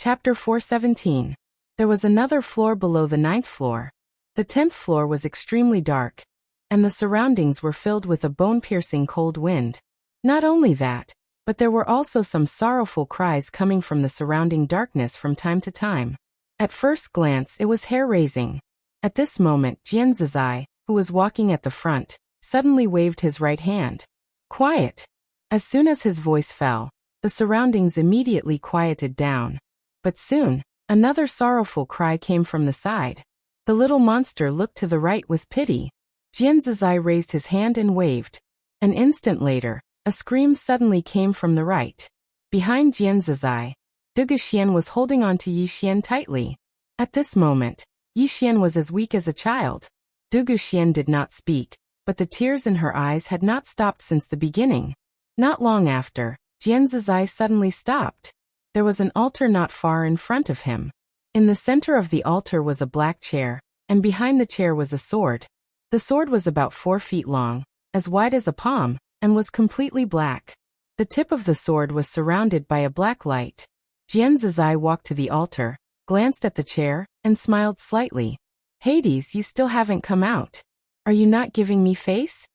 Chapter 417. There was another floor below the 9th floor. The 10th floor was extremely dark, and the surroundings were filled with a bone-piercing cold wind. Not only that, but there were also some sorrowful cries coming from the surrounding darkness from time to time. At first glance it was hair-raising. At this moment Jianzizai, who was walking at the front, suddenly waved his right hand. Quiet! As soon as his voice fell, the surroundings immediately quieted down. But soon, another sorrowful cry came from the side. The little monster looked to the right with pity. Jianzizai raised his hand and waved. An instant later, a scream suddenly came from the right. Behind Jianzizai, Duguxian was holding on to Yixian tightly. At this moment, Yixian was as weak as a child. Duguxian did not speak, but the tears in her eyes had not stopped since the beginning. Not long after, Jianzizai suddenly stopped. There was an altar not far in front of him. In the center of the altar was a black chair, and behind the chair was a sword. The sword was about 4 feet long, as wide as a palm, and was completely black. The tip of the sword was surrounded by a black light. Jianzizai walked to the altar, glanced at the chair, and smiled slightly. Hades, you still haven't come out. Are you not giving me face?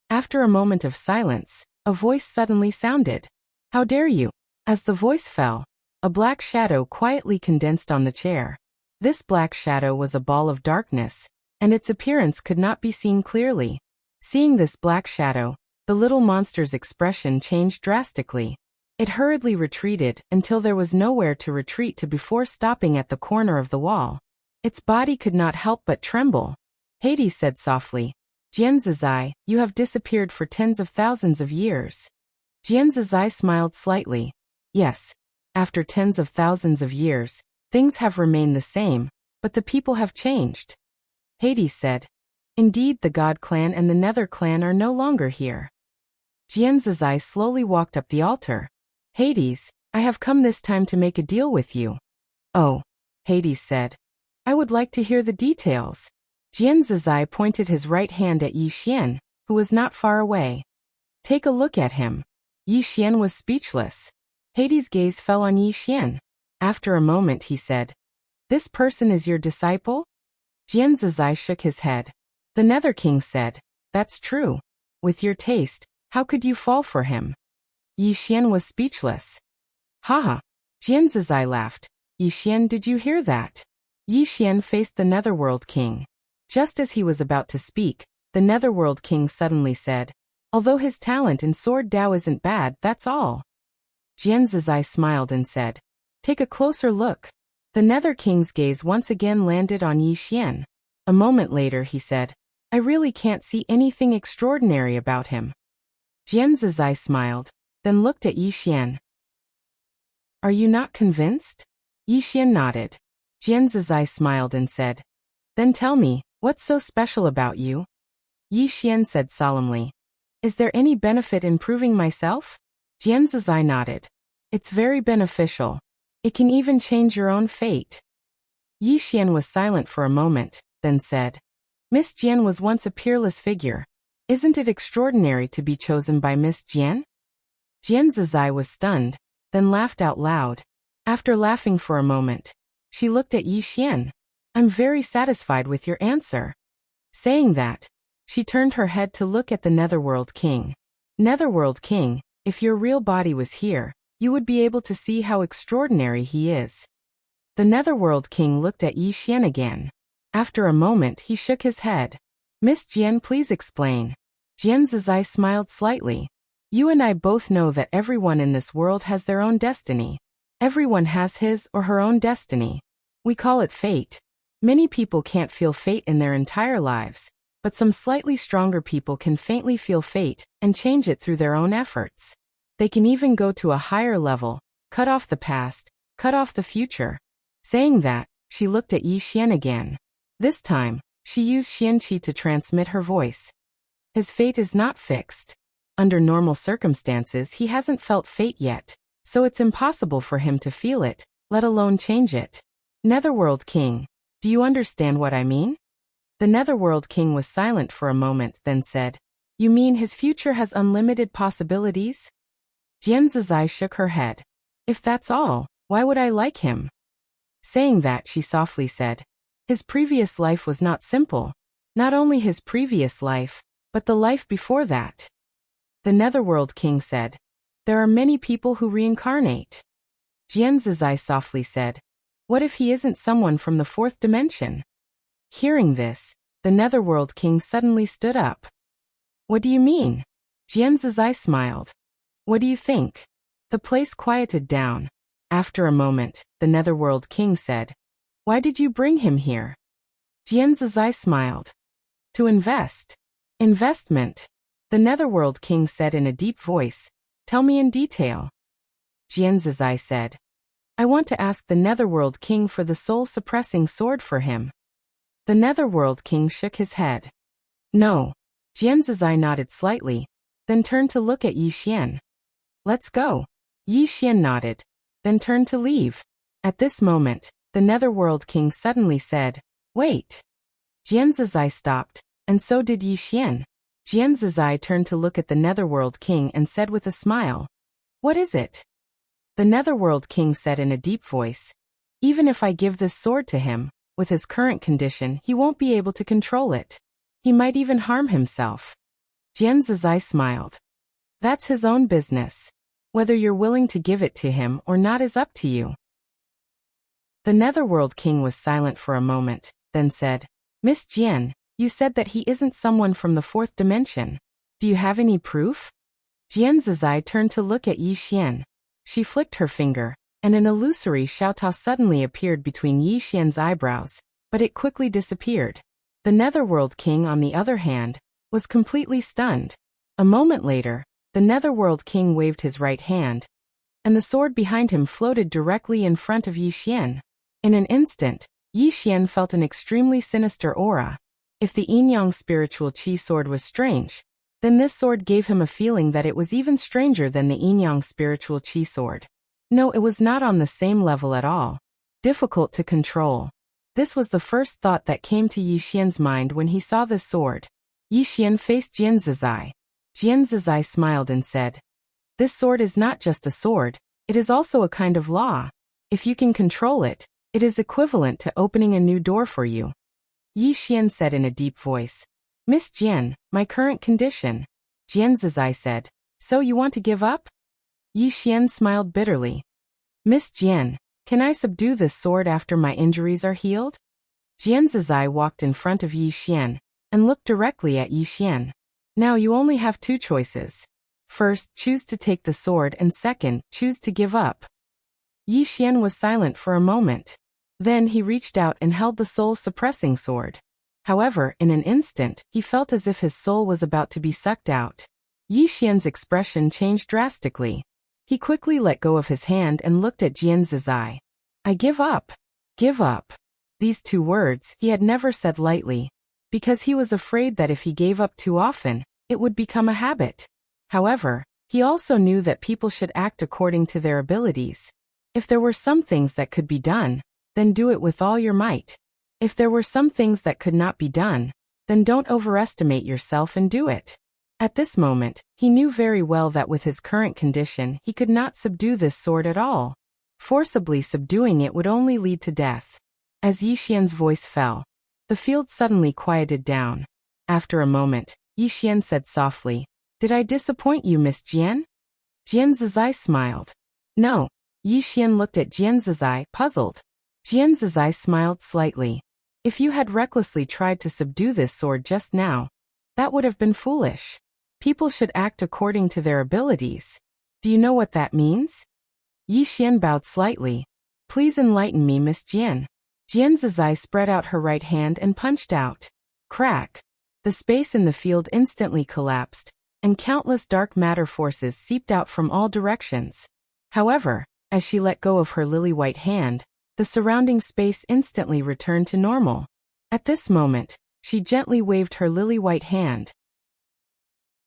After a moment of silence, a voice suddenly sounded. How dare you? As the voice fell, a black shadow quietly condensed on the chair. This black shadow was a ball of darkness, and its appearance could not be seen clearly. Seeing this black shadow, the little monster's expression changed drastically. It hurriedly retreated until there was nowhere to retreat to before stopping at the corner of the wall. Its body could not help but tremble. Hades said softly, Jianzizai, you have disappeared for tens of thousands of years. Jianzizai smiled slightly. Yes, after tens of thousands of years, things have remained the same, but the people have changed. Hades said, indeed the God clan and the Nether clan are no longer here. Jianzizai slowly walked up the altar. Hades, I have come this time to make a deal with you. Oh, Hades said. I would like to hear the details. Jianzizai pointed his right hand at Yixian, who was not far away. Take a look at him. Yixian was speechless. Hades' gaze fell on Yixian. After a moment he said, this person is your disciple? Jianzizai shook his head. The Nether King said, that's true. With your taste, how could you fall for him? Yixian was speechless. Haha. Jianzizai laughed. Yixian, did you hear that? Yixian faced the Netherworld King. Just as he was about to speak, the Netherworld King suddenly said, although his talent in Sword Dao isn't bad, that's all. Jianzizai smiled and said, take a closer look. The Nether King's gaze once again landed on Yixian. A moment later he said, I really can't see anything extraordinary about him. Jianzizai smiled, then looked at Yixian. Are you not convinced? Yixian nodded. Jianzizai smiled and said, then tell me, what's so special about you? Yixian said solemnly, is there any benefit in proving myself? Jianzizai nodded. It's very beneficial. It can even change your own fate. Yixian was silent for a moment, then said, Miss Jian was once a peerless figure. Isn't it extraordinary to be chosen by Miss Jian? Jianzizai was stunned, then laughed out loud. After laughing for a moment, she looked at Yixian. I'm very satisfied with your answer. Saying that, she turned her head to look at the Netherworld King. Netherworld King, if your real body was here, you would be able to see how extraordinary he is. The Netherworld King looked at Yixian again. After a moment he shook his head. Miss Jian, please explain. Jianzizai smiled slightly. You and I both know that everyone in this world has their own destiny. Everyone has his or her own destiny. We call it fate. Many people can't feel fate in their entire lives, but some slightly stronger people can faintly feel fate and change it through their own efforts. They can even go to a higher level, cut off the past, cut off the future. Saying that, she looked at Yixian again. This time, she used Xianqi to transmit her voice. His fate is not fixed. Under normal circumstances he hasn't felt fate yet, so it's impossible for him to feel it, let alone change it. Netherworld King, do you understand what I mean? The Netherworld King was silent for a moment, then said, You mean his future has unlimited possibilities? Jianzizai shook her head. If that's all, why would I like him? Saying that, she softly said, "His previous life was not simple. Not only his previous life, but the life before that." The Netherworld King said, "There are many people who reincarnate." Jian Zizai softly said, "What if he isn't someone from the fourth dimension?" Hearing this, the Netherworld King suddenly stood up. "What do you mean?" Jian Zizai smiled. "What do you think?" The place quieted down. After a moment, the Netherworld King said, "Why did you bring him here?" Jian Zizai smiled. "To invest." "Investment?" The Netherworld King said in a deep voice. "Tell me in detail." Jian Zizai said, "I want to ask the Netherworld King for the soul-suppressing sword for him." The Netherworld King shook his head. "No." Jian Zizai nodded slightly, then turned to look at Yi Xian. "Let's go." Yi Xian nodded, then turned to leave. At this moment, the Netherworld King suddenly said, "Wait." Jian Zizai stopped, and so did Yi Xian. Jian Zizai turned to look at the Netherworld King and said with a smile, "What is it?" The Netherworld King said in a deep voice, "Even if I give this sword to him, with his current condition, he won't be able to control it. He might even harm himself." Jian Zizai smiled. "That's his own business. Whether you're willing to give it to him or not is up to you." The Netherworld King was silent for a moment, then said, "Miss Jian, you said that he isn't someone from the fourth dimension. Do you have any proof?" Jian Zizai turned to look at Yi Xian. She flicked her finger, and an illusory xiaotoss suddenly appeared between Yi Xian's eyebrows, but it quickly disappeared. The Netherworld King, on the other hand, was completely stunned. A moment later, the Netherworld King waved his right hand, and the sword behind him floated directly in front of Yi Xian. In an instant, Yi Xian felt an extremely sinister aura. If the Yin-Yang spiritual Qi sword was strange, then this sword gave him a feeling that it was even stranger than the Yin-Yang spiritual Qi sword. No, it was not on the same level at all. Difficult to control. This was the first thought that came to Yi Xian's mind when he saw this sword. Yi Xian faced Jian Zizai. Jian Zizai smiled and said, "This sword is not just a sword, it is also a kind of law. If you can control it, it is equivalent to opening a new door for you." Yi Xian said in a deep voice, "Miss Jian, my current condition." Jian Zizai said, "So you want to give up?" Yi Xian smiled bitterly. "Miss Jian, can I subdue this sword after my injuries are healed?" Jian Zizai walked in front of Yi Xian and looked directly at Yi Xian. "Now you only have two choices. First, choose to take the sword, and second, choose to give up." Yi Xian was silent for a moment. Then he reached out and held the soul-suppressing sword. However, in an instant, he felt as if his soul was about to be sucked out. Yi Xian's expression changed drastically. He quickly let go of his hand and looked at Jian Zizai. "I give up." Give up. These two words he had never said lightly, because he was afraid that if he gave up too often, it would become a habit. However, he also knew that people should act according to their abilities. If there were some things that could be done, then do it with all your might. If there were some things that could not be done, then don't overestimate yourself and do it. At this moment, he knew very well that with his current condition he could not subdue this sword at all. Forcibly subduing it would only lead to death. As Yi Xian's voice fell, the field suddenly quieted down. After a moment, Yi Xian said softly, "Did I disappoint you, Miss Jian?" Jian Zizai smiled. "No." Yi Xian looked at Jian Zizai, puzzled. Jian Zizai smiled slightly. "If you had recklessly tried to subdue this sword just now, that would have been foolish. People should act according to their abilities. Do you know what that means?" Yi Xian bowed slightly. "Please enlighten me, Miss Jian." Jian Zizai spread out her right hand and punched out. Crack! The space in the field instantly collapsed, and countless dark matter forces seeped out from all directions. However, as she let go of her lily-white hand, the surrounding space instantly returned to normal. At this moment, she gently waved her lily-white hand.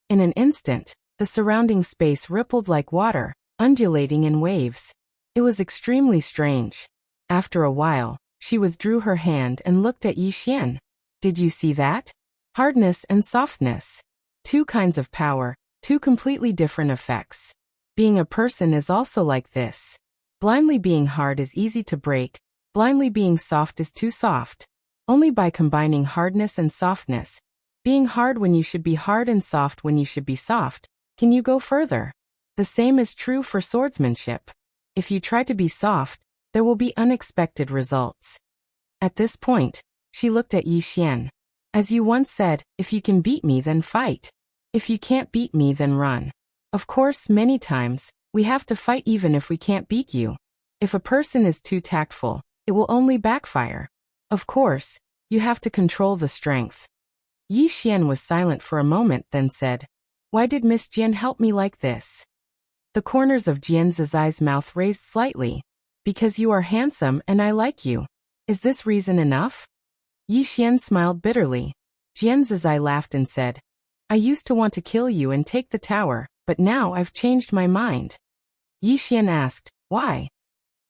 In an instant, the surrounding space rippled like water, undulating in waves. It was extremely strange. After a while, she withdrew her hand and looked at Yi Xian. "Did you see that? Hardness and softness. Two kinds of power, two completely different effects. Being a person is also like this. Blindly being hard is easy to break, Blindly being soft is too soft. Only by combining hardness and softness, being hard when you should be hard and soft when you should be soft, can you go further. The same is true for swordsmanship. If you try to be soft, there will be unexpected results. At this point, she looked at Yi Xian. As you once said, if you can beat me then fight. If you can't beat me then run. Of course, many times, we have to fight even if we can't beat you. If a person is too tactful, it will only backfire. Of course, you have to control the strength. Yi Xian was silent for a moment, then said, "Why did Miss Jian help me like this?" The corners of Jian Zizai's mouth raised slightly. "Because you are handsome and I like you. Is this reason enough?" Yi Xian smiled bitterly. Jian Zizai laughed and said, "I used to want to kill you and take the tower, but now I've changed my mind." Yi Xian asked, "Why?"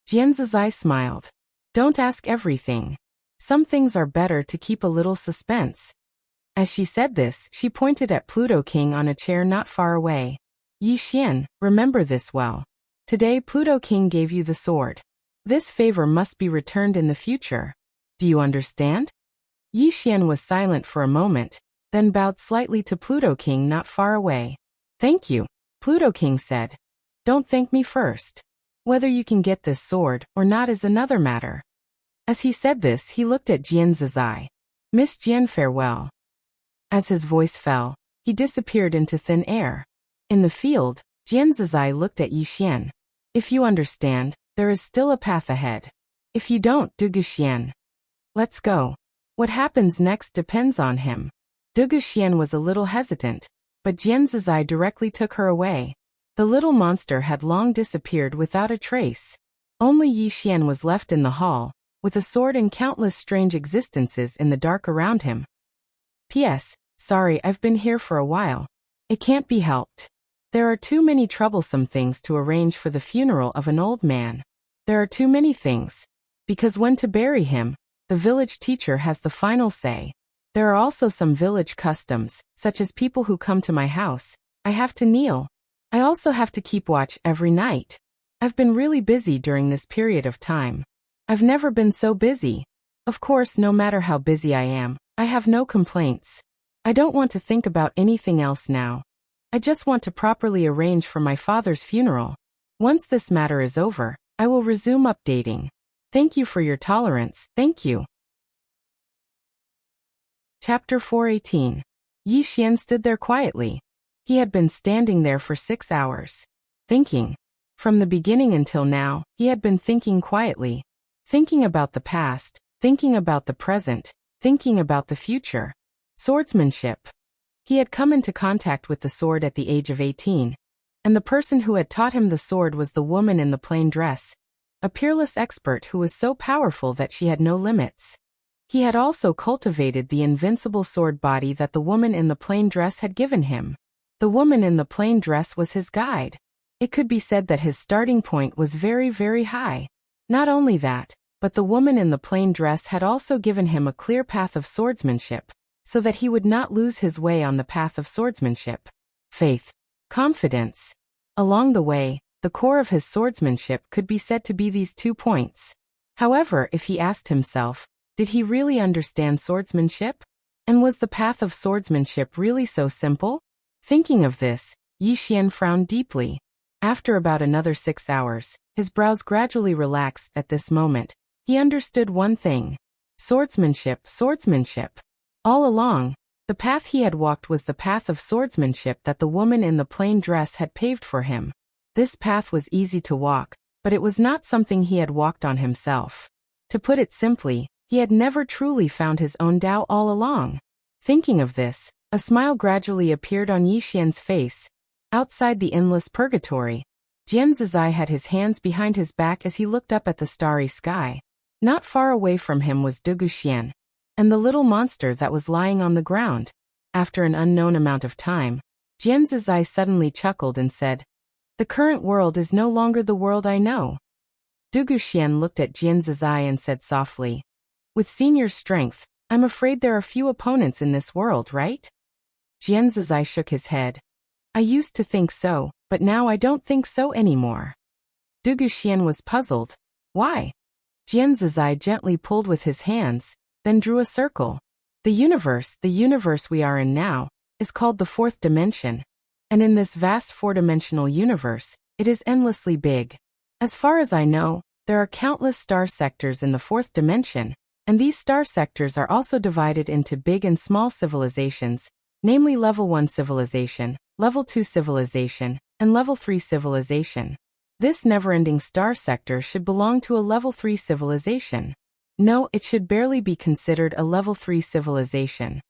Jian Zizai smiled. "Don't ask everything. Some things are better to keep a little suspense." As she said this, she pointed at Pluto King on a chair not far away. "Yi Xian, remember this well. Today Pluto King gave you the sword. This favor must be returned in the future. Do you understand?" Yi Xian was silent for a moment, then bowed slightly to Pluto King not far away. "Thank you," Pluto King said. "Don't thank me first. Whether you can get this sword or not is another matter." As he said this, he looked at Jian Zizai. "Miss Jian, farewell." As his voice fell, he disappeared into thin air. In the field, Jian Zizai looked at Yi Xian. "If you understand, there is still a path ahead. If you don't, Dugu Xian. Let's go. What happens next depends on him." Dugu Xian was a little hesitant, but Jian Zizai directly took her away. The little monster had long disappeared without a trace. Only Yi Xian was left in the hall, with a sword and countless strange existences in the dark around him. P.S. Sorry, I've been here for a while. It can't be helped. There are too many troublesome things to arrange for the funeral of an old man. There are too many things. Because when to bury him, the village teacher has the final say. There are also some village customs, such as people who come to my house. I have to kneel. I also have to keep watch every night. I've been really busy during this period of time. I've never been so busy. Of course, no matter how busy I am, I have no complaints. I don't want to think about anything else now. I just want to properly arrange for my father's funeral. Once this matter is over, I will resume updating. Thank you for your tolerance, thank you. Chapter 418. Yi Xian stood there quietly. He had been standing there for 6 hours. Thinking. From the beginning until now, he had been thinking quietly. Thinking about the past, thinking about the present, thinking about the future. Swordsmanship. He had come into contact with the sword at the age of 18, and the person who had taught him the sword was the woman in the plain dress, a peerless expert who was so powerful that she had no limits. He had also cultivated the invincible sword body that the woman in the plain dress had given him. The woman in the plain dress was his guide. It could be said that his starting point was very, very high. Not only that, but the woman in the plain dress had also given him a clear path of swordsmanship, so that he would not lose his way on the path of swordsmanship. Faith. Confidence. Along the way, the core of his swordsmanship could be said to be these 2 points. However, if he asked himself, did he really understand swordsmanship? And was the path of swordsmanship really so simple? Thinking of this, Yi Xian frowned deeply. After about another 6 hours, his brows gradually relaxed. At this moment, he understood one thing. Swordsmanship, swordsmanship. All along, the path he had walked was the path of swordsmanship that the woman in the plain dress had paved for him. This path was easy to walk, but it was not something he had walked on himself. To put it simply, he had never truly found his own Tao all along. Thinking of this, a smile gradually appeared on Yi Xian's face. Outside the endless purgatory, Jian Zizai had his hands behind his back as he looked up at the starry sky. Not far away from him was Dugu Xian, and the little monster that was lying on the ground. After an unknown amount of time, Jian Zizai suddenly chuckled and said, "The current world is no longer the world I know." Dugu Xian looked at Jian Zizai and said softly, "With senior strength, I'm afraid there are few opponents in this world, right?" Jian Zizai shook his head. "I used to think so, but now I don't think so anymore." Dugu Xian was puzzled. Why? Jian Zizai gently pulled with his hands, then drew a circle. The universe we are in now, is called the fourth dimension. And in this vast four-dimensional universe, it is endlessly big. As far as I know, there are countless star sectors in the fourth dimension, and these star sectors are also divided into big and small civilizations, namely Level 1 civilization, Level 2 civilization, and Level 3 civilization. This never-ending star sector should belong to a Level 3 civilization. No, it should barely be considered a Level 3 civilization.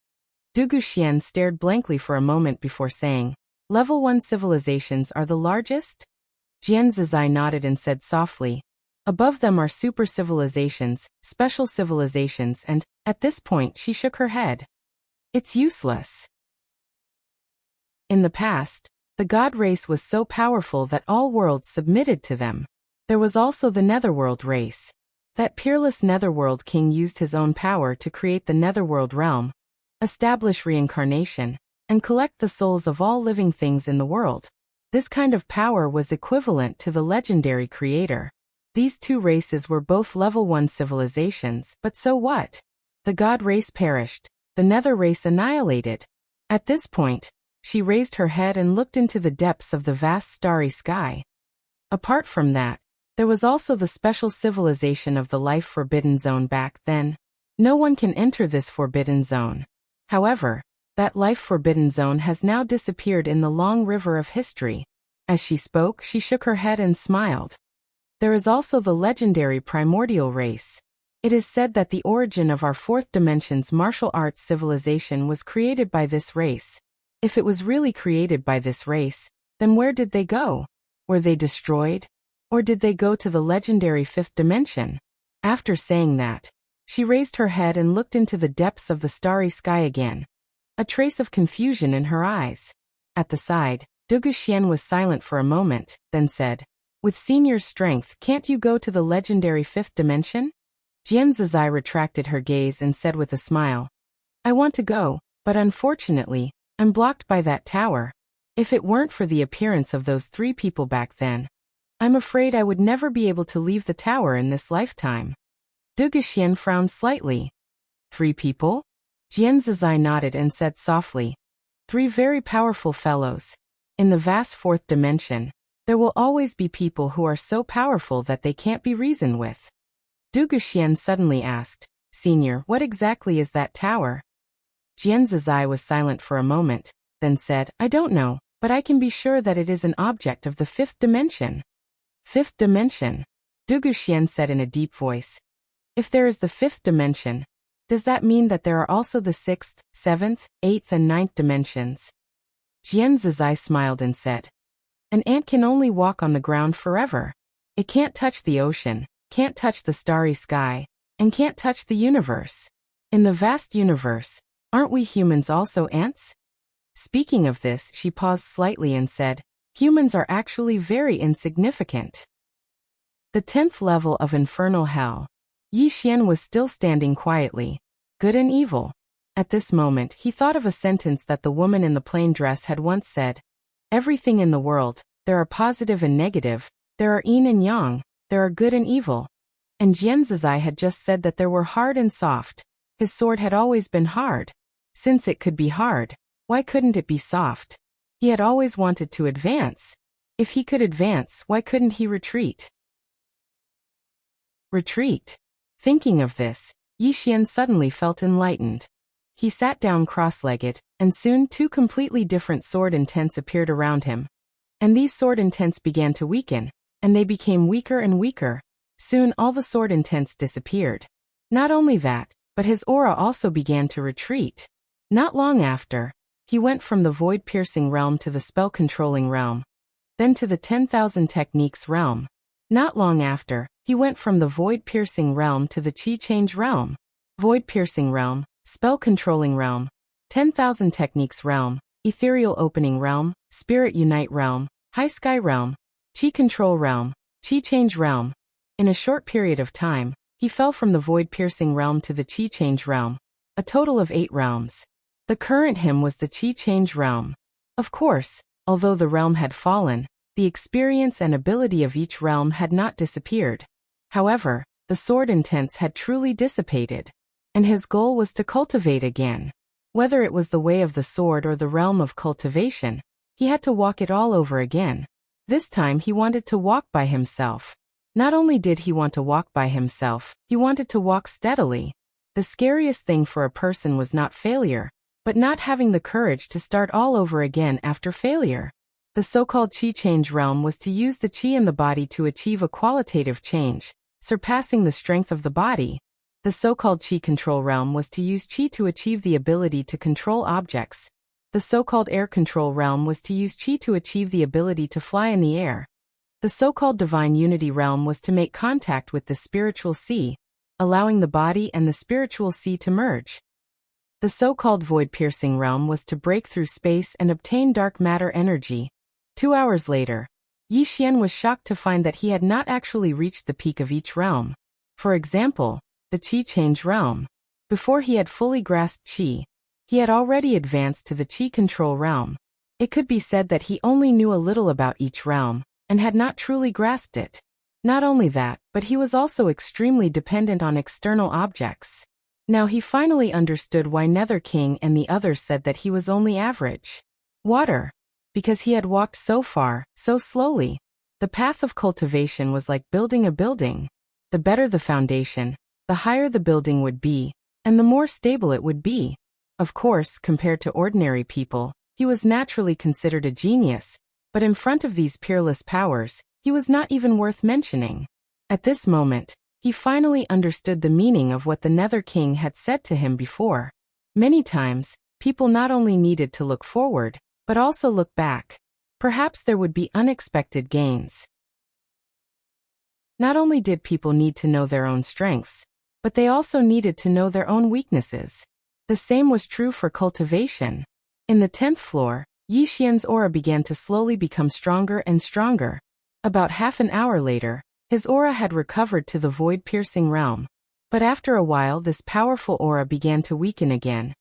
Du Guxian stared blankly for a moment before saying, Level 1 civilizations are the largest? Jian Zizai nodded and said softly, above them are super civilizations, special civilizations, and, at this point, she shook her head. It's useless. In the past, the god race was so powerful that all worlds submitted to them. There was also the Netherworld race. That peerless Netherworld king used his own power to create the Netherworld realm, establish reincarnation, and collect the souls of all living things in the world. This kind of power was equivalent to the legendary creator. These two races were both Level 1 civilizations, but so what? The god race perished, the Nether race annihilated. At this point, she raised her head and looked into the depths of the vast starry sky. Apart from that, there was also the special civilization of the Life Forbidden Zone back then. No one can enter this Forbidden Zone. However, that Life Forbidden Zone has now disappeared in the long river of history. As she spoke, she shook her head and smiled. There is also the legendary primordial race. It is said that the origin of our fourth dimension's martial arts civilization was created by this race. If it was really created by this race, then where did they go? Were they destroyed? Or did they go to the legendary fifth dimension? After saying that, she raised her head and looked into the depths of the starry sky again. A trace of confusion in her eyes. At the side, Du Guxian was silent for a moment, then said, with senior strength, can't you go to the legendary fifth dimension? Jian Zizai retracted her gaze and said with a smile, I want to go, but unfortunately, I'm blocked by that tower. If it weren't for the appearance of those three people back then, I'm afraid I would never be able to leave the tower in this lifetime. Du Guxian frowned slightly. 3 people? Jian Zizai nodded and said softly, 3 very powerful fellows. In the vast fourth dimension, there will always be people who are so powerful that they can't be reasoned with. Du Guxian suddenly asked, Senior, what exactly is that tower? Jian Zizai was silent for a moment, then said, I don't know, but I can be sure that it is an object of the fifth dimension. Fifth dimension? Du Guxian said in a deep voice. If there is the fifth dimension, does that mean that there are also the sixth, seventh, eighth, and ninth dimensions? Jian Zizai smiled and said, An ant can only walk on the ground forever. It can't touch the ocean, can't touch the starry sky, and can't touch the universe. In the vast universe, aren't we humans also ants? Speaking of this, she paused slightly and said, Humans are actually very insignificant. The 10th level of Infernal Hell. Yi Xian was still standing quietly. Good and evil. At this moment, he thought of a sentence that the woman in the plain dress had once said. Everything in the world, there are positive and negative, there are yin and yang, there are good and evil. And Jian Zizai had just said that there were hard and soft. His sword had always been hard. Since it could be hard, why couldn't it be soft? He had always wanted to advance. If he could advance, why couldn't he retreat? Retreat. Thinking of this, Yi Xian suddenly felt enlightened. He sat down cross-legged, and soon 2 completely different sword intents appeared around him. And these sword intents began to weaken, and they became weaker and weaker. Soon all the sword intents disappeared. Not only that, but his aura also began to retreat. Not long after, he went from the void-piercing realm to the spell-controlling realm, then to the 10,000 techniques realm. Not long after, he went from the void-piercing realm to the chi-change realm. Void-piercing realm, spell-controlling realm, 10,000 techniques realm, ethereal opening realm, spirit unite realm, high sky realm, chi-control realm, chi-change realm. In a short period of time, he fell from the void-piercing realm to the chi-change realm, a total of 8 realms. The current him was the chi-change realm. Of course, although the realm had fallen, the experience and ability of each realm had not disappeared. However, the sword intents had truly dissipated. And his goal was to cultivate again. Whether it was the way of the sword or the realm of cultivation, he had to walk it all over again. This time he wanted to walk by himself. Not only did he want to walk by himself, he wanted to walk steadily. The scariest thing for a person was not failure, but not having the courage to start all over again after failure. The so-called chi change realm was to use the chi in the body to achieve a qualitative change, surpassing the strength of the body. The so-called chi control realm was to use chi to achieve the ability to control objects. The so-called air control realm was to use chi to achieve the ability to fly in the air. The so-called divine unity realm was to make contact with the spiritual sea, allowing the body and the spiritual sea to merge. The so-called void-piercing realm was to break through space and obtain dark matter energy. 2 hours later, Yi Xian was shocked to find that he had not actually reached the peak of each realm. For example, the Qi change realm. Before he had fully grasped Qi, he had already advanced to the Qi control realm. It could be said that he only knew a little about each realm, and had not truly grasped it. Not only that, but he was also extremely dependent on external objects. Now he finally understood why Nether King and the others said that he was only average. Water. Because he had walked so far, so slowly. The path of cultivation was like building a building. The better the foundation, the higher the building would be, and the more stable it would be. Of course, compared to ordinary people, he was naturally considered a genius, but in front of these peerless powers, he was not even worth mentioning. At this moment, he finally understood the meaning of what the Nether King had said to him before. Many times, people not only needed to look forward, but also look back. Perhaps there would be unexpected gains. Not only did people need to know their own strengths, but they also needed to know their own weaknesses. The same was true for cultivation. In the 10th floor, Yi Xian's aura began to slowly become stronger and stronger. About half an hour later, his aura had recovered to the void-piercing realm. But after a while this powerful aura began to weaken again.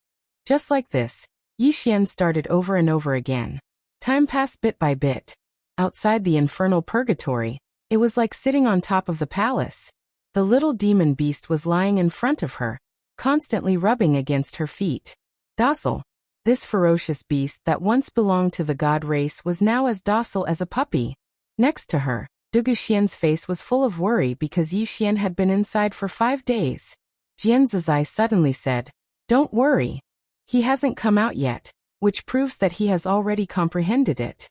Just like this, Yi Xian started over and over again. Time passed bit by bit. Outside the infernal purgatory, it was like sitting on top of the palace. The little demon beast was lying in front of her, constantly rubbing against her feet. Docile. This ferocious beast that once belonged to the god race was now as docile as a puppy. Next to her, Dugu Xian's face was full of worry because Yi Xian had been inside for 5 days. Jian Zizai suddenly said, "Don't worry. He hasn't come out yet," which proves that he has already comprehended it.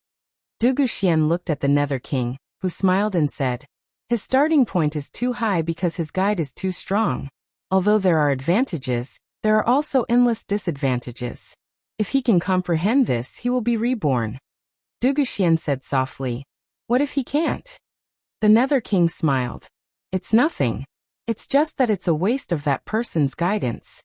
Dugu Xian looked at the Nether King, who smiled and said, "His starting point is too high because his guide is too strong. Although there are advantages, there are also endless disadvantages. If he can comprehend this, he will be reborn." Dugu Xian said softly, "What if he can't?" The Nether King smiled. "It's nothing. It's just that it's a waste of that person's guidance."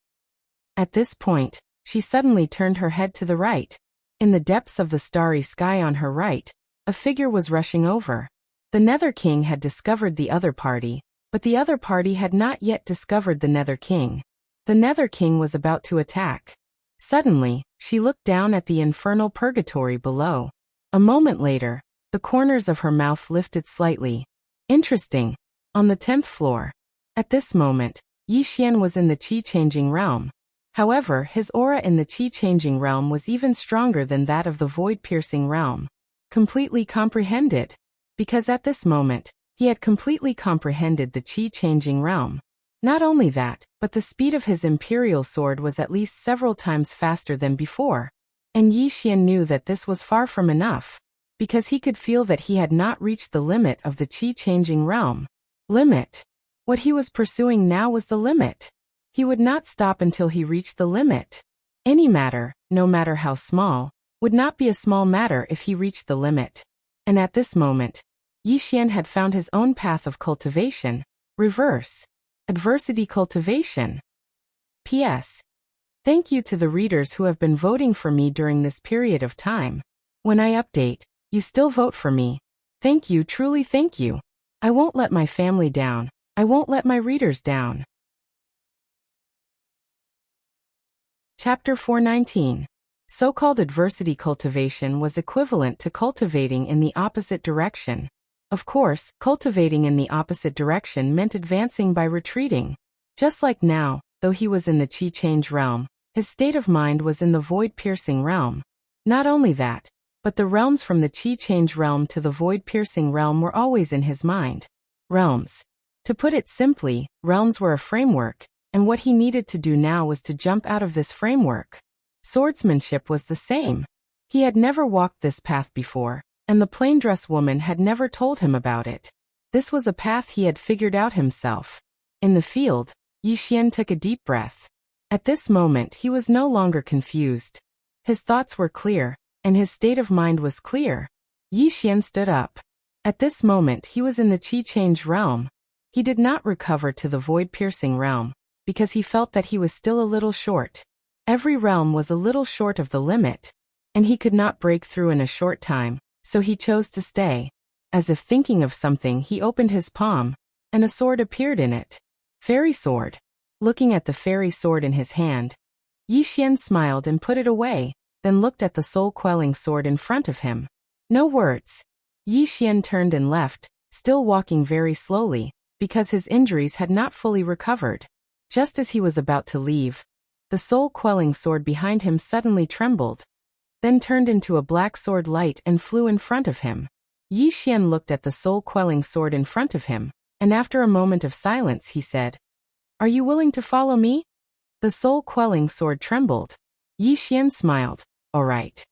At this point, she suddenly turned her head to the right. In the depths of the starry sky on her right, a figure was rushing over. The Nether King had discovered the other party, but the other party had not yet discovered the Nether King. The Nether King was about to attack. Suddenly, she looked down at the infernal purgatory below. A moment later, the corners of her mouth lifted slightly. Interesting. On the 10th floor. At this moment, Yi Xian was in the Qi-changing realm. However, his aura in the Qi-changing realm was even stronger than that of the void-piercing realm. Completely comprehended. Because at this moment, he had completely comprehended the Qi-changing realm. Not only that, but the speed of his imperial sword was at least several times faster than before. And Yi Xian knew that this was far from enough, because he could feel that he had not reached the limit of the Qi-changing realm. Limit. What he was pursuing now was the limit. He would not stop until he reached the limit. Any matter, no matter how small, would not be a small matter if he reached the limit. And at this moment, Yi Xian had found his own path of cultivation. Reverse. Adversity cultivation. P.S. Thank you to the readers who have been voting for me during this period of time. When I update, you still vote for me. Thank you, truly thank you. I won't let my family down. I won't let my readers down. Chapter 419. So-called adversity cultivation was equivalent to cultivating in the opposite direction. Of course, cultivating in the opposite direction meant advancing by retreating. Just like now, though he was in the chi-change realm, his state of mind was in the void-piercing realm. Not only that, but the realms from the chi-change realm to the void-piercing realm were always in his mind. Realms. To put it simply, realms were a framework, and what he needed to do now was to jump out of this framework. Swordsmanship was the same. He had never walked this path before, and the plain-dress woman had never told him about it. This was a path he had figured out himself. In the field, Yi Xian took a deep breath. At this moment he was no longer confused. His thoughts were clear, and his state of mind was clear. Yi Xian stood up. At this moment he was in the chi-change realm. He did not recover to the void-piercing realm, because he felt that he was still a little short. Every realm was a little short of the limit, and he could not break through in a short time, so he chose to stay. As if thinking of something, he opened his palm, and a sword appeared in it. Fairy sword. Looking at the fairy sword in his hand, Yi Xian smiled and put it away, then looked at the soul-quelling sword in front of him. No words. Yi Xian turned and left, still walking very slowly, because his injuries had not fully recovered. Just as he was about to leave, the soul-quelling sword behind him suddenly trembled, then turned into a black sword light and flew in front of him. Yi Xian looked at the soul-quelling sword in front of him, and after a moment of silence he said, "Are you willing to follow me?" The soul-quelling sword trembled. Yi Xian smiled. "All right."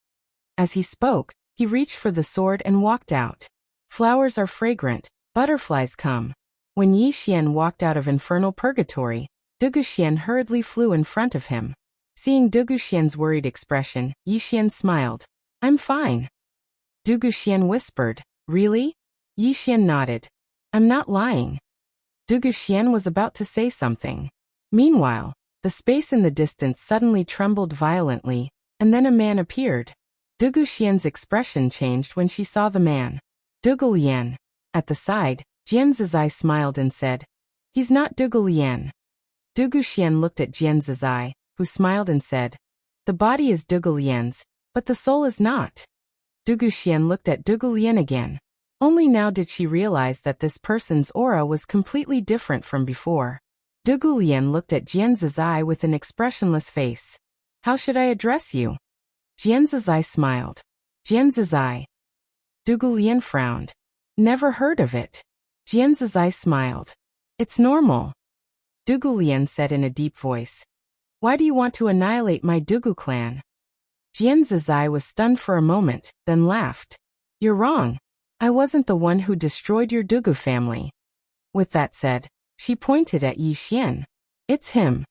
As he spoke, he reached for the sword and walked out. Flowers are fragrant, butterflies come. When Yi Xian walked out of infernal purgatory, Dugu Xian hurriedly flew in front of him. Seeing Dugu Xian's worried expression, Yi Xian smiled. "I'm fine." Dugu Xian whispered, "Really?" Yi Xian nodded. "I'm not lying." Dugu Xian was about to say something. Meanwhile, the space in the distance suddenly trembled violently, and then a man appeared. Dugu Xian's expression changed when she saw the man. Dugu Lian. At the side, Jian Zizai smiled and said, "He's not Dugu Lian." Dugu Xian looked at Jian Zizai, who smiled and said, "The body is Dugu Lian's, but the soul is not." Dugu Xian looked at Dugu Lian again. Only now did she realize that this person's aura was completely different from before. Dugu Lian looked at Jian Zizai with an expressionless face. "How should I address you?" Jian Zizai smiled. "Jian Zizai." Dugu Lian frowned. "Never heard of it." Jian Zizai smiled. "It's normal." Dugu Lian said in a deep voice, "Why do you want to annihilate my Dugu clan?" Jian Zizai was stunned for a moment, then laughed. "You're wrong. I wasn't the one who destroyed your Dugu family." With that said, she pointed at Yi Xian. "It's him."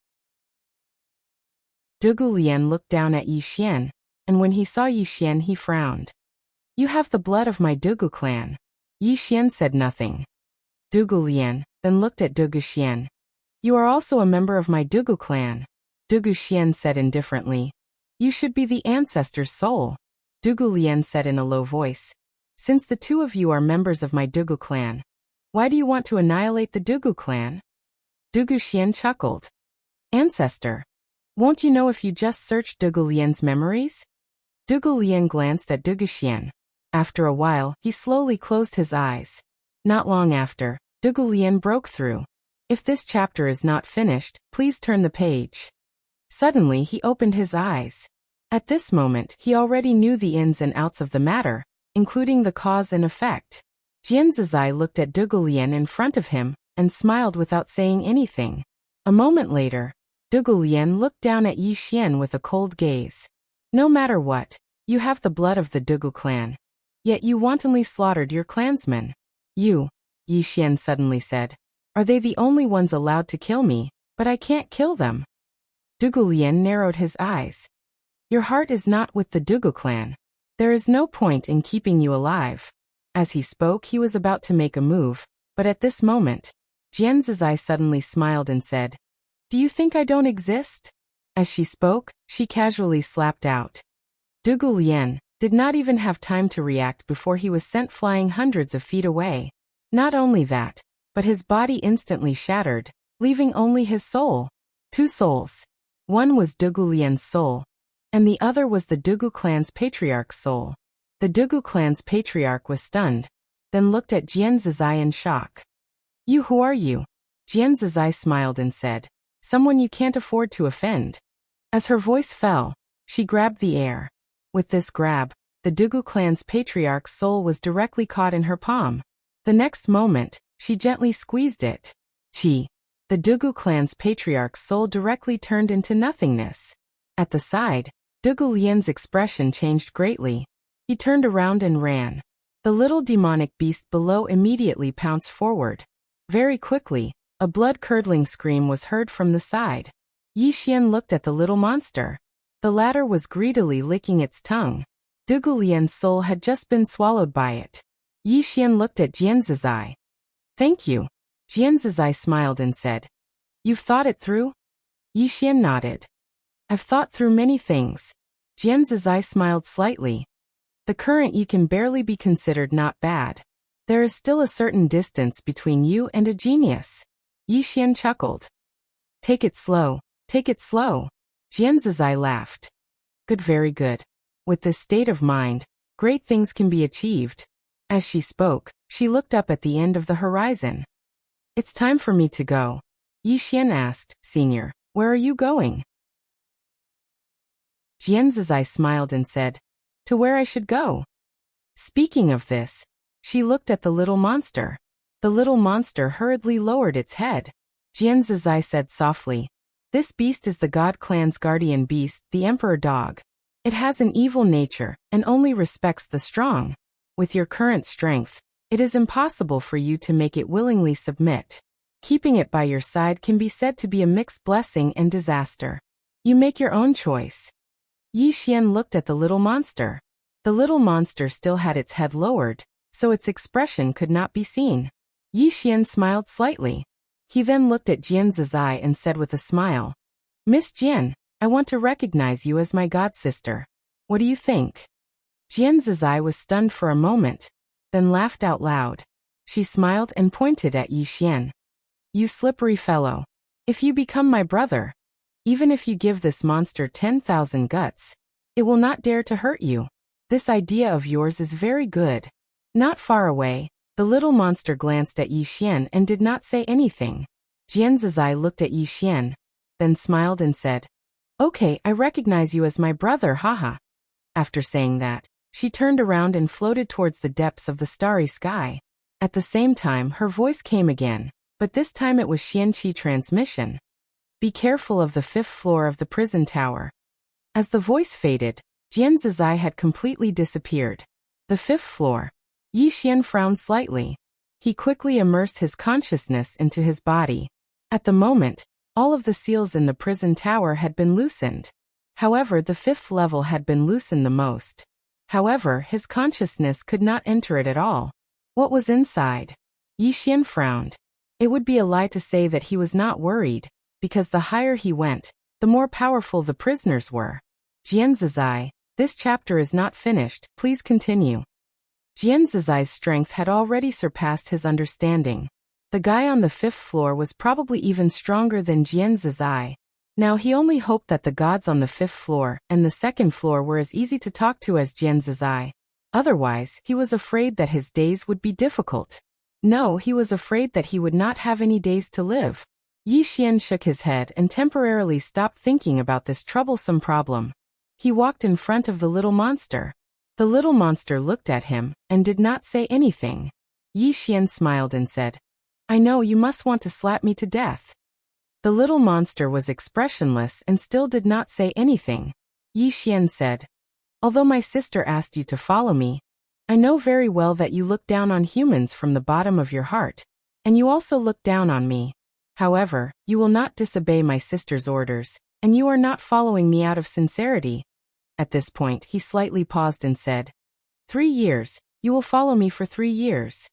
Dugu Lian looked down at Yi Xian, and when he saw Yi Xian he frowned. "You have the blood of my Dugu clan." Yi Xian said nothing. Dugu Lian then looked at Dugu Xian. "You are also a member of my Dugu clan." Dugu Xian said indifferently, "You should be the ancestor's soul." Dugu Lian said in a low voice, "Since the two of you are members of my Dugu clan, why do you want to annihilate the Dugu clan?" Dugu Xian chuckled. "Ancestor. Won't you know if you just search Dugu Lian's memories?" Dugu Lian glanced at Dugu Xian. After a while, he slowly closed his eyes. Not long after, Dugu Lian broke through. If this chapter is not finished, please turn the page. Suddenly he opened his eyes. At this moment he already knew the ins and outs of the matter, including the cause and effect. Jian Zizai looked at Dugu Lian in front of him, and smiled without saying anything. A moment later, Dugu Lian looked down at Yi Xian with a cold gaze. "No matter what, you have the blood of the Dugu clan. Yet you wantonly slaughtered your clansmen." "You," Yi Xian suddenly said, "are they the only ones allowed to kill me, but I can't kill them?" Dugu Lian narrowed his eyes. "Your heart is not with the Dugu clan. There is no point in keeping you alive." As he spoke he was about to make a move, but at this moment, Jian Zizai suddenly smiled and said, "Do you think I don't exist?" As she spoke, she casually slapped out. Dugu Lian did not even have time to react before he was sent flying hundreds of feet away. Not only that, but his body instantly shattered, leaving only his soul. Two souls. One was Dugu Lian's soul, and the other was the Dugu clan's patriarch's soul. The Dugu clan's patriarch was stunned. then looked at Jian Zizai in shock. Who are you? Jian Zizai smiled and said, someone you can't afford to offend. As her voice fell, she grabbed the air. With this grab, the Dugu clan's patriarch's soul was directly caught in her palm. The next moment, she gently squeezed it. Chi. The Dugu clan's patriarch's soul directly turned into nothingness. At the side, Dugu Lian's expression changed greatly. He turned around and ran. The little demonic beast below immediately pounced forward. Very quickly, a blood-curdling scream was heard from the side. Yi Xian looked at the little monster. The latter was greedily licking its tongue. Dugu Lian's soul had just been swallowed by it. Yi Xian looked at Jian Zizai. Thank you. Jian Zizai smiled and said, you've thought it through? Yi Xian nodded. I've thought through many things. Jian Zizai smiled slightly. The current you can barely be considered not bad. There is still a certain distance between you and a genius. Yi Xian chuckled. Take it slow, take it slow. Jian Zizai laughed. Good, very good. With this state of mind, great things can be achieved. As she spoke, she looked up at the end of the horizon. It's time for me to go. Yi Xian asked, Senior, where are you going? Jian Zizai smiled and said, to where I should go. Speaking of this, she looked at the little monster. The little monster hurriedly lowered its head. Jian Zizai said softly, this beast is the God clan's guardian beast, the emperor dog. It has an evil nature and only respects the strong. With your current strength, it is impossible for you to make it willingly submit. Keeping it by your side can be said to be a mixed blessing and disaster. You make your own choice. Yi Xian looked at the little monster. The little monster still had its head lowered, so its expression could not be seen. Yi Xian smiled slightly. He then looked at Jian Zizai and said with a smile, Miss Jian, I want to recognize you as my god-sister. What do you think? Jian Zizai was stunned for a moment, then laughed out loud. She smiled and pointed at Yi Xian. You slippery fellow. If you become my brother, even if you give this monster 10,000 guts, it will not dare to hurt you. This idea of yours is very good. Not far away, the little monster glanced at Yi Xian and did not say anything. Jian Zizai looked at Yi Xian, then smiled and said, Okay, I recognize you as my brother, haha. After saying that, she turned around and floated towards the depths of the starry sky. At the same time, her voice came again, but this time it was Xianqi transmission. Be careful of the 5th floor of the prison tower. As the voice faded, Jian Zizai had completely disappeared. The 5th floor. Yi Xian frowned slightly. He quickly immersed his consciousness into his body. At the moment, all of the seals in the prison tower had been loosened. However, the 5th level had been loosened the most. However, his consciousness could not enter it at all. What was inside? Yi Xian frowned. It would be a lie to say that he was not worried, because the higher he went, the more powerful the prisoners were. Jian Zizai, this chapter is not finished, please continue. Jian Zizai's strength had already surpassed his understanding. The guy on the 5th floor was probably even stronger than Jian Zizai. Now he only hoped that the gods on the 5th floor and the 2nd floor were as easy to talk to as Jian Zizai. Otherwise, he was afraid that his days would be difficult. No, he was afraid that he would not have any days to live. Yi Xian shook his head and temporarily stopped thinking about this troublesome problem. He walked in front of the little monster. The little monster looked at him and did not say anything. Yi Xian smiled and said, I know you must want to slap me to death. The little monster was expressionless and still did not say anything. Yi Xian said, Although my sister asked you to follow me, I know very well that you look down on humans from the bottom of your heart, and you also look down on me. However, you will not disobey my sister's orders, and you are not following me out of sincerity. At this point, he slightly paused and said, 3 years, you will follow me for 3 years.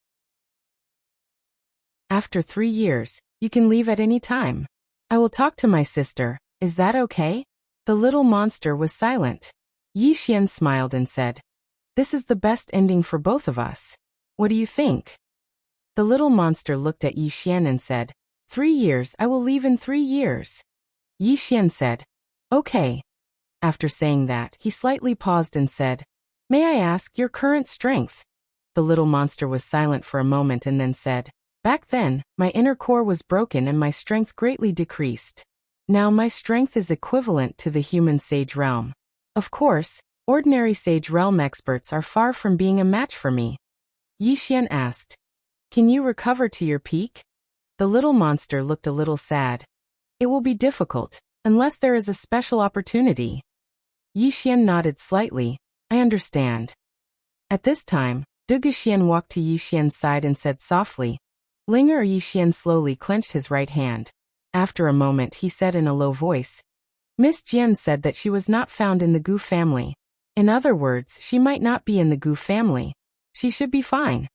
After 3 years, you can leave at any time. I will talk to my sister, is that okay? The little monster was silent. Yi Xian smiled and said, This is the best ending for both of us. What do you think? The little monster looked at Yi Xian and said, 3 years, I will leave in 3 years. Yi Xian said, Okay. After saying that, he slightly paused and said, May I ask your current strength? The little monster was silent for a moment and then said, "Back then, my inner core was broken and my strength greatly decreased. Now my strength is equivalent to the human sage realm. Of course, ordinary sage realm experts are far from being a match for me." Yi Xian asked, "Can you recover to your peak?" The little monster looked a little sad. "It will be difficult, unless there is a special opportunity." Yi Xian nodded slightly. "I understand." At this time, Du Guxian walked to Yi Xian's side and said softly, "Linger." Yi Xian slowly clenched his right hand. After a moment he said in a low voice, "Miss Jian said that she was not found in the Gu family. In other words, she might not be in the Gu family. She should be fine."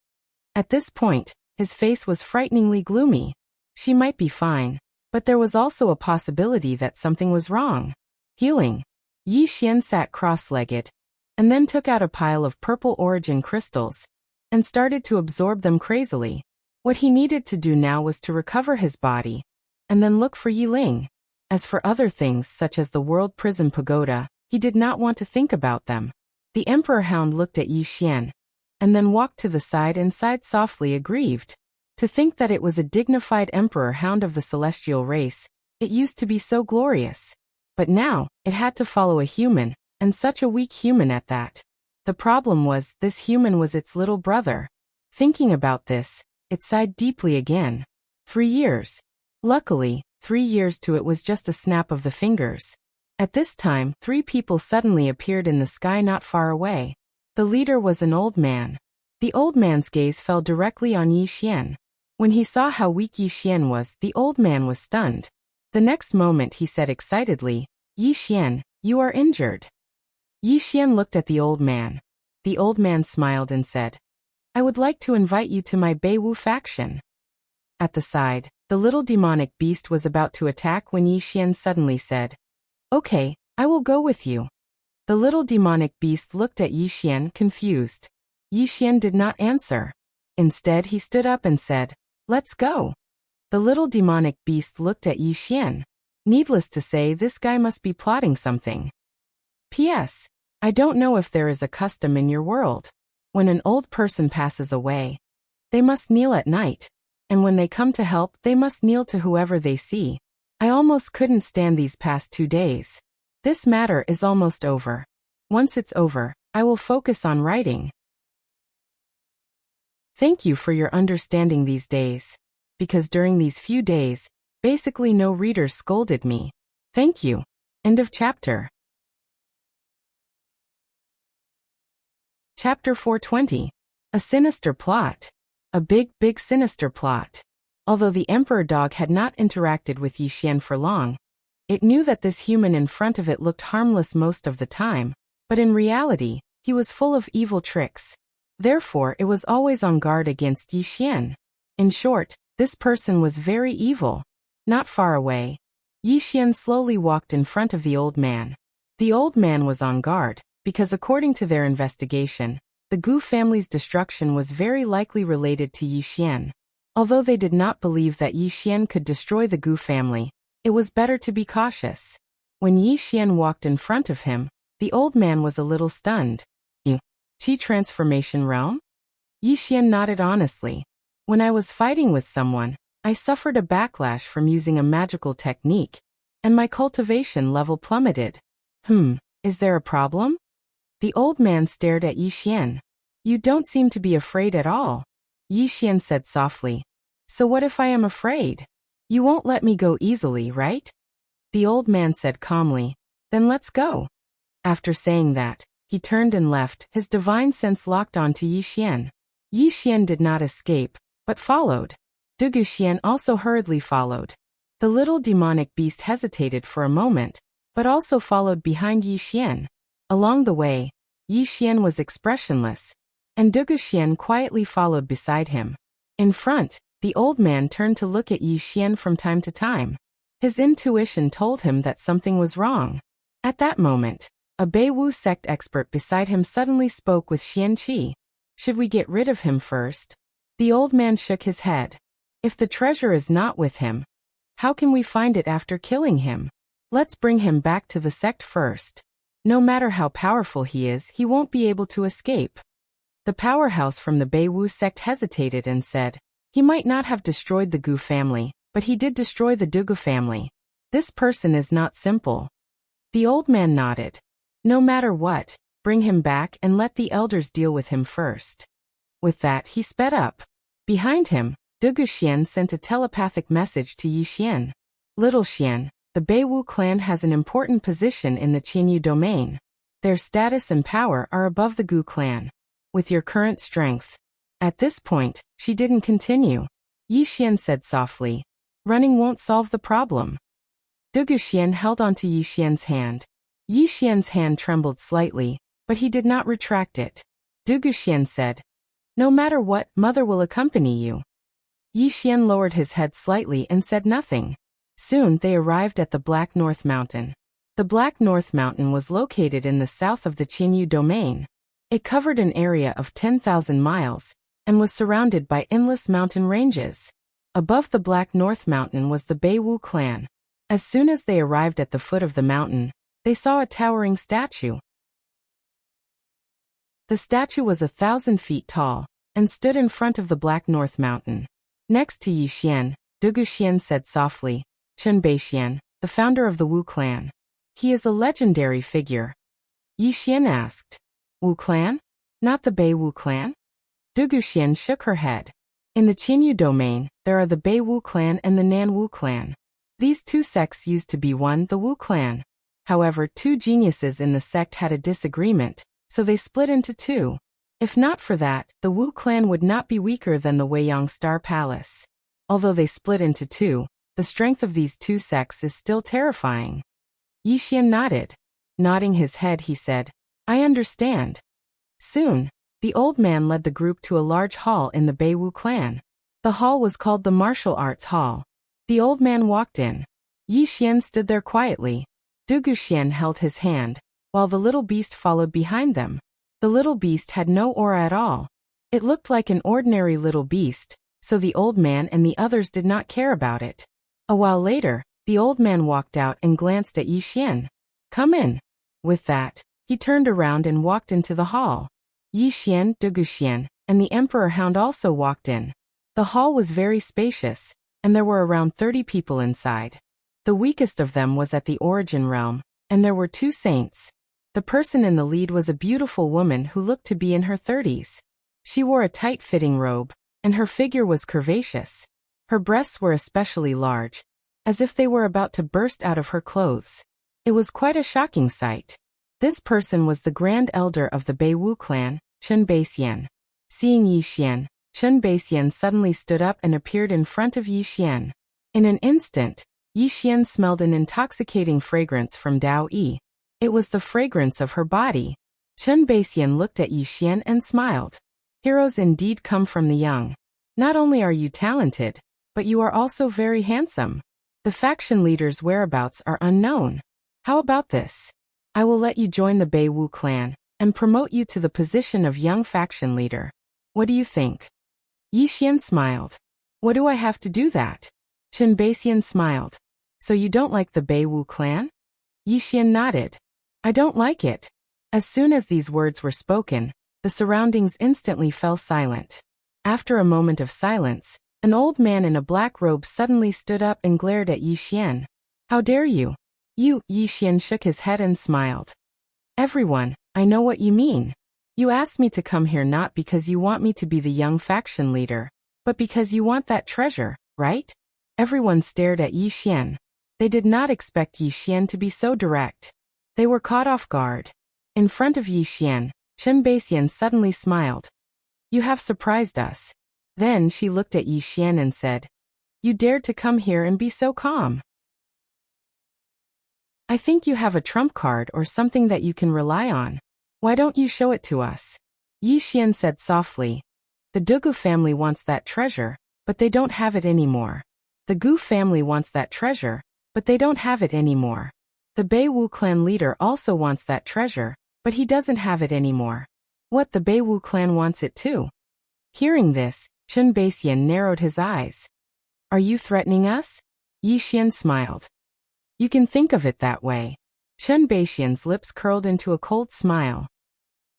At this point, his face was frighteningly gloomy. She might be fine, but there was also a possibility that something was wrong. Healing. Yi Xian sat cross-legged, and then took out a pile of purple origin crystals, and started to absorb them crazily. What he needed to do now was to recover his body, and then look for Yi Ling. As for other things such as the World Prison Pagoda, he did not want to think about them. The Emperor Hound looked at Yi Xian, and then walked to the side and sighed softly aggrieved. To think that it was a dignified Emperor Hound of the celestial race, it used to be so glorious. But now, it had to follow a human, and such a weak human at that. The problem was, this human was its little brother. Thinking about this, it sighed deeply again. 3 years. Luckily, 3 years to it was just a snap of the fingers. At this time, 3 people suddenly appeared in the sky not far away. The leader was an old man. The old man's gaze fell directly on Yi Xian. When he saw how weak Yi Xian was, the old man was stunned. The next moment he said excitedly, "Yi Xian, you are injured." Yi Xian looked at the old man. The old man smiled and said, "I would like to invite you to my Beiwu faction." At the side, the little demonic beast was about to attack when Yi Xian suddenly said, "Okay, I will go with you." The little demonic beast looked at Yi Xian confused. Yi Xian did not answer. Instead he stood up and said, "Let's go." The little demonic beast looked at Yi Xian. Needless to say, this guy must be plotting something. P.S. I don't know if there is a custom in your world. When an old person passes away, they must kneel at night, and when they come to help, they must kneel to whoever they see. I almost couldn't stand these past 2 days. This matter is almost over. Once it's over, I will focus on writing. Thank you for your understanding these days. Because during these few days, basically no readers scolded me. Thank you. End of chapter. Chapter 420. A sinister plot. A big sinister plot. Although the Emperor Dog had not interacted with Yi Xian for long, it knew that this human in front of it looked harmless most of the time, but in reality, he was full of evil tricks. Therefore, it was always on guard against Yi Xian. In short, this person was very evil. Not far away, Yi Xian slowly walked in front of the old man. The old man was on guard, because according to their investigation, the Gu family's destruction was very likely related to Yi Xian. Although they did not believe that Yi Xian could destroy the Gu family, it was better to be cautious. When Yi Xian walked in front of him, the old man was a little stunned. Qi transformation realm? Yi Xian nodded honestly. When I was fighting with someone, I suffered a backlash from using a magical technique, and my cultivation level plummeted. Is there a problem? The old man stared at Yi Xian. You don't seem to be afraid at all. Yi Xian said softly. So what if I am afraid? You won't let me go easily, right? The old man said calmly. Then let's go. After saying that, he turned and left, his divine sense locked onto Yi Xian. Yi Xian did not escape, but followed. Du Guxian also hurriedly followed. The little demonic beast hesitated for a moment, but also followed behind Yi Xian. Along the way, Yi Xian was expressionless, and Du Guxian quietly followed beside him. In front, the old man turned to look at Yi Xian from time to time. His intuition told him that something was wrong. At that moment, a Beiwu sect expert beside him suddenly spoke with Xian Qi. Should we get rid of him first? The old man shook his head. If the treasure is not with him, how can we find it after killing him? Let's bring him back to the sect first. No matter how powerful he is, he won't be able to escape. The powerhouse from the Beiwu sect hesitated and said, "He might not have destroyed the Gu family, but he did destroy the Dugu family. This person is not simple." The old man nodded. "No matter what, bring him back and let the elders deal with him first." With that, he sped up. Behind him, Dugu Xian sent a telepathic message to Yi Xian. "Little Xian, the Beiwu clan has an important position in the Qinyu domain. Their status and power are above the Gu clan. With your current strength." At this point, she didn't continue. Yi Xian said softly, "Running won't solve the problem." Dugu Xian held onto Yi Xian's hand. Yi Xian's hand trembled slightly, but he did not retract it. Dugu Xian said, "No matter what, mother will accompany you." Yi Xian lowered his head slightly and said nothing. Soon they arrived at the Black North Mountain. The Black North Mountain was located in the south of the Qinyu domain. It covered an area of 10,000 miles and was surrounded by endless mountain ranges. Above the Black North Mountain was the Beiwu clan. As soon as they arrived at the foot of the mountain, they saw a towering statue. The statue was 1,000 feet tall and stood in front of the Black North Mountain. Next to Yi Xian, Dugu Xian said softly, "Chen Beixian, the founder of the Wu clan. He is a legendary figure." Yi Xian asked, "Wu clan? Not the Beiwu clan?" Dugu Xian shook her head. "In the Qinyu domain, there are the Beiwu clan and the Nan Wu clan. These two sects used to be one, the Wu clan. However, two geniuses in the sect had a disagreement, so they split into two. If not for that, the Wu clan would not be weaker than the Weiyang Star Palace. Although they split into two, the strength of these two sects is still terrifying." Yi Xian nodded. Nodding his head, he said, "I understand." Soon, the old man led the group to a large hall in the Beiwu clan. The hall was called the Martial Arts Hall. The old man walked in. Yi Xian stood there quietly. Dugu Xian held his hand, while the little beast followed behind them. The little beast had no aura at all. It looked like an ordinary little beast, so the old man and the others did not care about it. A while later, the old man walked out and glanced at Yi Xian. "Come in." With that, he turned around and walked into the hall. Yi Xian, Dugu Xian, and the Emperor Hound also walked in. The hall was very spacious, and there were around 30 people inside. The weakest of them was at the Origin Realm, and there were two saints. The person in the lead was a beautiful woman who looked to be in her 30s. She wore a tight-fitting robe, and her figure was curvaceous. Her breasts were especially large, as if they were about to burst out of her clothes. It was quite a shocking sight. This person was the Grand Elder of the Beiwu clan, Chen Beixian. Seeing Yi Xian, Chen Beixian suddenly stood up and appeared in front of Yi Xian. In an instant, Yi Xian smelled an intoxicating fragrance from Dao Yi. It was the fragrance of her body. Chen Beixian looked at Yi Xian and smiled. "Heroes indeed come from the young. Not only are you talented, but you are also very handsome. The faction leader's whereabouts are unknown. How about this? I will let you join the Beiwu clan and promote you to the position of young faction leader. What do you think?" Yi Xian smiled. "What do I have to do that?" Chen Beixian smiled. "So you don't like the Beiwu clan?" Yi Xian nodded. "I don't like it." As soon as these words were spoken, the surroundings instantly fell silent. After a moment of silence, an old man in a black robe suddenly stood up and glared at Yi Xian. "How dare you?" "You," Yi Xian shook his head and smiled. "Everyone, I know what you mean. You asked me to come here not because you want me to be the young faction leader, but because you want that treasure, right?" Everyone stared at Yi Xian. They did not expect Yi Xian to be so direct. They were caught off guard. In front of Yi Xian, Chen Beixian suddenly smiled. "You have surprised us." Then she looked at Yi Xian and said, "You dared to come here and be so calm. I think you have a trump card or something that you can rely on. Why don't you show it to us?" Yi Xian said softly, "The Dugu family wants that treasure, but they don't have it anymore. The Gu family wants that treasure, but they don't have it anymore. The Beiwu clan leader also wants that treasure, but he doesn't have it anymore. What, the Beiwu clan wants it too?" Hearing this, Chen Beixian narrowed his eyes. "Are you threatening us?" Yi Xian smiled. "You can think of it that way." Chen Beixian's lips curled into a cold smile.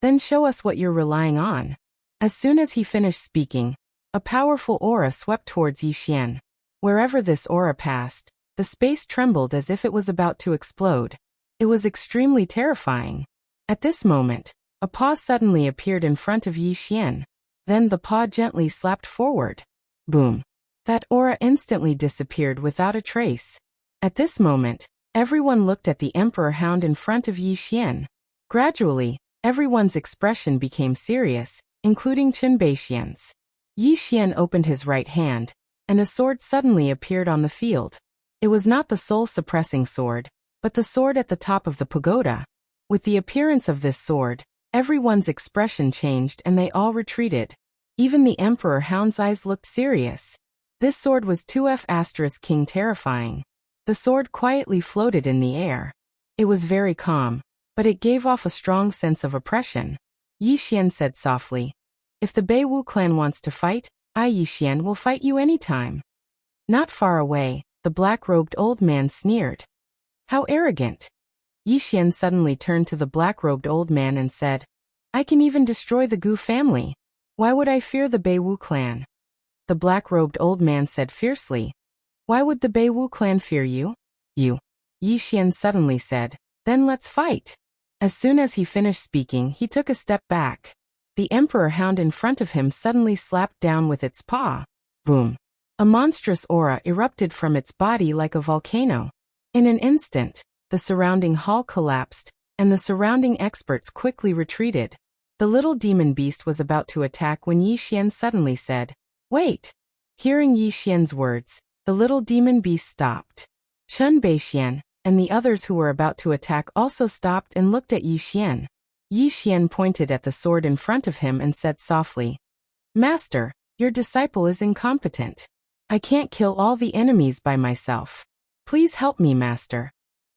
"Then show us what you're relying on." As soon as he finished speaking, a powerful aura swept towards Yi Xian. Wherever this aura passed, the space trembled as if it was about to explode. It was extremely terrifying. At this moment, a paw suddenly appeared in front of Yi Xian. Then the paw gently slapped forward. Boom! That aura instantly disappeared without a trace. At this moment, everyone looked at the Emperor Hound in front of Yi Xian. Gradually, everyone's expression became serious, including Qin Beixian's. Yi Xian opened his right hand, and a sword suddenly appeared on the field. It was not the soul-suppressing sword, but the sword at the top of the pagoda. With the appearance of this sword, everyone's expression changed and they all retreated. Even the Emperor Hound's eyes looked serious. This sword was 2F** King terrifying. The sword quietly floated in the air. It was very calm, but it gave off a strong sense of oppression. Yi Xian said softly, "If the Beiwu clan wants to fight, I, Yi Xian, will fight you anytime." Not far away, the black-robed old man sneered. "How arrogant." Yi Xian suddenly turned to the black-robed old man and said, "I can even destroy the Gu family. Why would I fear the Beiwu clan?" The black-robed old man said fiercely, "Why would the Beiwu clan fear you?" "You." Yi Xian suddenly said, "Then let's fight." As soon as he finished speaking, he took a step back. The Emperor Hound in front of him suddenly slapped down with its paw. Boom! A monstrous aura erupted from its body like a volcano. In an instant, the surrounding hall collapsed, and the surrounding experts quickly retreated. The little demon beast was about to attack when Yi Xian suddenly said, "Wait." Hearing Yi Xian's words, the little demon beast stopped. Qin Beixian and the others who were about to attack also stopped and looked at Yi Xian. Yi Xian pointed at the sword in front of him and said softly, "Master, your disciple is incompetent. I can't kill all the enemies by myself. Please help me, Master."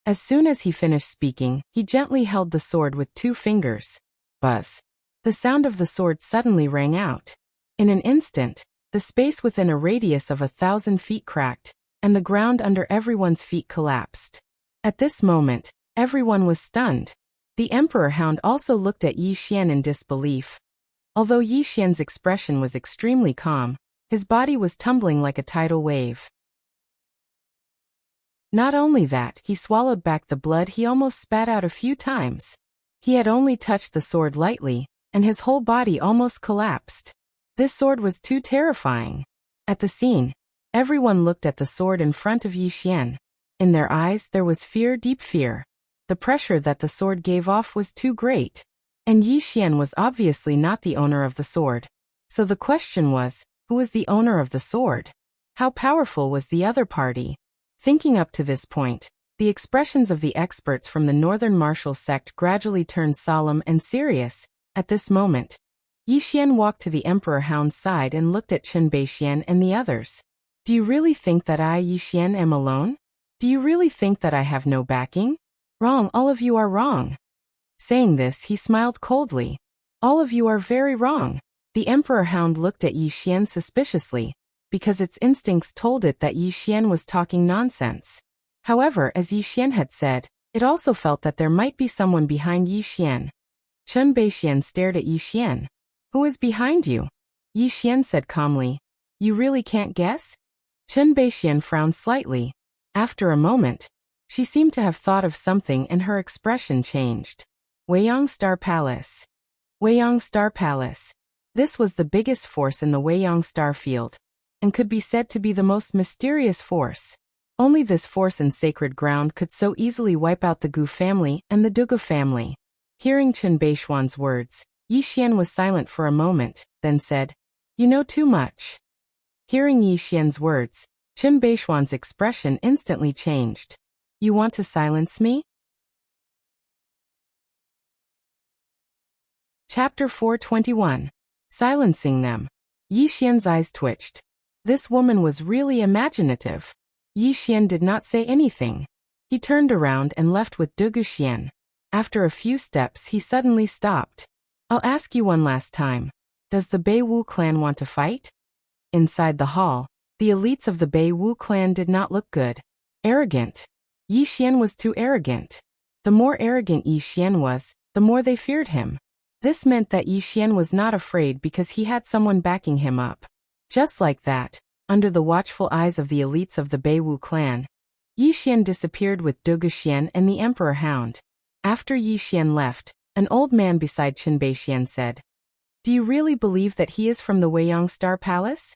As soon as he finished speaking, he gently held the sword with 2 fingers. Buzz! The sound of the sword suddenly rang out. In an instant, the space within a radius of 1,000 feet cracked, and the ground under everyone's feet collapsed. At this moment, everyone was stunned. The Emperor Hound also looked at Yi Xian in disbelief. Although Yi Xian's expression was extremely calm, his body was tumbling like a tidal wave. Not only that, he swallowed back the blood he almost spat out a few times. He had only touched the sword lightly, and his whole body almost collapsed. This sword was too terrifying. At the scene, everyone looked at the sword in front of Yi Xian. In their eyes there was fear, deep fear. The pressure that the sword gave off was too great. And Yi Xian was obviously not the owner of the sword. So the question was, who was the owner of the sword? How powerful was the other party? Thinking up to this point, the expressions of the experts from the northern martial sect gradually turned solemn and serious. At this moment, Yi Xian walked to the Emperor Hound's side and looked at Qin Beixian and the others. "Do you really think that I, Yi Xian, am alone? Do you really think that I have no backing? Wrong, all of you are wrong." Saying this, he smiled coldly. "All of you are very wrong." The Emperor Hound looked at Yi Xian suspiciously, because its instincts told it that Yi Xian was talking nonsense. However, as Yi Xian had said, it also felt that there might be someone behind Yi Xian. Qin Beixian stared at Yi Xian. "Who is behind you?" Yi Xian said calmly. "You really can't guess?" Qin Beixian frowned slightly. After a moment, she seemed to have thought of something and her expression changed. Weiyang Star Palace. Weiyang Star Palace. This was the biggest force in the Weiyang Star Field, and could be said to be the most mysterious force. Only this force in sacred ground could so easily wipe out the Gu family and the Dugu family. Hearing Qin Beixian's words, Yi Xian was silent for a moment, then said, "You know too much." Hearing Yi Xian's words, Qin Beixian's expression instantly changed. "You want to silence me?" Chapter 421. Silencing them. Yi Xian's eyes twitched. This woman was really imaginative. Yi Xian did not say anything. He turned around and left with Dugu Xian. After a few steps, he suddenly stopped. "I'll ask you one last time. Does the Beiwu clan want to fight?" Inside the hall, the elites of the Beiwu clan did not look good. Arrogant. Yi Xian was too arrogant. The more arrogant Yi Xian was, the more they feared him. This meant that Yi Xian was not afraid because he had someone backing him up. Just like that, under the watchful eyes of the elites of the Beiwu clan, Yi Xian disappeared with Du Guxian and the Emperor Hound. After Yi Xian left, an old man beside Chen Beixian said, "Do you really believe that he is from the Weiyang Star Palace?"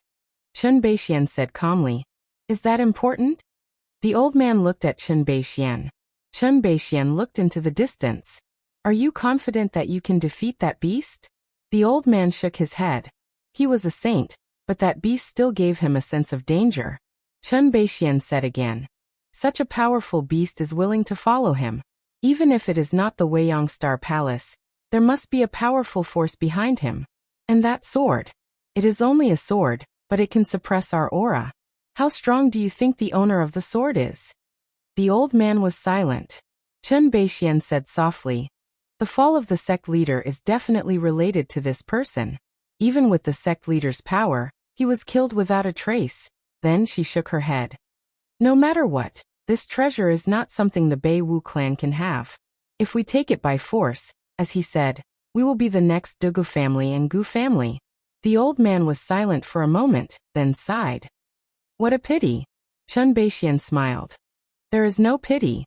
Chen Beixian said calmly, "Is that important?" The old man looked at Chen Beixian. Chen Beixian looked into the distance. "Are you confident that you can defeat that beast?" The old man shook his head. He was a saint, but that beast still gave him a sense of danger. Chen Beixian said again, "Such a powerful beast is willing to follow him. Even if it is not the Weiyang Star Palace, there must be a powerful force behind him. And that sword. It is only a sword, but it can suppress our aura. How strong do you think the owner of the sword is?" The old man was silent. Chen Beixian said softly, "The fall of the sect leader is definitely related to this person. Even with the sect leader's power, he was killed without a trace." Then she shook her head. "No matter what, this treasure is not something the Beiwu clan can have. If we take it by force, as he said, we will be the next Dugu family and Gu family." The old man was silent for a moment, then sighed. "What a pity." Chen Beixian smiled. "There is no pity.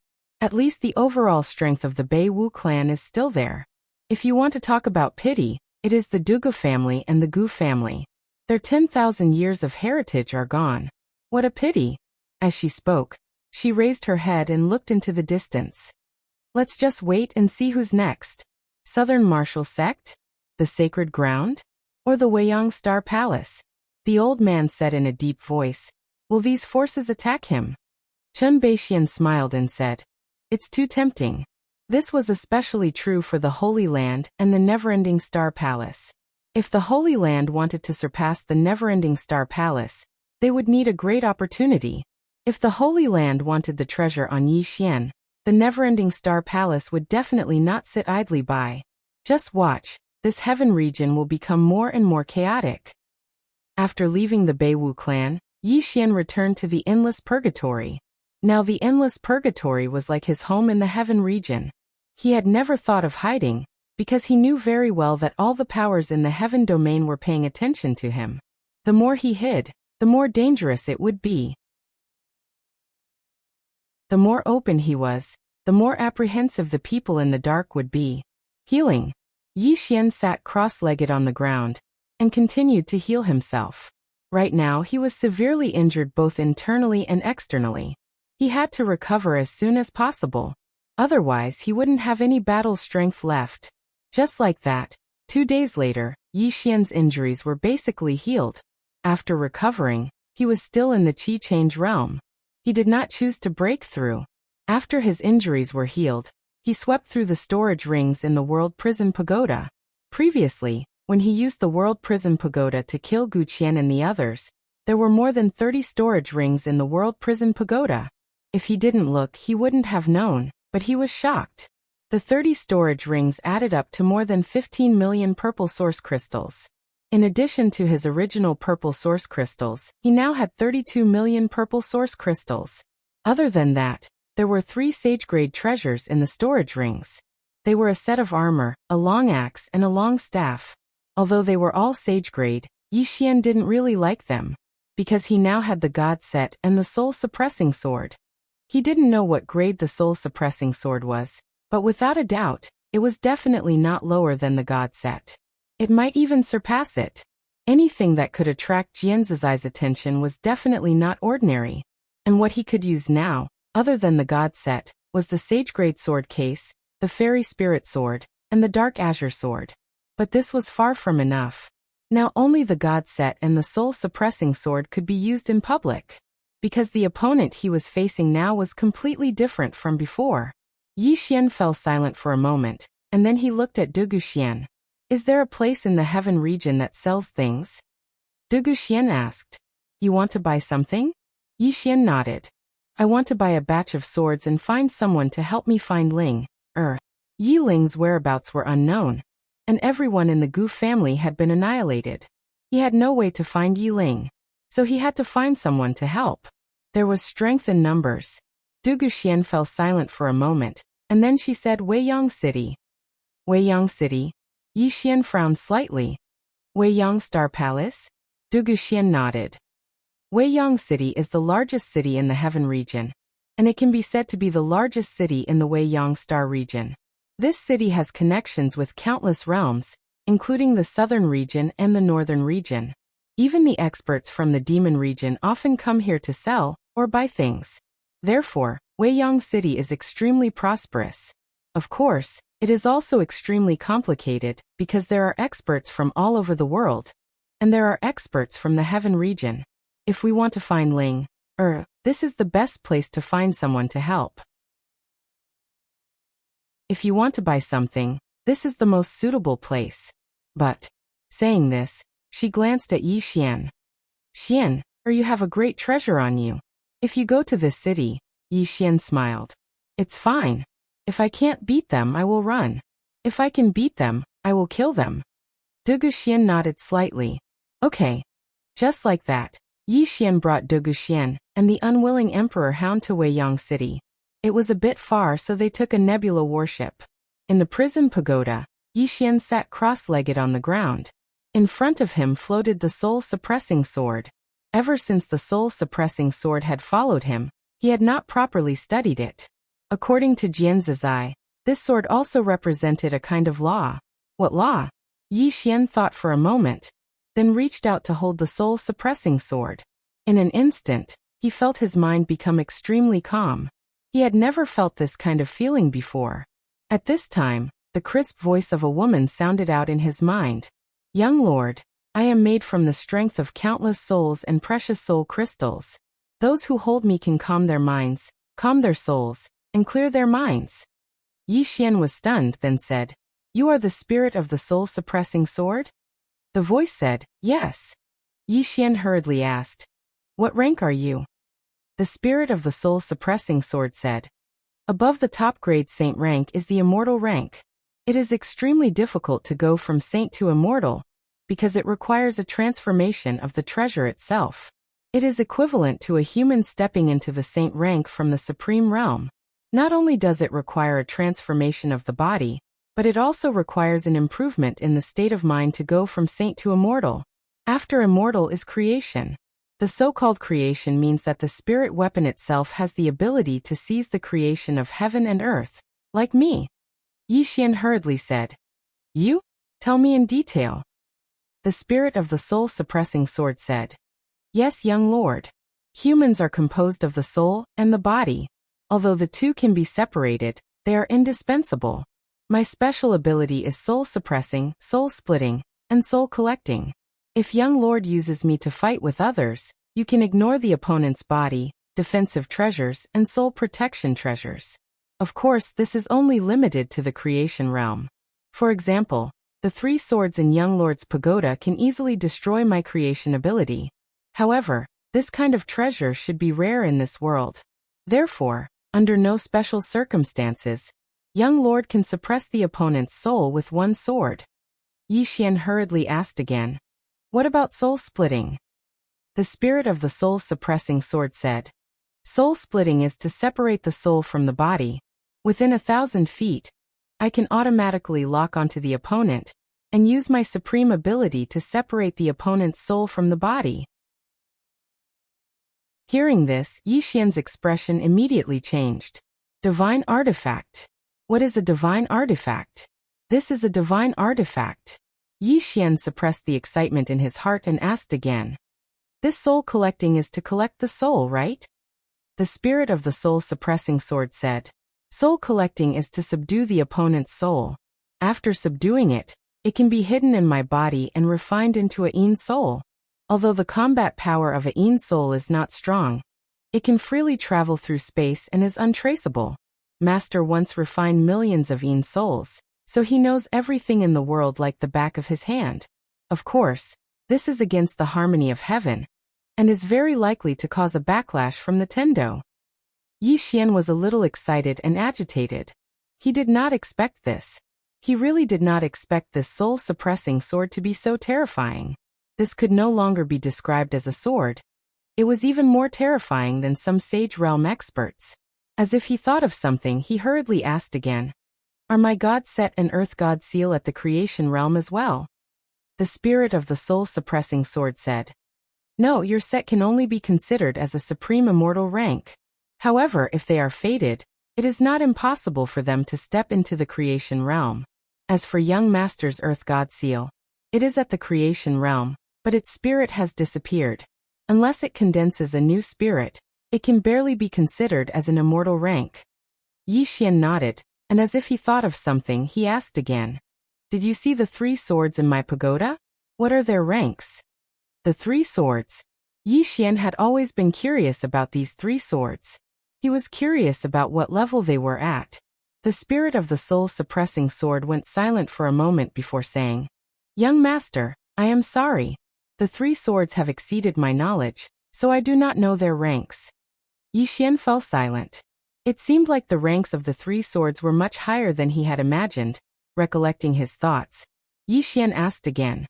At least the overall strength of the Beiwu clan is still there. If you want to talk about pity, it is the Dugu family and the Gu family. Their 10,000 years of heritage are gone. What a pity." As she spoke, she raised her head and looked into the distance. "Let's just wait and see who's next. Southern Martial Sect? The Sacred Ground? Or the Weiyang Star Palace?" The old man said in a deep voice, "Will these forces attack him?" Chen Beixian smiled and said, "It's too tempting." This was especially true for the Holy Land and the Never-Ending Star Palace. If the Holy Land wanted to surpass the Never-Ending Star Palace, they would need a great opportunity. If the Holy Land wanted the treasure on Yi Xian, the Never-Ending Star Palace would definitely not sit idly by. Just watch, this heaven region will become more and more chaotic. After leaving the Beiwu clan, Yi Xian returned to the Endless Purgatory. Now the Endless Purgatory was like his home in the heaven region. He had never thought of hiding, because he knew very well that all the powers in the heaven domain were paying attention to him. The more he hid, the more dangerous it would be. The more open he was, the more apprehensive the people in the dark would be. Healing. Yi Xian sat cross-legged on the ground and continued to heal himself. Right now he was severely injured both internally and externally. He had to recover as soon as possible. Otherwise he wouldn't have any battle strength left. Just like that, 2 days later, Yi Xian's injuries were basically healed. After recovering, he was still in the Qi Change realm. He did not choose to break through. After his injuries were healed, he swept through the storage rings in the World Prison Pagoda. Previously, when he used the World Prison Pagoda to kill Gu Qian and the others, there were more than 30 storage rings in the World Prison Pagoda. If he didn't look, he wouldn't have known, but he was shocked. The 30 storage rings added up to more than 15 million purple source crystals. In addition to his original purple source crystals, he now had 32 million purple source crystals. Other than that, there were 3 sage-grade treasures in the storage rings. They were a set of armor, a long axe, and a long staff. Although they were all sage-grade, Yi Xian didn't really like them, because he now had the God set and the soul-suppressing sword. He didn't know what grade the soul-suppressing sword was, but without a doubt, it was definitely not lower than the God set. It might even surpass it. Anything that could attract Jianzizai's attention was definitely not ordinary. And what he could use now, other than the God set, was the sage-grade sword case, the fairy spirit sword, and the dark azure sword. But this was far from enough. Now only the God set and the soul-suppressing sword could be used in public. Because the opponent he was facing now was completely different from before. Yi Xian fell silent for a moment, and then he looked at Du Guxian. "Is there a place in the heaven region that sells things?" Du Guxian asked. "You want to buy something?" Yi Xian nodded. "I want to buy a batch of swords and find someone to help me find Ling." Yi Ling's whereabouts were unknown, and everyone in the Gu family had been annihilated. He had no way to find Yi Ling, so he had to find someone to help. There was strength in numbers. Du Guxian fell silent for a moment, and then she said Weiyang City. Weiyang City? Yi Xian frowned slightly. Weiyang Star Palace? Du Guxian nodded. Weiyang City is the largest city in the Heaven region, and it can be said to be the largest city in the Weiyang Star region. This city has connections with countless realms, including the southern region and the northern region. Even the experts from the demon region often come here to sell or buy things. Therefore, Weiyang City is extremely prosperous. Of course, it is also extremely complicated because there are experts from all over the world, and there are experts from the Heaven region. If we want to find Ling, this is the best place to find someone to help. If you want to buy something, this is the most suitable place. But, saying this, she glanced at Yi Xian. Xian, you have a great treasure on you. If you go to this city, Yi Xian smiled. It's fine. If I can't beat them, I will run. If I can beat them, I will kill them. Du Guxian nodded slightly. Okay. Just like that, Yi Xian brought Du Guxian and the unwilling Emperor Hound to Weiyang City. It was a bit far, so they took a nebula warship. In the prison pagoda, Yi Xian sat cross-legged on the ground. In front of him floated the soul-suppressing sword. Ever since the soul-suppressing sword had followed him, he had not properly studied it. According to Jian Zizai, this sword also represented a kind of law. What law? Yi Xian thought for a moment, then reached out to hold the soul-suppressing sword. In an instant, he felt his mind become extremely calm. He had never felt this kind of feeling before. At this time, the crisp voice of a woman sounded out in his mind. Young lord, I am made from the strength of countless souls and precious soul crystals. Those who hold me can calm their minds, calm their souls, and clear their minds. Yi Xian was stunned, then said, You are the spirit of the soul-suppressing sword? The voice said, Yes. Yi Xian hurriedly asked, What rank are you? The spirit of the soul-suppressing sword said, Above the top-grade saint rank is the immortal rank. It is extremely difficult to go from saint to immortal, because it requires a transformation of the treasure itself. It is equivalent to a human stepping into the saint rank from the supreme realm. Not only does it require a transformation of the body, but it also requires an improvement in the state of mind to go from saint to immortal. After immortal is creation. The so-called creation means that the spirit weapon itself has the ability to seize the creation of heaven and earth, like me. Yi Xian hurriedly said, You? Tell me in detail. The spirit of the soul-suppressing sword said, Yes, young lord. Humans are composed of the soul and the body. Although the two can be separated, they are indispensable. My special ability is soul-suppressing, soul-splitting, and soul-collecting. If young lord uses me to fight with others, you can ignore the opponent's body, defensive treasures, and soul protection treasures. Of course, this is only limited to the creation realm. For example, the 3 swords in young lord's pagoda can easily destroy my creation ability. However, this kind of treasure should be rare in this world. Therefore, under no special circumstances, young lord can suppress the opponent's soul with 1 sword. Yi Xian hurriedly asked again, What about soul-splitting? The spirit of the soul-suppressing sword said, Soul-splitting is to separate the soul from the body. Within 1,000 feet, I can automatically lock onto the opponent and use my supreme ability to separate the opponent's soul from the body. Hearing this, Yi Xian's expression immediately changed. Divine artifact. What is a divine artifact? This is a divine artifact. Yi Xian suppressed the excitement in his heart and asked again. This soul collecting is to collect the soul, right? The spirit of the soul-suppressing sword said, Soul collecting is to subdue the opponent's soul. After subduing it, it can be hidden in my body and refined into a Yin soul. Although the combat power of a Yin soul is not strong, it can freely travel through space and is untraceable. Master once refined millions of Yin souls, so he knows everything in the world like the back of his hand. Of course, this is against the harmony of heaven, and is very likely to cause a backlash from the Tendo. Yi Xian was a little excited and agitated. He did not expect this. He really did not expect this soul-suppressing sword to be so terrifying. This could no longer be described as a sword. It was even more terrifying than some sage realm experts. As if he thought of something, he hurriedly asked again, Are my god set and earth god seal at the creation realm as well? The spirit of the soul-suppressing sword said. No, your set can only be considered as a supreme immortal rank. However, if they are fated, it is not impossible for them to step into the creation realm. As for young master's earth god seal, it is at the creation realm, but its spirit has disappeared. Unless it condenses a new spirit, it can barely be considered as an immortal rank. Yi Xian nodded, and as if he thought of something, he asked again. Did you see the 3 swords in my pagoda? What are their ranks? The 3 swords. Yi Xian had always been curious about these 3 swords. He was curious about what level they were at. The spirit of the soul-suppressing sword went silent for a moment before saying, Young master, I am sorry. The 3 swords have exceeded my knowledge, so I do not know their ranks. Yi Xian fell silent. It seemed like the ranks of the 3 swords were much higher than he had imagined. Recollecting his thoughts, Yi Xian asked again.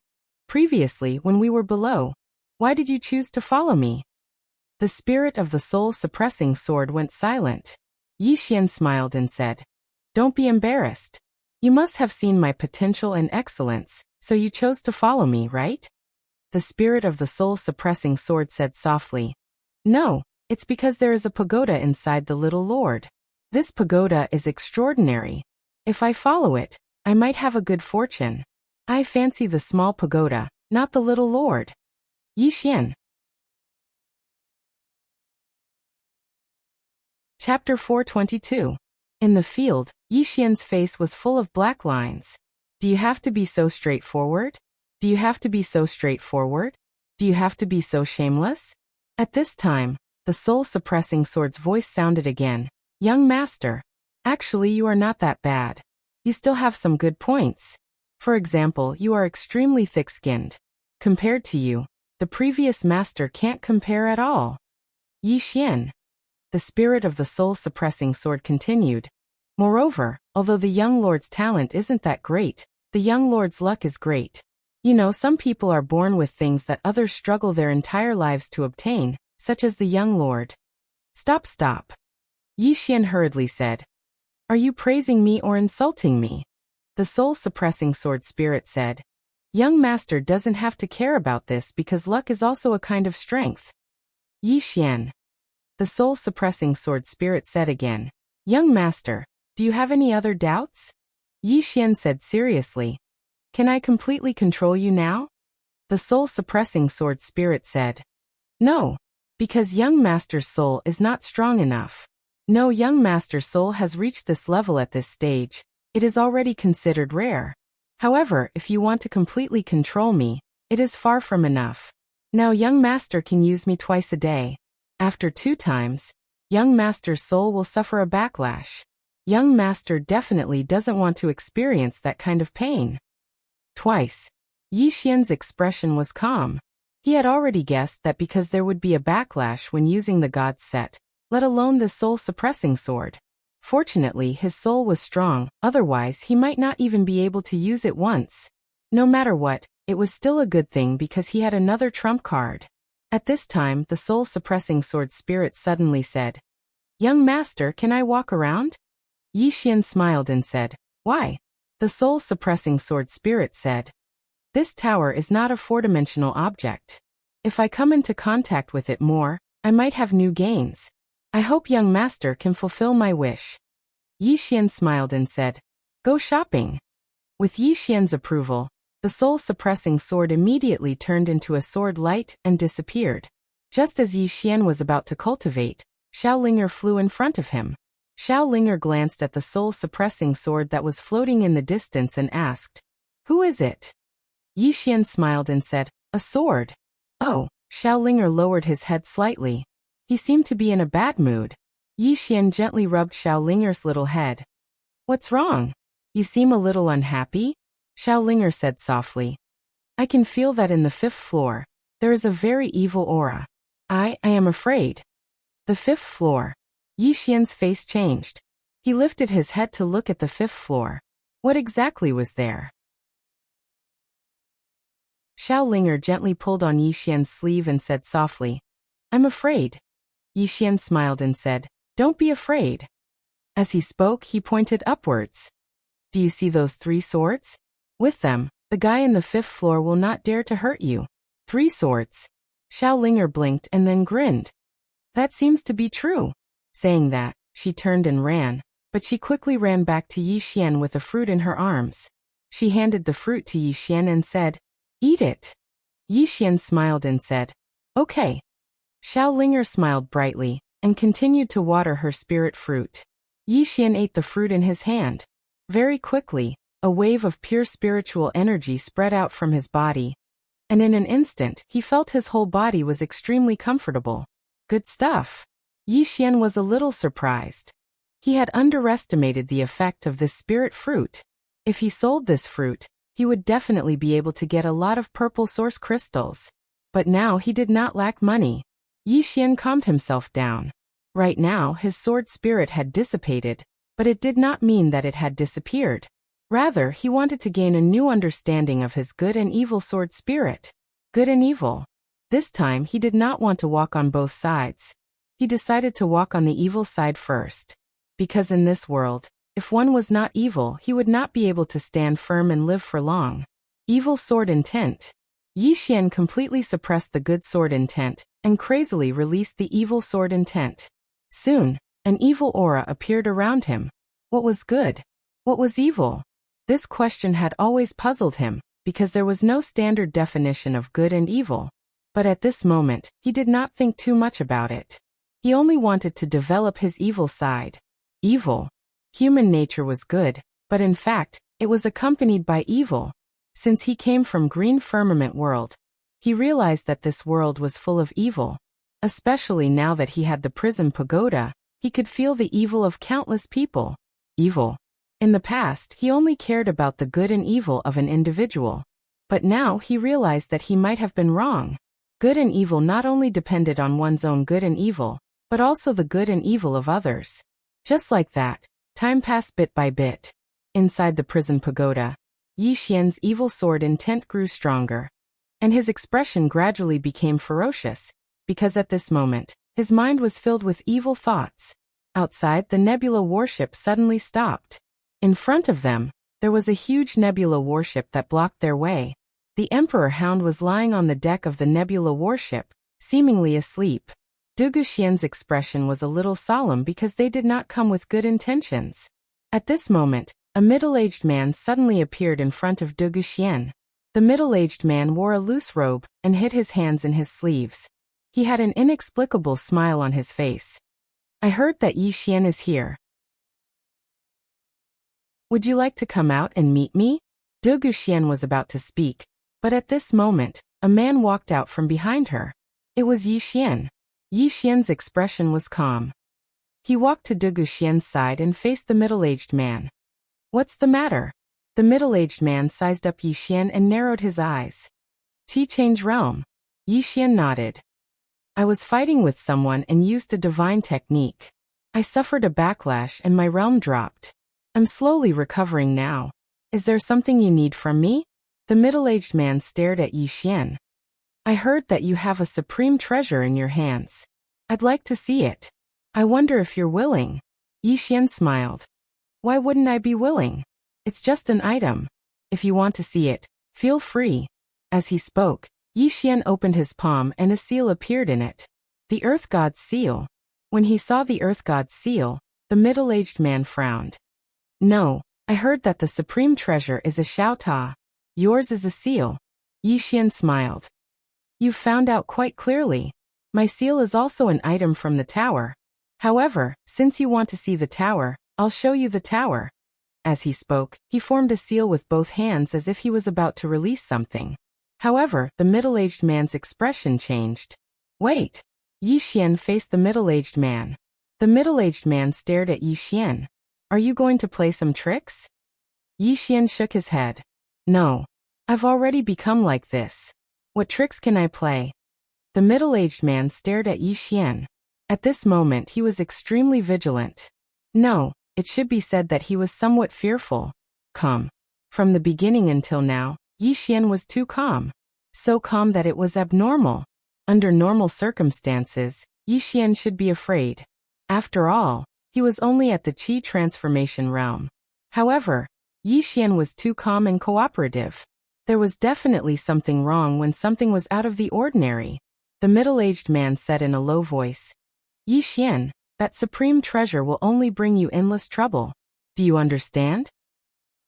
Previously, when we were below, why did you choose to follow me? The spirit of the soul-suppressing sword went silent. Yi Xian smiled and said, Don't be embarrassed. You must have seen my potential and excellence, so you chose to follow me, right? The spirit of the soul-suppressing sword said softly, No, it's because there is a pagoda inside the little lord. This pagoda is extraordinary. If I follow it, I might have a good fortune. I fancy the small pagoda, not the little lord. Yi Xian. Chapter 422. In the field, Yi Xian's face was full of black lines. Do you have to be so straightforward? Do you have to be so straightforward? Do you have to be so shameless? At this time, the soul-suppressing sword's voice sounded again. Young master, actually you are not that bad. You still have some good points. For example, you are extremely thick-skinned. Compared to you, the previous master can't compare at all. Yi Xian. The spirit of the soul-suppressing sword continued. Moreover, although the young lord's talent isn't that great, the young lord's luck is great. You know, some people are born with things that others struggle their entire lives to obtain, such as the young lord. Stop. Yi Xian hurriedly said. Are you praising me or insulting me? The soul-suppressing sword spirit said. Young master doesn't have to care about this because luck is also a kind of strength. Yi Xian. The soul-suppressing sword spirit said again. Young master, do you have any other doubts? Yi Xian said seriously. Can I completely control you now? The soul-suppressing sword spirit said. No, because young master's soul is not strong enough. No young master's soul has reached this level at this stage. It is already considered rare. However, if you want to completely control me, it is far from enough. Now young master can use me twice a day. After 2 times, young master's soul will suffer a backlash. Young master definitely doesn't want to experience that kind of pain. Twice. Yi Xian's expression was calm. He had already guessed that because there would be a backlash when using the god's set, let alone the soul-suppressing sword. Fortunately, his soul was strong, otherwise he might not even be able to use it once. No matter what, it was still a good thing because he had another trump card. At this time, the soul-suppressing sword spirit suddenly said, Young master, can I walk around? Yi Xian smiled and said, Why? The soul-suppressing sword spirit said, This tower is not a 4-dimensional object. If I come into contact with it more, I might have new gains. I hope young master can fulfill my wish. Yi Xian smiled and said, Go shopping. With Yi Xian's approval, the soul-suppressing sword immediately turned into a sword light and disappeared. Just as Yi Xian was about to cultivate, Xiaolinger flew in front of him. Xiaolinger glanced at the soul-suppressing sword that was floating in the distance and asked, Who is it? Yi Xian smiled and said, A sword. Oh, Xiaolinger lowered his head slightly. He seemed to be in a bad mood. Yi Xian gently rubbed Xiaolinger's little head. What's wrong? You seem a little unhappy? Xiaolinger said softly. I can feel that in the 5th floor, there is a very evil aura. I am afraid. The 5th floor. Yi Xian's face changed. He lifted his head to look at the 5th floor. What exactly was there? Xiaolinger gently pulled on Yi Xian's sleeve and said softly, I'm afraid. Yi Xian smiled and said, Don't be afraid. As he spoke, he pointed upwards. Do you see those 3 swords? With them, the guy in the 5th floor will not dare to hurt you. 3 swords. Xiao Linger blinked and then grinned. That seems to be true. Saying that, she turned and ran, but she quickly ran back to Yi Xian with a fruit in her arms. She handed the fruit to Yi Xian and said, "Eat it." Yi Xian smiled and said, "Okay." Xiao Linger smiled brightly and continued to water her spirit fruit. Yi Xian ate the fruit in his hand. Very quickly, a wave of pure spiritual energy spread out from his body, and in an instant he felt his whole body was extremely comfortable. Good stuff. Yi Xian was a little surprised. He had underestimated the effect of this spirit fruit. If he sold this fruit, he would definitely be able to get a lot of purple source crystals. But now he did not lack money. Yi Xian calmed himself down. Right now his sword spirit had dissipated, but it did not mean that it had disappeared. Rather, he wanted to gain a new understanding of his good and evil sword spirit. Good and evil. This time he did not want to walk on both sides. He decided to walk on the evil side first. Because in this world, if one was not evil, he would not be able to stand firm and live for long. Evil sword intent. Yi Xian completely suppressed the good sword intent and crazily released the evil sword intent. Soon, an evil aura appeared around him. What was good? What was evil? This question had always puzzled him, because there was no standard definition of good and evil. But at this moment, he did not think too much about it. He only wanted to develop his evil side. Evil. Human nature was good, but in fact, it was accompanied by evil. Since he came from Green Firmament world, he realized that this world was full of evil. Especially now that he had the Prism Pagoda, he could feel the evil of countless people. Evil. In the past, he only cared about the good and evil of an individual. But now he realized that he might have been wrong. Good and evil not only depended on one's own good and evil, but also the good and evil of others. Just like that, time passed bit by bit. Inside the prison pagoda, Yi Xian's evil sword intent grew stronger, and his expression gradually became ferocious, because at this moment, his mind was filled with evil thoughts. Outside, the nebula warship suddenly stopped. In front of them, there was a huge nebula warship that blocked their way. The Emperor Hound was lying on the deck of the nebula warship, seemingly asleep. Dugu Xian's expression was a little solemn because they did not come with good intentions. At this moment, a middle-aged man suddenly appeared in front of Dugu Xian. The middle-aged man wore a loose robe and hid his hands in his sleeves. He had an inexplicable smile on his face. "I heard that Yi Xian is here. Would you like to come out and meet me?" Dugu Xian was about to speak, but at this moment, a man walked out from behind her. It was Yi Xian. Yi Xian's expression was calm. He walked to Dugu Xian's side and faced the middle-aged man. "What's the matter?" The middle-aged man sized up Yi Xian and narrowed his eyes. "Qi change realm." Yi Xian nodded. "I was fighting with someone and used a divine technique. I suffered a backlash and my realm dropped. I'm slowly recovering now. Is there something you need from me?" The middle-aged man stared at Yi Xian. "I heard that you have a supreme treasure in your hands. I'd like to see it. I wonder if you're willing." Yi Xian smiled. "Why wouldn't I be willing? It's just an item. If you want to see it, feel free." As he spoke, Yi Xian opened his palm and a seal appeared in it. The Earth God's seal. When he saw the Earth God's seal, the middle-aged man frowned. "No, I heard that the supreme treasure is a Xiao Ta. Yours is a seal." Yi Xian smiled. "You've found out quite clearly. My seal is also an item from the tower. However, since you want to see the tower, I'll show you the tower." As he spoke, he formed a seal with both hands as if he was about to release something. However, the middle-aged man's expression changed. "Wait." Yi Xian faced the middle-aged man. The middle-aged man stared at Yi Xian. "Are you going to play some tricks?" Yi Xian shook his head. "No. I've already become like this. What tricks can I play?" The middle-aged man stared at Yi Xian. At this moment he was extremely vigilant. No, it should be said that he was somewhat fearful. Calm. From the beginning until now, Yi Xian was too calm. So calm that it was abnormal. Under normal circumstances, Yi Xian should be afraid. After all, he was only at the Qi transformation realm. However, Yi Xian was too calm and cooperative. There was definitely something wrong when something was out of the ordinary. The middle-aged man said in a low voice, Yi Xian, that supreme treasure will only bring you endless trouble. Do you understand?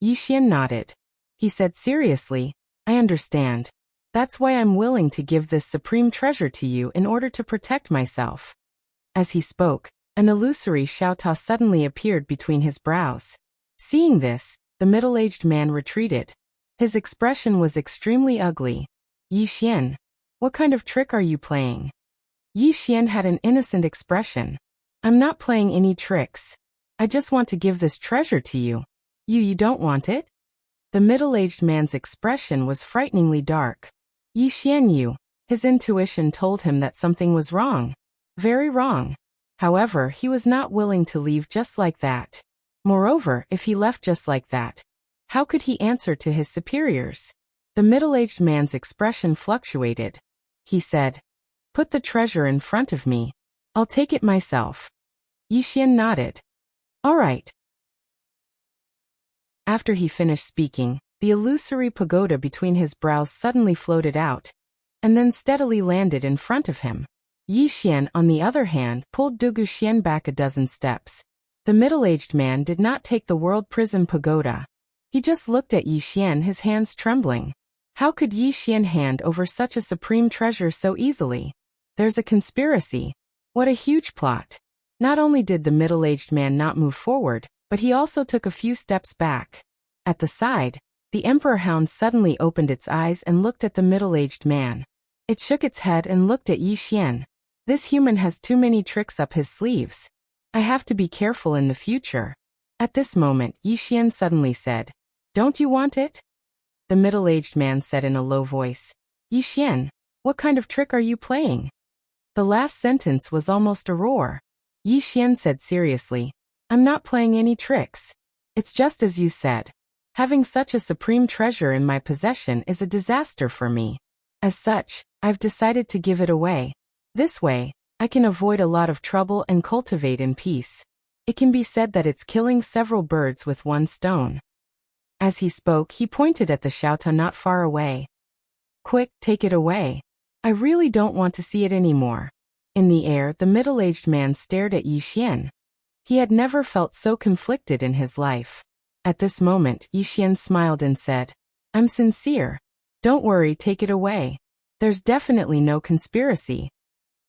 Yi Xian nodded. He said seriously, I understand. That's why I'm willing to give this supreme treasure to you in order to protect myself. As he spoke, an illusory Xiaotao suddenly appeared between his brows. Seeing this, the middle-aged man retreated. His expression was extremely ugly. Yi Xian, what kind of trick are you playing? Yi Xian had an innocent expression. I'm not playing any tricks. I just want to give this treasure to you. You don't want it? The middle-aged man's expression was frighteningly dark. Yi Xian, his intuition told him that something was wrong. Very wrong. However, he was not willing to leave just like that. Moreover, if he left just like that, how could he answer to his superiors? The middle-aged man's expression fluctuated. He said, Put the treasure in front of me. I'll take it myself. Yi Xian nodded. All right. After he finished speaking, the illusory pagoda between his brows suddenly floated out, and then steadily landed in front of him. Yi Xian, on the other hand, pulled Dugu Xian back a dozen steps. The middle-aged man did not take the world prison pagoda. He just looked at Yi Xian, his hands trembling. How could Yi Xian hand over such a supreme treasure so easily? There's a conspiracy. What a huge plot. Not only did the middle-aged man not move forward, but he also took a few steps back. At the side, the emperor hound suddenly opened its eyes and looked at the middle-aged man. It shook its head and looked at Yi Xian. This human has too many tricks up his sleeves. I have to be careful in the future. At this moment, Yi Xian suddenly said, Don't you want it? The middle-aged man said in a low voice, Yi Xian, what kind of trick are you playing? The last sentence was almost a roar. Yi Xian said seriously, I'm not playing any tricks. It's just as you said. Having such a supreme treasure in my possession is a disaster for me. As such, I've decided to give it away. This way, I can avoid a lot of trouble and cultivate in peace. It can be said that it's killing several birds with one stone. As he spoke, he pointed at the Xiaotao not far away. Quick, take it away. I really don't want to see it anymore. In the air, the middle-aged man stared at Yi Xian. He had never felt so conflicted in his life. At this moment, Yi Xian smiled and said, I'm sincere. Don't worry, take it away. There's definitely no conspiracy.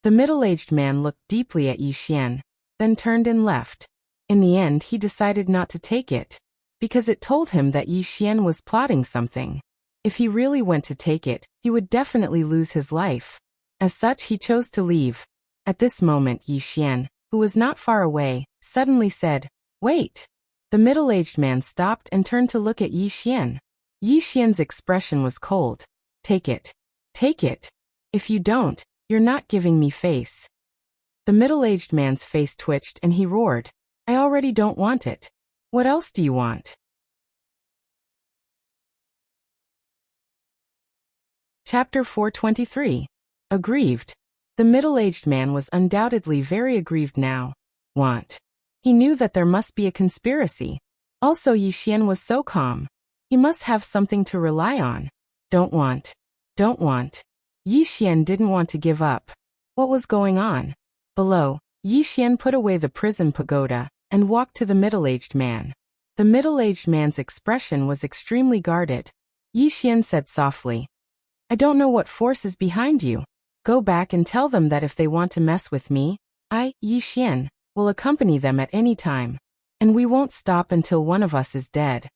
The middle-aged man looked deeply at Yi Xian, then turned and left. In the end, he decided not to take it, because it told him that Yi Xian was plotting something. If he really went to take it, he would definitely lose his life. As such, he chose to leave. At this moment, Yi Xian, who was not far away, suddenly said, Wait! The middle-aged man stopped and turned to look at Yi Xian. Yi Xian's expression was cold. Take it. Take it. If you don't, you're not giving me face. The middle-aged man's face twitched and he roared, I already don't want it. What else do you want? Chapter 423. Aggrieved. The middle-aged man was undoubtedly very aggrieved now. Want. He knew that there must be a conspiracy. Also, Yi Xian was so calm. He must have something to rely on. Don't want. Don't want. Yi Xian didn't want to give up. What was going on? Below, Yi Xian put away the prison pagoda and walked to the middle-aged man. The middle-aged man's expression was extremely guarded. Yi Xian said softly, I don't know what force is behind you. Go back and tell them that if they want to mess with me, I, Yi Xian, will accompany them at any time. And we won't stop until one of us is dead.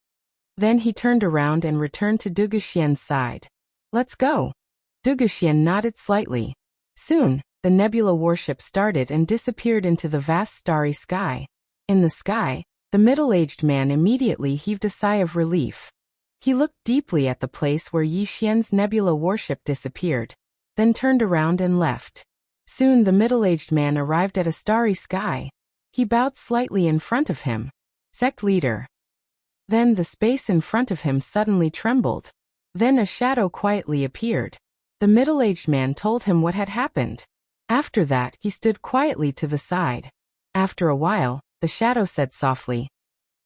Then he turned around and returned to Dugu Xian's side. Let's go. Dugu Xian nodded slightly. Soon, the nebula warship started and disappeared into the vast starry sky. In the sky, the middle-aged man immediately heaved a sigh of relief. He looked deeply at the place where Yi Xian's nebula warship disappeared, then turned around and left. Soon the middle-aged man arrived at a starry sky. He bowed slightly in front of him. Sect leader. Then the space in front of him suddenly trembled. Then a shadow quietly appeared. The middle-aged man told him what had happened. After that, he stood quietly to the side. After a while, the shadow said softly,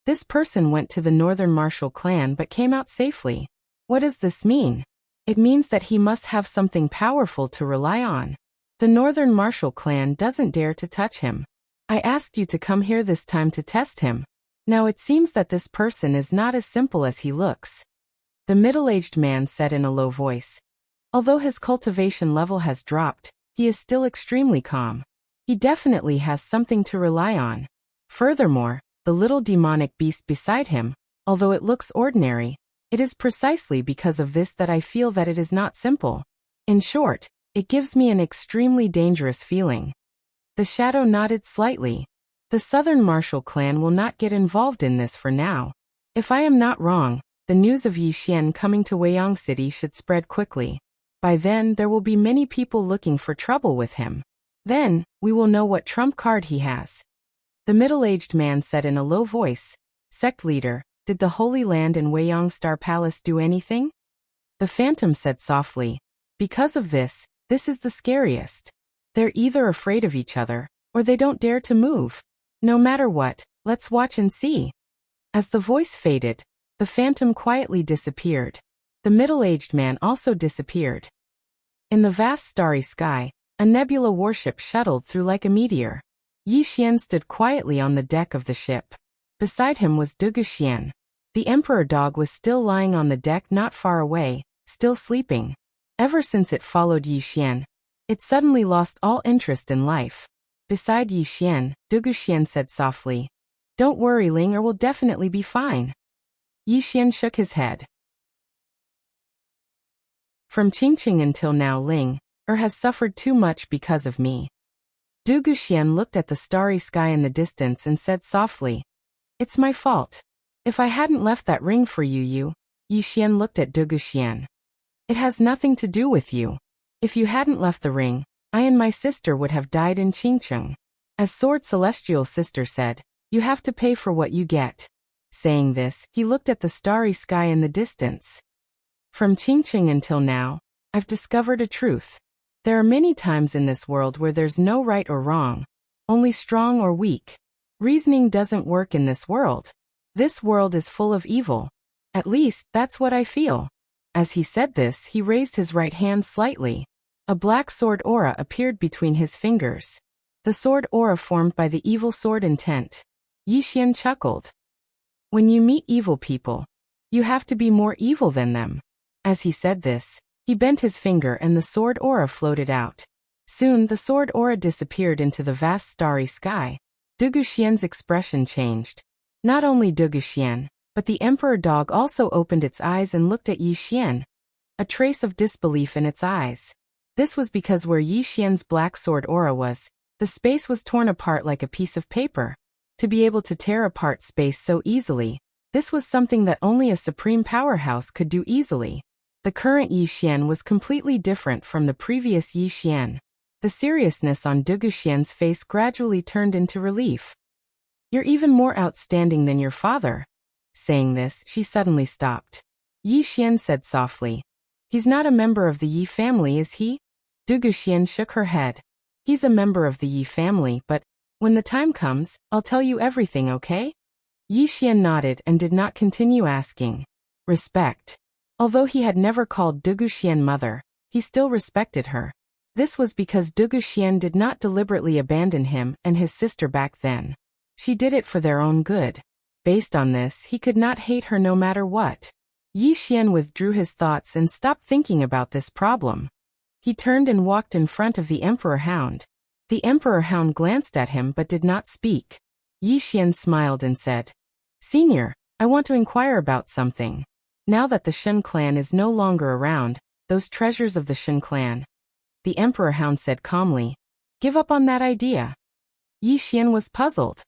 This person went to the northern martial clan but came out safely. What does this mean? It means that he must have something powerful to rely on. The northern martial clan doesn't dare to touch him. I asked you to come here this time to test him. Now it seems that this person is not as simple as he looks. The middle-aged man said in a low voice. Although his cultivation level has dropped, he is still extremely calm. He definitely has something to rely on. Furthermore, the little demonic beast beside him, although it looks ordinary, it is precisely because of this that I feel that it is not simple. In short, it gives me an extremely dangerous feeling. The shadow nodded slightly. The Southern Martial Clan will not get involved in this for now. If I am not wrong, the news of Yi Xian coming to Weiyang City should spread quickly. By then there will be many people looking for trouble with him. Then, we will know what trump card he has. The middle-aged man said in a low voice, Sect leader, did the Holy Land and Weiyang Star Palace do anything? The Phantom said softly, because of this is the scariest. They're either afraid of each other, or they don't dare to move. No matter what, let's watch and see. As the voice faded, the Phantom quietly disappeared. The middle-aged man also disappeared. In the vast starry sky, a nebula warship shuttled through like a meteor. Yi Xian stood quietly on the deck of the ship. Beside him was Dugu Xian. The emperor dog was still lying on the deck not far away, still sleeping. Ever since it followed Yi Xian, it suddenly lost all interest in life. Beside Yi Xian, Dugu Xian said softly, Don't worry, Ling, or we'll definitely be fine. Yi Xian shook his head. From Qingqing until now, Ling has suffered too much because of me. Dugu Xian looked at the starry sky in the distance and said softly, It's my fault. If I hadn't left that ring for you, Yi Xian looked at Dugu Xian. It has nothing to do with you. If you hadn't left the ring, I and my sister would have died in Qingqing. As Sword Celestial's sister said, you have to pay for what you get. Saying this, he looked at the starry sky in the distance. From Qingqing until now, I've discovered a truth. There are many times in this world where there's no right or wrong, only strong or weak. Reasoning doesn't work in this world. This world is full of evil. At least, that's what I feel. As he said this, he raised his right hand slightly. A black sword aura appeared between his fingers. The sword aura formed by the evil sword intent. Yi Xian chuckled. When you meet evil people, you have to be more evil than them. As he said this, he bent his finger and the sword aura floated out. Soon the sword aura disappeared into the vast starry sky. Dugu Xian's expression changed. Not only Dugu Xian, but the emperor dog also opened its eyes and looked at Yi Xian. A trace of disbelief in its eyes. This was because where Yi Xian's black sword aura was, the space was torn apart like a piece of paper. To be able to tear apart space so easily, this was something that only a supreme powerhouse could do easily. The current Yi Xian was completely different from the previous Yi Xian. The seriousness on Dugu Xian's face gradually turned into relief. You're even more outstanding than your father. Saying this, she suddenly stopped. Yi Xian said softly, He's not a member of the Yi family, is he? Dugu Xian shook her head. He's a member of the Yi family, but when the time comes, I'll tell you everything, okay? Yi Xian nodded and did not continue asking. Respect. Although he had never called Dugu Xian mother, he still respected her. This was because Dugu Xian did not deliberately abandon him and his sister back then. She did it for their own good. Based on this, he could not hate her no matter what. Yi Xian withdrew his thoughts and stopped thinking about this problem. He turned and walked in front of the Emperor Hound. The Emperor Hound glanced at him but did not speak. Yi Xian smiled and said, Senior, I want to inquire about something. Now that the Shen clan is no longer around, those treasures of the Shen clan. The Emperor Hound said calmly, Give up on that idea. Yi Xian was puzzled.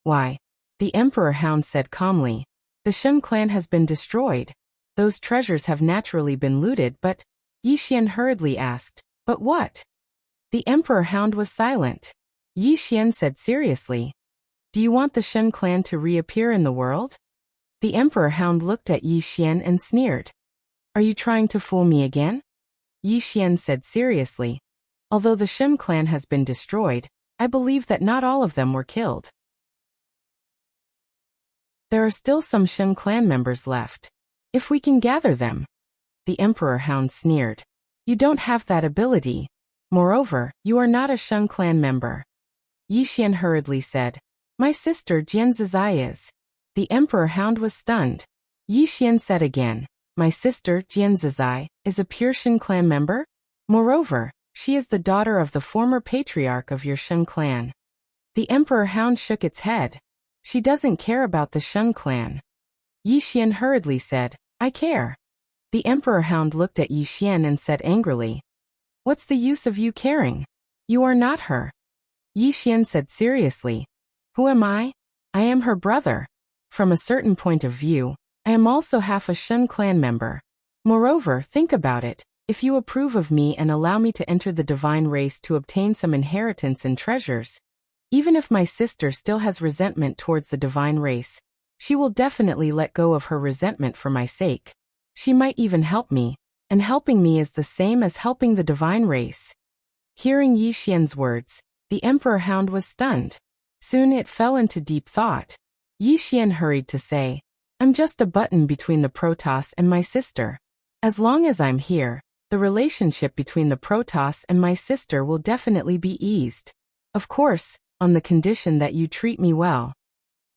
Why? The Emperor Hound said calmly, The Shen clan has been destroyed. Those treasures have naturally been looted, but Yi Xian hurriedly asked, But what? The Emperor Hound was silent. Yi Xian said seriously, Do you want the Shen clan to reappear in the world? The Emperor Hound looked at Yi Xian and sneered. Are you trying to fool me again? Yi Xian said seriously, Although the Shen clan has been destroyed, I believe that not all of them were killed. There are still some Shen clan members left. If we can gather them. The Emperor Hound sneered. You don't have that ability. Moreover, you are not a Shen clan member. Yi Xian hurriedly said. My sister Jian Zizai is. The Emperor Hound was stunned. Yi Xian said again. My sister Jian Zizai is a pure Shen clan member? Moreover, she is the daughter of the former patriarch of your Shen clan. The Emperor Hound shook its head. She doesn't care about the Shen clan. Yi Xian hurriedly said, I care. The Emperor Hound looked at Yi Xian and said angrily, What's the use of you caring? You are not her. Yi Xian said seriously, Who am I? I am her brother. From a certain point of view, I am also half a Shen clan member. Moreover, think about it. If you approve of me and allow me to enter the divine race to obtain some inheritance and treasures, even if my sister still has resentment towards the divine race, she will definitely let go of her resentment for my sake. She might even help me, and helping me is the same as helping the divine race. Hearing Yi Xian's words, the Emperor Hound was stunned. Soon it fell into deep thought. Yi Xian hurried to say, I'm just a button between the Protoss and my sister. As long as I'm here, the relationship between the Protoss and my sister will definitely be eased. Of course, on the condition that you treat me well.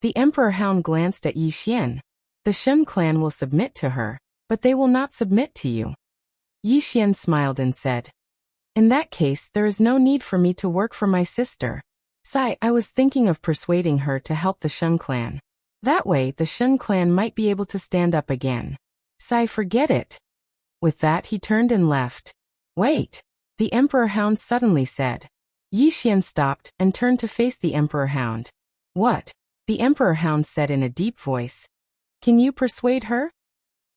The Emperor Hound glanced at Yi Xian. The Shen clan will submit to her, but they will not submit to you. Yi Xian smiled and said, In that case, there is no need for me to work for my sister. I was thinking of persuading her to help the Shen clan. That way, the Shen clan might be able to stand up again. Forget it. With that, he turned and left. Wait, the Emperor Hound suddenly said. Yi Xian stopped and turned to face the Emperor Hound. What? The Emperor Hound said in a deep voice. Can you persuade her?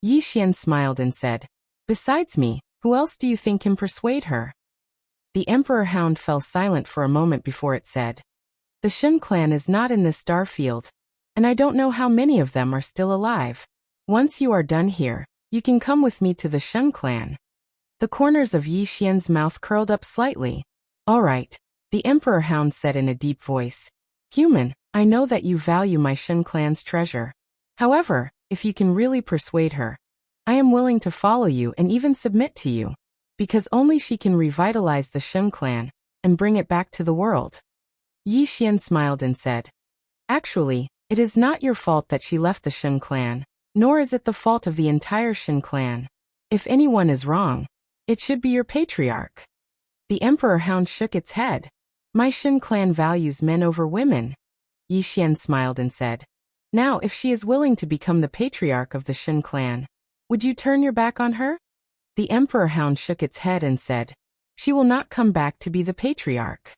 Yi Xian smiled and said, Besides me, who else do you think can persuade her? The Emperor Hound fell silent for a moment before it said, The Shen clan is not in this star field, and I don't know how many of them are still alive. Once you are done here, you can come with me to the Shen clan. The corners of Yi Xian's mouth curled up slightly. All right, the Emperor Hound said in a deep voice. Human, I know that you value my Shen clan's treasure. However, if you can really persuade her, I am willing to follow you and even submit to you, because only she can revitalize the Shen clan and bring it back to the world. Yi Xian smiled and said, Actually, it is not your fault that she left the Shen clan, nor is it the fault of the entire Shen clan. If anyone is wrong, it should be your patriarch. The Emperor Hound shook its head. My Shen clan values men over women. Yi Xian smiled and said, Now if she is willing to become the patriarch of the Shen clan, would you turn your back on her? The Emperor Hound shook its head and said, She will not come back to be the patriarch.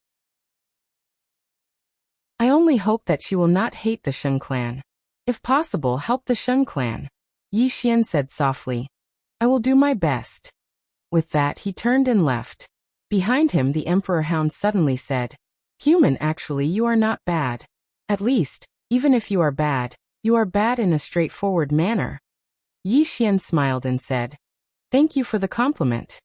I only hope that she will not hate the Shen clan. If possible, help the Shen clan. Yi Xian said softly, I will do my best. With that, he turned and left. Behind him, the Emperor Hound suddenly said, Human, actually you are not bad. At least, even if you are bad in a straightforward manner. Yi Xian smiled and said, Thank you for the compliment.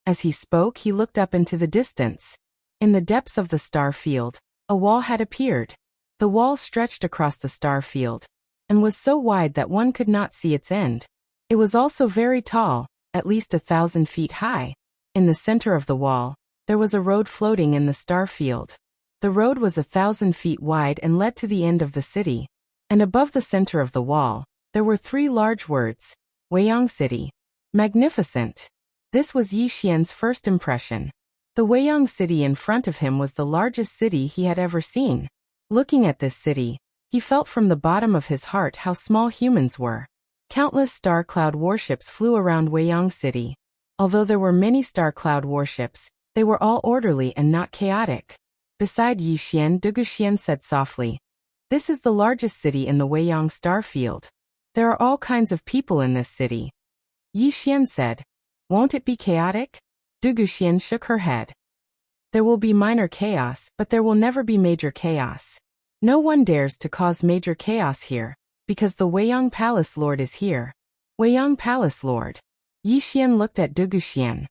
As he spoke, he looked up into the distance. In the depths of the star field, a wall had appeared. The wall stretched across the star field, and was so wide that one could not see its end. It was also very tall, at least 1,000 feet high. In the center of the wall, there was a road floating in the star field. The road was 1,000 feet wide and led to the end of the city. And above the center of the wall, there were 3 large words, Weiyang City. Magnificent. This was Yi Xian's first impression. The Weiyang City in front of him was the largest city he had ever seen. Looking at this city, he felt from the bottom of his heart how small humans were. Countless star cloud warships flew around Weiyang City. Although there were many star cloud warships, they were all orderly and not chaotic. Beside Yi Xian, Dugu Xian said softly, This is the largest city in the Weiyang star field. There are all kinds of people in this city. Yi Xian said, Won't it be chaotic? Dugu Xian shook her head. There will be minor chaos, but there will never be major chaos. No one dares to cause major chaos here, because the Weiyang Palace Lord is here. Weiyang Palace Lord. Yi Xian looked at Dugu Xian.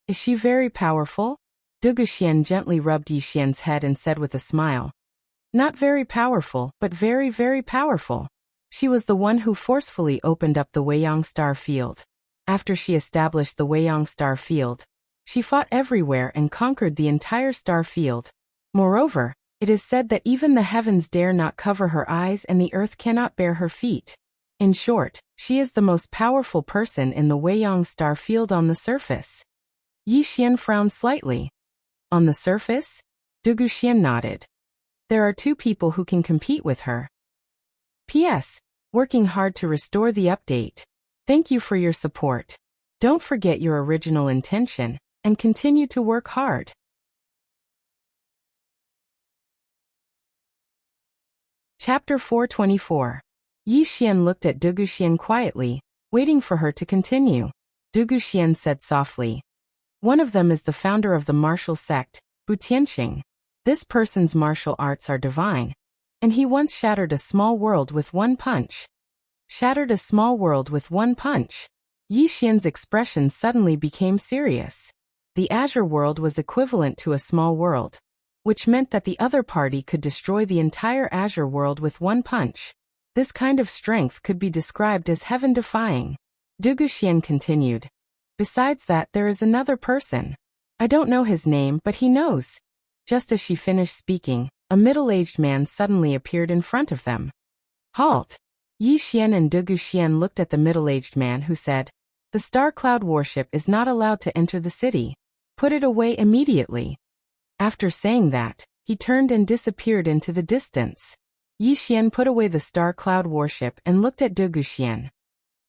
Is she very powerful? Dugu Xian gently rubbed Yi Xian's head and said with a smile. Not very powerful, but very, very powerful. She was the one who forcefully opened up the Weiyang star field. After she established the Weiyang star field, she fought everywhere and conquered the entire star field. Moreover, it is said that even the heavens dare not cover her eyes and the earth cannot bear her feet. In short, she is the most powerful person in the Weiyang star field on the surface. Yi Xian frowned slightly. On the surface? Du Guxian nodded. There are 2 people who can compete with her. P.S. Working hard to restore the update. Thank you for your support. Don't forget your original intention, and continue to work hard. Chapter 424. Yi Xian looked at Du Guxian quietly, waiting for her to continue. Du Guxian said softly. One of them is the founder of the martial sect, Bu Tianxing. This person's martial arts are divine, and he once shattered a small world with one punch. Shattered a small world with one punch. Yi Xian's expression suddenly became serious. The Azure world was equivalent to a small world, which meant that the other party could destroy the entire Azure world with one punch. This kind of strength could be described as heaven-defying. Du Guxian continued. Besides that, there is another person. I don't know his name, but he knows. Just as she finished speaking, a middle-aged man suddenly appeared in front of them. Halt! Yi Xian and Du Guxian looked at the middle-aged man who said, The Star Cloud warship is not allowed to enter the city. Put it away immediately. After saying that, he turned and disappeared into the distance. Yi Xian put away the Star Cloud warship and looked at Du Guxian.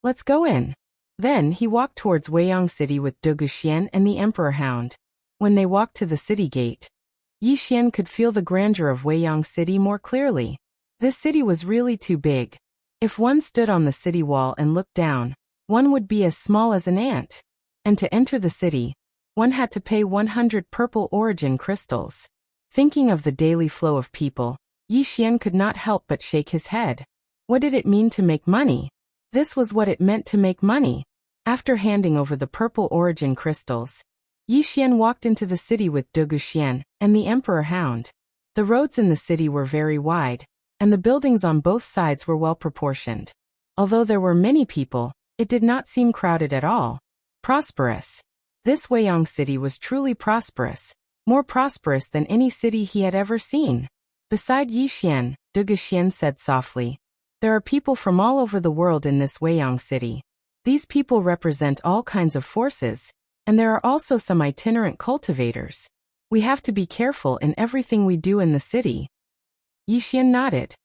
Let's go in. Then he walked towards Weiyang City with Du Guxian and the Emperor Hound. When they walked to the city gate, Yi Xian could feel the grandeur of Weiyang City more clearly. This city was really too big. If one stood on the city wall and looked down, one would be as small as an ant. And to enter the city, one had to pay 100 purple origin crystals. Thinking of the daily flow of people, Yi Xian could not help but shake his head. What did it mean to make money? This was what it meant to make money. After handing over the purple origin crystals, Yi Xian walked into the city with Du Guxian and the Emperor Hound. The roads in the city were very wide, and the buildings on both sides were well proportioned. Although there were many people, it did not seem crowded at all. Prosperous. This Weiyang city was truly prosperous, more prosperous than any city he had ever seen. Beside Yi Xian, Du Guxian said softly, There are people from all over the world in this Weiyang city. These people represent all kinds of forces, and there are also some itinerant cultivators. We have to be careful in everything we do in the city. Yi Xian nodded.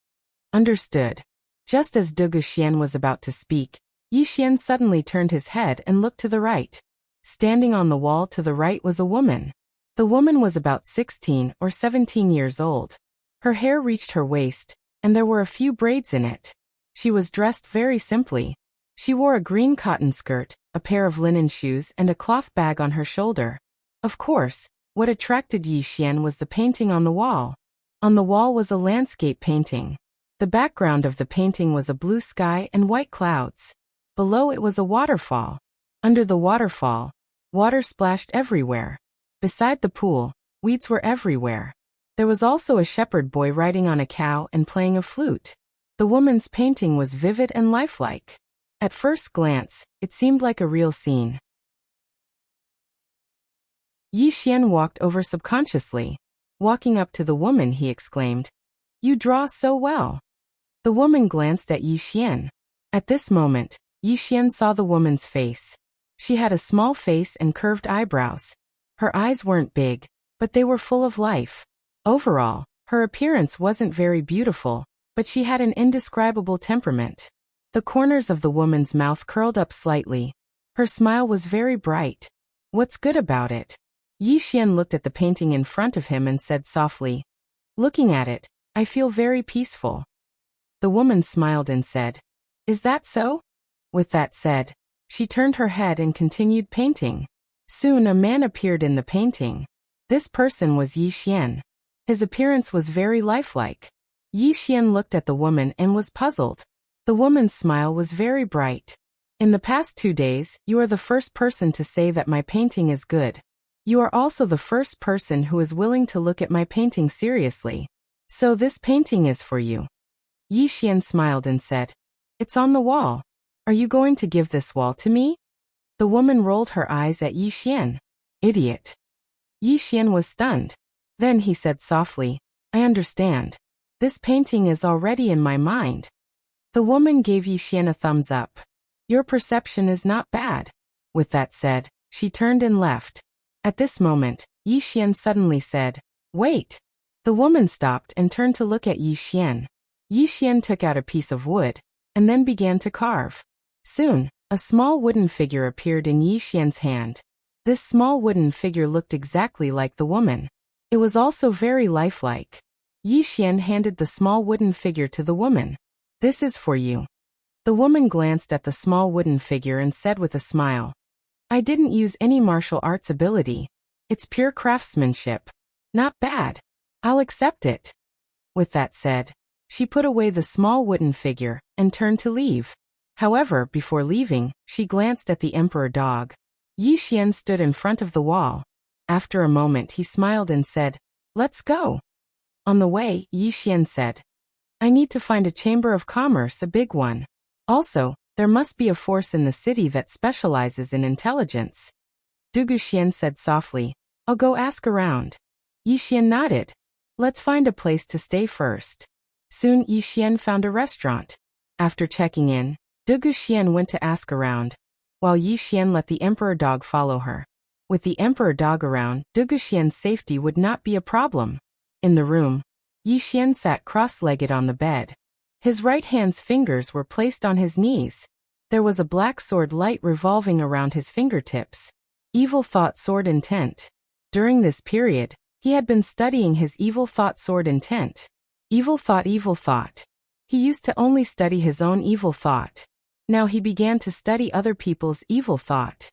Understood. Just as Du Guxian was about to speak, Yi Xian suddenly turned his head and looked to the right. Standing on the wall to the right was a woman. The woman was about 16 or 17 years old. Her hair reached her waist, and there were a few braids in it. She was dressed very simply. She wore a green cotton skirt, a pair of linen shoes and a cloth bag on her shoulder. Of course, what attracted Yi Xian was the painting on the wall. On the wall was a landscape painting. The background of the painting was a blue sky and white clouds. Below it was a waterfall. Under the waterfall, water splashed everywhere. Beside the pool, weeds were everywhere. There was also a shepherd boy riding on a cow and playing a flute. The woman's painting was vivid and lifelike. At first glance, it seemed like a real scene. Yi Xian walked over subconsciously. Walking up to the woman, he exclaimed, You draw so well. The woman glanced at Yi Xian. At this moment, Yi Xian saw the woman's face. She had a small face and curved eyebrows. Her eyes weren't big, but they were full of life. Overall, her appearance wasn't very beautiful, but she had an indescribable temperament. The corners of the woman's mouth curled up slightly. Her smile was very bright. What's good about it? Yi Xian looked at the painting in front of him and said softly, Looking at it, I feel very peaceful. The woman smiled and said, Is that so? With that said, she turned her head and continued painting. Soon a man appeared in the painting. This person was Yi Xian. His appearance was very lifelike. Yi Xian looked at the woman and was puzzled. The woman's smile was very bright. In the past 2 days, you are the first person to say that my painting is good. You are also the first person who is willing to look at my painting seriously. So this painting is for you. Yi Xian smiled and said, It's on the wall. Are you going to give this wall to me? The woman rolled her eyes at Yi Xian. Idiot. Yi Xian was stunned. Then he said softly, I understand. This painting is already in my mind. The woman gave Yi Xian a thumbs up. Your perception is not bad. With that said, she turned and left. At this moment, Yi Xian suddenly said, Wait. The woman stopped and turned to look at Yi Xian. Yi Xian took out a piece of wood, and then began to carve. Soon, a small wooden figure appeared in Yi Xian's hand. This small wooden figure looked exactly like the woman. It was also very lifelike. Yi Xian handed the small wooden figure to the woman. This is for you. The woman glanced at the small wooden figure and said with a smile, I didn't use any martial arts ability. It's pure craftsmanship. Not bad. I'll accept it. With that said, she put away the small wooden figure and turned to leave. However, before leaving, she glanced at the emperor dog. Yi Xian stood in front of the wall. After a moment he smiled and said, Let's go. On the way, Yi Xian said, I need to find a chamber of commerce, a big one. Also, there must be a force in the city that specializes in intelligence. Du Guxian said softly, I'll go ask around. Yi Xian nodded. Let's find a place to stay first. Soon Yi Xian found a restaurant. After checking in, Du Guxian went to ask around, while Yi Xian let the emperor dog follow her. With the emperor dog around, Du Guxian's safety would not be a problem. In the room, Yi Xian sat cross-legged on the bed. His right hand's fingers were placed on his knees. There was a black sword light revolving around his fingertips. Evil thought sword intent. During this period, he had been studying his evil thought sword intent. Evil thought, evil thought. He used to only study his own evil thought. Now he began to study other people's evil thought.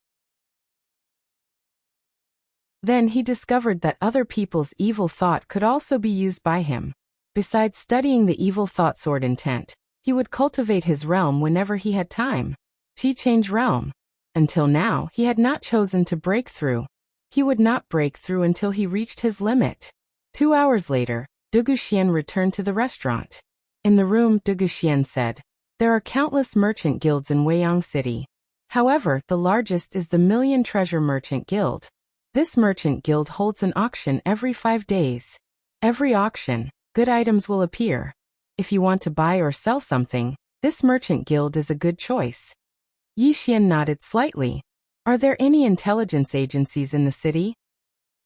Then he discovered that other people's evil thought could also be used by him. Besides studying the evil thought sword intent, he would cultivate his realm whenever he had time. He changed realm. Until now, he had not chosen to break through. He would not break through until he reached his limit. 2 hours later, Du Guxian returned to the restaurant. In the room, Du Guxian said, There are countless merchant guilds in Weiyang City. However, the largest is the Million Treasure Merchant Guild. This merchant guild holds an auction every 5 days. Every auction, good items will appear. If you want to buy or sell something, this merchant guild is a good choice. Yi Xian nodded slightly. Are there any intelligence agencies in the city?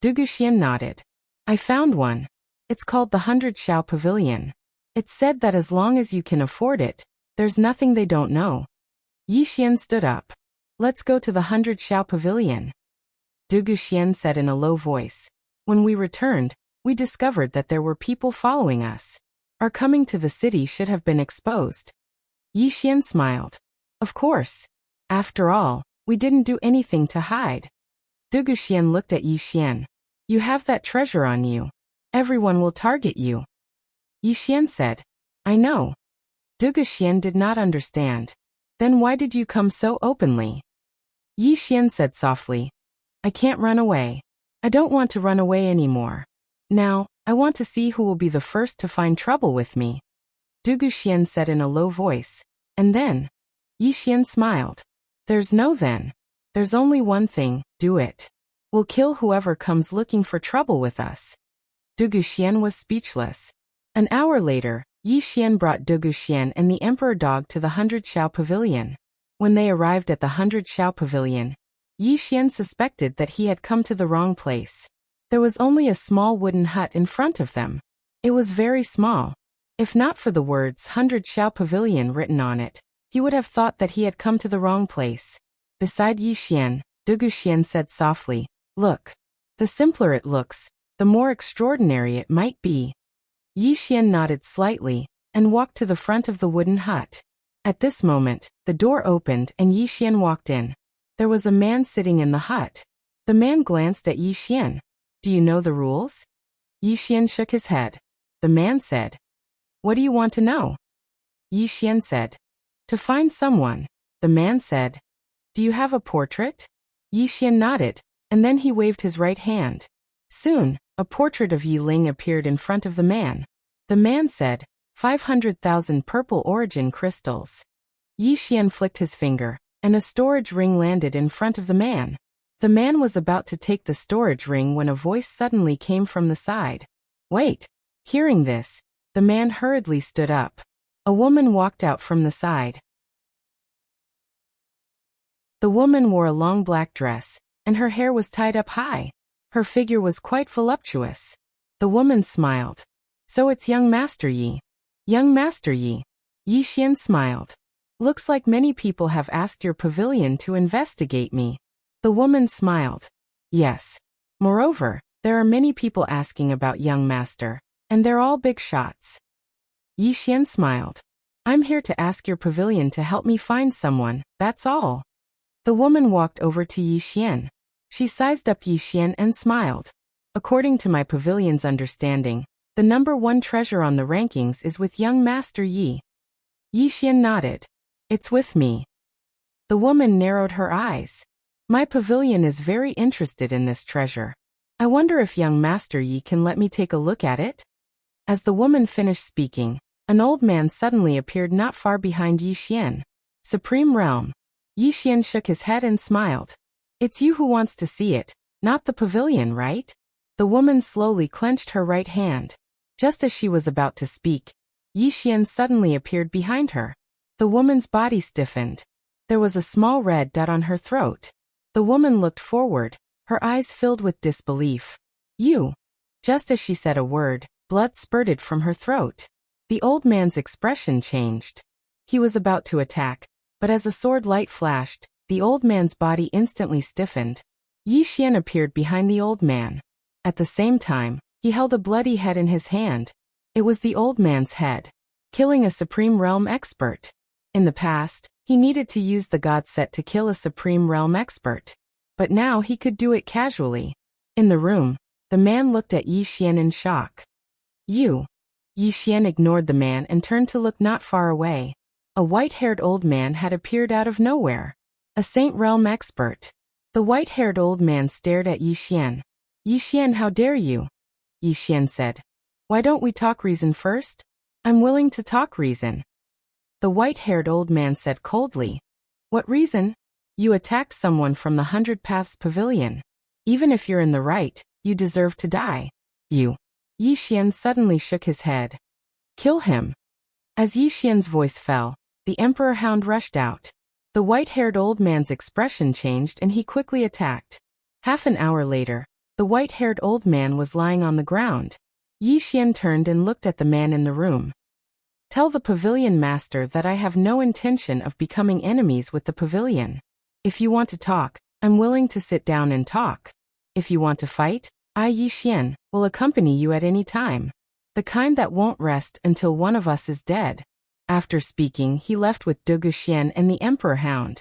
Du Guxian nodded. I found one. It's called the 100 Xiao Pavilion. It's said that as long as you can afford it, there's nothing they don't know. Yi Xian stood up. Let's go to the 100 Xiao Pavilion. Du Guxian said in a low voice. When we returned, we discovered that there were people following us. Our coming to the city should have been exposed. Yi Xian smiled. Of course. After all, we didn't do anything to hide. Du Guxian looked at Yi Xian. You have that treasure on you. Everyone will target you. Yi Xian said. I know. Du Guxian did not understand. Then why did you come so openly? Yi Xian said softly. I can't run away. I don't want to run away anymore. Now, I want to see who will be the first to find trouble with me. Du Guxian said in a low voice. And then? Yi Xian smiled. There's no then. There's only one thing, do it. We'll kill whoever comes looking for trouble with us. Du Guxian was speechless. An hour later, Yi Xian brought Du Guxian and the emperor dog to the 100 Xiao Pavilion. When they arrived at the 100 Xiao Pavilion, Yi Xian suspected that he had come to the wrong place. There was only a small wooden hut in front of them. It was very small. If not for the words 100 Xiao Pavilion written on it, he would have thought that he had come to the wrong place. Beside Yi Xian, Du Guxian said softly, Look. The simpler it looks, the more extraordinary it might be. Yi Xian nodded slightly, and walked to the front of the wooden hut. At this moment, the door opened and Yi Xian walked in. There was a man sitting in the hut. The man glanced at Yi Xian. Do you know the rules? Yi Xian shook his head. The man said, What do you want to know? Yi Xian said, To find someone. The man said, Do you have a portrait? Yi Xian nodded, and then he waved his right hand. Soon, a portrait of Yi Ling appeared in front of the man. The man said, 500,000 purple origin crystals. Yi Xian flicked his finger, and a storage ring landed in front of the man. The man was about to take the storage ring when a voice suddenly came from the side. Wait! Hearing this, the man hurriedly stood up. A woman walked out from the side. The woman wore a long black dress, and her hair was tied up high. Her figure was quite voluptuous. The woman smiled. So it's young Master Yi. Young Master Yi. Yi Xian smiled. Looks like many people have asked your pavilion to investigate me. The woman smiled. Yes. Moreover, there are many people asking about young master, and they're all big shots. Yi Xian smiled. I'm here to ask your pavilion to help me find someone, that's all. The woman walked over to Yi Xian. She sized up Yi Xian and smiled. According to my pavilion's understanding, the #1 treasure on the rankings is with young Master Yi. Yi Xian nodded. It's with me. The woman narrowed her eyes. My pavilion is very interested in this treasure. I wonder if young Master Yi can let me take a look at it? As the woman finished speaking, an old man suddenly appeared not far behind Yi Xian. Supreme Realm. Yi Xian shook his head and smiled. It's you who wants to see it, not the pavilion, right? The woman slowly clenched her right hand. Just as she was about to speak, Yi Xian suddenly appeared behind her. The woman's body stiffened. There was a small red dot on her throat. The woman looked forward, her eyes filled with disbelief. You. Just as she said a word, blood spurted from her throat. The old man's expression changed. He was about to attack, but as a sword light flashed, the old man's body instantly stiffened. Yi Xian appeared behind the old man. At the same time, he held a bloody head in his hand. It was the old man's head. Killing a Supreme Realm expert. In the past, he needed to use the God set to kill a Supreme Realm expert. But now he could do it casually. In the room, the man looked at Yi Xian in shock. You. Yi Xian ignored the man and turned to look not far away. A white-haired old man had appeared out of nowhere. A Saint Realm expert. The white-haired old man stared at Yi Xian. Yi Xian, how dare you? Yi Xian said. Why don't we talk reason first? I'm willing to talk reason. The white-haired old man said coldly. What reason? You attacked someone from the 100 Paths Pavilion. Even if you're in the right, you deserve to die. You. Yi Xian suddenly shook his head. Kill him. As Yi Xian's voice fell, the Emperor Hound rushed out. The white-haired old man's expression changed and he quickly attacked. Half an hour later, the white-haired old man was lying on the ground. Yi Xian turned and looked at the man in the room. Tell the pavilion master that I have no intention of becoming enemies with the pavilion. If you want to talk, I'm willing to sit down and talk. If you want to fight, I, Yi Xian, will accompany you at any time. The kind that won't rest until one of us is dead. After speaking, he left with Dugu Xian and the Emperor Hound.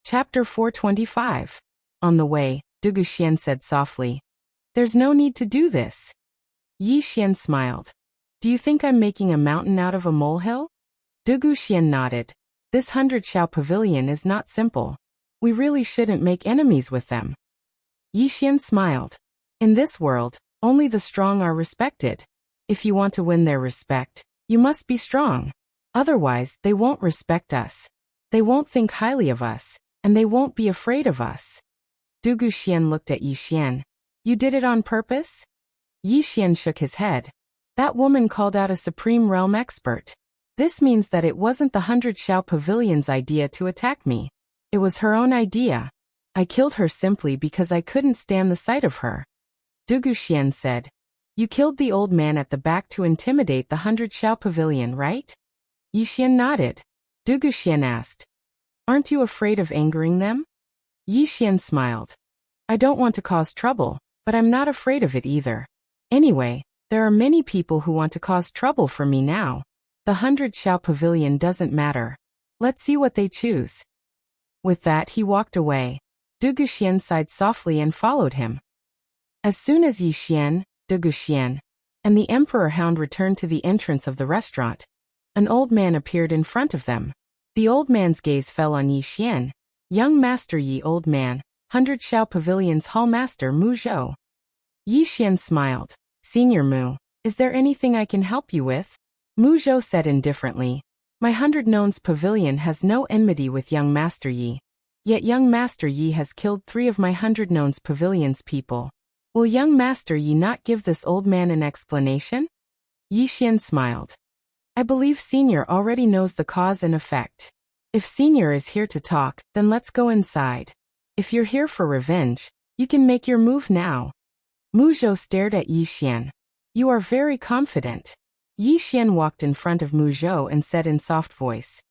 Chapter 425. On the way, Dugu Xian said softly, There's no need to do this. Yi Xian smiled. Do you think I'm making a mountain out of a molehill? Dugu Xian nodded. This 100 Xiao pavilion is not simple. We really shouldn't make enemies with them. Yi Xian smiled. In this world, only the strong are respected. If you want to win their respect, you must be strong. Otherwise, they won't respect us. They won't think highly of us, and they won't be afraid of us. Dugu Xian looked at Yi Xian. You did it on purpose? Yi Xian shook his head. That woman called out a Supreme Realm expert. This means that it wasn't the 100 Xiao Pavilion's idea to attack me. It was her own idea. I killed her simply because I couldn't stand the sight of her. Dugu Xian said. You killed the old man at the back to intimidate the 100 Xiao Pavilion, right? Yi Xian nodded. Dugu Xian asked. Aren't you afraid of angering them? Yi Xian smiled. I don't want to cause trouble, but I'm not afraid of it either. Anyway, there are many people who want to cause trouble for me now. The 100 Xiao Pavilion doesn't matter. Let's see what they choose. With that, he walked away. Dugu Xian sighed softly and followed him. As soon as Yi Xian, Dugu Xian, and the Emperor Hound returned to the entrance of the restaurant, an old man appeared in front of them. The old man's gaze fell on Yi Xian. Young Master Yi, old man, 100 Xiao Pavilion's Hall Master Mu Zhou. Yi Xian smiled. Senior Mu, Is there anything I can help you with? Mu Zhou said indifferently. My 100 Nones pavilion has no enmity with young Master Yi. Yet young Master Yi has killed 3 of my 100 Nones pavilion's people. Will young Master Yi not give this old man an explanation? Yi Xian smiled. I believe Senior already knows the cause and effect. If Senior is here to talk, then let's go inside. If you're here for revenge, you can make your move now. Mu Zhou stared at Yi Xian. You are very confident. Yi Xian walked in front of Mu Zhou and said in soft voice.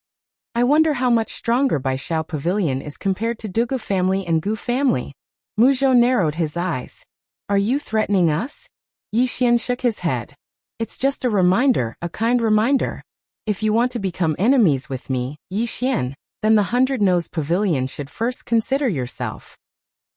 I wonder how much stronger Baishao Pavilion is compared to Dugu family and Gu family. Mu Zhou narrowed his eyes. Are you threatening us? Yi Xian shook his head. It's just a reminder, a kind reminder. If you want to become enemies with me, Yi Xian, then the 100 Nose Pavilion should first consider yourself.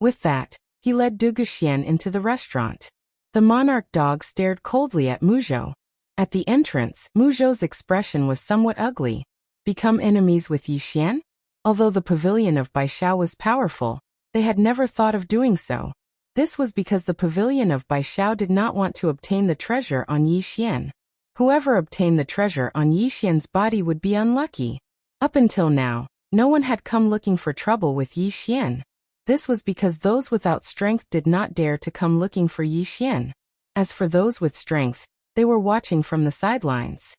With that, he led Dugu Xian into the restaurant. The monarch dog stared coldly at Mu Zhou. At the entrance, Mu Zhou's expression was somewhat ugly. Become enemies with Yi Xian? Although the pavilion of Baishao was powerful, they had never thought of doing so. This was because the pavilion of Baishao did not want to obtain the treasure on Yi Xian. Whoever obtained the treasure on Yi Xian's body would be unlucky. Up until now, no one had come looking for trouble with Yi Xian. This was because those without strength did not dare to come looking for Yi Xian. As for those with strength, they were watching from the sidelines.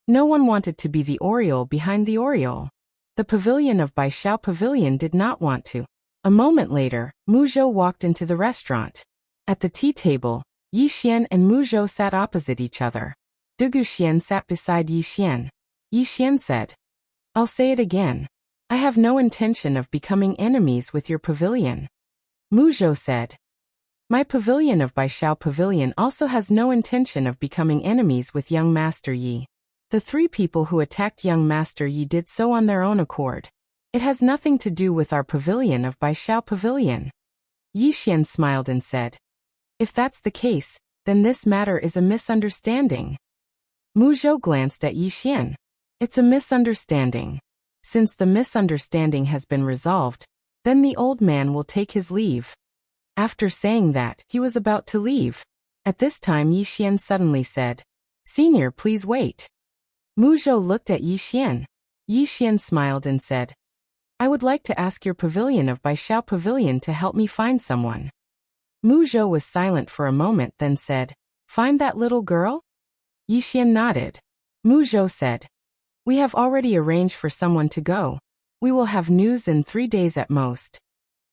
No one wanted to be the Oriole behind the Oriole. The pavilion of Baishao Pavilion did not want to. A moment later, Mu Zhou walked into the restaurant. At the tea table, Yi Xian and Mu Zhou sat opposite each other. Dugu Xian sat beside Yi Xian. Yi Xian said, I'll say it again. I have no intention of becoming enemies with your pavilion. Mu Zhou said, My pavilion of Baishao Pavilion also has no intention of becoming enemies with young Master Yi. The 3 people who attacked young Master Yi did so on their own accord. It has nothing to do with our pavilion of Baishao Pavilion. Yi Xian smiled and said, If that's the case, then this matter is a misunderstanding. Mu Zhou glanced at Yi Xian. It's a misunderstanding. Since the misunderstanding has been resolved, then the old man will take his leave. After saying that, he was about to leave. At this time Yi Xian suddenly said, Senior, please wait. Mu Zhou looked at Yi Xian. Yi Xian smiled and said, I would like to ask your pavilion of Baishao Pavilion to help me find someone. Mu Zhou was silent for a moment, then said, Find that little girl? Yi Xian nodded. Mu Zhou said, We have already arranged for someone to go. We will have news in 3 days at most.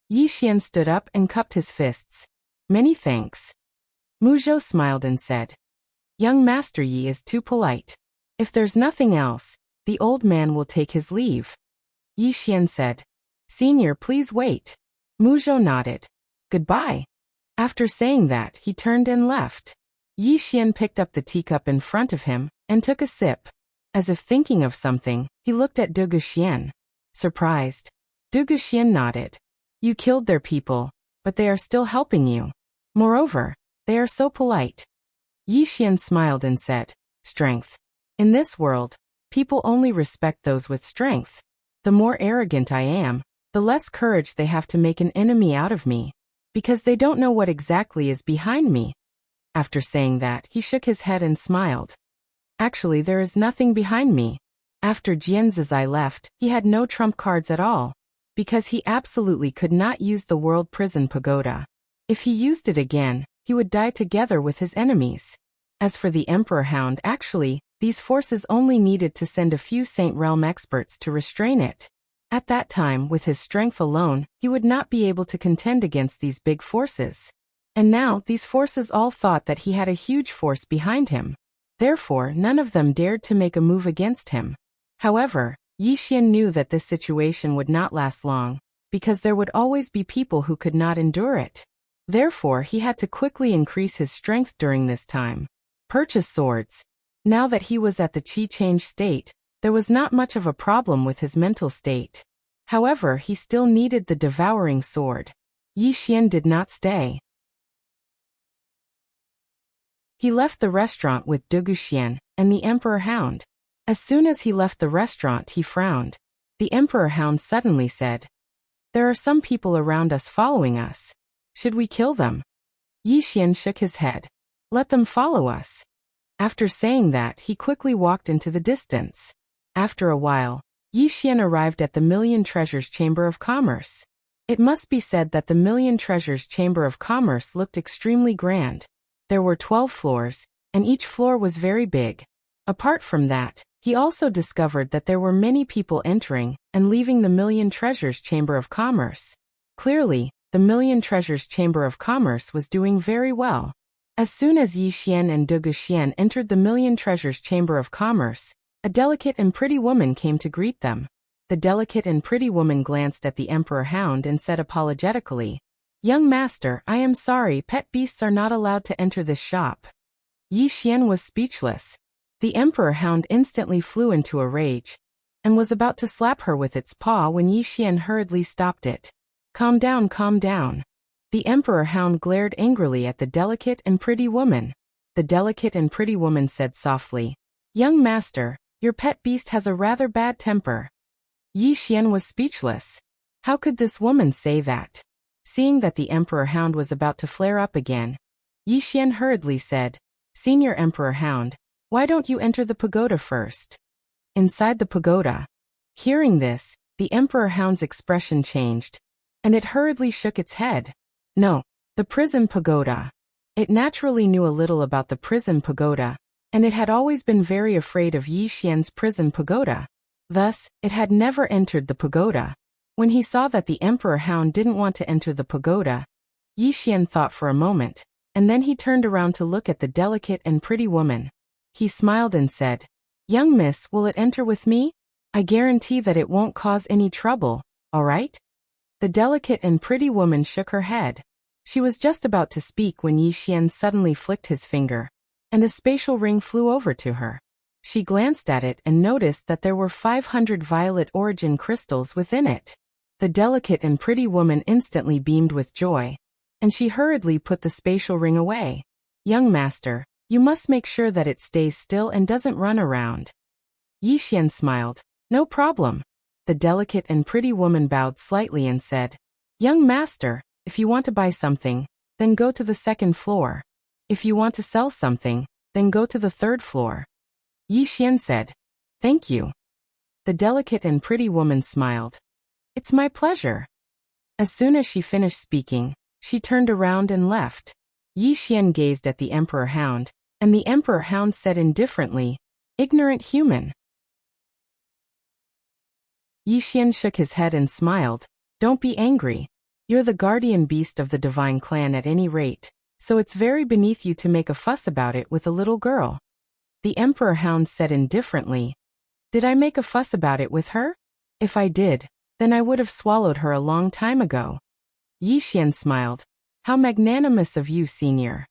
Yi Xian stood up and cupped his fists. Many thanks. Mu Zhou smiled and said, Young Master Yi is too polite. If there's nothing else, the old man will take his leave. Yi Xian said, Senior, please wait. Mu Zhou nodded. Goodbye. After saying that, he turned and left. Yi Xian picked up the teacup in front of him and took a sip. As if thinking of something, he looked at Dugu Xian. Surprised. Dugu Xian nodded. You killed their people, but they are still helping you. Moreover, they are so polite. Yi Xian smiled and said, Strength. In this world, people only respect those with strength. The more arrogant I am, the less courage they have to make an enemy out of me, because they don't know what exactly is behind me. After saying that, he shook his head and smiled. Actually, there is nothing behind me. After Jianzizai left, he had no trump cards at all, because he absolutely could not use the World Prison Pagoda. If he used it again, he would die together with his enemies. As for the Emperor Hound, actually, these forces only needed to send a few Saint Realm experts to restrain it. At that time, with his strength alone, he would not be able to contend against these big forces. And now, these forces all thought that he had a huge force behind him. Therefore, none of them dared to make a move against him. However, Yi Xian knew that this situation would not last long, because there would always be people who could not endure it. Therefore, he had to quickly increase his strength during this time. Purchase swords. Now that he was at the Qi change state, there was not much of a problem with his mental state. However, he still needed the devouring sword. Yi Xian did not stay. He left the restaurant with Dugu Xian and the Emperor Hound. As soon as he left the restaurant, he frowned. The Emperor Hound suddenly said, There are some people around us following us. Should we kill them? Yi Xian shook his head. Let them follow us. After saying that, he quickly walked into the distance. After a while, Yi Xian arrived at the Million Treasures Chamber of Commerce. It must be said that the Million Treasures Chamber of Commerce looked extremely grand. There were 12 floors, and each floor was very big. Apart from that, he also discovered that there were many people entering and leaving the Million Treasures Chamber of Commerce. Clearly, the Million Treasures Chamber of Commerce was doing very well. As soon as Yi Xian and De Guxian entered the Million Treasures Chamber of Commerce, a delicate and pretty woman came to greet them. The delicate and pretty woman glanced at the Emperor Hound and said apologetically, "Young master, I am sorry, pet beasts are not allowed to enter this shop." Yi Xian was speechless. The Emperor Hound instantly flew into a rage and was about to slap her with its paw when Yi Xian hurriedly stopped it. Calm down, calm down." The Emperor Hound glared angrily at the delicate and pretty woman. The delicate and pretty woman said softly, "Young master, your pet beast has a rather bad temper." Yi Xian was speechless. How could this woman say that? Seeing that the Emperor Hound was about to flare up again, Yi Xian hurriedly said, "Senior Emperor Hound, why don't you enter the pagoda first?" Inside the pagoda. Hearing this, the Emperor Hound's expression changed, and it hurriedly shook its head. No, the prison pagoda. It naturally knew a little about the prison pagoda, and it had always been very afraid of Yi Xian's prison pagoda. Thus, it had never entered the pagoda. When he saw that the Emperor Hound didn't want to enter the pagoda, Yi Xian thought for a moment, and then he turned around to look at the delicate and pretty woman. He smiled and said, "Young miss, will it enter with me? I guarantee that it won't cause any trouble, all right?" The delicate and pretty woman shook her head. She was just about to speak when Yi Xian suddenly flicked his finger, and a spatial ring flew over to her. She glanced at it and noticed that there were 500 violet origin crystals within it. The delicate and pretty woman instantly beamed with joy, and she hurriedly put the spatial ring away. "Young master, you must make sure that it stays still and doesn't run around." Yi Xian smiled. "No problem." The delicate and pretty woman bowed slightly and said, "Young master, if you want to buy something, then go to the second floor. If you want to sell something, then go to the third floor." Yi Xian said, "Thank you." The delicate and pretty woman smiled. "It's my pleasure." As soon as she finished speaking, she turned around and left. Yi Xian gazed at the Emperor Hound, and the Emperor Hound said indifferently, "Ignorant human." Yi Xian shook his head and smiled. "Don't be angry. You're the guardian beast of the divine clan at any rate, so it's very beneath you to make a fuss about it with a little girl." The Emperor Hound said indifferently, "Did I make a fuss about it with her? If I did, then I would have swallowed her a long time ago." Yi Xian smiled. "How magnanimous of you, senior."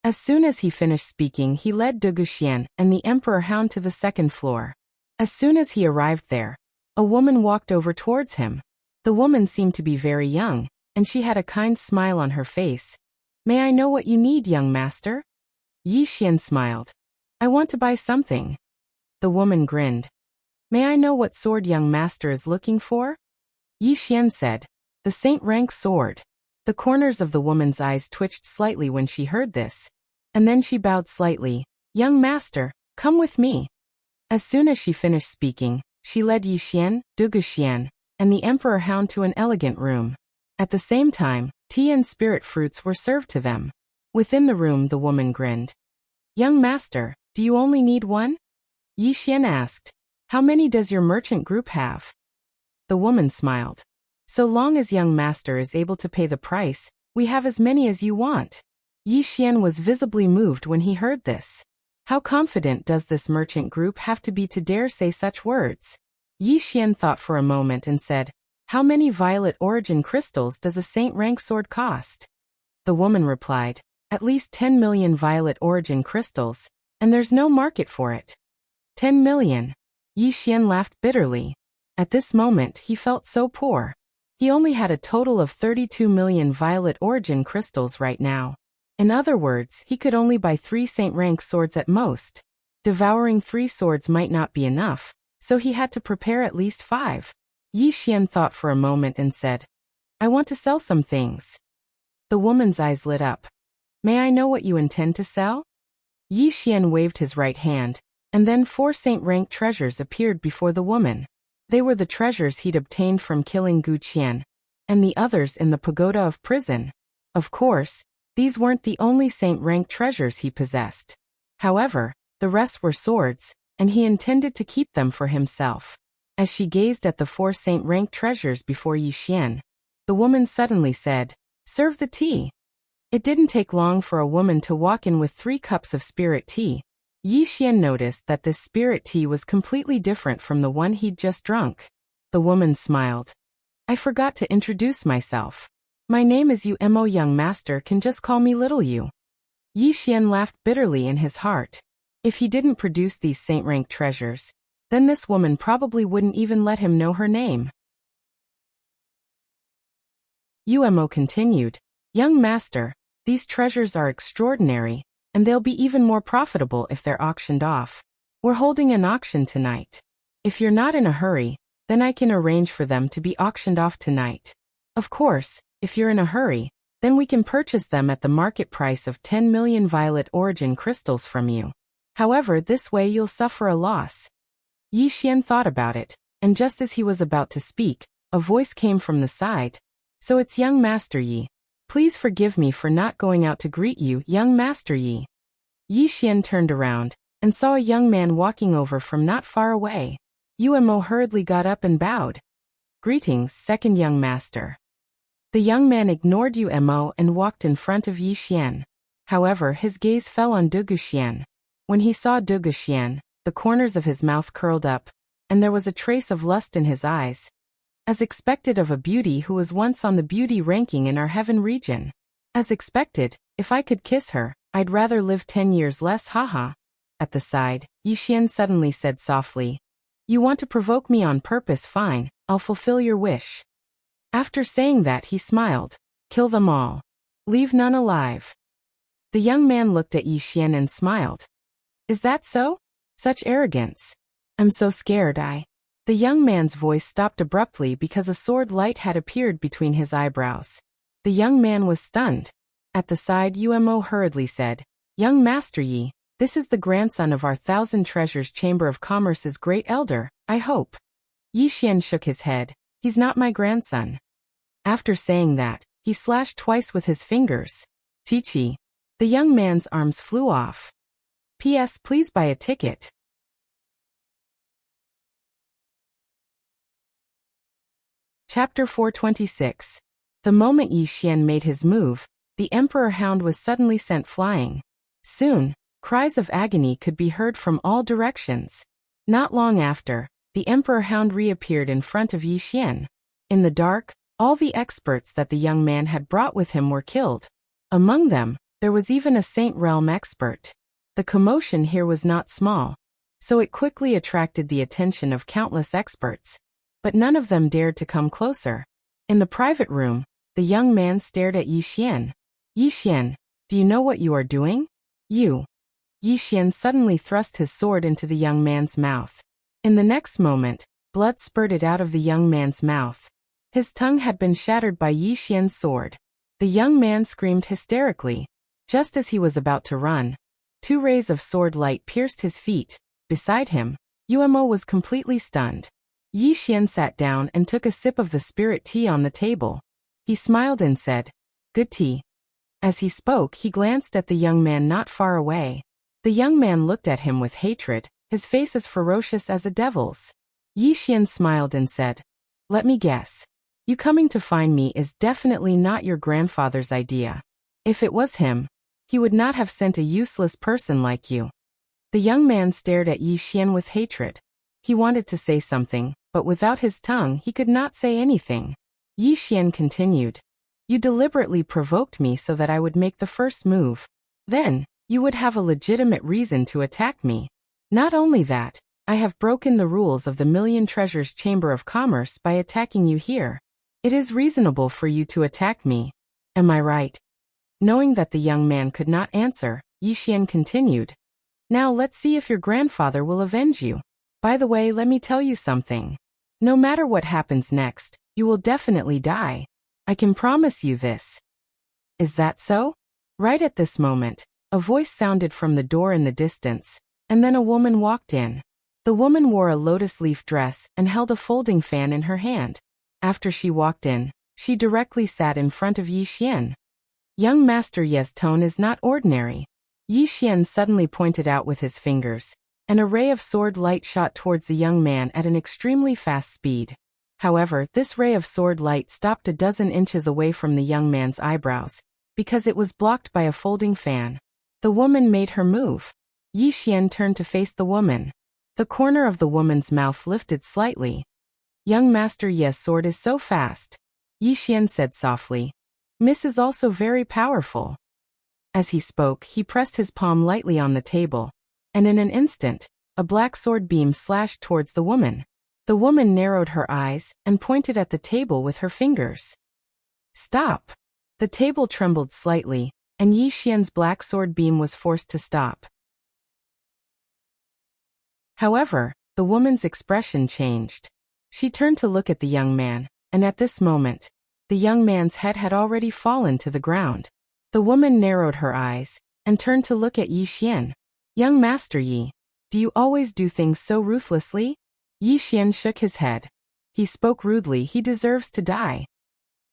As soon as he finished speaking, he led De Guxian and the Emperor Hound to the second floor. As soon as he arrived there, a woman walked over towards him. The woman seemed to be very young, and she had a kind smile on her face. "May I know what you need, young master?" Yi Xian smiled. "I want to buy something." The woman grinned. "May I know what sword young master is looking for?" Yi Xian said, "The Saint Rank sword." The corners of the woman's eyes twitched slightly when she heard this, and then she bowed slightly. "Young master, come with me." As soon as she finished speaking, she led Yi Xian, De Guxian, and the Emperor Hound to an elegant room. At the same time, tea and spirit fruits were served to them. Within the room, the woman grinned. "Young master, do you only need one?" Yi Xian asked. "How many does your merchant group have?" The woman smiled. "So long as young master is able to pay the price, we have as many as you want." Yi Xian was visibly moved when he heard this. How confident does this merchant group have to be to dare say such words? Yi Xian thought for a moment and said, "How many violet origin crystals does a Saint Rank sword cost?" The woman replied, "At least 10 million violet origin crystals, and there's no market for it." 10 million. Yi Xian laughed bitterly. At this moment he felt so poor. He only had a total of 32 million violet origin crystals right now. In other words, he could only buy 3 Saint Rank swords at most. Devouring 3 swords might not be enough, so he had to prepare at least 5. Yi Xian thought for a moment and said, "I want to sell some things." The woman's eyes lit up. May I know what you intend to sell? Yi Xian waved his right hand, and then 4 saint-rank treasures appeared before the woman. They were the treasures he'd obtained from killing Gu Qian, and the others in the pagoda of prison. Of course, these weren't the only saint-rank treasures he possessed. However, the rest were swords, and he intended to keep them for himself. As she gazed at the 4 saint-rank treasures before Yi Xian, the woman suddenly said, "Serve the tea." It didn't take long for a woman to walk in with 3 cups of spirit tea. Yi Xian noticed that this spirit tea was completely different from the one he'd just drunk. The woman smiled. "I forgot to introduce myself. My name is Yu Mo. Young master can just call me Little Yu." Yi Xian laughed bitterly in his heart. If he didn't produce these saint-rank treasures, then this woman probably wouldn't even let him know her name. Yu Mo continued, "Young master, these treasures are extraordinary, and they'll be even more profitable if they're auctioned off. We're holding an auction tonight. If you're not in a hurry, then I can arrange for them to be auctioned off tonight. Of course, if you're in a hurry, then we can purchase them at the market price of 10 million violet origin crystals from you. However, this way you'll suffer a loss." Yi Xian thought about it, and just as he was about to speak, a voice came from the side. "So it's young Master Yi. Please forgive me for not going out to greet you, young Master Yi." Yi Xian turned around, and saw a young man walking over from not far away. Yu Mo hurriedly got up and bowed. "Greetings, second young master." The young man ignored Yu Mo and walked in front of Yi Xian. However, his gaze fell on Du Guxian. When he saw Du Guxian, the corners of his mouth curled up, and there was a trace of lust in his eyes. As expected of a beauty who was once on the beauty ranking in our heaven region. As expected, if I could kiss her, I'd rather live 10 years less, haha. At the side, Yi Xian suddenly said softly, "You want to provoke me on purpose, fine, I'll fulfill your wish." After saying that, he smiled. "Kill them all. Leave none alive." The young man looked at Yi Xian and smiled. "Is that so? Such arrogance. I'm so scared The young man's voice stopped abruptly because a sword light had appeared between his eyebrows. The young man was stunned. At the side, Yu Mo hurriedly said, "Young Master Yi, this is the grandson of our Thousand Treasures Chamber of Commerce's great elder, I hope." Yi Xian shook his head. "He's not my grandson." After saying that, he slashed twice with his fingers. Chi-chi. The young man's arms flew off. "P.S. Please buy a ticket." Chapter 426. The moment Yi Xian made his move, the Emperor Hound was suddenly sent flying. Soon, cries of agony could be heard from all directions. Not long after, the Emperor Hound reappeared in front of Yi Xian. In the dark, all the experts that the young man had brought with him were killed. Among them, there was even a Saint Realm expert. The commotion here was not small, so it quickly attracted the attention of countless experts. But none of them dared to come closer. In the private room, the young man stared at Yi Xian. "Yi Xian, do you know what you are doing?" Yi Xian suddenly thrust his sword into the young man's mouth. In the next moment, blood spurted out of the young man's mouth. His tongue had been shattered by Yi Xian's sword. The young man screamed hysterically. Just as he was about to run, 2 rays of sword light pierced his feet. Beside him, Yu Mo was completely stunned. Yi Xian sat down and took a sip of the spirit tea on the table. He smiled and said, "Good tea." As he spoke, he glanced at the young man not far away. The young man looked at him with hatred, his face as ferocious as a devil's. Yi Xian smiled and said, "Let me guess. You coming to find me is definitely not your grandfather's idea. If it was him, he would not have sent a useless person like you." The young man stared at Yi Xian with hatred. He wanted to say something, but without his tongue he could not say anything. Yi Xian continued, "You deliberately provoked me so that I would make the first move. Then, you would have a legitimate reason to attack me. Not only that, I have broken the rules of the Million Treasures Chamber of Commerce by attacking you here. It is reasonable for you to attack me. Am I right?" Knowing that the young man could not answer, Yi Xian continued, "Now let's see if your grandfather will avenge you. By the way, let me tell you something. No matter what happens next, you will definitely die. I can promise you this." "Is that so?" Right at this moment, a voice sounded from the door in the distance, and then a woman walked in. The woman wore a lotus leaf dress and held a folding fan in her hand. After she walked in, she directly sat in front of Yi Xian. Young Master Ye's tone is not ordinary. Yi Xian suddenly pointed out with his fingers. An ray of sword light shot towards the young man at an extremely fast speed. However, this ray of sword light stopped a dozen inches away from the young man's eyebrows, because it was blocked by a folding fan. The woman made her move. Yi Xian turned to face the woman. The corner of the woman's mouth lifted slightly. Young Master Ye's sword is so fast, Yi Xian said softly. Miss is also very powerful. As he spoke, he pressed his palm lightly on the table, and in an instant, a black sword beam slashed towards the woman. The woman narrowed her eyes and pointed at the table with her fingers. Stop! The table trembled slightly, and Yi Xian's black sword beam was forced to stop. However, the woman's expression changed. She turned to look at the young man, and at this moment, the young man's head had already fallen to the ground. The woman narrowed her eyes and turned to look at Yi Xian. Young Master Yi, do you always do things so ruthlessly? Yi Xian shook his head. He spoke rudely. He deserves to die.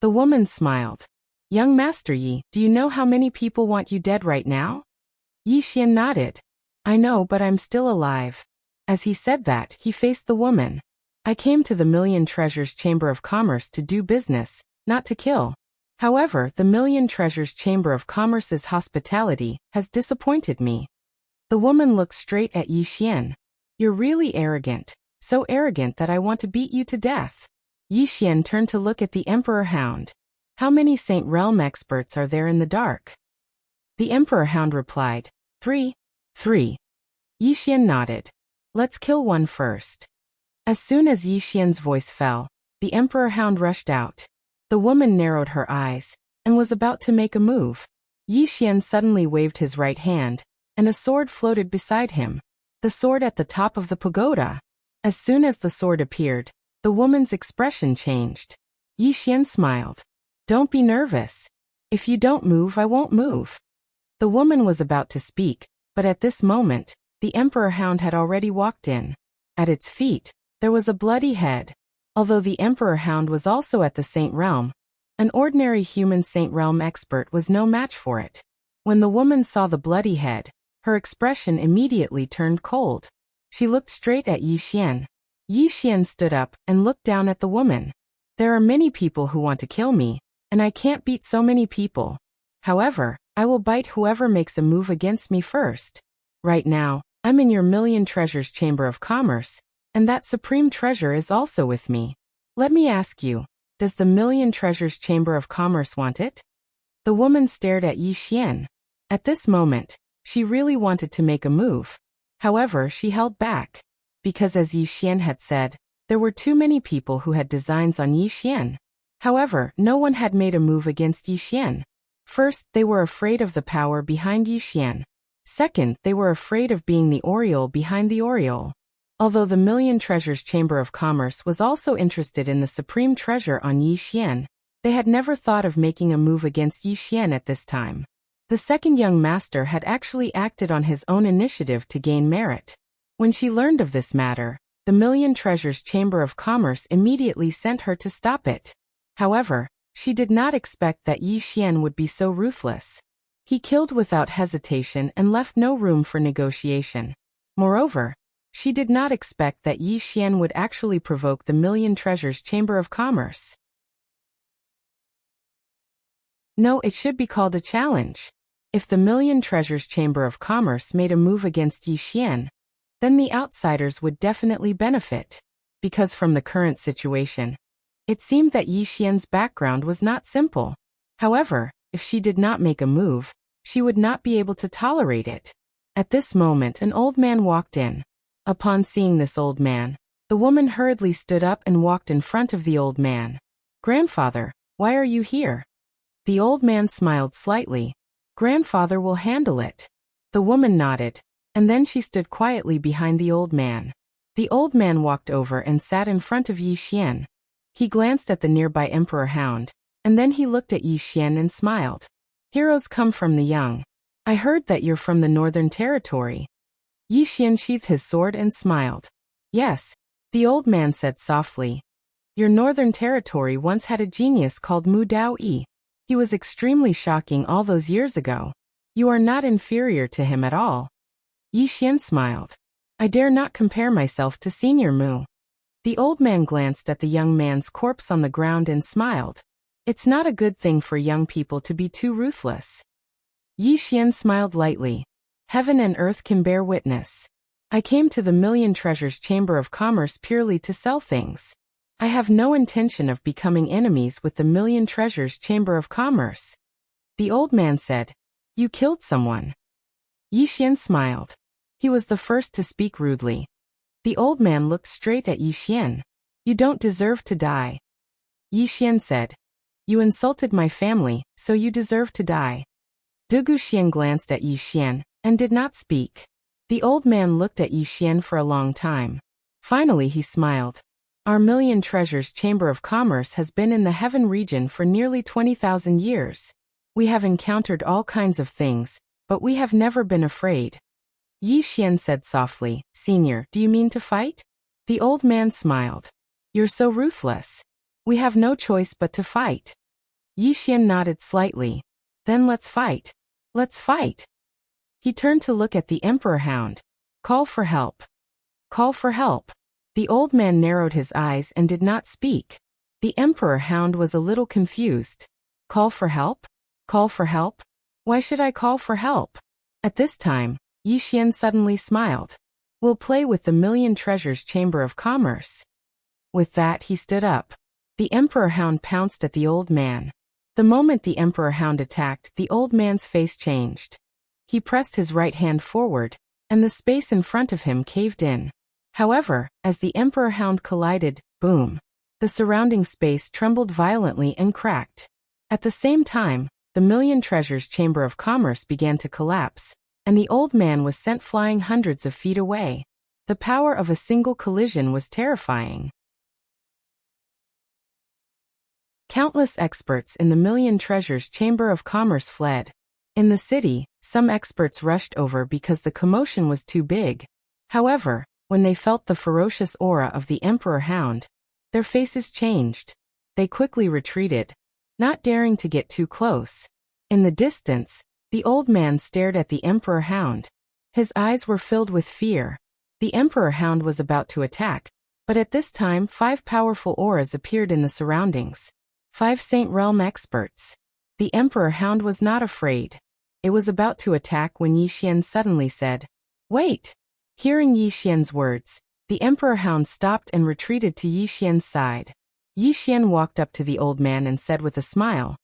The woman smiled. Young Master Yi, do you know how many people want you dead right now? Yi Xian nodded. I know, but I'm still alive. As he said that, he faced the woman. I came to the Million Treasures Chamber of Commerce to do business, not to kill. However, the Million Treasures Chamber of Commerce's hospitality has disappointed me. The woman looked straight at Yi Xian. You're really arrogant, so arrogant that I want to beat you to death. Yi Xian turned to look at the Emperor Hound. How many Saint Realm experts are there in the dark? The Emperor Hound replied, 3. 3. Yi Xian nodded. Let's kill one first. As soon as Yi Xian's voice fell, the Emperor Hound rushed out. The woman narrowed her eyes and was about to make a move. Yi Xian suddenly waved his right hand, and a sword floated beside him. The sword at the top of the pagoda. As soon as the sword appeared, the woman's expression changed. Yi Xian smiled. Don't be nervous. If you don't move, I won't move. The woman was about to speak, but at this moment, the Emperor Hound had already walked in. At its feet, there was a bloody head. Although the Emperor Hound was also at the Saint Realm, an ordinary human Saint Realm expert was no match for it. When the woman saw the bloody head, her expression immediately turned cold. She looked straight at Yi Xian. Yi Xian stood up and looked down at the woman. There are many people who want to kill me, and I can't beat so many people. However, I will bite whoever makes a move against me first. Right now, I'm in your Million Treasures Chamber of Commerce, and that supreme treasure is also with me. Let me ask you, does the Million Treasures Chamber of Commerce want it? The woman stared at Yi Xian. At this moment, she really wanted to make a move. However, she held back. Because as Yi Xian had said, there were too many people who had designs on Yi Xian. However, no one had made a move against Yi Xian. First, they were afraid of the power behind Yi Xian. Second, they were afraid of being the Oriole behind the Oriole. Although the Million Treasures Chamber of Commerce was also interested in the supreme treasure on Yi Xian, they had never thought of making a move against Yi Xian at this time. The second young master had actually acted on his own initiative to gain merit. When she learned of this matter, the Million Treasures Chamber of Commerce immediately sent her to stop it. However, she did not expect that Yi Xian would be so ruthless. He killed without hesitation and left no room for negotiation. Moreover, she did not expect that Yi Xian would actually provoke the Million Treasures Chamber of Commerce. No, it should be called a challenge. If the Million Treasures Chamber of Commerce made a move against Yi Xian, then the outsiders would definitely benefit. Because from the current situation, it seemed that Yi Xian's background was not simple. However, if she did not make a move, she would not be able to tolerate it. At this moment, an old man walked in. Upon seeing this old man, the woman hurriedly stood up and walked in front of the old man. Grandfather, why are you here? The old man smiled slightly. Grandfather will handle it. The woman nodded, and then she stood quietly behind the old man. The old man walked over and sat in front of Yi Xian. He glanced at the nearby Emperor Hound, and then he looked at Yi Xian and smiled. Heroes come from the young. I heard that you're from the Northern Territory. Yi Xian sheathed his sword and smiled. Yes, the old man said softly. Your Northern Territory once had a genius called Mu Dao Yi. He was extremely shocking all those years ago. You are not inferior to him at all. Yi Xian smiled. I dare not compare myself to Senior Mu. The old man glanced at the young man's corpse on the ground and smiled. It's not a good thing for young people to be too ruthless. Yi Xian smiled lightly. Heaven and earth can bear witness. I came to the Million Treasures Chamber of Commerce purely to sell things. I have no intention of becoming enemies with the Million Treasures Chamber of Commerce. The old man said, You killed someone. Yi Xian smiled. He was the first to speak rudely. The old man looked straight at Yi Xian. You don't deserve to die. Yi Xian said, You insulted my family, so you deserve to die. Dugu Xian glanced at Yi Xian and did not speak. The old man looked at Yi Xian for a long time. Finally he smiled. Our Million Treasures Chamber of Commerce has been in the Heaven region for nearly 20,000 years. We have encountered all kinds of things, but we have never been afraid. Yi Xian said softly, Senior, do you mean to fight? The old man smiled. You're so ruthless. We have no choice but to fight. Yi Xian nodded slightly. Then let's fight. Let's fight. He turned to look at the Emperor Hound. Call for help. Call for help. The old man narrowed his eyes and did not speak. The Emperor Hound was a little confused. Call for help? Call for help? Why should I call for help? At this time, Yi Xian suddenly smiled. We'll play with the Million Treasures Chamber of Commerce. With that he stood up. The Emperor Hound pounced at the old man. The moment the Emperor Hound attacked, the old man's face changed. He pressed his right hand forward, and the space in front of him caved in. However, as the Emperor Hound collided, boom! The surrounding space trembled violently and cracked. At the same time, the Million Treasures Chamber of Commerce began to collapse, and the old man was sent flying hundreds of feet away. The power of a single collision was terrifying. Countless experts in the Million Treasures Chamber of Commerce fled. In the city, some experts rushed over because the commotion was too big. However, when they felt the ferocious aura of the Emperor Hound, their faces changed. They quickly retreated, not daring to get too close. In the distance, the old man stared at the Emperor Hound. His eyes were filled with fear. The Emperor Hound was about to attack, but at this time 5 powerful auras appeared in the surroundings. 5 Saint Realm experts. The Emperor Hound was not afraid. It was about to attack when Yi Xian suddenly said, Wait! Hearing Yi Xian's words, the Emperor Hound stopped and retreated to Yi Xian's side. Yi Xian walked up to the old man and said with a smile,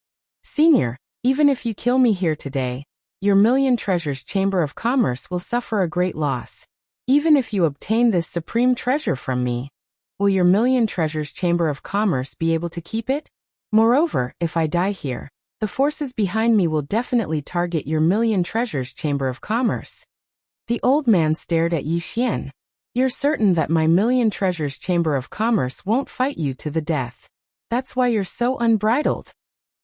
Senior, even if you kill me here today, your Million Treasures Chamber of Commerce will suffer a great loss. Even if you obtain this supreme treasure from me, will your Million Treasures Chamber of Commerce be able to keep it? Moreover, if I die here, the forces behind me will definitely target your Million Treasures Chamber of Commerce. The old man stared at Yi Xian. You're certain that my Million Treasures Chamber of Commerce won't fight you to the death. That's why you're so unbridled.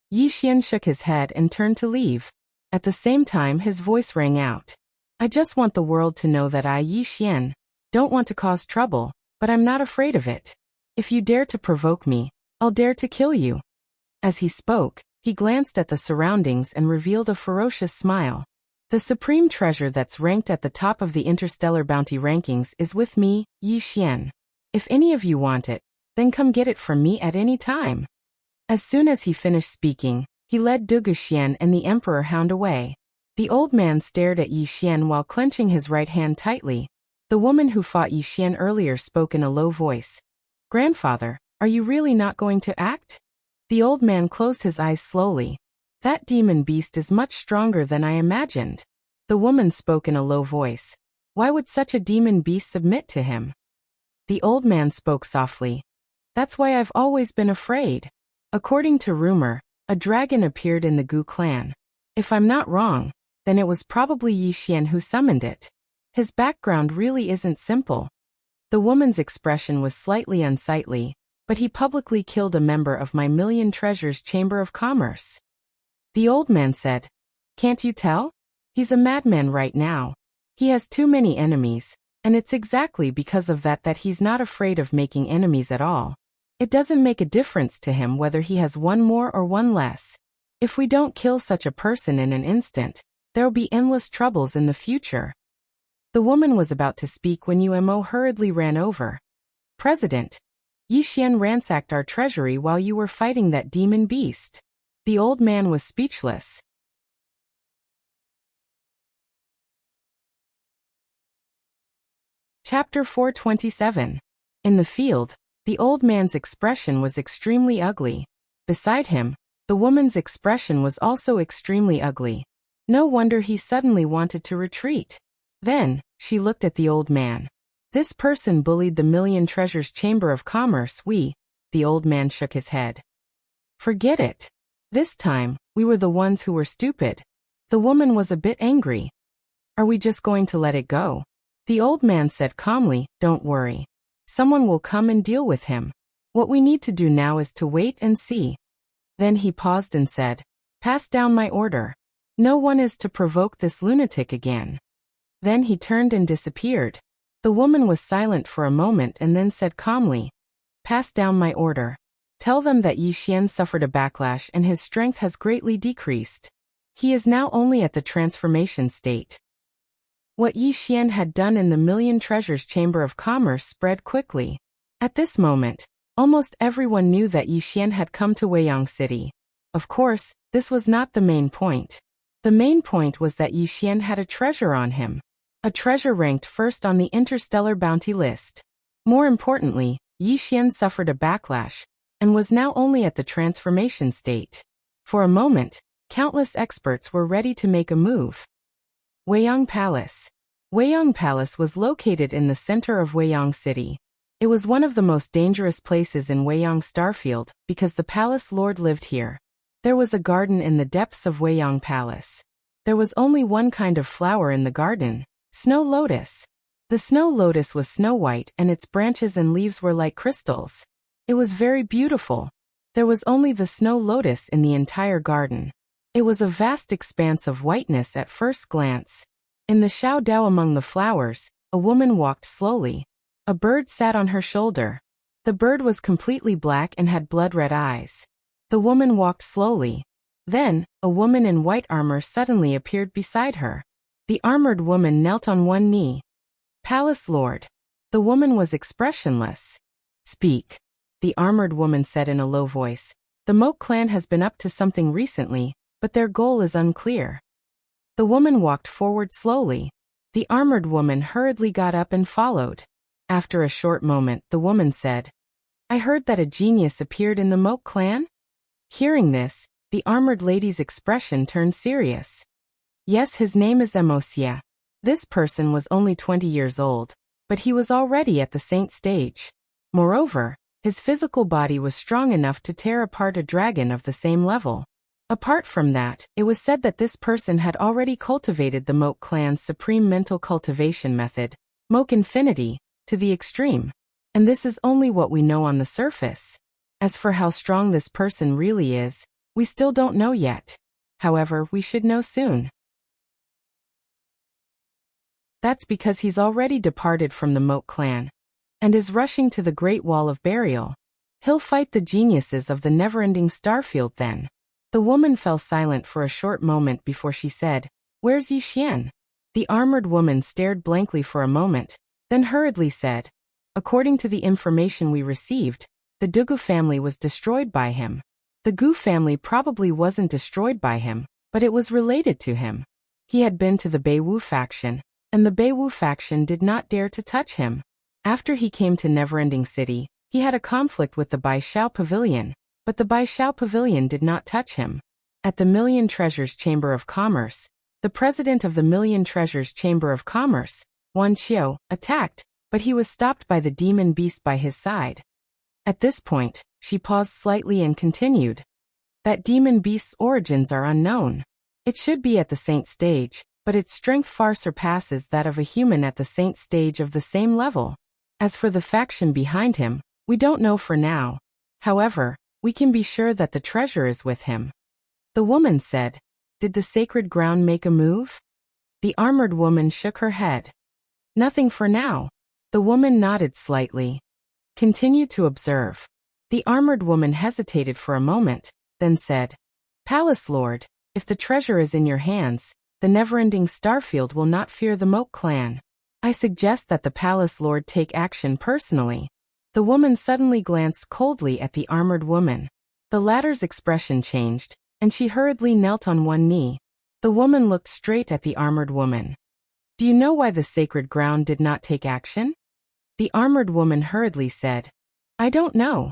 Yi Xian shook his head and turned to leave. At the same time his voice rang out. I just want the world to know that I, Yi Xian, don't want to cause trouble, but I'm not afraid of it. If you dare to provoke me, I'll dare to kill you. As he spoke, he glanced at the surroundings and revealed a ferocious smile. The supreme treasure that's ranked at the top of the interstellar bounty rankings is with me, Yi Xian. If any of you want it, then come get it from me at any time. As soon as he finished speaking, he led Dugu Xian and the Emperor Hound away. The old man stared at Yi Xian while clenching his right hand tightly. The woman who fought Yi Xian earlier spoke in a low voice. Grandfather, are you really not going to act? The old man closed his eyes slowly. That demon beast is much stronger than I imagined. The woman spoke in a low voice. Why would such a demon beast submit to him? The old man spoke softly. That's why I've always been afraid. According to rumor, a dragon appeared in the Gu clan. If I'm not wrong, then it was probably Yi Xian who summoned it. His background really isn't simple. The woman's expression was slightly unsightly, but he publicly killed a member of my Million Treasures Chamber of Commerce. The old man said, Can't you tell? He's a madman right now. He has too many enemies, and it's exactly because of that he's not afraid of making enemies at all. It doesn't make a difference to him whether he has one more or one less. If we don't kill such a person in an instant, there'll be endless troubles in the future. The woman was about to speak when Umo hurriedly ran over. President, Yi Xian ransacked our treasury while you were fighting that demon beast. The old man was speechless. Chapter 427. In the field, the old man's expression was extremely ugly. Beside him, the woman's expression was also extremely ugly. No wonder he suddenly wanted to retreat. Then, she looked at the old man. This person bullied the Million Treasures Chamber of Commerce. The old man shook his head. Forget it. This time, we were the ones who were stupid. The woman was a bit angry. Are we just going to let it go? The old man said calmly, don't worry. Someone will come and deal with him. What we need to do now is to wait and see. Then he paused and said, pass down my order. No one is to provoke this lunatic again. Then he turned and disappeared. The woman was silent for a moment and then said calmly, pass down my order. Tell them that Yi Xian suffered a backlash and his strength has greatly decreased. He is now only at the transformation state. What Yi Xian had done in the Million Treasures Chamber of Commerce spread quickly. At this moment, almost everyone knew that Yi Xian had come to Weiyang City. Of course, this was not the main point. The main point was that Yi Xian had a treasure on him. A treasure ranked first on the interstellar bounty list. More importantly, Yi Xian suffered a backlash, and was now only at the transformation state. For a moment, countless experts were ready to make a move. Weiyang Palace. Weiyang Palace was located in the center of Weiyang City. It was one of the most dangerous places in Weiyang Starfield because the palace lord lived here. There was a garden in the depths of Weiyang Palace. There was only one kind of flower in the garden, snow lotus. The snow lotus was snow white and its branches and leaves were like crystals. It was very beautiful. There was only the snow lotus in the entire garden. It was a vast expanse of whiteness at first glance. In the Xiao Dao among the flowers, a woman walked slowly. A bird sat on her shoulder. The bird was completely black and had blood-red eyes. The woman walked slowly. Then, a woman in white armor suddenly appeared beside her. The armored woman knelt on one knee. Palace Lord. The woman was expressionless. Speak. The armored woman said in a low voice. The Moke clan has been up to something recently, but their goal is unclear. The woman walked forward slowly. The armored woman hurriedly got up and followed. After a short moment, the woman said, I heard that a genius appeared in the Moke clan? Hearing this, the armored lady's expression turned serious. Yes, his name is Wuxia. This person was only 20 years old, but he was already at the saint stage. Moreover, his physical body was strong enough to tear apart a dragon of the same level. Apart from that, it was said that this person had already cultivated the Moke clan's supreme mental cultivation method, Moke Infinity, to the extreme. And this is only what we know on the surface. As for how strong this person really is, we still don't know yet. However, we should know soon. That's because he's already departed from the Moke clan, and is rushing to the Great Wall of Burial. He'll fight the geniuses of the never-ending Starfield then. The woman fell silent for a short moment before she said, Where's Yi Xian? The armored woman stared blankly for a moment, then hurriedly said, According to the information we received, the Dugu family was destroyed by him. The Gu family probably wasn't destroyed by him, but it was related to him. He had been to the Beiwu faction, and the Beiwu faction did not dare to touch him. After he came to Neverending City, he had a conflict with the Baishao Pavilion, but the Baishao Pavilion did not touch him. At the Million Treasures Chamber of Commerce, the president of the Million Treasures Chamber of Commerce, Wan Qiu, attacked, but he was stopped by the demon beast by his side. At this point, she paused slightly and continued. That demon beast's origins are unknown. It should be at the saint stage, but its strength far surpasses that of a human at the saint stage of the same level. As for the faction behind him, we don't know for now. However, we can be sure that the treasure is with him. The woman said, Did the sacred ground make a move? The armored woman shook her head. Nothing for now. The woman nodded slightly. Continue to observe. The armored woman hesitated for a moment, then said, Palace Lord, if the treasure is in your hands, the never-ending Starfield will not fear the Moat clan. I suggest that the Palace Lord take action personally. The woman suddenly glanced coldly at the armored woman. The latter's expression changed, and she hurriedly knelt on one knee. The woman looked straight at the armored woman. Do you know why the sacred ground did not take action? The armored woman hurriedly said, I don't know.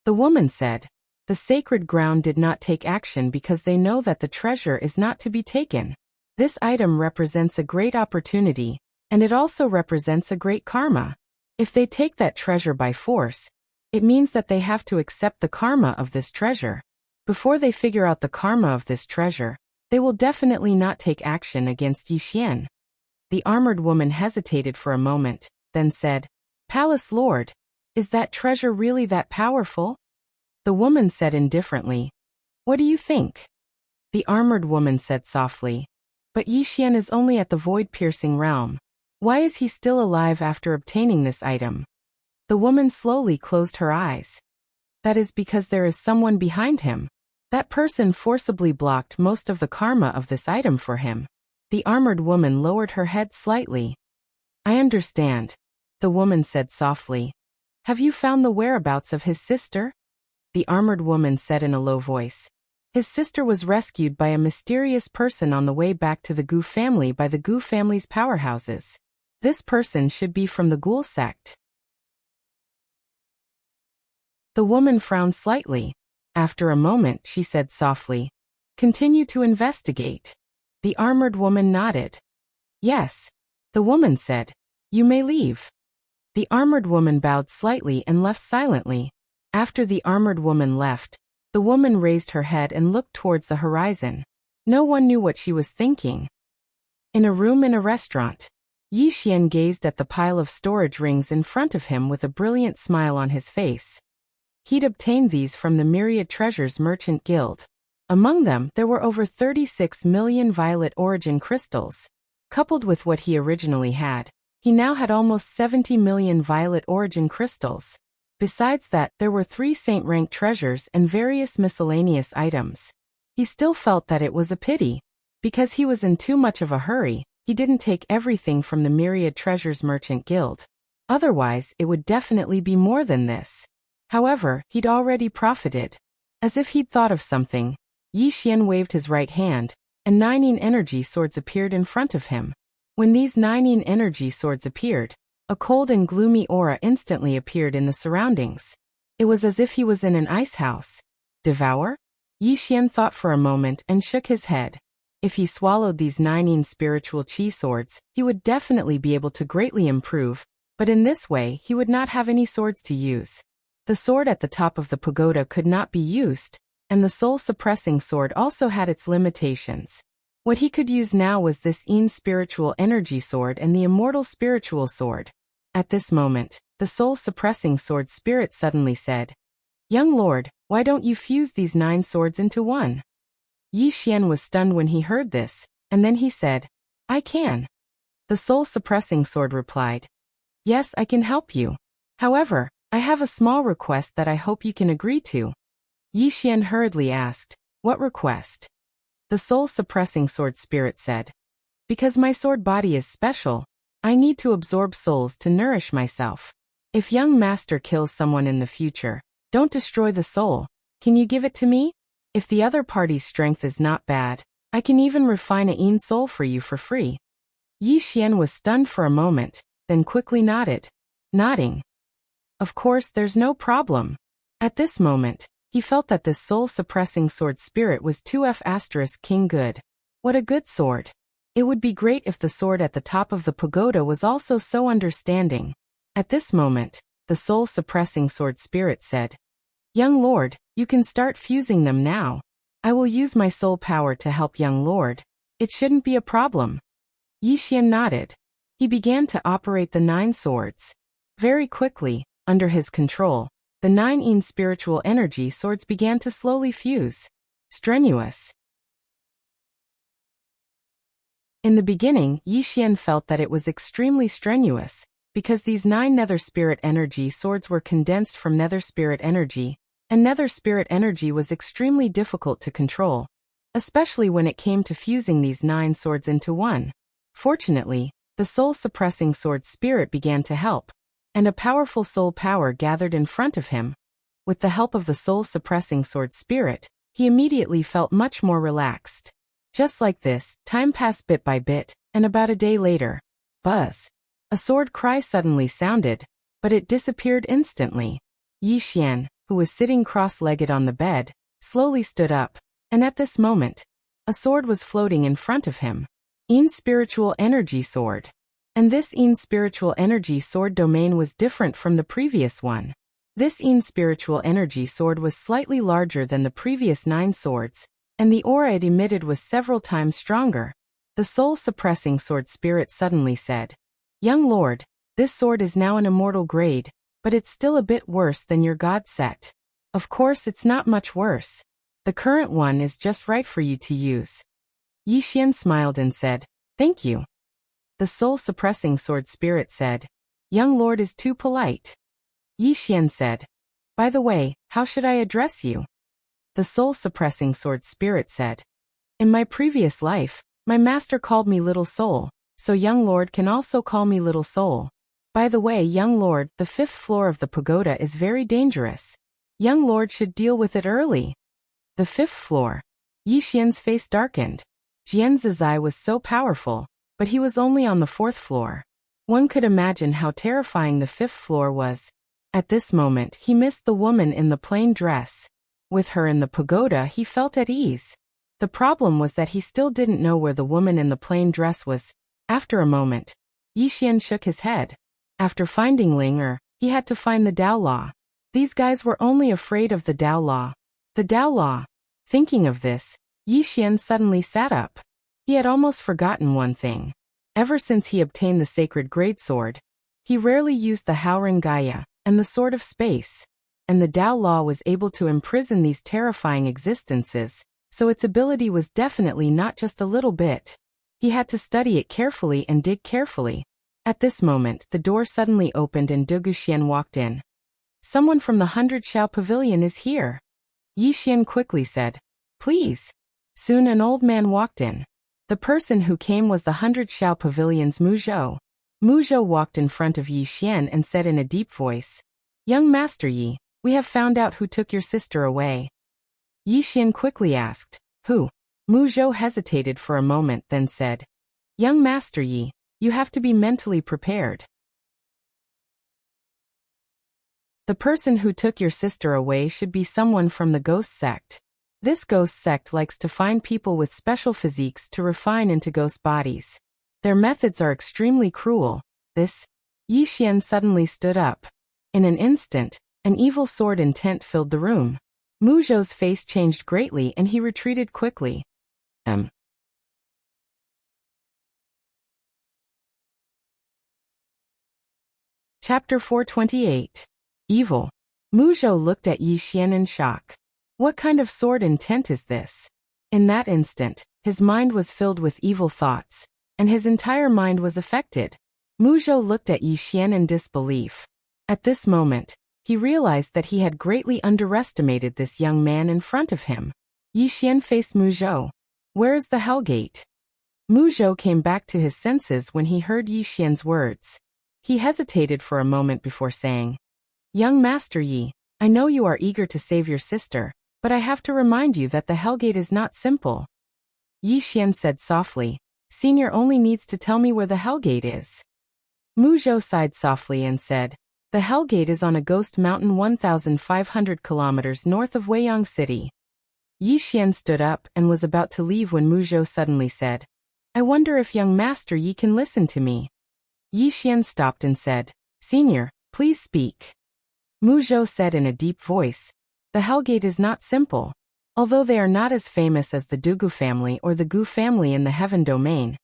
The woman said, the sacred ground did not take action because they know that the treasure is not to be taken. This item represents a great opportunity, and it also represents a great karma. If they take that treasure by force, it means that they have to accept the karma of this treasure. Before they figure out the karma of this treasure, they will definitely not take action against Yixian. The armored woman hesitated for a moment, then said, Palace Lord, is that treasure really that powerful? The woman said indifferently, What do you think? The armored woman said softly, But Yixian is only at the void-piercing realm. Why is he still alive after obtaining this item? The woman slowly closed her eyes. That is because there is someone behind him. That person forcibly blocked most of the karma of this item for him. The armored woman lowered her head slightly. I understand, the woman said softly. Have you found the whereabouts of his sister? The armored woman said in a low voice. His sister was rescued by a mysterious person on the way back to the Gu family by the Gu family's powerhouses. This person should be from the Ghoul sect. The woman frowned slightly. After a moment, she said softly, Continue to investigate. The armored woman nodded. Yes. The woman said, You may leave. The armored woman bowed slightly and left silently. After the armored woman left, the woman raised her head and looked towards the horizon. No one knew what she was thinking. In a room in a restaurant, Yixian gazed at the pile of storage rings in front of him with a brilliant smile on his face. He'd obtained these from the Myriad Treasures Merchant Guild. Among them, there were over 36 million violet origin crystals. Coupled with what he originally had, he now had almost 70 million violet origin crystals. Besides that, there were 3 saint-rank treasures and various miscellaneous items. He still felt that it was a pity. Because he was in too much of a hurry, he didn't take everything from the Myriad Treasures Merchant Guild. Otherwise, it would definitely be more than this. However, he'd already profited. As if he'd thought of something, Yixian waved his right hand, and 9 energy swords appeared in front of him. When these 9 energy swords appeared, a cold and gloomy aura instantly appeared in the surroundings. It was as if he was in an ice house. Devour? Yixian thought for a moment and shook his head. If he swallowed these 9 spiritual chi swords, he would definitely be able to greatly improve, but in this way he would not have any swords to use. The sword at the top of the pagoda could not be used, and the soul-suppressing sword also had its limitations. What he could use now was this spiritual energy sword and the immortal spiritual sword. At this moment, the soul-suppressing sword spirit suddenly said, Young lord, why don't you fuse these 9 swords into one? Yixian was stunned when he heard this, and then he said, I can. The soul-suppressing sword replied, Yes, I can help you. However, I have a small request that I hope you can agree to. Yixian hurriedly asked, What request? The soul-suppressing sword spirit said, Because my sword body is special, I need to absorb souls to nourish myself. If young master kills someone in the future, don't destroy the soul. Can you give it to me? If the other party's strength is not bad, I can even refine a soul for you for free. Yixian was stunned for a moment, then quickly nodded. Nodding. Of course, there's no problem. At this moment, he felt that this soul-suppressing sword spirit was 2F** King good. What a good sword. It would be great if the sword at the top of the pagoda was also so understanding. At this moment, the soul-suppressing sword spirit said, Young lord, you can start fusing them now. I will use my soul power to help young lord. It shouldn't be a problem. Yixian nodded. He began to operate the 9 swords. Very quickly, under his control, the 9 spiritual energy swords began to slowly fuse. Strenuous. In the beginning, Yi Xian felt that it was extremely strenuous, because these 9 nether spirit energy swords were condensed from nether spirit energy, and nether spirit energy was extremely difficult to control, especially when it came to fusing these 9 swords into one. Fortunately, the soul-suppressing sword spirit began to help, and a powerful soul power gathered in front of him. With the help of the soul-suppressing sword spirit, he immediately felt much more relaxed. Just like this, time passed bit by bit, and about a day later, buzz! A sword cry suddenly sounded, but it disappeared instantly. Yi Xian, who was sitting cross-legged on the bed, slowly stood up, and at this moment, a sword was floating in front of him. Ein spiritual energy sword. And this Ein spiritual energy sword domain was different from the previous one. This Ein spiritual energy sword was slightly larger than the previous 9 swords, and the aura it emitted was several times stronger. The soul-suppressing sword spirit suddenly said, "Young lord, this sword is now an immortal grade, but it's still a bit worse than your god set. Of course it's not much worse. The current one is just right for you to use." Yi Xian smiled and said, "Thank you." The soul-suppressing sword spirit said, "Young lord is too polite." Yi Xian said, "By the way, how should I address you?" The soul-suppressing sword spirit said, "In my previous life, my master called me Little Soul, so young lord can also call me Little Soul. By the way, young lord, the 5th floor of the pagoda is very dangerous. Young lord should deal with it early." The 5th floor. Yi Xian's face darkened. Jianzi's eye was so powerful, but he was only on the 4th floor. One could imagine how terrifying the 5th floor was. At this moment, he missed the woman in the plain dress. With her in the pagoda, he felt at ease. The problem was that he still didn't know where the woman in the plain dress was. After a moment, Yi Xian shook his head. After finding Ling Er, he had to find the Dao Law. These guys were only afraid of the Dao Law. The Dao Law. Thinking of this, Yi Xian suddenly sat up. He had almost forgotten one thing. Ever since he obtained the sacred greatsword, he rarely used the Haoren Gaia and the Sword of Space, and the Dao Law was able to imprison these terrifying existences, so its ability was definitely not just a little bit. He had to study it carefully and dig carefully. At this moment, the door suddenly opened and Du Guxian walked in. "Someone from the 100 Shao Pavilion is here." Yi Xian quickly said, "Please." Soon an old man walked in. The person who came was the 100 Shao Pavilion's Mu Zhou. Mu Zhou walked in front of Yi Xian and said in a deep voice, "Young Master Yi, we have found out who took your sister away." Yi Xian quickly asked, "Who?" Mu Zhou hesitated for a moment, then said, "Young Master Yi, you have to be mentally prepared. The person who took your sister away should be someone from the ghost sect. This ghost sect likes to find people with special physiques to refine into ghost bodies. Their methods are extremely cruel." Yi Xian suddenly stood up. In an instant, an evil sword intent filled the room. Mu Zhou's face changed greatly and he retreated quickly. Chapter 428. Evil. Mu Zhou looked at Yi Xian in shock. What kind of sword intent is this? In that instant, his mind was filled with evil thoughts, and his entire mind was affected. Mu Zhou looked at Yi Xian in disbelief. At this moment, he realized that he had greatly underestimated this young man in front of him. Yi Xian faced Mu Zhou. "Where is the Hellgate?" Mu Zhou came back to his senses when he heard Yi Xian's words. He hesitated for a moment before saying, "Young Master Yi, I know you are eager to save your sister, but I have to remind you that the Hellgate is not simple." Yi Xian said softly, "Senior only needs to tell me where the Hellgate is." Mu Zhou sighed softly and said, "The Hellgate is on a ghost mountain 1,500 kilometers north of Weiyang City." Yi Xian stood up and was about to leave when Mu Zhou suddenly said, "I wonder if young Master Yi can listen to me." Yi Xian stopped and said, "Senior, please speak." Mu Zhou said in a deep voice, "The Hellgate is not simple. Although they are not as famous as the Dugu family or the Gu family in the Heaven domain,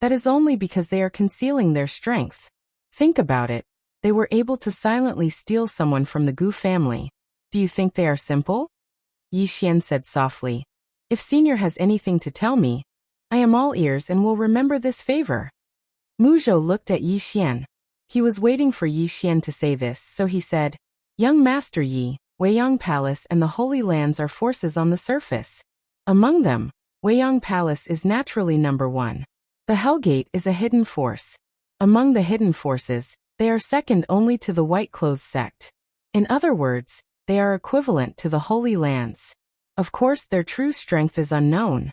that is only because they are concealing their strength. Think about it. They were able to silently steal someone from the Gu family. Do you think they are simple?" Yi Xian said softly, "If Senior has anything to tell me, I am all ears and will remember this favor. Muzhou looked at Yi Xian. He was waiting for Yi Xian to say this, so he said, Young Master Yi, Weiyang Palace and the Holy Lands are forces on the surface. Among them, Weiyang Palace is naturally number one. The Hellgate is a hidden force. Among the hidden forces, they are second only to the White Clothes sect. In other words, they are equivalent to the Holy Lands. Of course, their true strength is unknown.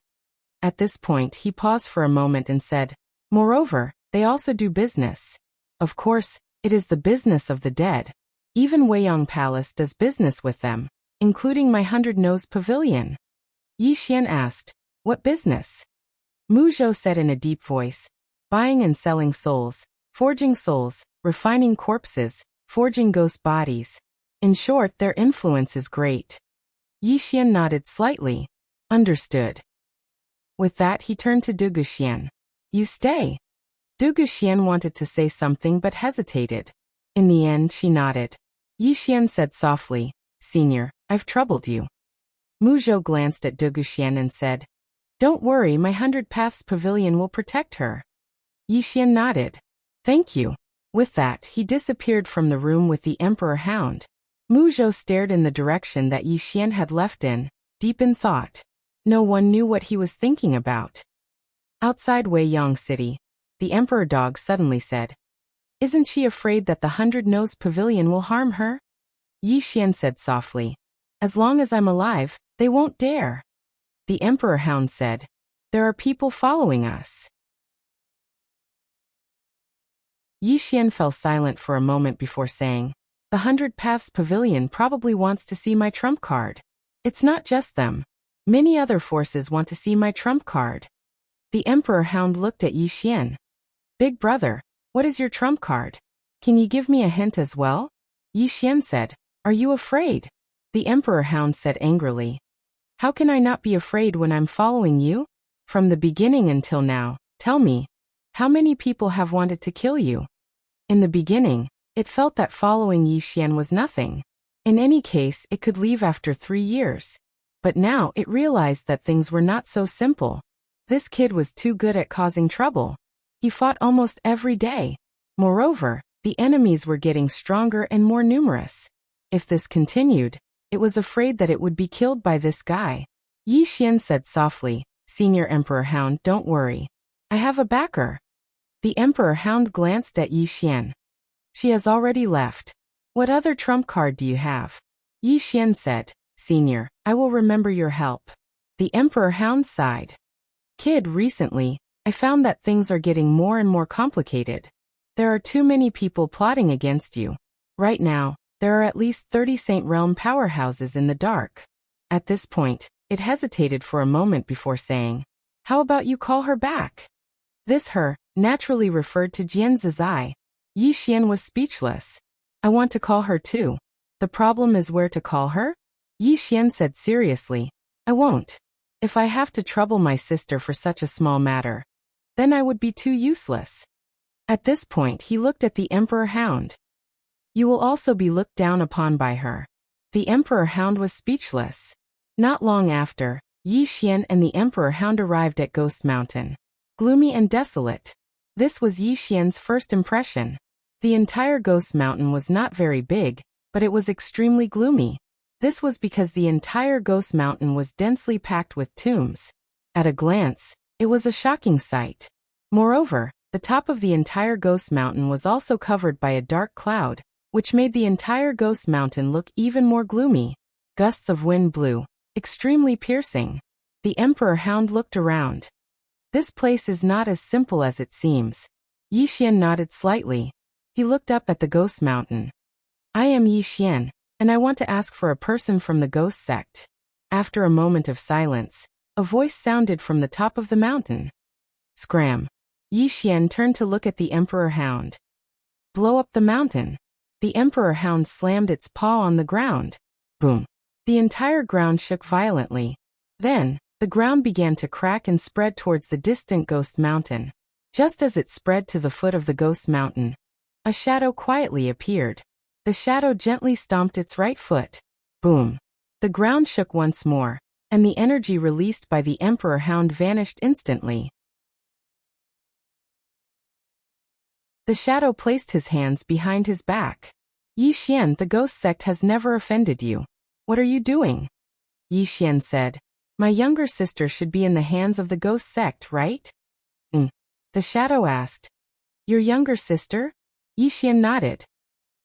At this point, he paused for a moment and said, Moreover, they also do business. Of course, it is the business of the dead. Even Weiyang Palace does business with them, including my 100-Nose Pavilion. Yi Xian asked, What business? Muzhou said in a deep voice, Buying and selling souls, forging souls, refining corpses, forging ghost bodies. In short, their influence is great. Yi Xian nodded slightly. Understood. With that, he turned to Du Guxian. You stay. Du Guxian wanted to say something but hesitated. In the end, she nodded. Yi Xian said softly, Senior, I've troubled you. Muzhou glanced at Du Guxian and said, Don't worry, my 100 Paths Pavilion will protect her. Yi Xian nodded. Thank you. With that, he disappeared from the room with the Emperor Hound. Muzhou stared in the direction that Yi Xian had left in, deep in thought. No one knew what he was thinking about. Outside Weiyang City, the Emperor Dog suddenly said, Isn't she afraid that the 100-Nose Pavilion will harm her? Yi Xian said softly, As long as I'm alive, they won't dare. The Emperor Hound said, There are people following us. Yi Xian fell silent for a moment before saying, The 100 Paths Pavilion probably wants to see my trump card. It's not just them. Many other forces want to see my trump card. The Emperor Hound looked at Yi Xian. Big brother, what is your trump card? Can you give me a hint as well? Yi Xian said, Are you afraid? The Emperor Hound said angrily, How can I not be afraid when I'm following you? From the beginning until now, tell me, how many people have wanted to kill you? In the beginning, it felt that following Yi Xian was nothing. In any case, it could leave after 3 years. But now it realized that things were not so simple. This kid was too good at causing trouble. He fought almost every day. Moreover, the enemies were getting stronger and more numerous. If this continued, it was afraid that it would be killed by this guy. Yi Xian said softly, Senior Emperor Hound, don't worry. I have a backer. The Emperor Hound glanced at Yi Xian. She has already left. What other trump card do you have? Yi Xian said, Senior, I will remember your help. The Emperor Hound sighed. Kid, recently, I found that things are getting more and more complicated. There are too many people plotting against you. Right now, there are at least 30 Saint Realm powerhouses in the dark. At this point, it hesitated for a moment before saying, How about you call her back? This her naturally referred to Jian Zizai. Yi Xian was speechless. I want to call her too. The problem is where to call her? Yi Xian said seriously, I won't. If I have to trouble my sister for such a small matter, then I would be too useless. At this point, he looked at the Emperor Hound. You will also be looked down upon by her. The Emperor Hound was speechless. Not long after, Yi Xian and the Emperor Hound arrived at Ghost Mountain. Gloomy and desolate. This was Yi Xian's first impression. The entire Ghost Mountain was not very big, but it was extremely gloomy. This was because the entire Ghost Mountain was densely packed with tombs. At a glance, it was a shocking sight. Moreover, the top of the entire Ghost Mountain was also covered by a dark cloud, which made the entire Ghost Mountain look even more gloomy. Gusts of wind blew, extremely piercing. The Emperor Hound looked around. This place is not as simple as it seems. Yi Xian nodded slightly. He looked up at the Ghost Mountain. I am Yi Xian, and I want to ask for a person from the Ghost Sect. After a moment of silence, a voice sounded from the top of the mountain. Scram. Yi Xian turned to look at the Emperor Hound. Blow up the mountain. The Emperor Hound slammed its paw on the ground. Boom. The entire ground shook violently. Then, the ground began to crack and spread towards the distant Ghost Mountain. Just as it spread to the foot of the Ghost Mountain, a shadow quietly appeared. The shadow gently stomped its right foot. Boom. The ground shook once more, and the energy released by the Emperor Hound vanished instantly. The shadow placed his hands behind his back. Yi Xian, the ghost sect has never offended you. What are you doing? Yi Xian said. My younger sister should be in the hands of the ghost sect, right? The shadow asked. Your younger sister? Yi Xian nodded.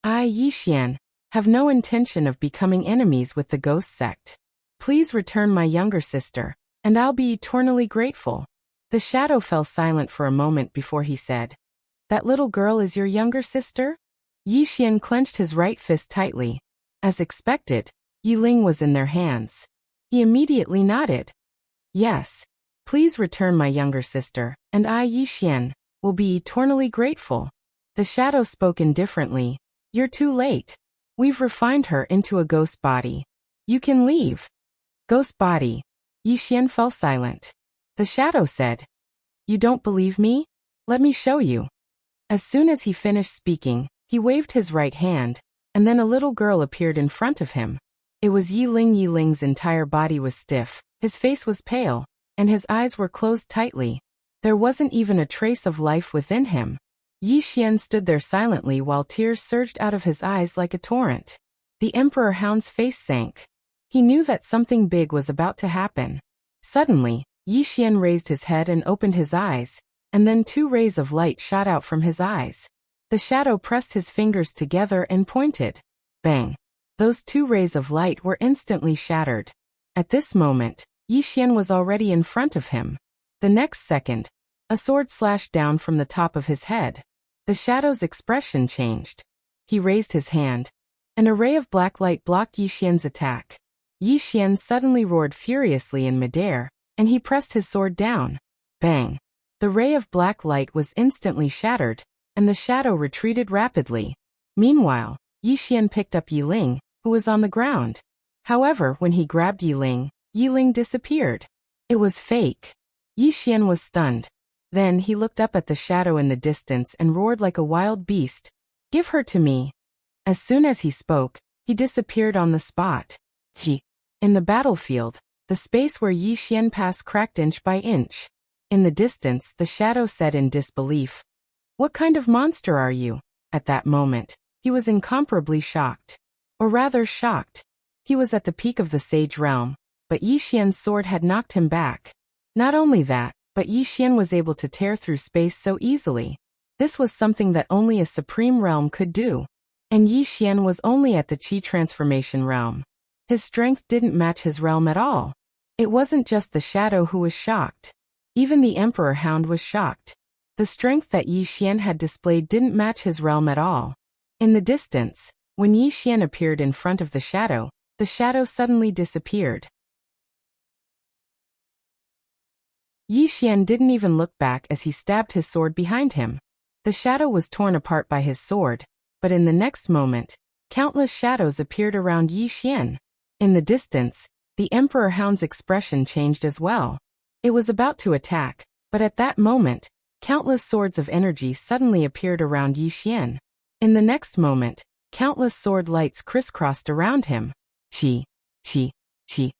I, Yi Xian, have no intention of becoming enemies with the ghost sect. Please return my younger sister, and I'll be eternally grateful. The shadow fell silent for a moment before he said, That little girl is your younger sister? Yi Xian clenched his right fist tightly. As expected, Yi Ling was in their hands. He immediately nodded. Yes. Please return my younger sister, and I, Yi Xian, will be eternally grateful. The shadow spoke indifferently. You're too late. We've refined her into a ghost body. You can leave. Ghost body. Yi Xian fell silent. The shadow said, You don't believe me? Let me show you. As soon as he finished speaking, he waved his right hand, and then a little girl appeared in front of him. It was Yi Ling. Yi Ling's entire body was stiff, his face was pale, and his eyes were closed tightly. There wasn't even a trace of life within him. Yi Xian stood there silently while tears surged out of his eyes like a torrent. The Emperor Hound's face sank. He knew that something big was about to happen. Suddenly, Yi Xian raised his head and opened his eyes, and then 2 rays of light shot out from his eyes. The shadow pressed his fingers together and pointed. Bang! Those 2 rays of light were instantly shattered. At this moment, Yi Xian was already in front of him. The next second, a sword slashed down from the top of his head. The shadow's expression changed. He raised his hand. An array of black light blocked Yi Xian's attack. Yi Xian suddenly roared furiously in midair, and he pressed his sword down. Bang! The ray of black light was instantly shattered, and the shadow retreated rapidly. Meanwhile, Yi Xian picked up Yi Ling, who was on the ground. However, when he grabbed Yi Ling disappeared. It was fake. Yi Xian was stunned. Then he looked up at the shadow in the distance and roared like a wild beast. Give her to me. As soon as he spoke, he disappeared on the spot. In the battlefield, the space where Yi Xian passed cracked inch by inch. In the distance, the shadow said in disbelief, What kind of monster are you? At that moment, he was incomparably shocked. Or rather shocked. He was at the peak of the sage realm, but Yi Xian's sword had knocked him back. Not only that, but Yi Xian was able to tear through space so easily. This was something that only a supreme realm could do. And Yi Xian was only at the Qi transformation realm. His strength didn't match his realm at all. It wasn't just the shadow who was shocked. Even the Emperor Hound was shocked. The strength that Yi Xian had displayed didn't match his realm at all. In the distance, when Yi Xian appeared in front of the shadow suddenly disappeared. Yi Xian didn't even look back as he stabbed his sword behind him. The shadow was torn apart by his sword, but in the next moment, countless shadows appeared around Yi Xian. In the distance, the Emperor Hound's expression changed as well. It was about to attack, but at that moment, countless swords of energy suddenly appeared around Yi Xian. In the next moment, countless sword lights crisscrossed around him. Chi, chi, chi,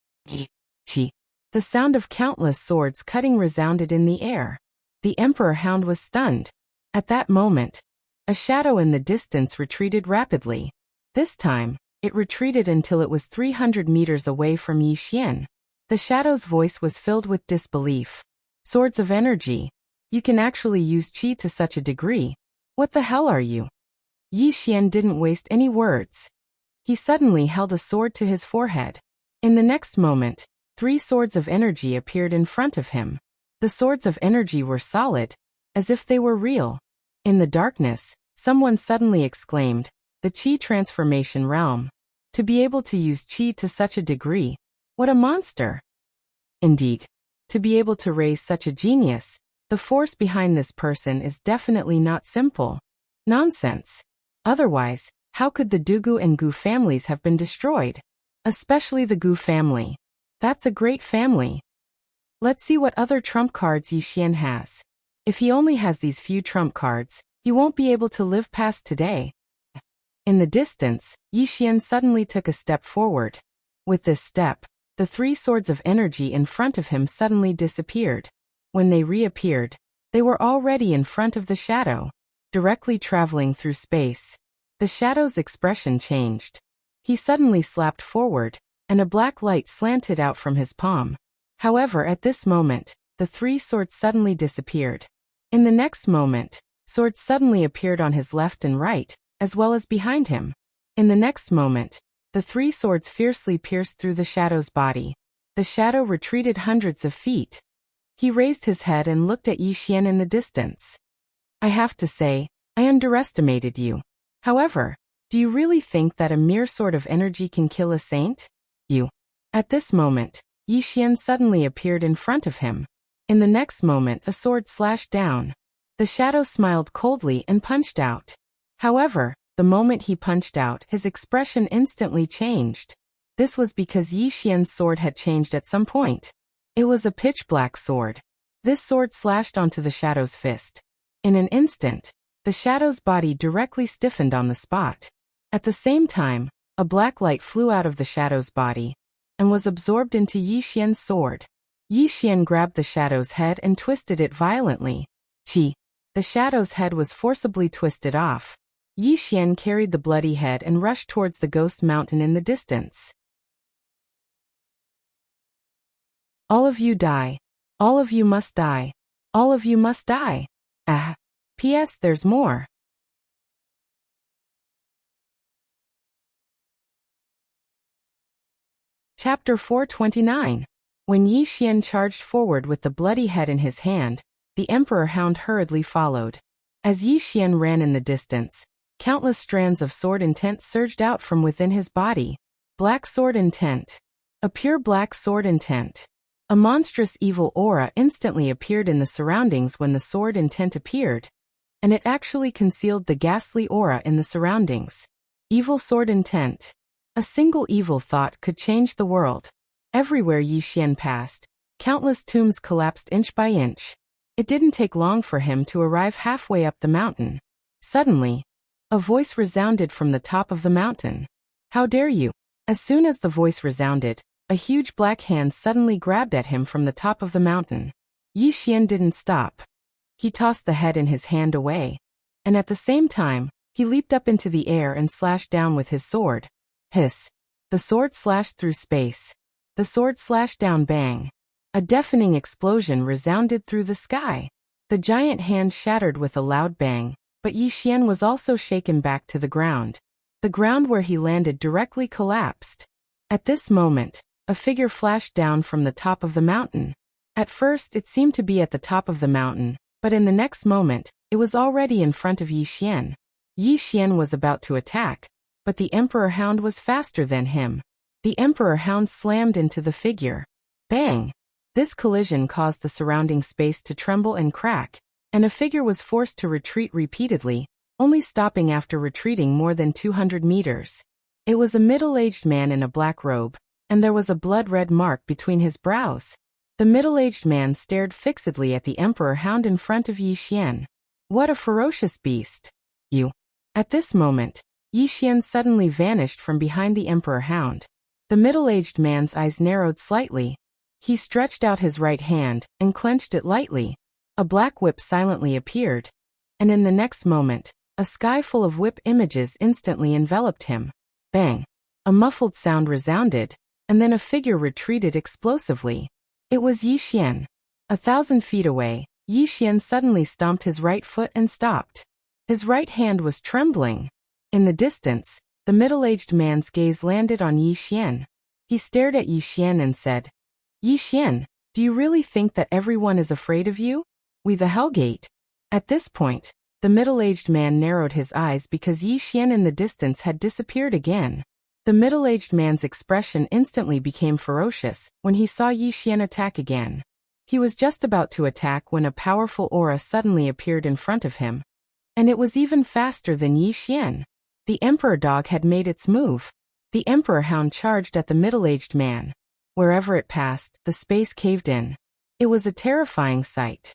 chi. The sound of countless swords cutting resounded in the air. The Emperor Hound was stunned. At that moment, a shadow in the distance retreated rapidly. This time, it retreated until it was 300 meters away from Yi Xian. The shadow's voice was filled with disbelief. Swords of energy. You can actually use Qi to such a degree. What the hell are you? Yi Xian didn't waste any words. He suddenly held a sword to his forehead. In the next moment, 3 swords of energy appeared in front of him. The swords of energy were solid, as if they were real. In the darkness, someone suddenly exclaimed, The Qi transformation realm. To be able to use Qi to such a degree. What a monster! Indeed. To be able to raise such a genius, the force behind this person is definitely not simple. Nonsense. Otherwise, how could the Dugu and Gu families have been destroyed? Especially the Gu family. That's a great family. Let's see what other trump cards Yi Xian has. If he only has these few trump cards, he won't be able to live past today. In the distance, Yi Xian suddenly took a step forward. With this step, the 3 swords of energy in front of him suddenly disappeared. When they reappeared, they were already in front of the shadow, directly traveling through space. The shadow's expression changed. He suddenly slapped forward, and a black light slanted out from his palm. However, at this moment, the 3 swords suddenly disappeared. In the next moment, swords suddenly appeared on his left and right, as well as behind him. In the next moment, the 3 swords fiercely pierced through the shadow's body. The shadow retreated hundreds of feet. He raised his head and looked at Yi Xian in the distance. I have to say, I underestimated you. However, do you really think that a mere sword of energy can kill a saint? You. At this moment, Yi Xian suddenly appeared in front of him. In the next moment, a sword slashed down. The shadow smiled coldly and punched out. However, the moment he punched out, his expression instantly changed. This was because Yi Xian's sword had changed at some point. It was a pitch-black sword. This sword slashed onto the shadow's fist. In an instant, the shadow's body directly stiffened on the spot. At the same time, a black light flew out of the shadow's body and was absorbed into Yi Xian's sword. Yi Xian grabbed the shadow's head and twisted it violently. Chi! The shadow's head was forcibly twisted off. Yi Xian carried the bloody head and rushed towards the ghost mountain in the distance. All of you die. All of you must die. All of you must die. Ah. P.S. There's more. Chapter 429. When Yi Xian charged forward with the bloody head in his hand, the Emperor Hound hurriedly followed. As Yi Xian ran in the distance, countless strands of sword intent surged out from within his body. Black sword intent. A pure black sword intent. A monstrous evil aura instantly appeared in the surroundings when the sword intent appeared, and it actually concealed the ghastly aura in the surroundings. Evil sword intent. A single evil thought could change the world. Everywhere Yi Xian passed, countless tombs collapsed inch by inch. It didn't take long for him to arrive halfway up the mountain. Suddenly, a voice resounded from the top of the mountain. How dare you? As soon as the voice resounded, a huge black hand suddenly grabbed at him from the top of the mountain. Yi Xian didn't stop. He tossed the head in his hand away, and at the same time, he leaped up into the air and slashed down with his sword. Hiss! The sword slashed through space. The sword slashed down, bang. A deafening explosion resounded through the sky. The giant hand shattered with a loud bang, but Yi Xian was also shaken back to the ground. The ground where he landed directly collapsed. At this moment, a figure flashed down from the top of the mountain. At first it seemed to be at the top of the mountain, but in the next moment, it was already in front of Yi Xian. Yi Xian was about to attack, but the Emperor Hound was faster than him. The Emperor Hound slammed into the figure. Bang! This collision caused the surrounding space to tremble and crack, and a figure was forced to retreat repeatedly, only stopping after retreating more than 200 meters. It was a middle-aged man in a black robe, and there was a blood-red mark between his brows. The middle-aged man stared fixedly at the Emperor Hound in front of Yi Xian. What a ferocious beast! You! At this moment, Yi Xian suddenly vanished from behind the Emperor Hound. The middle-aged man's eyes narrowed slightly. He stretched out his right hand and clenched it lightly. A black whip silently appeared, and in the next moment, a sky full of whip images instantly enveloped him. Bang! A muffled sound resounded, and then a figure retreated explosively. It was Yi Xian. 1,000 feet away, Yi Xian suddenly stomped his right foot and stopped. His right hand was trembling. In the distance, the middle-aged man's gaze landed on Yi Xian. He stared at Yi Xian and said, Yi Xian, do you really think that everyone is afraid of you? We the Hellgate. At this point, the middle-aged man narrowed his eyes because Yi Xian in the distance had disappeared again. The middle-aged man's expression instantly became ferocious when he saw Yi Xian attack again. He was just about to attack when a powerful aura suddenly appeared in front of him. And it was even faster than Yi Xian. The Emperor Dog had made its move. The Emperor Hound charged at the middle-aged man. Wherever it passed, the space caved in. It was a terrifying sight.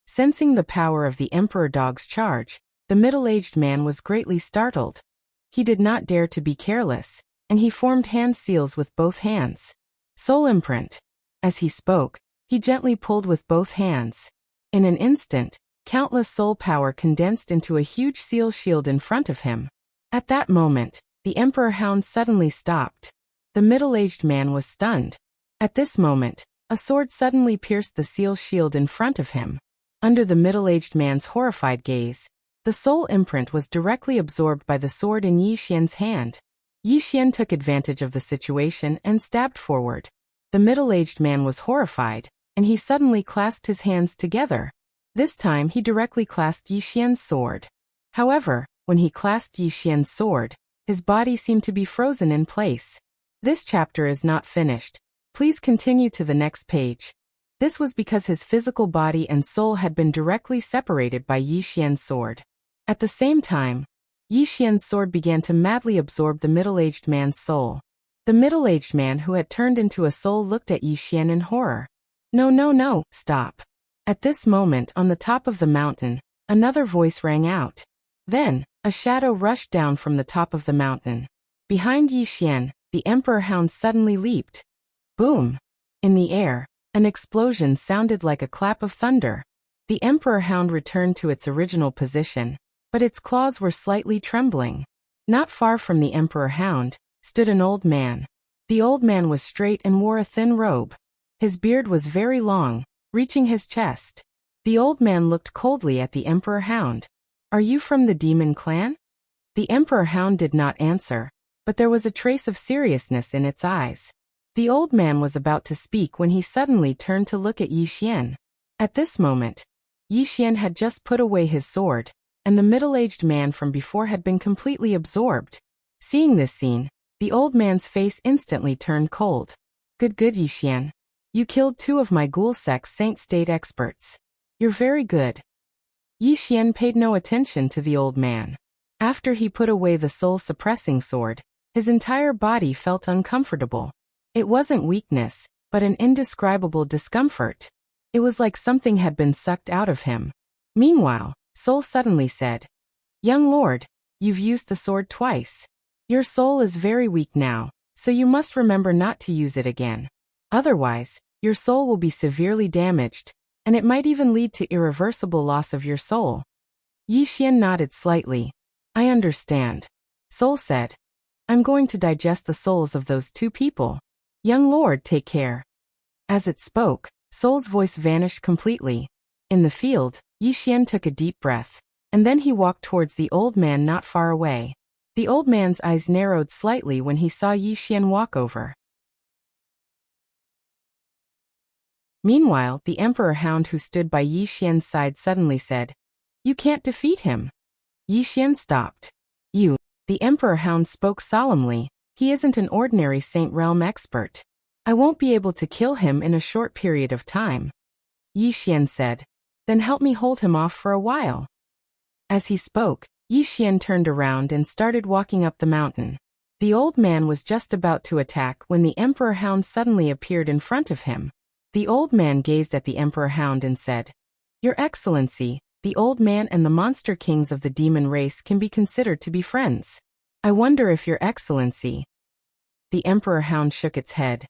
Sensing the power of the Emperor Dog's charge, the middle-aged man was greatly startled. He did not dare to be careless. and he formed hand seals with both hands. Soul imprint. As he spoke, he gently pulled with both hands. In an instant, countless soul power condensed into a huge seal shield in front of him. At that moment, the Emperor Hound suddenly stopped. The middle-aged man was stunned. At this moment, a sword suddenly pierced the seal shield in front of him. Under the middle-aged man's horrified gaze, the soul imprint was directly absorbed by the sword in Yi Xian's hand. Yi Xian took advantage of the situation and stabbed forward. The middle-aged man was horrified, and he suddenly clasped his hands together. This time he directly clasped Yi Xian's sword. However, when he clasped Yi Xian's sword, his body seemed to be frozen in place. This chapter is not finished. Please continue to the next page. This was because his physical body and soul had been directly separated by Yi Xian's sword. At the same time, Yi Xian's sword began to madly absorb the middle-aged man's soul. The middle-aged man who had turned into a soul looked at Yi Xian in horror. No, stop. At this moment on the top of the mountain, another voice rang out. Then, a shadow rushed down from the top of the mountain. Behind Yi Xian, the Emperor Hound suddenly leaped. Boom! In the air, an explosion sounded like a clap of thunder. The Emperor Hound returned to its original position, but its claws were slightly trembling. Not far from the Emperor Hound stood an old man. The old man was straight and wore a thin robe. His beard was very long, reaching his chest. The old man looked coldly at the Emperor Hound. Are you from the demon clan? The Emperor Hound did not answer, but there was a trace of seriousness in its eyes. The old man was about to speak when he suddenly turned to look at Yi Xian. At this moment, Yi Xian had just put away his sword, and the middle-aged man from before had been completely absorbed. Seeing this scene, the old man's face instantly turned cold. Good, Yi Xian. You killed 2 of my ghoul sect's Saint State experts. You're very good. Yi Xian paid no attention to the old man. After he put away the soul-suppressing sword, his entire body felt uncomfortable. It wasn't weakness, but an indescribable discomfort. It was like something had been sucked out of him. Meanwhile, Soul suddenly said, Young lord, you've used the sword twice. Your soul is very weak now, so you must remember not to use it again. Otherwise, your soul will be severely damaged, and it might even lead to irreversible loss of your soul. Yi Xian nodded slightly. I understand. Soul said, I'm going to digest the souls of those 2 people. Young lord, take care. As it spoke, Soul's voice vanished completely. In the field, Yi Xian took a deep breath, and then he walked towards the old man not far away. The old man's eyes narrowed slightly when he saw Yi Xian walk over. Meanwhile, the Emperor Hound who stood by Yi Xian's side suddenly said, You can't defeat him. Yi Xian stopped. The Emperor Hound spoke solemnly. He isn't an ordinary Saint Realm expert. I won't be able to kill him in a short period of time. Yi Xian said, Then help me hold him off for a while. As he spoke, Yi Xian turned around and started walking up the mountain. The old man was just about to attack when the Emperor Hound suddenly appeared in front of him. The old man gazed at the Emperor Hound and said, Your Excellency, the old man and the monster kings of the demon race can be considered to be friends. I wonder if Your Excellency... The Emperor Hound shook its head.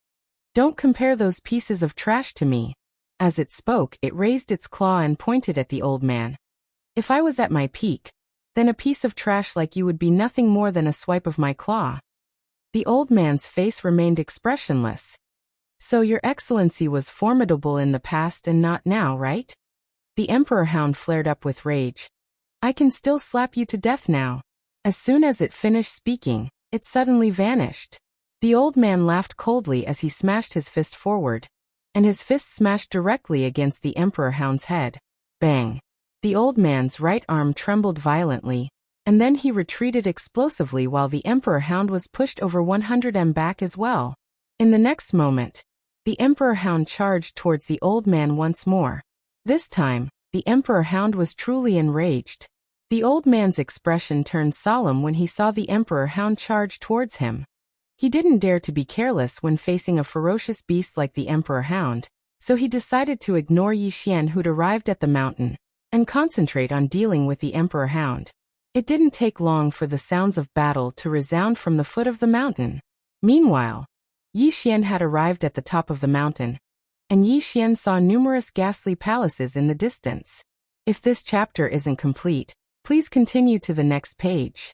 Don't compare those pieces of trash to me. As it spoke, it raised its claw and pointed at the old man. If I was at my peak, then a piece of trash like you would be nothing more than a swipe of my claw. The old man's face remained expressionless. So Your Excellency was formidable in the past and not now, right? The Emperor Hound flared up with rage. I can still slap you to death now. As soon as it finished speaking, it suddenly vanished. The old man laughed coldly as he smashed his fist forward, and his fist smashed directly against the Emperor Hound's head. Bang! The old man's right arm trembled violently, and then he retreated explosively while the Emperor Hound was pushed over 100 m back as well. In the next moment, the Emperor Hound charged towards the old man once more. This time, the Emperor Hound was truly enraged. The old man's expression turned solemn when he saw the Emperor Hound charge towards him. He didn't dare to be careless when facing a ferocious beast like the Emperor Hound, so he decided to ignore Yi Xian who'd arrived at the mountain, and concentrate on dealing with the Emperor Hound. It didn't take long for the sounds of battle to resound from the foot of the mountain. Meanwhile, Yi Xian had arrived at the top of the mountain, and Yi Xian saw numerous ghastly palaces in the distance. If this chapter isn't complete, please continue to the next page.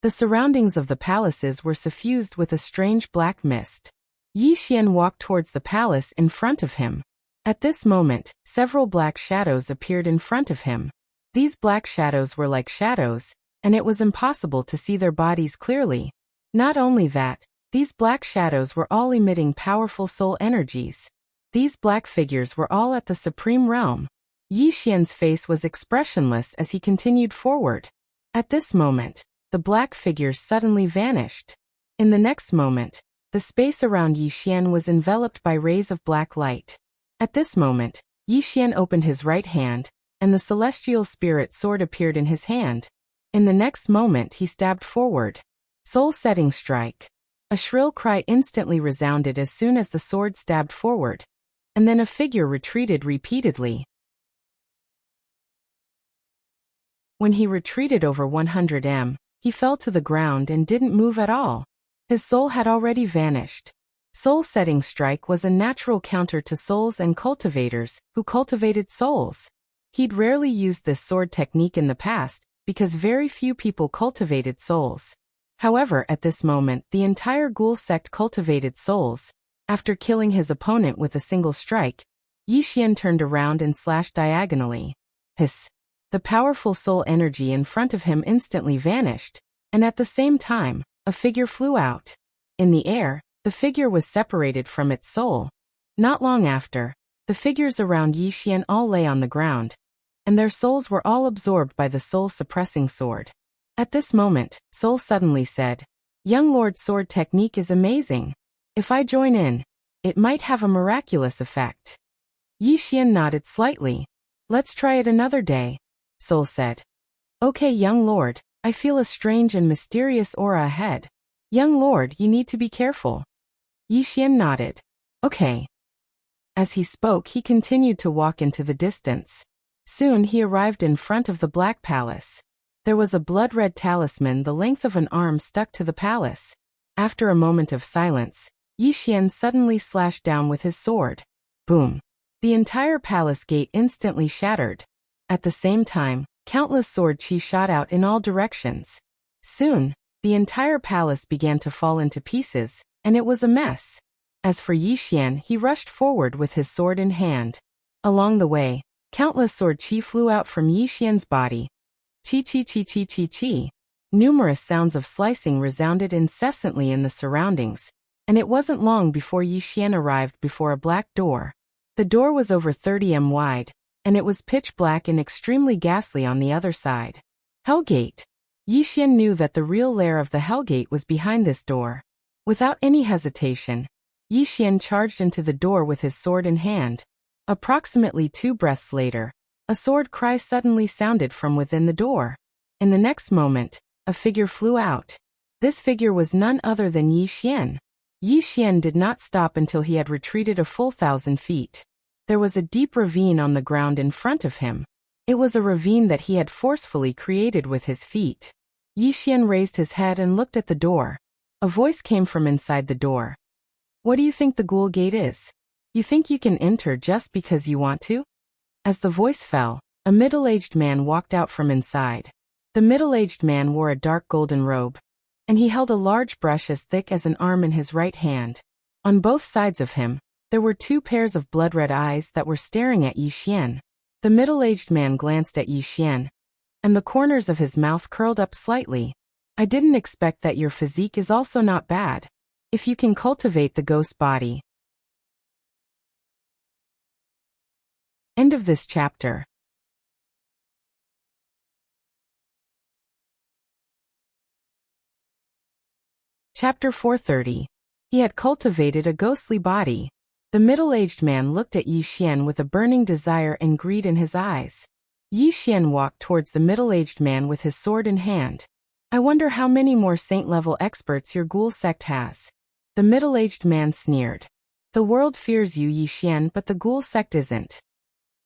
The surroundings of the palaces were suffused with a strange black mist. Yi Xian walked towards the palace in front of him. At this moment, several black shadows appeared in front of him. These black shadows were like shadows, and it was impossible to see their bodies clearly. Not only that, these black shadows were all emitting powerful soul energies. These black figures were all at the supreme realm. Yi Xian's face was expressionless as he continued forward. At this moment, the black figures suddenly vanished. In the next moment, the space around Yi Xian was enveloped by rays of black light. At this moment, Yi Xian opened his right hand, and the celestial spirit sword appeared in his hand. In the next moment he stabbed forward. Soul-setting strike. A shrill cry instantly resounded as soon as the sword stabbed forward, and then a figure retreated repeatedly. When he retreated over 100 m, he fell to the ground and didn't move at all. His soul had already vanished. Soul-setting strike was a natural counter to souls and cultivators, who cultivated souls. He'd rarely used this sword technique in the past, because very few people cultivated souls. However, at this moment the entire ghoul sect cultivated souls. After killing his opponent with a single strike, Yi Xian turned around and slashed diagonally. Hiss! The powerful soul energy in front of him instantly vanished, and at the same time, a figure flew out. In the air, the figure was separated from its soul. Not long after, the figures around Yi Xian all lay on the ground, and their souls were all absorbed by the soul-suppressing sword. At this moment, Soul suddenly said, "Young Lord's sword technique is amazing. If I join in, it might have a miraculous effect." Yi Xian nodded slightly. "Let's try it another day," Soul said. "Okay, young lord, I feel a strange and mysterious aura ahead. Young lord, you need to be careful." Yi Xian nodded. "Okay." As he spoke, he continued to walk into the distance. Soon he arrived in front of the Black Palace. There was a blood-red talisman the length of an arm stuck to the palace. After a moment of silence, Yi Xian suddenly slashed down with his sword. Boom! The entire palace gate instantly shattered. At the same time, countless sword chi shot out in all directions. Soon, the entire palace began to fall into pieces, and it was a mess. As for Yi Xian, he rushed forward with his sword in hand. Along the way, countless sword chi flew out from Yi Xian's body. Chi chi chi chi chi chi. Numerous sounds of slicing resounded incessantly in the surroundings, and it wasn't long before Yi Xian arrived before a black door. The door was over 30 m wide, and it was pitch black and extremely ghastly on the other side. Hellgate. Yi Xian knew that the real lair of the Hellgate was behind this door. Without any hesitation, Yi Xian charged into the door with his sword in hand. Approximately 2 breaths later, a sword cry suddenly sounded from within the door. In the next moment, a figure flew out. This figure was none other than Yi Xian. Yi Xian did not stop until he had retreated a full 1,000 feet. There was a deep ravine on the ground in front of him. It was a ravine that he had forcefully created with his feet. Yi Xian raised his head and looked at the door. A voice came from inside the door. "What do you think the ghoul gate is? You think you can enter just because you want to?" As the voice fell, a middle-aged man walked out from inside. The middle-aged man wore a dark golden robe, and he held a large brush as thick as an arm in his right hand. On both sides of him, there were 2 pairs of blood-red eyes that were staring at Yi Xian. The middle-aged man glanced at Yi Xian, and the corners of his mouth curled up slightly. "I didn't expect that your physique is also not bad. If you can cultivate the ghost body." End of this chapter. Chapter 430. He had cultivated a ghostly body. The middle-aged man looked at Yi Xian with a burning desire and greed in his eyes. Yi Xian walked towards the middle-aged man with his sword in hand. "I wonder how many more saint-level experts your ghoul sect has." The middle-aged man sneered. "The world fears you, Yi Xian, but the ghoul sect isn't."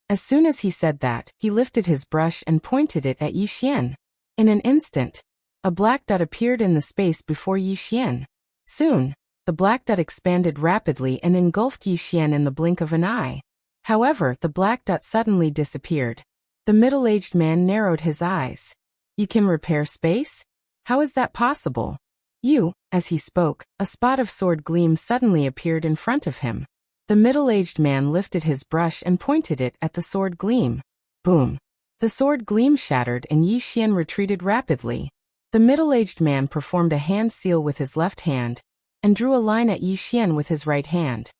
As soon as he said that, he lifted his brush and pointed it at Yi Xian. In an instant, a black dot appeared in the space before Yi Xian. Soon, the black dot expanded rapidly and engulfed Yi Xian in the blink of an eye. However, the black dot suddenly disappeared. The middle-aged man narrowed his eyes. You can repair space? How is that possible? As he spoke, a spot of sword gleam suddenly appeared in front of him. The middle-aged man lifted his brush and pointed it at the sword gleam. Boom! The sword gleam shattered and Yi Xian retreated rapidly. The middle-aged man performed a hand seal with his left hand and drew a line at Yi Xian with his right hand.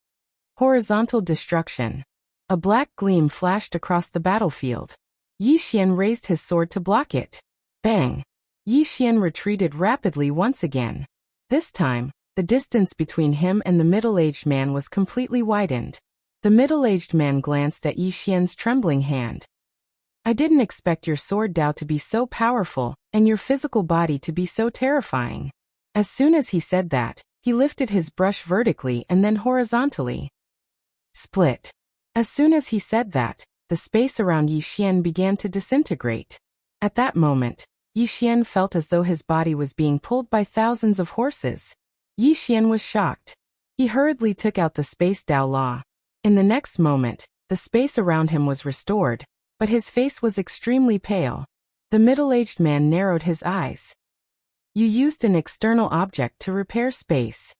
Horizontal destruction. A black gleam flashed across the battlefield. Yi Xian raised his sword to block it. Bang! Yi Xian retreated rapidly once again. This time, the distance between him and the middle-aged man was completely widened. The middle-aged man glanced at Yi Xian's trembling hand. I didn't expect your sword Dao to be so powerful, and your physical body to be so terrifying. As soon as he said that, he lifted his brush vertically and then horizontally. Split. As soon as he said that, the space around Yi Xian began to disintegrate. At that moment, Yi Xian felt as though his body was being pulled by thousands of horses. Yi Xian was shocked. He hurriedly took out the Space Dao Law. In the next moment, the space around him was restored, but his face was extremely pale. The middle-aged man narrowed his eyes. You used an external object to repair space.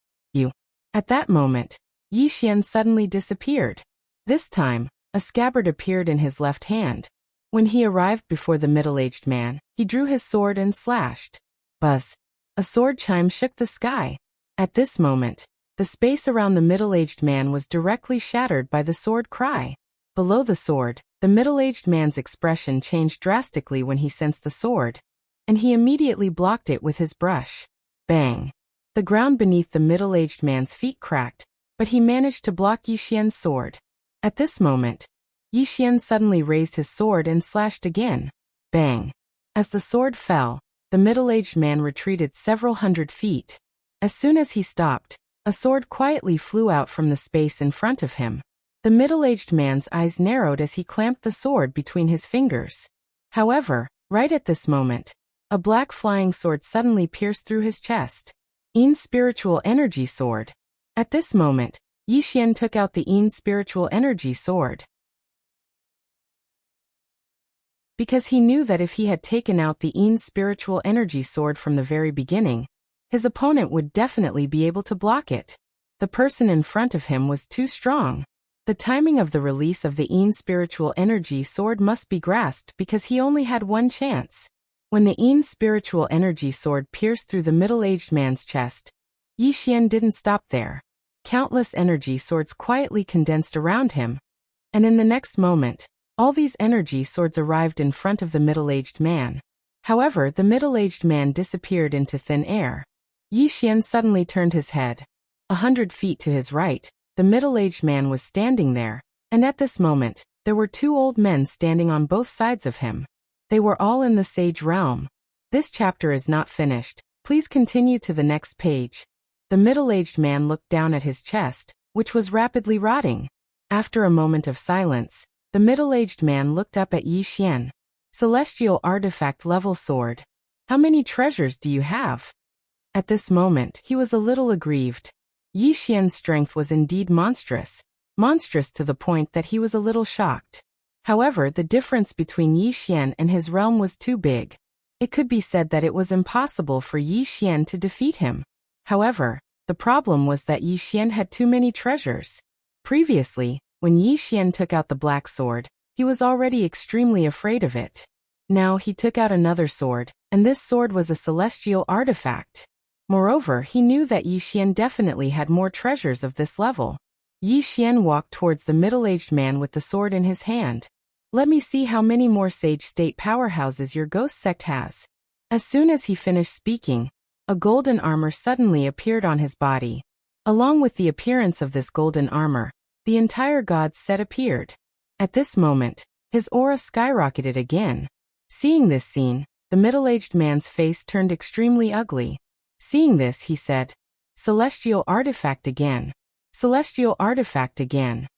At that moment, Yi Xian suddenly disappeared. This time, a scabbard appeared in his left hand. When he arrived before the middle-aged man, he drew his sword and slashed. Buzz! A sword chime shook the sky. At this moment, the space around the middle-aged man was directly shattered by the sword cry. Below the sword, the middle-aged man's expression changed drastically when he sensed the sword, and he immediately blocked it with his brush. Bang! The ground beneath the middle-aged man's feet cracked, but he managed to block Yi Xian's sword. At this moment, Yi Xian suddenly raised his sword and slashed again. Bang! As the sword fell, the middle-aged man retreated several hundred feet. As soon as he stopped, a sword quietly flew out from the space in front of him. The middle-aged man's eyes narrowed as he clamped the sword between his fingers. However, right at this moment, a black flying sword suddenly pierced through his chest. Yin Spiritual Energy Sword. At this moment, Yi Xian took out the Yin Spiritual Energy Sword. Because he knew that if he had taken out the Yin Spiritual Energy Sword from the very beginning, his opponent would definitely be able to block it. The person in front of him was too strong. The timing of the release of the Yin Spiritual Energy Sword must be grasped because he only had one chance. When the Yin Spiritual Energy Sword pierced through the middle-aged man's chest, Yi Xian didn't stop there. Countless energy swords quietly condensed around him, and in the next moment, all these energy swords arrived in front of the middle-aged man. However, the middle-aged man disappeared into thin air. Yi Xian suddenly turned his head. 100 feet to his right, the middle-aged man was standing there, and at this moment, there were two old men standing on both sides of him. They were all in the sage realm. This chapter is not finished. Please continue to the next page. The middle-aged man looked down at his chest, which was rapidly rotting. After a moment of silence, the middle-aged man looked up at Yi Xian. Celestial Artifact Level Sword. How many treasures do you have? At this moment, he was a little aggrieved. Yi Xian's strength was indeed monstrous to the point that he was a little shocked. However, the difference between Yi Xian and his realm was too big. It could be said that it was impossible for Yi Xian to defeat him. However, the problem was that Yi Xian had too many treasures. Previously, when Yi Xian took out the black sword, he was already extremely afraid of it. Now he took out another sword, and this sword was a celestial artifact. Moreover, he knew that Yi Xian definitely had more treasures of this level. Yi Xian walked towards the middle-aged man with the sword in his hand. Let me see how many more sage state powerhouses your ghost sect has. As soon as he finished speaking, a golden armor suddenly appeared on his body. Along with the appearance of this golden armor, the entire god set appeared. At this moment, his aura skyrocketed again. Seeing this scene, the middle-aged man's face turned extremely ugly. Seeing this, he said, "Celestial artifact again. Celestial artifact again."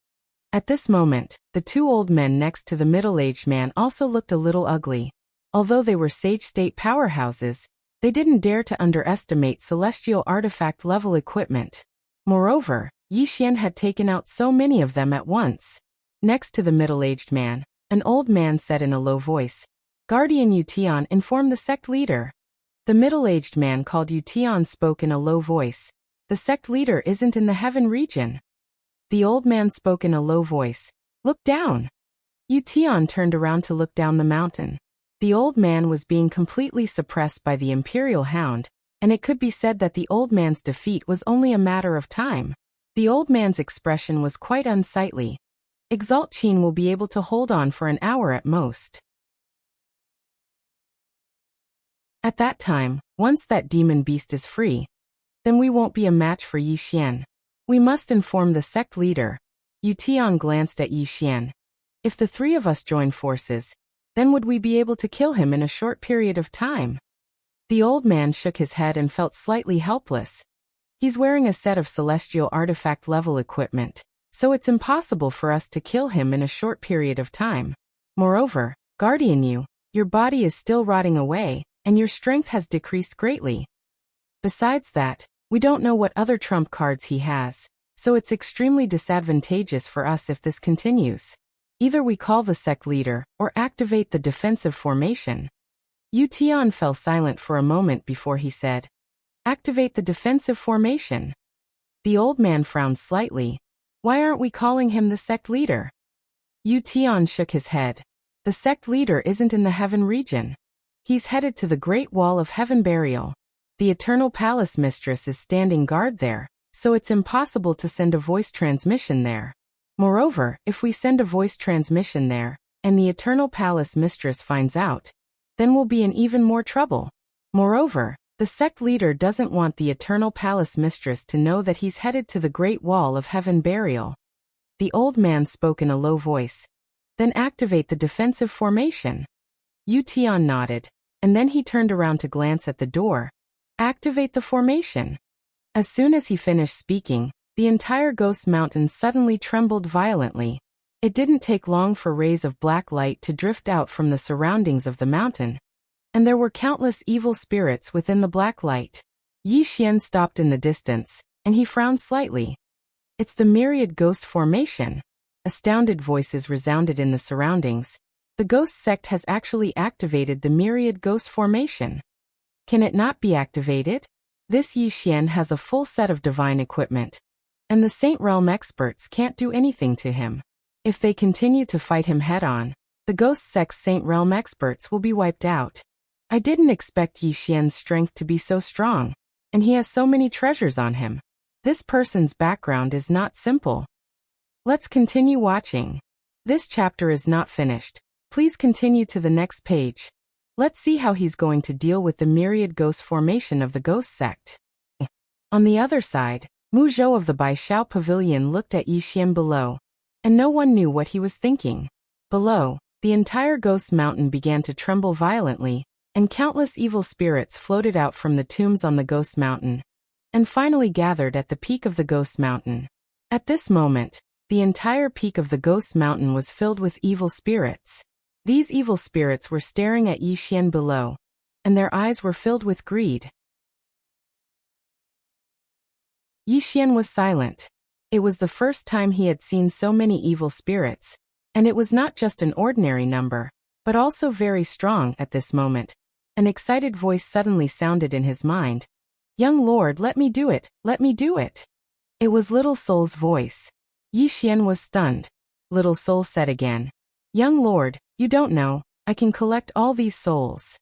At this moment, the two old men next to the middle-aged man also looked a little ugly. Although they were sage state powerhouses, they didn't dare to underestimate celestial artifact level equipment. Moreover, Yi Xian had taken out so many of them at once. Next to the middle-aged man, an old man said in a low voice, "Guardian Yu Tian, inform the sect leader." The middle-aged man called Yu Tian spoke in a low voice, "The sect leader isn't in the heaven region." The old man spoke in a low voice, "Look down." Yu Tian turned around to look down the mountain. The old man was being completely suppressed by the Imperial Hound, and it could be said that the old man's defeat was only a matter of time. The old man's expression was quite unsightly. Exalt Qin will be able to hold on for an hour at most. At that time, once that demon beast is free, then we won't be a match for Yi Xian. We must inform the sect leader. Yu Tian glanced at Yi Xian. If the three of us join forces, then would we be able to kill him in a short period of time? The old man shook his head and felt slightly helpless. He's wearing a set of celestial artifact level equipment, so it's impossible for us to kill him in a short period of time. Moreover, Guardian Yu, your body is still rotting away, and your strength has decreased greatly. Besides that, we don't know what other trump cards he has, so it's extremely disadvantageous for us if this continues. Either we call the sect leader, or activate the defensive formation. Yu Tian fell silent for a moment before he said, "Activate the defensive formation." The old man frowned slightly. "Why aren't we calling him the sect leader?" Yu Tian shook his head. "The sect leader isn't in the heaven region. He's headed to the Great Wall of Heaven Burial. The Eternal Palace Mistress is standing guard there, so it's impossible to send a voice transmission there. Moreover, if we send a voice transmission there, and the Eternal Palace Mistress finds out, then we'll be in even more trouble. Moreover, the sect leader doesn't want the Eternal Palace Mistress to know that he's headed to the Great Wall of Heaven Burial." The old man spoke in a low voice. "Then activate the defensive formation." Yu Tian nodded, and then he turned around to glance at the door. "Activate the formation." As soon as he finished speaking, the entire Ghost Mountain suddenly trembled violently. It didn't take long for rays of black light to drift out from the surroundings of the mountain, and there were countless evil spirits within the black light. Yi Xian stopped in the distance, and he frowned slightly. "It's the myriad ghost formation." Astounded voices resounded in the surroundings. The ghost sect has actually activated the myriad ghost formation. Can it not be activated? This Yi Xian has a full set of divine equipment, and the Saint Realm experts can't do anything to him. If they continue to fight him head-on, the ghost sect's Saint Realm experts will be wiped out. I didn't expect Yi Xian's strength to be so strong, and he has so many treasures on him. This person's background is not simple. Let's continue watching. This chapter is not finished. Please continue to the next page. Let's see how he's going to deal with the myriad ghost formation of the ghost sect. On the other side, Mu Zhou of the Baishao Pavilion looked at Yi Xian below, and no one knew what he was thinking. Below, the entire ghost mountain began to tremble violently, and countless evil spirits floated out from the tombs on the ghost mountain, and finally gathered at the peak of the ghost mountain. At this moment, the entire peak of the ghost mountain was filled with evil spirits. These evil spirits were staring at Yi Xian below, and their eyes were filled with greed. Yi Xian was silent. It was the first time he had seen so many evil spirits, and it was not just an ordinary number, but also very strong at this moment. An excited voice suddenly sounded in his mind. "Young lord, let me do it, let me do it." It was Little Soul's voice. Yi Xian was stunned. Little Soul said again, "Young lord, you don't know, I can collect all these souls."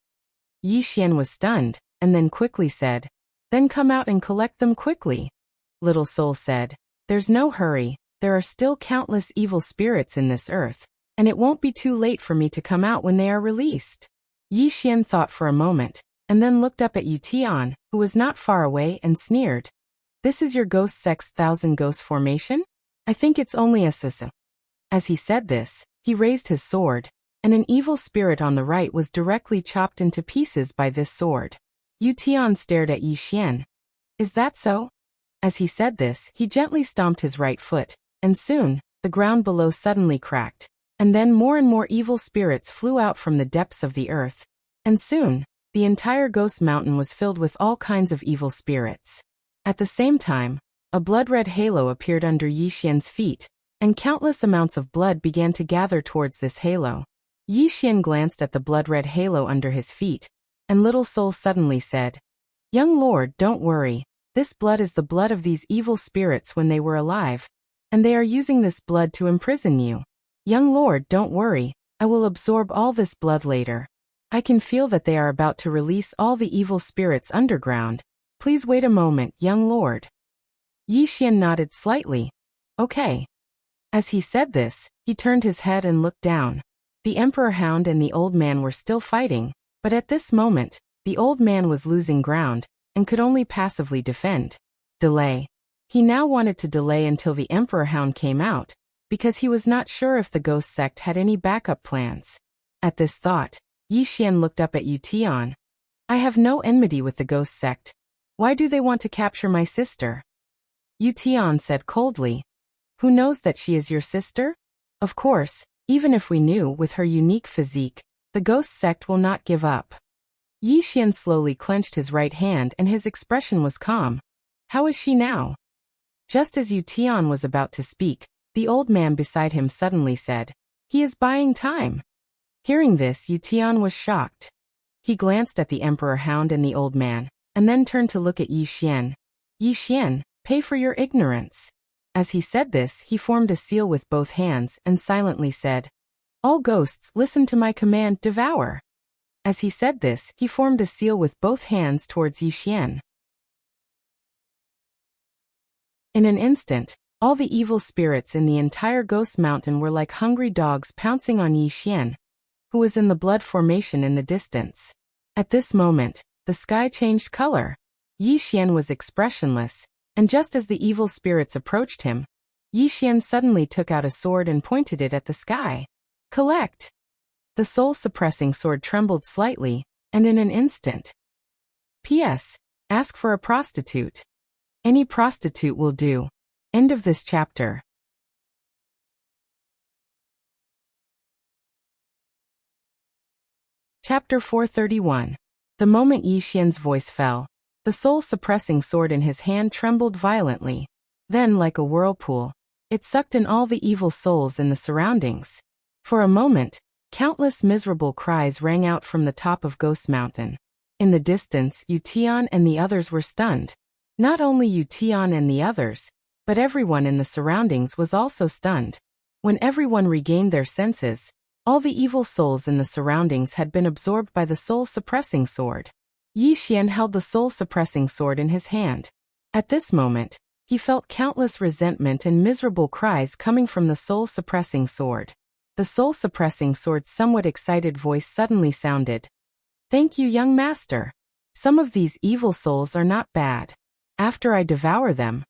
Yi Xian was stunned, and then quickly said, "Then come out and collect them quickly." Little Soul said, "There's no hurry, there are still countless evil spirits in this earth, and it won't be too late for me to come out when they are released." Yi Xian thought for a moment, and then looked up at Yu Tian, who was not far away, and sneered. "This is your ghost sect's 1,000 ghost formation? I think it's only a sisa." As he said this, he raised his sword, and an evil spirit on the right was directly chopped into pieces by this sword. Yu Tian stared at Yi Xian. "Is that so?" As he said this, he gently stomped his right foot, and soon, the ground below suddenly cracked, and then more and more evil spirits flew out from the depths of the earth, and soon, the entire ghost mountain was filled with all kinds of evil spirits. At the same time, a blood-red halo appeared under Yi Xian's feet, and countless amounts of blood began to gather towards this halo. Yi Xian glanced at the blood-red halo under his feet, and Little Soul suddenly said, "Young lord, don't worry. This blood is the blood of these evil spirits when they were alive, and they are using this blood to imprison you. Young lord, don't worry. I will absorb all this blood later. I can feel that they are about to release all the evil spirits underground. Please wait a moment, young lord." Yi Xian nodded slightly. "Okay." As he said this, he turned his head and looked down. The Emperor Hound and the old man were still fighting, but at this moment, the old man was losing ground, and could only passively defend. Delay. He now wanted to delay until the Emperor Hound came out, because he was not sure if the ghost sect had any backup plans. At this thought, Yi Xian looked up at Yu Tian. "I have no enmity with the ghost sect. Why do they want to capture my sister?" Yu Tian said coldly. "Who knows that she is your sister? Of course, even if we knew, with her unique physique, the ghost sect will not give up." Yi Xian slowly clenched his right hand and his expression was calm. "How is she now?" Just as Yu Tian was about to speak, the old man beside him suddenly said, "He is buying time." Hearing this, Yu Tian was shocked. He glanced at the Emperor Hound and the old man, and then turned to look at Yi Xian. "Yi Xian, pay for your ignorance." As he said this, he formed a seal with both hands and silently said, "All ghosts, listen to my command, devour." As he said this, he formed a seal with both hands towards Yi Xian. In an instant, all the evil spirits in the entire Ghost Mountain were like hungry dogs pouncing on Yi Xian, who was in the blood formation in the distance. At this moment, the sky changed color. Yi Xian was expressionless, and just as the evil spirits approached him, Yi Xian suddenly took out a sword and pointed it at the sky. "Collect!" The soul-suppressing sword trembled slightly, and in an instant. P.S. Ask for a prostitute. Any prostitute will do. End of this chapter. Chapter 431. The moment Yi Xian's voice fell, the soul-suppressing sword in his hand trembled violently. Then, like a whirlpool, it sucked in all the evil souls in the surroundings. For a moment, countless miserable cries rang out from the top of Ghost Mountain. In the distance, Yu Tian and the others were stunned. Not only Yu Tian and the others, but everyone in the surroundings was also stunned. When everyone regained their senses, all the evil souls in the surroundings had been absorbed by the soul-suppressing sword. Yi Xian held the soul-suppressing sword in his hand. At this moment, he felt countless resentment and miserable cries coming from the soul-suppressing sword. The soul-suppressing sword's somewhat excited voice suddenly sounded. "Thank you, young master. Some of these evil souls are not bad. After I devour them,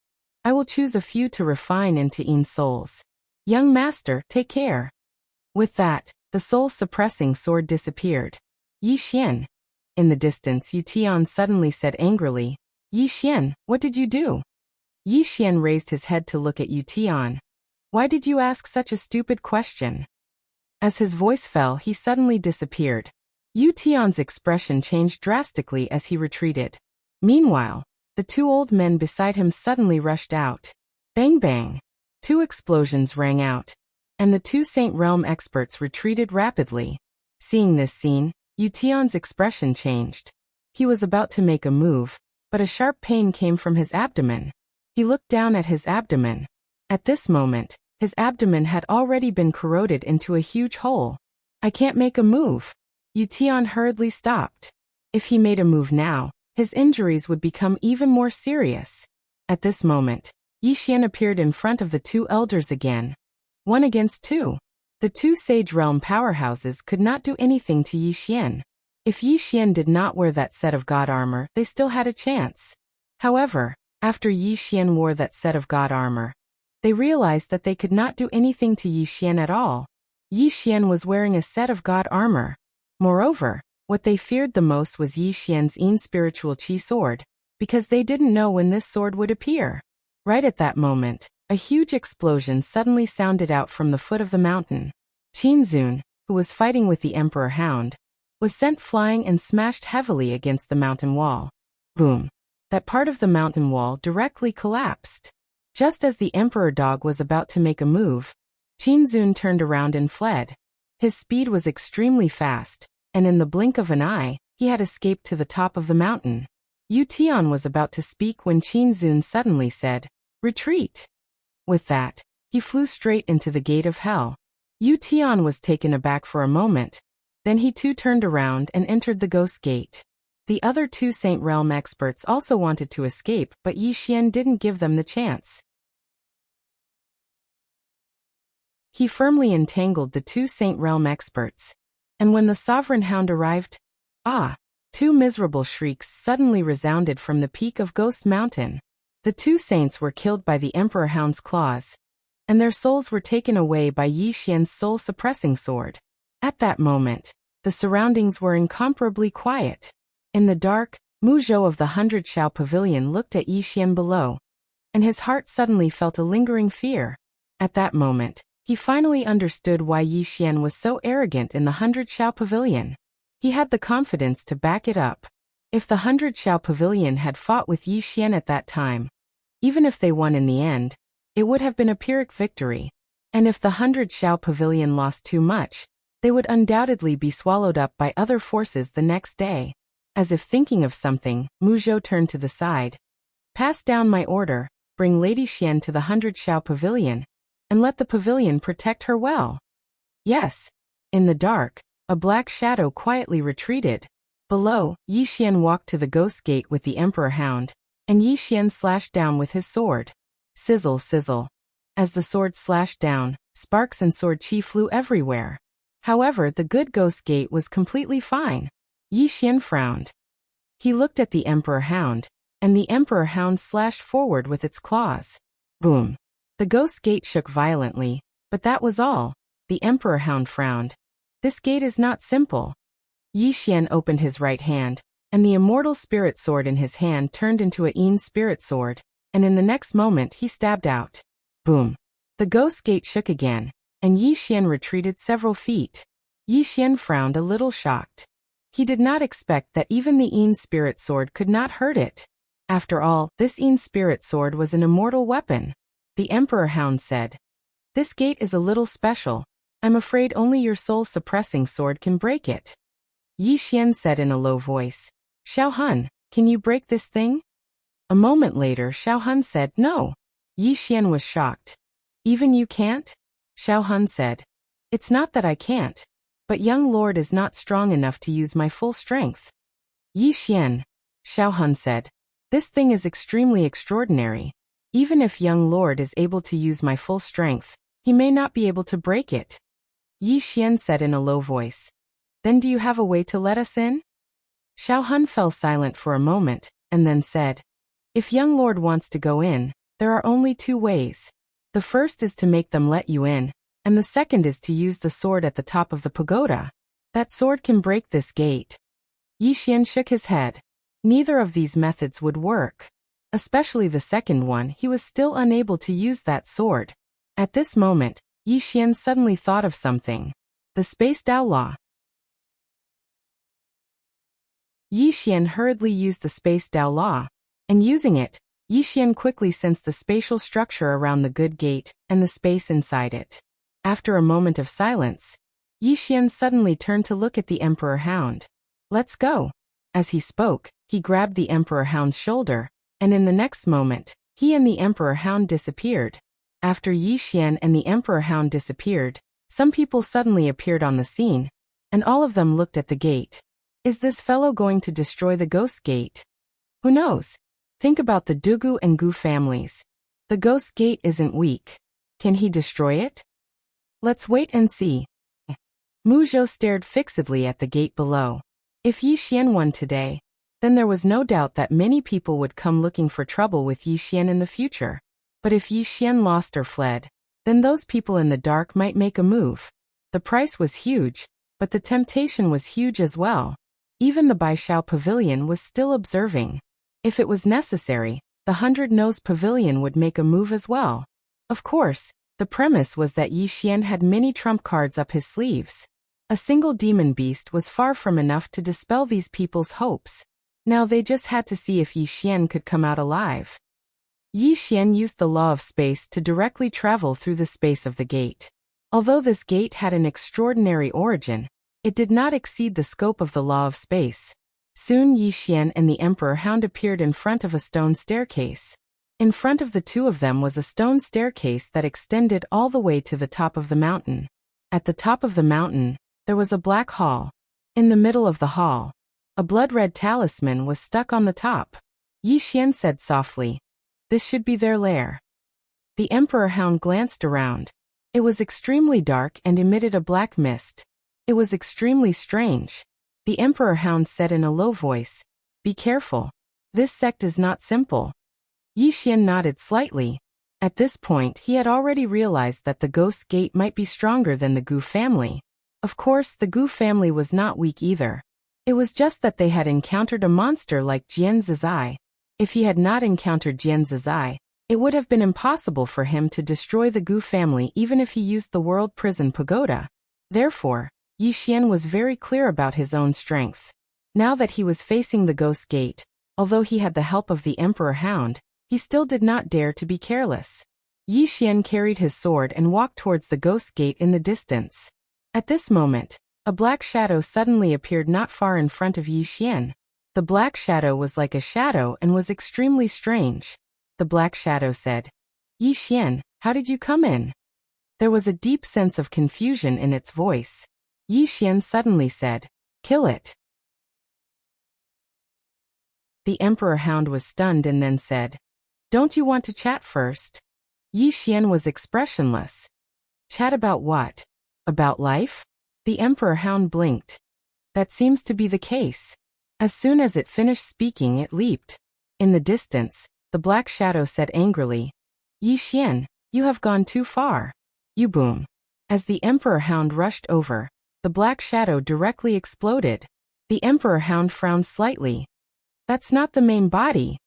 I will choose a few to refine into souls. Young master, take care." With that, the soul-suppressing sword disappeared. "Yi Xian." In the distance, Yu Tian suddenly said angrily, "Yi Xian, what did you do?" Yi Xian raised his head to look at Yu Tian. "Why did you ask such a stupid question?" As his voice fell, he suddenly disappeared. Yu Tian's expression changed drastically as he retreated. Meanwhile, the two old men beside him suddenly rushed out. Bang bang! 2 explosions rang out, and the 2 Saint Realm experts retreated rapidly. Seeing this scene, Yu Tian's expression changed. He was about to make a move, but a sharp pain came from his abdomen. He looked down at his abdomen. At this moment, his abdomen had already been corroded into a huge hole. "I can't make a move." Yu Tian hurriedly stopped. If he made a move now, his injuries would become even more serious. At this moment, Yi Xian appeared in front of the 2 elders again. 1 against 2. The 2 Sage Realm powerhouses could not do anything to Yi Xian. If Yi Xian did not wear that set of god armor, they still had a chance. However, after Yi Xian wore that set of god armor, they realized that they could not do anything to Yi Xian at all. Yi Xian was wearing a set of god armor. Moreover, what they feared the most was Yi Xian's spiritual chi sword, because they didn't know when this sword would appear. Right at that moment, a huge explosion suddenly sounded out from the foot of the mountain. Qin Zun, who was fighting with the Emperor Hound, was sent flying and smashed heavily against the mountain wall. Boom! that part of the mountain wall directly collapsed. Just as the emperor dog was about to make a move, Qin Zun turned around and fled. His speed was extremely fast, and in the blink of an eye, he had escaped to the top of the mountain. Yu Tian was about to speak when Qin Zun suddenly said, "Retreat." With that, he flew straight into the gate of hell. Yu Tian was taken aback for a moment, then he too turned around and entered the ghost gate. The other two Saint Realm experts also wanted to escape, but Yi Xian didn't give them the chance. He firmly entangled the two Saint Realm experts. And when the Sovereign Hound arrived, two miserable shrieks suddenly resounded from the peak of Ghost Mountain. The two saints were killed by the Emperor Hound's claws, and their souls were taken away by Yi Xian's soul-suppressing sword. At that moment, the surroundings were incomparably quiet. In the dark, Mu Zhou of the 100 Shao Pavilion looked at Yi Xian below, and his heart suddenly felt a lingering fear. At that moment, he finally understood why Yi Xian was so arrogant in the 100 Shao Pavilion. He had the confidence to back it up. If the 100 Shao Pavilion had fought with Yi Xian at that time, even if they won in the end, it would have been a Pyrrhic victory. And if the 100 Shao Pavilion lost too much, they would undoubtedly be swallowed up by other forces the next day. As if thinking of something, Mu Zhou turned to the side. "Pass down my order, bring Lady Xian to the 100 Shao Pavilion, and let the pavilion protect her well." "Yes." In the dark, a black shadow quietly retreated. Below, Yi Xian walked to the ghost gate with the Emperor Hound, and Yi Xian slashed down with his sword. Sizzle, sizzle. As the sword slashed down, sparks and sword chi flew everywhere. However, the good ghost gate was completely fine. Yi Xian frowned. He looked at the Emperor Hound, and the Emperor Hound slashed forward with its claws. Boom. The ghost gate shook violently, but that was all. The Emperor Hound frowned. "This gate is not simple." Yi Xian opened his right hand, and the immortal spirit sword in his hand turned into a Yin spirit sword, and in the next moment he stabbed out. Boom. The ghost gate shook again, and Yi Xian retreated several feet. Yi Xian frowned a little shocked. He did not expect that even the Yin spirit sword could not hurt it. After all, this Yin spirit sword was an immortal weapon. The Emperor Hound said, "This gate is a little special. I'm afraid only your soul-suppressing sword can break it." Yi Xian said in a low voice, "Xiao Hun, can you break this thing?" A moment later Xiao Hun said, "No." Yi Xian was shocked. "Even you can't?" Xiao Hun said, "It's not that I can't, but young lord is not strong enough to use my full strength." Yi Xian, Xiao Hun said, "This thing is extremely extraordinary. Even if young lord is able to use my full strength, he may not be able to break it." Yi Xian said in a low voice, "Then do you have a way to let us in?" Xiao Hun fell silent for a moment, and then said, "If young lord wants to go in, there are only two ways. The first is to make them let you in, and the second is to use the sword at the top of the pagoda. That sword can break this gate." Yi Xian shook his head. Neither of these methods would work. Especially the second one, he was still unable to use that sword. At this moment, Yi Xian suddenly thought of something. The Space Dao Law. Yi Xian hurriedly used the Space Dao Law, and using it, Yi Xian quickly sensed the spatial structure around the good gate and the space inside it. After a moment of silence, Yi Xian suddenly turned to look at the Emperor Hound. "Let's go." As he spoke, he grabbed the Emperor Hound's shoulder, and in the next moment, he and the Emperor Hound disappeared. After Yi Xian and the Emperor Hound disappeared, some people suddenly appeared on the scene, and all of them looked at the gate. Is this fellow going to destroy the ghost gate? Who knows? Think about the Dugu and Gu families. The ghost gate isn't weak. Can he destroy it? Let's wait and see. Mu Zhou stared fixedly at the gate below. If Yi Xian won today, then there was no doubt that many people would come looking for trouble with Yi Xian in the future. But if Yi Xian lost or fled, then those people in the dark might make a move. The price was huge, but the temptation was huge as well. Even the Baishao Pavilion was still observing. If it was necessary, the 100-Nose Pavilion would make a move as well. Of course, the premise was that Yi Xian had many trump cards up his sleeves. A single demon beast was far from enough to dispel these people's hopes. Now they just had to see if Yi Xian could come out alive. Yi Xian used the law of space to directly travel through the space of the gate. Although this gate had an extraordinary origin, it did not exceed the scope of the law of space. Soon Yi Xian and the Emperor Hound appeared in front of a stone staircase. In front of the two of them was a stone staircase that extended all the way to the top of the mountain. At the top of the mountain, there was a black hall. In the middle of the hall, a blood-red talisman was stuck on the top. Yi Xian said softly, "This should be their lair." The Emperor Hound glanced around. It was extremely dark and emitted a black mist. It was extremely strange. The Emperor Hound said in a low voice, "Be careful. This sect is not simple." Yi Xian nodded slightly. At this point he had already realized that the Ghost Gate might be stronger than the Gu family. Of course the Gu family was not weak either. It was just that they had encountered a monster like Jian Zizai. If he had not encountered Jian Zizai, it would have been impossible for him to destroy the Gu family even if he used the World Prison Pagoda. Therefore, Yi Xian was very clear about his own strength. Now that he was facing the Ghost Gate, although he had the help of the Emperor Hound, he still did not dare to be careless. Yi Xian carried his sword and walked towards the Ghost Gate in the distance. At this moment, a black shadow suddenly appeared not far in front of Yi Xian. The black shadow was like a shadow and was extremely strange. The black shadow said, "Yi Xian, how did you come in?" There was a deep sense of confusion in its voice. Yi Xian suddenly said, "Kill it." The Emperor Hound was stunned and then said, "Don't you want to chat first?" Yi Xian was expressionless. "Chat about what? About life?" The Emperor Hound blinked. "That seems to be the case." As soon as it finished speaking it leaped. In the distance, the black shadow said angrily, "Yi Xian, you have gone too far." You boom. As the Emperor Hound rushed over, the black shadow directly exploded. The Emperor Hound frowned slightly. "That's not the main body."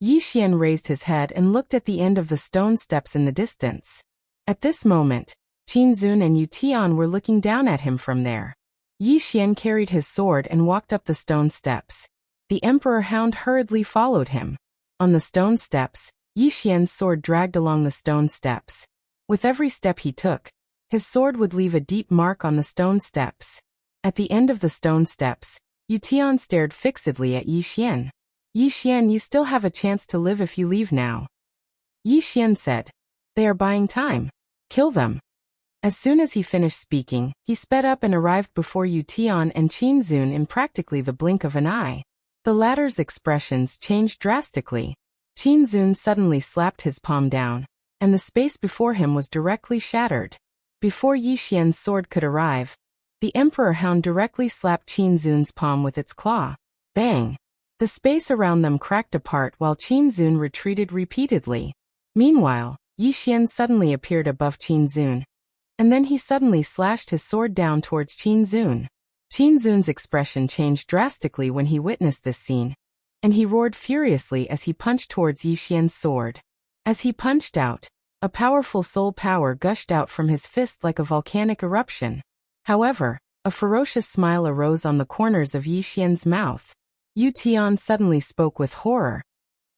Yi Xian raised his head and looked at the end of the stone steps in the distance. At this moment, Qin Zun and Yu Tian were looking down at him from there. Yi Xian carried his sword and walked up the stone steps. The Emperor Hound hurriedly followed him. On the stone steps, Yi Xian's sword dragged along the stone steps. With every step he took, his sword would leave a deep mark on the stone steps. At the end of the stone steps, Yu Tian stared fixedly at Yi Xian. "Yi Xian, you still have a chance to live if you leave now." Yi Xian said, "They are buying time. Kill them." As soon as he finished speaking, he sped up and arrived before Yu Tian and Qin Zun in practically the blink of an eye. The latter's expressions changed drastically. Qin Zun suddenly slapped his palm down, and the space before him was directly shattered. Before Yi Xian's sword could arrive, the Emperor Hound directly slapped Qin Zun's palm with its claw. Bang! The space around them cracked apart while Qin Zun retreated repeatedly. Meanwhile, Yi Xian suddenly appeared above Qin Zun. And then he suddenly slashed his sword down towards Qin Zun. Qin Zun's expression changed drastically when he witnessed this scene, and he roared furiously as he punched towards Yi Xian's sword. As he punched out, a powerful soul power gushed out from his fist like a volcanic eruption. However, a ferocious smile arose on the corners of Yi Xian's mouth. Yu Tian suddenly spoke with horror.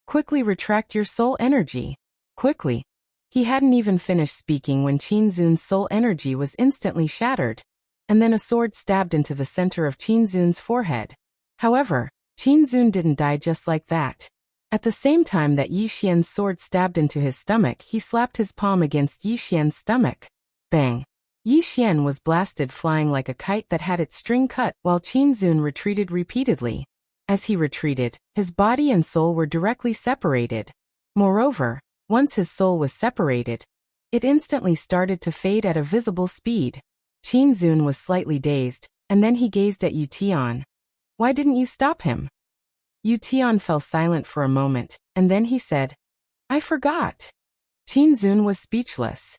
"Quickly retract your soul energy. Quickly." He hadn't even finished speaking when Qin Zun's soul energy was instantly shattered, and then a sword stabbed into the center of Qin Zun's forehead. However, Qin Zun didn't die just like that. At the same time that Yi Xian's sword stabbed into his stomach, he slapped his palm against Yi Xian's stomach. Bang! Yi Xian was blasted, flying like a kite that had its string cut, while Qin Zun retreated repeatedly. As he retreated, his body and soul were directly separated. Moreover, once his soul was separated, it instantly started to fade at a visible speed. Qin Zun was slightly dazed, and then he gazed at Yu Tian. "Why didn't you stop him?" Yu Tian fell silent for a moment, and then he said, "I forgot." Qin Zun was speechless.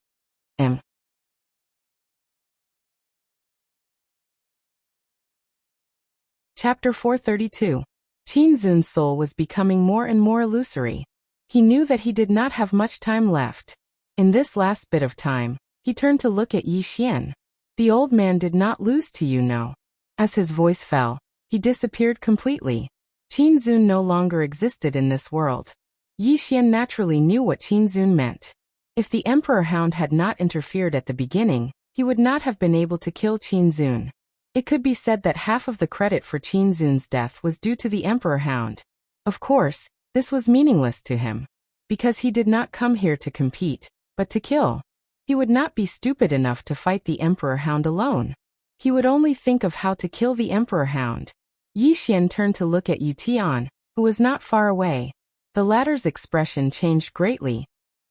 Chapter 432. Qin Zun's soul was becoming more and more illusory. He knew that he did not have much time left. In this last bit of time, he turned to look at Yi Xian. The old man did not lose to you know. As his voice fell, he disappeared completely. Qin Zun no longer existed in this world. Yi Xian naturally knew what Qin Zun meant. If the Emperor Hound had not interfered at the beginning, he would not have been able to kill Qin Zun. It could be said that half of the credit for Qin Zun's death was due to the Emperor Hound. Of course, this was meaningless to him, because he did not come here to compete, but to kill. He would not be stupid enough to fight the Emperor Hound alone. He would only think of how to kill the Emperor Hound. Yi Xian turned to look at Yu Tian, who was not far away. The latter's expression changed greatly,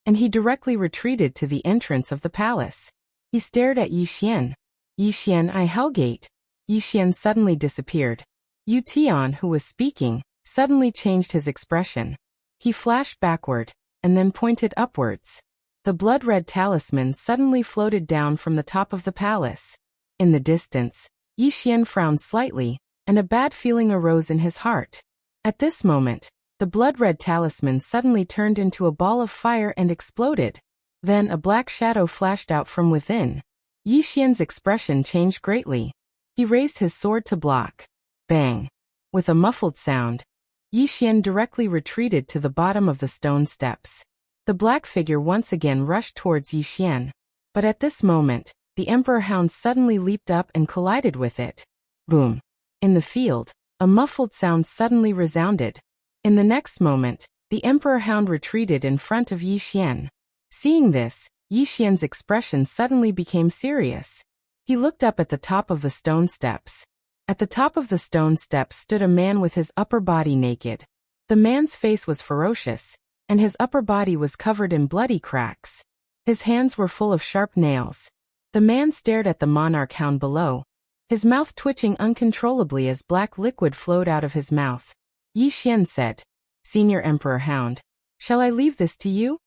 and he directly retreated to the entrance of the palace. He stared at Yi Xian. Yi Xian, I Hellgate. Yi Xian suddenly disappeared. Yu Tian, who was speaking, suddenly changed his expression. He flashed backward, and then pointed upwards. The blood-red talisman suddenly floated down from the top of the palace. In the distance, Yi Xian frowned slightly, and a bad feeling arose in his heart. At this moment, the blood-red talisman suddenly turned into a ball of fire and exploded. Then a black shadow flashed out from within. Yi Xian's expression changed greatly. He raised his sword to block. Bang! With a muffled sound, Yi Xian directly retreated to the bottom of the stone steps. The black figure once again rushed towards Yi Xian. But at this moment, the Emperor Hound suddenly leaped up and collided with it. Boom! In the field, a muffled sound suddenly resounded. In the next moment, the Emperor Hound retreated in front of Yi Xian. Seeing this, Yi Xian's expression suddenly became serious. He looked up at the top of the stone steps. At the top of the stone steps stood a man with his upper body naked. The man's face was ferocious, and his upper body was covered in bloody cracks. His hands were full of sharp nails. The man stared at the monarch hound below, his mouth twitching uncontrollably as black liquid flowed out of his mouth. Yi Xian said, Senior Emperor Hound, shall I leave this to you?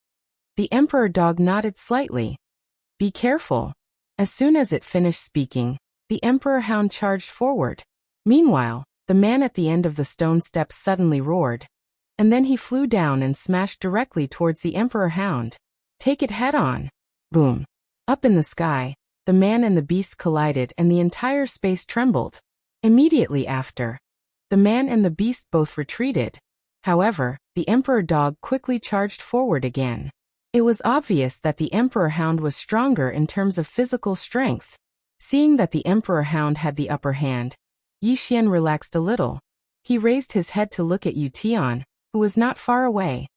The Emperor Dog nodded slightly. Be careful. As soon as it finished speaking, the Emperor Hound charged forward. Meanwhile, the man at the end of the stone steps suddenly roared. And then he flew down and smashed directly towards the Emperor Hound. Take it head on. Boom. Up in the sky, the man and the beast collided and the entire space trembled. Immediately after, the man and the beast both retreated. However, the Emperor Dog quickly charged forward again. It was obvious that the Emperor Hound was stronger in terms of physical strength. Seeing that the Emperor Hound had the upper hand, Yi Xian relaxed a little. He raised his head to look at Yu Tian, who was not far away.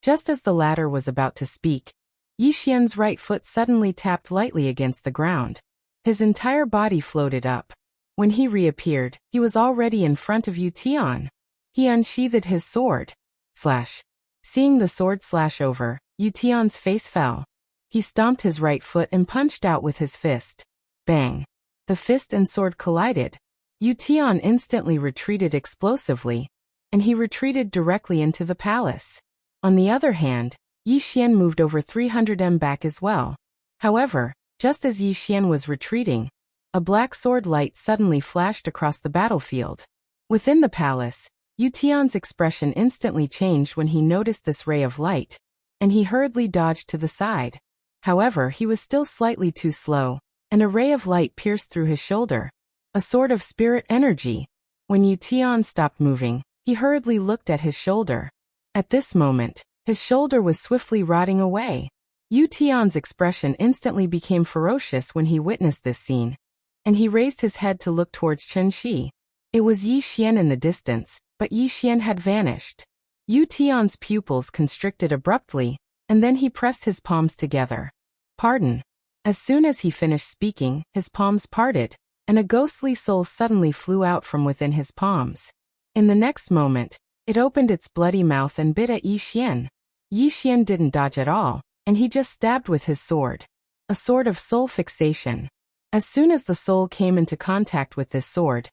Just as the latter was about to speak, Yi Xian's right foot suddenly tapped lightly against the ground. His entire body floated up. When he reappeared, he was already in front of Yu Tian. He unsheathed his sword. Slash. Seeing the sword slash over, Yu Tian's face fell. He stomped his right foot and punched out with his fist. Bang! The fist and sword collided. Yu Tian instantly retreated explosively, and he retreated directly into the palace. On the other hand, Yi Xian moved over 300 m back as well. However, just as Yi Xian was retreating, a black sword light suddenly flashed across the battlefield. Within the palace, Yu Tian's expression instantly changed when he noticed this ray of light, and he hurriedly dodged to the side. However, he was still slightly too slow, and a ray of light pierced through his shoulder. A sort of spirit energy. When Yu Tian stopped moving, he hurriedly looked at his shoulder. At this moment, his shoulder was swiftly rotting away. Yu Tian's expression instantly became ferocious when he witnessed this scene, and he raised his head to look towards Chen Shi. It was Yi Xian in the distance, but Yi Xian had vanished. Yu Tian's pupils constricted abruptly, and then he pressed his palms together. Pardon. As soon as he finished speaking, his palms parted, and a ghostly soul suddenly flew out from within his palms. In the next moment, it opened its bloody mouth and bit at Yi Xian. Yi Xian didn't dodge at all, and he just stabbed with his sword. A sword of soul fixation. As soon as the soul came into contact with this sword,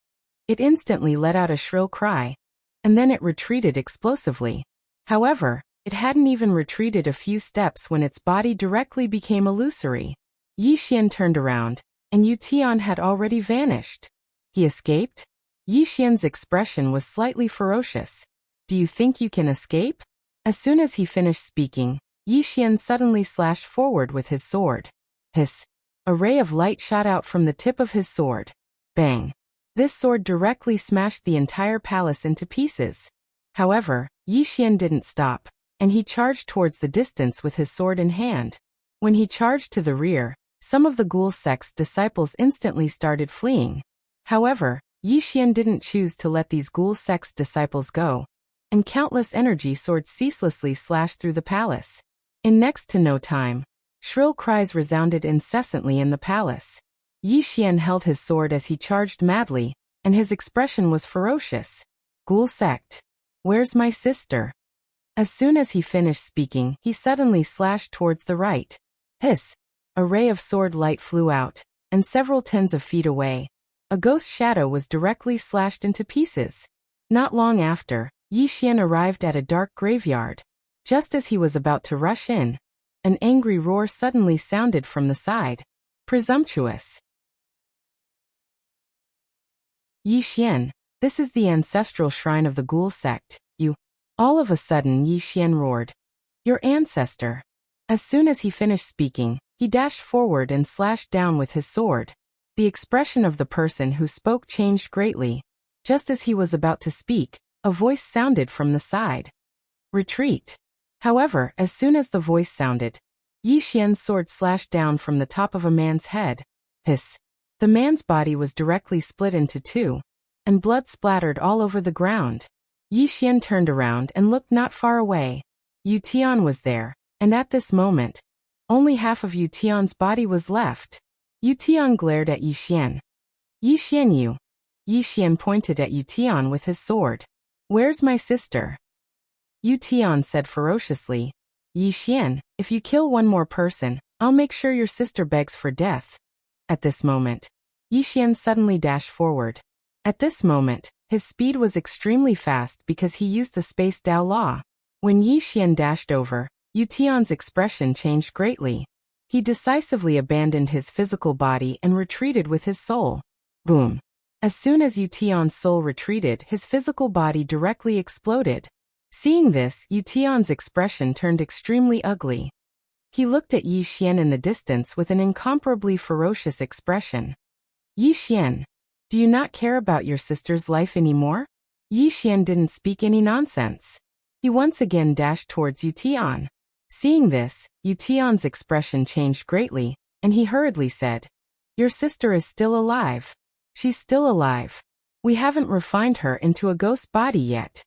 it instantly let out a shrill cry, and then it retreated explosively. However, it hadn't even retreated a few steps when its body directly became illusory. Yi Xian turned around, and Yu Tian had already vanished. He escaped? Yi Xian's expression was slightly ferocious. Do you think you can escape? As soon as he finished speaking, Yi Xian suddenly slashed forward with his sword. Hiss! A ray of light shot out from the tip of his sword. Bang! This sword directly smashed the entire palace into pieces. However, Yi Xian didn't stop, and he charged towards the distance with his sword in hand. When he charged to the rear, some of the ghoul sect's disciples instantly started fleeing. However, Yi Xian didn't choose to let these ghoul sect's disciples go, and countless energy swords ceaselessly slashed through the palace. In next to no time, shrill cries resounded incessantly in the palace. Yi Xian held his sword as he charged madly, and his expression was ferocious. Ghoul sect. Where's my sister? As soon as he finished speaking, he suddenly slashed towards the right. Hiss! A ray of sword light flew out, and several tens of feet away, a ghost shadow was directly slashed into pieces. Not long after, Yi Xian arrived at a dark graveyard. Just as he was about to rush in, an angry roar suddenly sounded from the side. Presumptuous! Yi Xian, this is the ancestral shrine of the ghoul sect, you. All of a sudden Yi Xian roared. Your ancestor. As soon as he finished speaking, he dashed forward and slashed down with his sword. The expression of the person who spoke changed greatly. Just as he was about to speak, a voice sounded from the side. Retreat. However, as soon as the voice sounded, Yi Xian's sword slashed down from the top of a man's head. Hiss. The man's body was directly split into two, and blood splattered all over the ground. Yi Xian turned around and looked not far away. Yu Tian was there, and at this moment, only half of Yu Tian's body was left. Yu Tian glared at Yi Xian. Yi Xian you. Yi Xian pointed at Yu Tian with his sword. Where's my sister? Yu Tian said ferociously. Yi Xian, if you kill one more person, I'll make sure your sister begs for death. At this moment, Yi Xian suddenly dashed forward. At this moment, his speed was extremely fast because he used the Space Dao Law. When Yi Xian dashed over, Yu Tian's expression changed greatly. He decisively abandoned his physical body and retreated with his soul. Boom! As soon as Yu Tian's soul retreated, his physical body directly exploded. Seeing this, Yu Tian's expression turned extremely ugly. He looked at Yi Xian in the distance with an incomparably ferocious expression. Yi Xian, do you not care about your sister's life anymore? Yi Xian didn't speak any nonsense. He once again dashed towards Yu Tian. Seeing this, Yu Tian's expression changed greatly, and he hurriedly said, Your sister is still alive. She's still alive. We haven't refined her into a ghost body yet.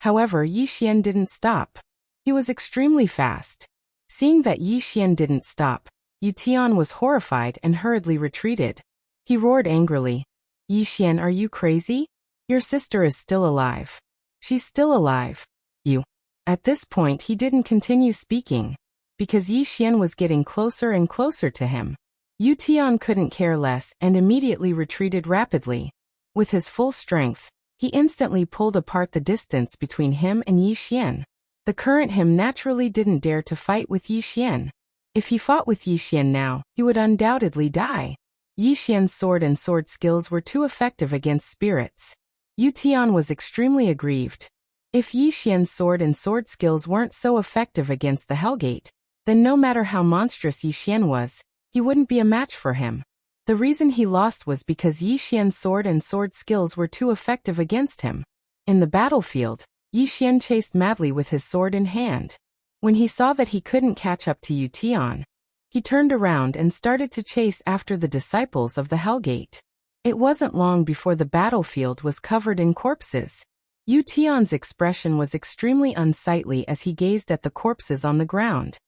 However, Yi Xian didn't stop. He was extremely fast. Seeing that Yi Xian didn't stop, Yu Tian was horrified and hurriedly retreated. He roared angrily. Yi Xian, are you crazy? Your sister is still alive. She's still alive. You. At this point he didn't continue speaking, because Yi Xian was getting closer and closer to him. Yu Tian couldn't care less and immediately retreated rapidly. With his full strength, he instantly pulled apart the distance between him and Yi Xian. The current him naturally didn't dare to fight with Yi Xian. If he fought with Yi Xian now, he would undoubtedly die. Yi Xian's sword and sword skills were too effective against spirits. Yu Tian was extremely aggrieved. If Yi Xian's sword and sword skills weren't so effective against the Hellgate, then no matter how monstrous Yi Xian was, he wouldn't be a match for him. The reason he lost was because Yi Xian's sword and sword skills were too effective against him. In the battlefield, Yi Xian chased madly with his sword in hand. When he saw that he couldn't catch up to Yu Tian, he turned around and started to chase after the disciples of the Hellgate. It wasn't long before the battlefield was covered in corpses. Yu Tian's expression was extremely unsightly as he gazed at the corpses on the ground.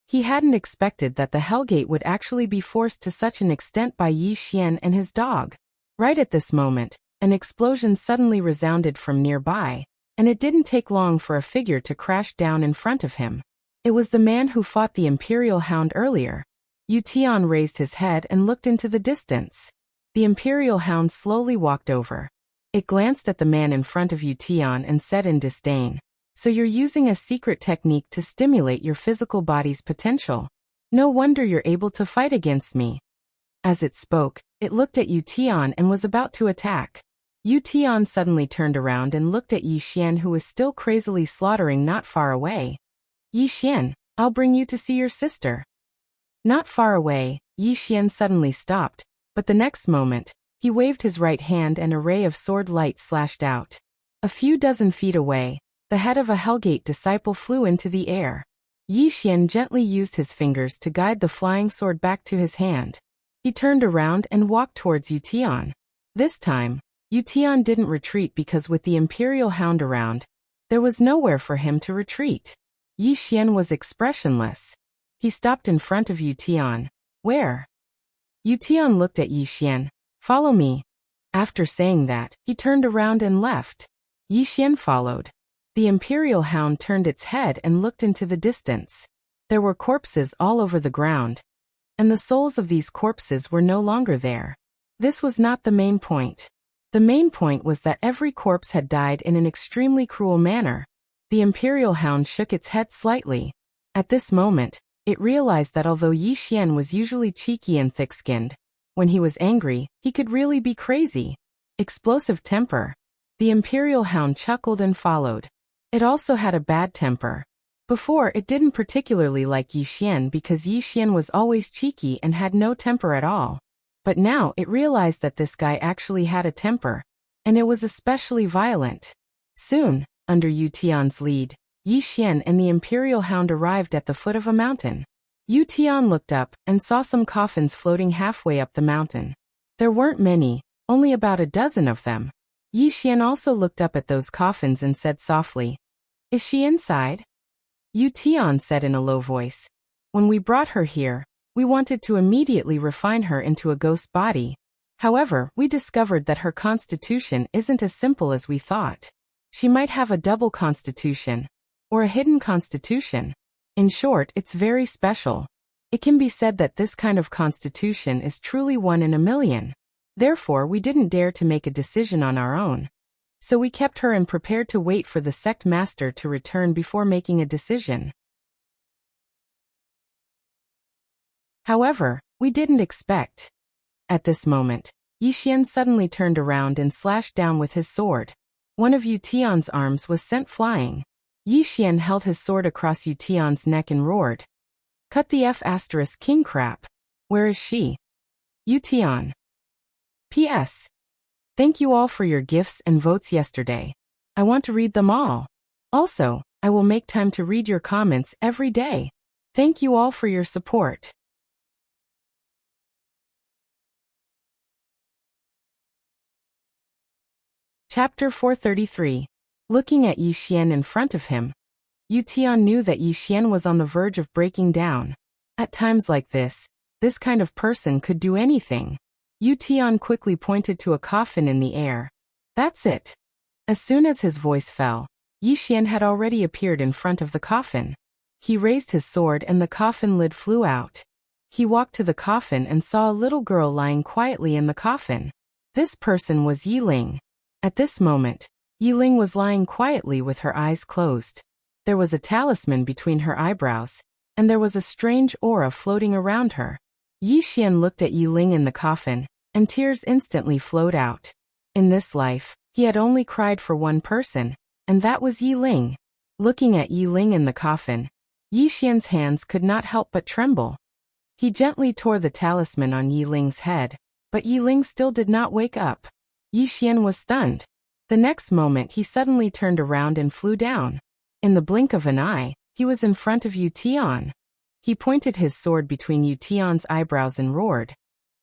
He hadn't expected that the Hellgate would actually be forced to such an extent by Yi Xian and his dog. Right at this moment, an explosion suddenly resounded from nearby, and it didn't take long for a figure to crash down in front of him. It was the man who fought the Imperial Hound earlier. Yu Tian raised his head and looked into the distance. The Imperial Hound slowly walked over. It glanced at the man in front of Yu Tian and said in disdain, So you're using a secret technique to stimulate your physical body's potential. No wonder you're able to fight against me. As it spoke, it looked at Yu Tian and was about to attack. Yu Tian suddenly turned around and looked at Yi Xian, who was still crazily slaughtering not far away. Yi Xian, I'll bring you to see your sister. Not far away, Yi Xian suddenly stopped, But the next moment, he waved his right hand and a ray of sword light slashed out. A few dozen feet away, the head of a Hellgate disciple flew into the air. Yi Xian gently used his fingers to guide the flying sword back to his hand. He turned around and walked towards Yu Tian. This time, Yu Tian didn't retreat because with the Imperial Hound around, there was nowhere for him to retreat. Yi Xian was expressionless. He stopped in front of Yu Tian. Where? Yu Tian looked at Yi Xian. Follow me. After saying that, he turned around and left. Yi Xian followed. The Imperial Hound turned its head and looked into the distance. There were corpses all over the ground, and the souls of these corpses were no longer there. This was not the main point. The main point was that every corpse had died in an extremely cruel manner. The Imperial Hound shook its head slightly. At this moment, it realized that although Yi Xian was usually cheeky and thick-skinned, when he was angry, he could really be crazy. Explosive temper. The Imperial Hound chuckled and followed. It also had a bad temper. Before, it didn't particularly like Yi Xian because Yi Xian was always cheeky and had no temper at all. But now it realized that this guy actually had a temper, and it was especially violent. Soon, under Yu Tian's lead, Yi Xian and the Imperial Hound arrived at the foot of a mountain. Yu Tian looked up and saw some coffins floating halfway up the mountain. There weren't many, only about a dozen of them. Yi Xian also looked up at those coffins and said softly, "Is she inside?" Yu Tian said in a low voice, "When we brought her here, we wanted to immediately refine her into a ghost body. However, we discovered that her constitution isn't as simple as we thought. She might have a double constitution, or a hidden constitution. In short, it's very special. It can be said that this kind of constitution is truly one in a million. Therefore, we didn't dare to make a decision on our own. So we kept her and prepared to wait for the sect master to return before making a decision. However, we didn't expect." At this moment, Yi Xian suddenly turned around and slashed down with his sword. One of Yu Tian's arms was sent flying. Yi Xian held his sword across Yu Tian's neck and roared, "Cut the F*** king crap. Where is she?" Yu Tian. P.S. Thank you all for your gifts and votes yesterday. I want to read them all. Also, I will make time to read your comments every day. Thank you all for your support. Chapter 433. Looking at Yi Xian in front of him, Yu Tian knew that Yi Xian was on the verge of breaking down. At times like this kind of person could do anything. Yu Tian quickly pointed to a coffin in the air. That's it. As soon as his voice fell, Yi Xian had already appeared in front of the coffin. He raised his sword and the coffin lid flew out. He walked to the coffin and saw a little girl lying quietly in the coffin. This person was Yi Ling. At this moment, Yi Ling was lying quietly with her eyes closed. There was a talisman between her eyebrows, and there was a strange aura floating around her. Yi Xian looked at Yi Ling in the coffin, and tears instantly flowed out. In this life, he had only cried for one person, and that was Yi Ling. Looking at Yi Ling in the coffin, Yi Xian's hands could not help but tremble. He gently tore the talisman on Yi Ling's head, but Yi Ling still did not wake up. Yi Xian was stunned. The next moment he suddenly turned around and flew down. In the blink of an eye, he was in front of Yu Tian. He pointed his sword between Yu Tian's eyebrows and roared,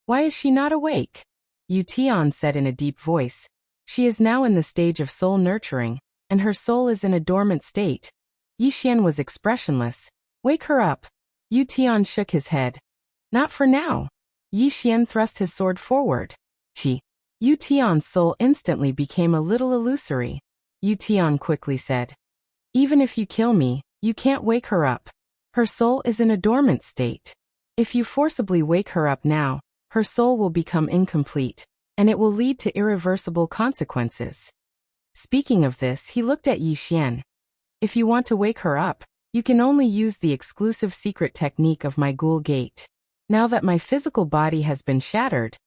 "Why is she not awake?" Yu Tian said in a deep voice, "She is now in the stage of soul nurturing, and her soul is in a dormant state." Yi Xian was expressionless. "Wake her up." Yu Tian shook his head. "Not for now." Yi Xian thrust his sword forward. Chi. Yu Tian's soul instantly became a little illusory. Yu Tian quickly said, "Even if you kill me, you can't wake her up. Her soul is in a dormant state. If you forcibly wake her up now, her soul will become incomplete, and it will lead to irreversible consequences." Speaking of this, he looked at Yi Xian. "If you want to wake her up, you can only use the exclusive secret technique of my ghoul gate. Now that my physical body has been shattered,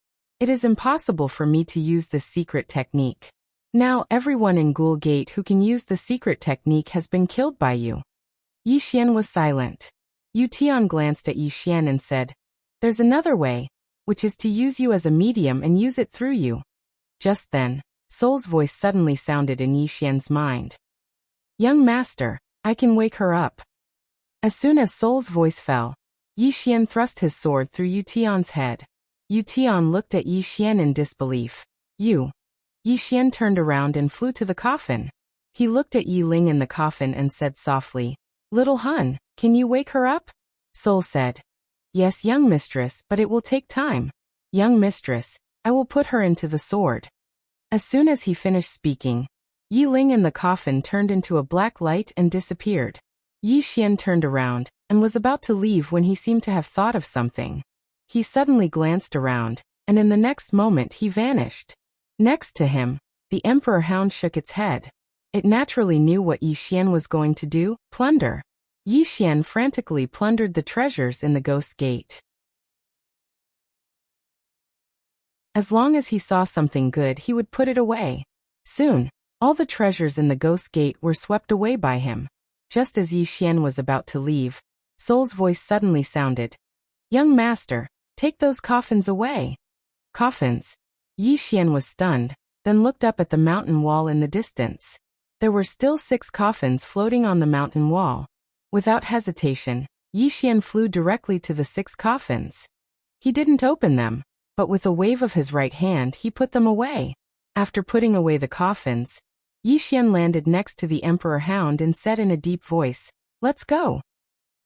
it is impossible for me to use this secret technique. Now everyone in Ghoul Gate who can use the secret technique has been killed by you." Yi Xian was silent. Yu Tian glanced at Yi Xian and said, "There's another way. which is to use you as a medium and use it through you. Just then, Soul's voice suddenly sounded in Yixian's mind. Young master, I can wake her up. As soon as Soul's voice fell, Yixian thrust his sword through Yu Tian's head. Yu Tian looked at Yixian in disbelief. You. Yixian turned around and flew to the coffin. He looked at Yi Ling in the coffin and said softly, Little Hun, can you wake her up? Soul said, Yes, young mistress, but it will take time. Young mistress, I will put her into the sword. As soon as he finished speaking, Yi Ling in the coffin turned into a black light and disappeared. Yixian turned around and was about to leave when he seemed to have thought of something. He suddenly glanced around, and in the next moment he vanished. Next to him, the Emperor Hound shook its head. It naturally knew what Yixian was going to do, plunder. Yixian frantically plundered the treasures in the Ghost Gate. As long as he saw something good, he would put it away. Soon, all the treasures in the Ghost Gate were swept away by him. Just as Yixian was about to leave, Soul's voice suddenly sounded. Young master, take those coffins away. Coffins? Yixian was stunned, then looked up at the mountain wall in the distance. There were still 6 coffins floating on the mountain wall. Without hesitation, Yixian flew directly to the 6 coffins. He didn't open them, but with a wave of his right hand he put them away. After putting away the coffins, Yixian landed next to the Emperor Hound and said in a deep voice, Let's go.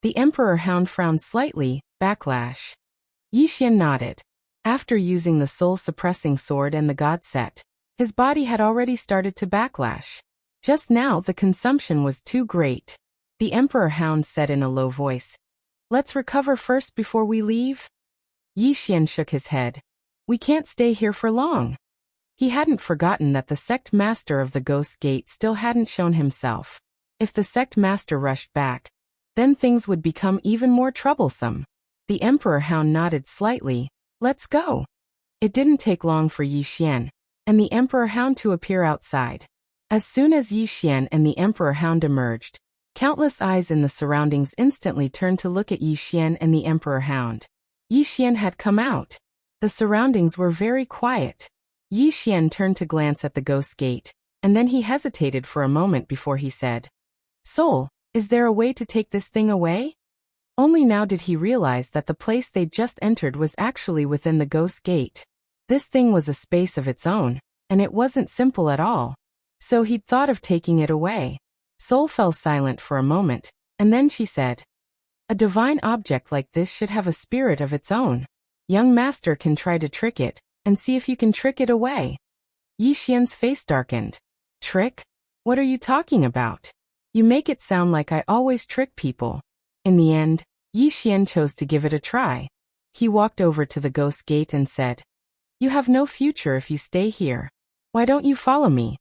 The Emperor Hound frowned slightly, backlash. Yixian nodded. After using the soul-suppressing sword and the god set, his body had already started to backlash. Just now the consumption was too great. The Emperor Hound said in a low voice, Let's recover first before we leave. Yixian shook his head. We can't stay here for long. He hadn't forgotten that the sect master of the Ghost Gate still hadn't shown himself. If the sect master rushed back, then things would become even more troublesome. The Emperor Hound nodded slightly. Let's go. It didn't take long for Yixian and the Emperor Hound to appear outside. As soon as Yixian and the Emperor Hound emerged, countless eyes in the surroundings instantly turned to look at Yixian and the Emperor Hound. Yixian had come out. The surroundings were very quiet. Yixian turned to glance at the Ghost Gate, and then he hesitated for a moment before he said, Soul, is there a way to take this thing away? Only now did he realize that the place they'd just entered was actually within the Ghost Gate. This thing was a space of its own, and it wasn't simple at all. So he'd thought of taking it away. Soul fell silent for a moment, and then she said, A divine object like this should have a spirit of its own. Young master can try to trick it, and see if you can trick it away. Yixian's face darkened. Trick? What are you talking about? You make it sound like I always trick people. In the end, Yixian chose to give it a try. He walked over to the Ghost Gate and said, You have no future if you stay here. Why don't you follow me?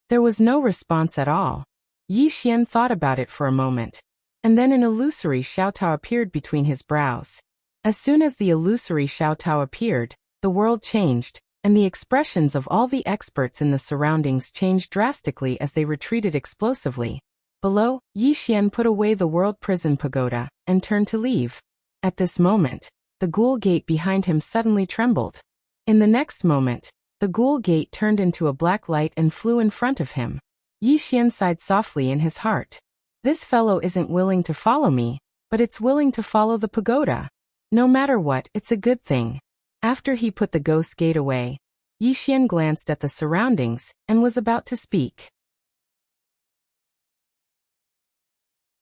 There was no response at all. Yixian thought about it for a moment, and then an illusory Xiaotao appeared between his brows. As soon as the illusory Xiaotao appeared, the world changed, and the expressions of all the experts in the surroundings changed drastically as they retreated explosively. Below, Yixian put away the world prison pagoda and turned to leave. At this moment, the ghoul gate behind him suddenly trembled. In the next moment, the ghoul gate turned into a black light and flew in front of him. Yixian sighed softly in his heart. This fellow isn't willing to follow me, but it's willing to follow the pagoda. No matter what, it's a good thing. After he put the Ghost Gate away, Yixian glanced at the surroundings and was about to speak.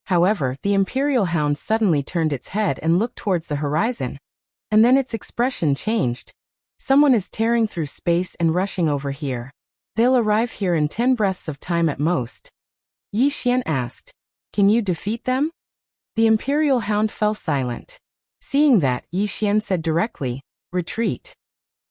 However, the Imperial Hound suddenly turned its head and looked towards the horizon. And then its expression changed. Someone is tearing through space and rushing over here. They'll arrive here in 10 breaths of time at most. Yixian asked, Can you defeat them? The Imperial Hound fell silent. Seeing that, Yixian said directly, Retreat.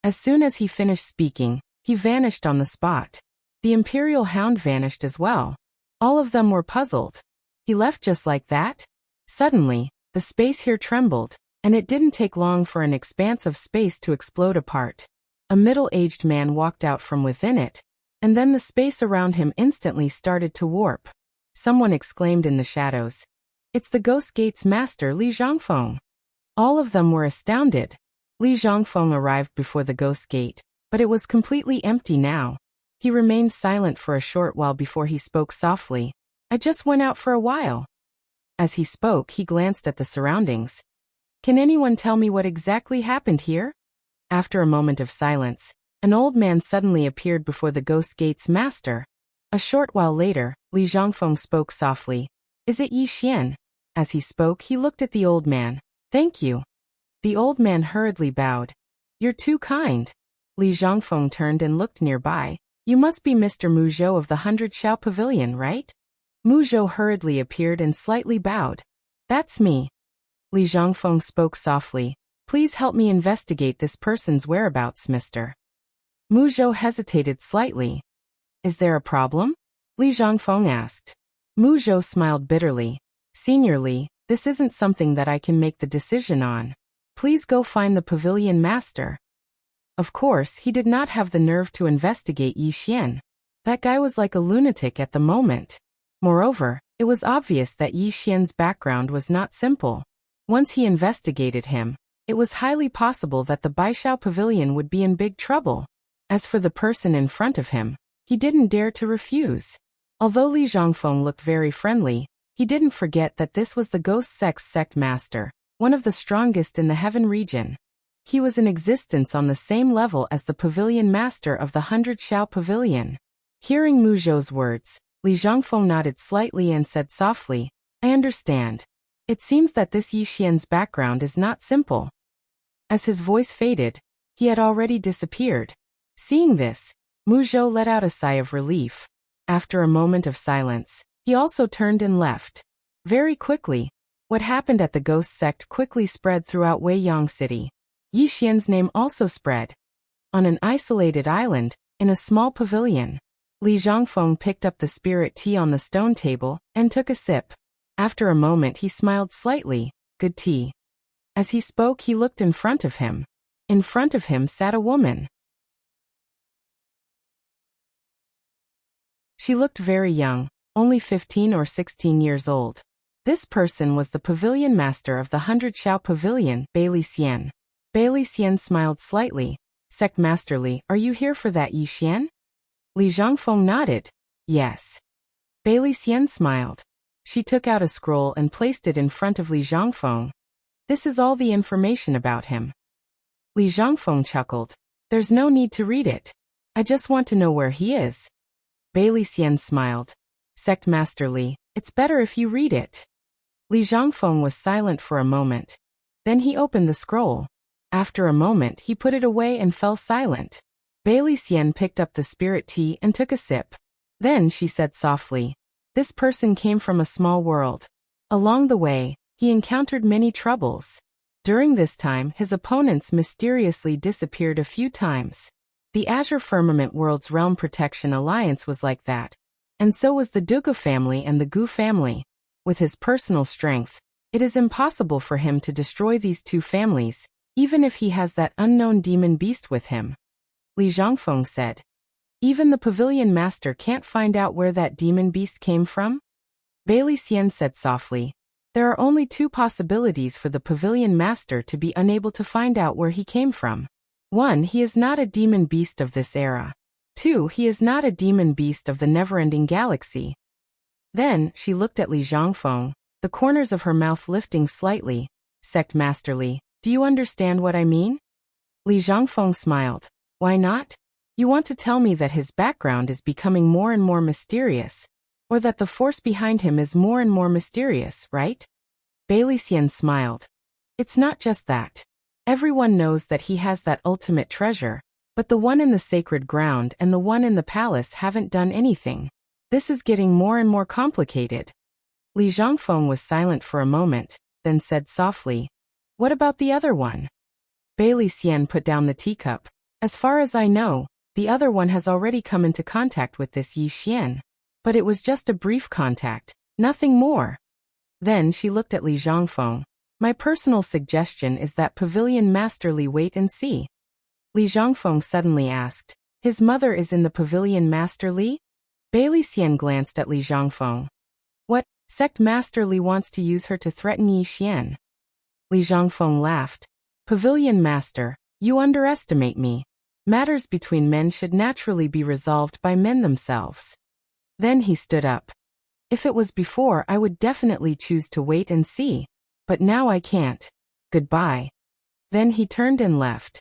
As soon as he finished speaking, he vanished on the spot. The Imperial Hound vanished as well. All of them were puzzled. He left just like that? Suddenly, the space here trembled, and it didn't take long for an expanse of space to explode apart. A middle-aged man walked out from within it, and then the space around him instantly started to warp. Someone exclaimed in the shadows, It's the Ghost Gate's master Li Zhangfeng. All of them were astounded. Li Zhongfeng arrived before the ghost gate, but it was completely empty now. He remained silent for a short while before he spoke softly. I just went out for a while. As he spoke, he glanced at the surroundings. Can anyone tell me what exactly happened here? After a moment of silence, an old man suddenly appeared before the ghost gate's master. A short while later, Li Zhongfeng spoke softly. Is it Yi Xian? As he spoke, he looked at the old man. Thank you. The old man hurriedly bowed. You're too kind. Li Zhongfeng turned and looked nearby. You must be Mr. Mu Zhou of the 100 Xiao Pavilion, right? Mu Zhou hurriedly appeared and slightly bowed. That's me. Li Zhongfeng spoke softly. Please help me investigate this person's whereabouts, Mr. Mu Zhou hesitated slightly. Is there a problem? Li Zhongfeng asked. Mu Zhou smiled bitterly. Senior Li, this isn't something that I can make the decision on. Please go find the pavilion master. Of course, he did not have the nerve to investigate Yi Xian. That guy was like a lunatic at the moment. Moreover, it was obvious that Yi Xian's background was not simple. Once he investigated him, it was highly possible that the Baishao Pavilion would be in big trouble. As for the person in front of him, he didn't dare to refuse. Although Li Zhongfeng looked very friendly, he didn't forget that this was the Ghost Sect's sect master, one of the strongest in the heaven region. He was in existence on the same level as the pavilion master of the 100 Xiao Pavilion. Hearing Mu Zhou's words, Li Zhongfeng nodded slightly and said softly, I understand. It seems that this Yi Xian's background is not simple. As his voice faded, he had already disappeared. Seeing this, Mu Zhou let out a sigh of relief. After a moment of silence, he also turned and left. Very quickly, what happened at the Ghost Sect quickly spread throughout Weiyang City. Yi Xian's name also spread. On an isolated island, in a small pavilion, Li Zhongfeng picked up the spirit tea on the stone table and took a sip. After a moment he smiled slightly. Good tea. As he spoke, he looked in front of him. In front of him sat a woman. She looked very young, only 15 or 16 years old. This person was the pavilion master of the 100 Xiao Pavilion, Bailey Xian. Bailey Xian smiled slightly. Sect Master Li, are you here for that Yi Xian? Li Zhongfeng nodded. Yes. Bailey Xian smiled. She took out a scroll and placed it in front of Li Zhongfeng. This is all the information about him. Li Zhongfeng chuckled. There's no need to read it. I just want to know where he is. Bailey Xian smiled. Sect Master Li, it's better if you read it. Li Zhongfeng was silent for a moment. Then he opened the scroll. After a moment he put it away and fell silent. Bailey Xian picked up the spirit tea and took a sip. Then she said softly, this person came from a small world. Along the way, he encountered many troubles. During this time his opponents mysteriously disappeared a few times. The Azure Firmament World's Realm Protection Alliance was like that. And so was the Dugu family and the Gu family. With his personal strength, it is impossible for him to destroy these two families, even if he has that unknown demon beast with him. Li Zhongfeng said. Even the pavilion master can't find out where that demon beast came from? Bailey Xian said softly. There are only two possibilities for the pavilion master to be unable to find out where he came from. 1. He is not a demon beast of this era. 2. He is not a demon beast of the never-ending galaxy. Then, she looked at Li Zhongfeng, the corners of her mouth lifting slightly. Sect Master Li, do you understand what I mean? Li Zhongfeng smiled. Why not? You want to tell me that his background is becoming more and more mysterious, or that the force behind him is more and more mysterious, right? Bailey Xian smiled. It's not just that. Everyone knows that he has that ultimate treasure, but the one in the sacred ground and the one in the palace haven't done anything. This is getting more and more complicated. Li Zhongfeng was silent for a moment, then said softly, what about the other one? Bailey Xian put down the teacup. As far as I know, the other one has already come into contact with this Yi Xian. But it was just a brief contact, nothing more. Then she looked at Li Zhongfeng. My personal suggestion is that Pavilion Master Li wait and see. Li Zhongfeng suddenly asked, his mother is in the Pavilion Master Li? Bailey Xian glanced at Li Zhongfeng. What, Sect Master Li wants to use her to threaten Yi Xian? Li Zhongfeng laughed. Pavilion Master, you underestimate me. Matters between men should naturally be resolved by men themselves. Then he stood up. If it was before, I would definitely choose to wait and see. But now I can't. Goodbye. Then he turned and left.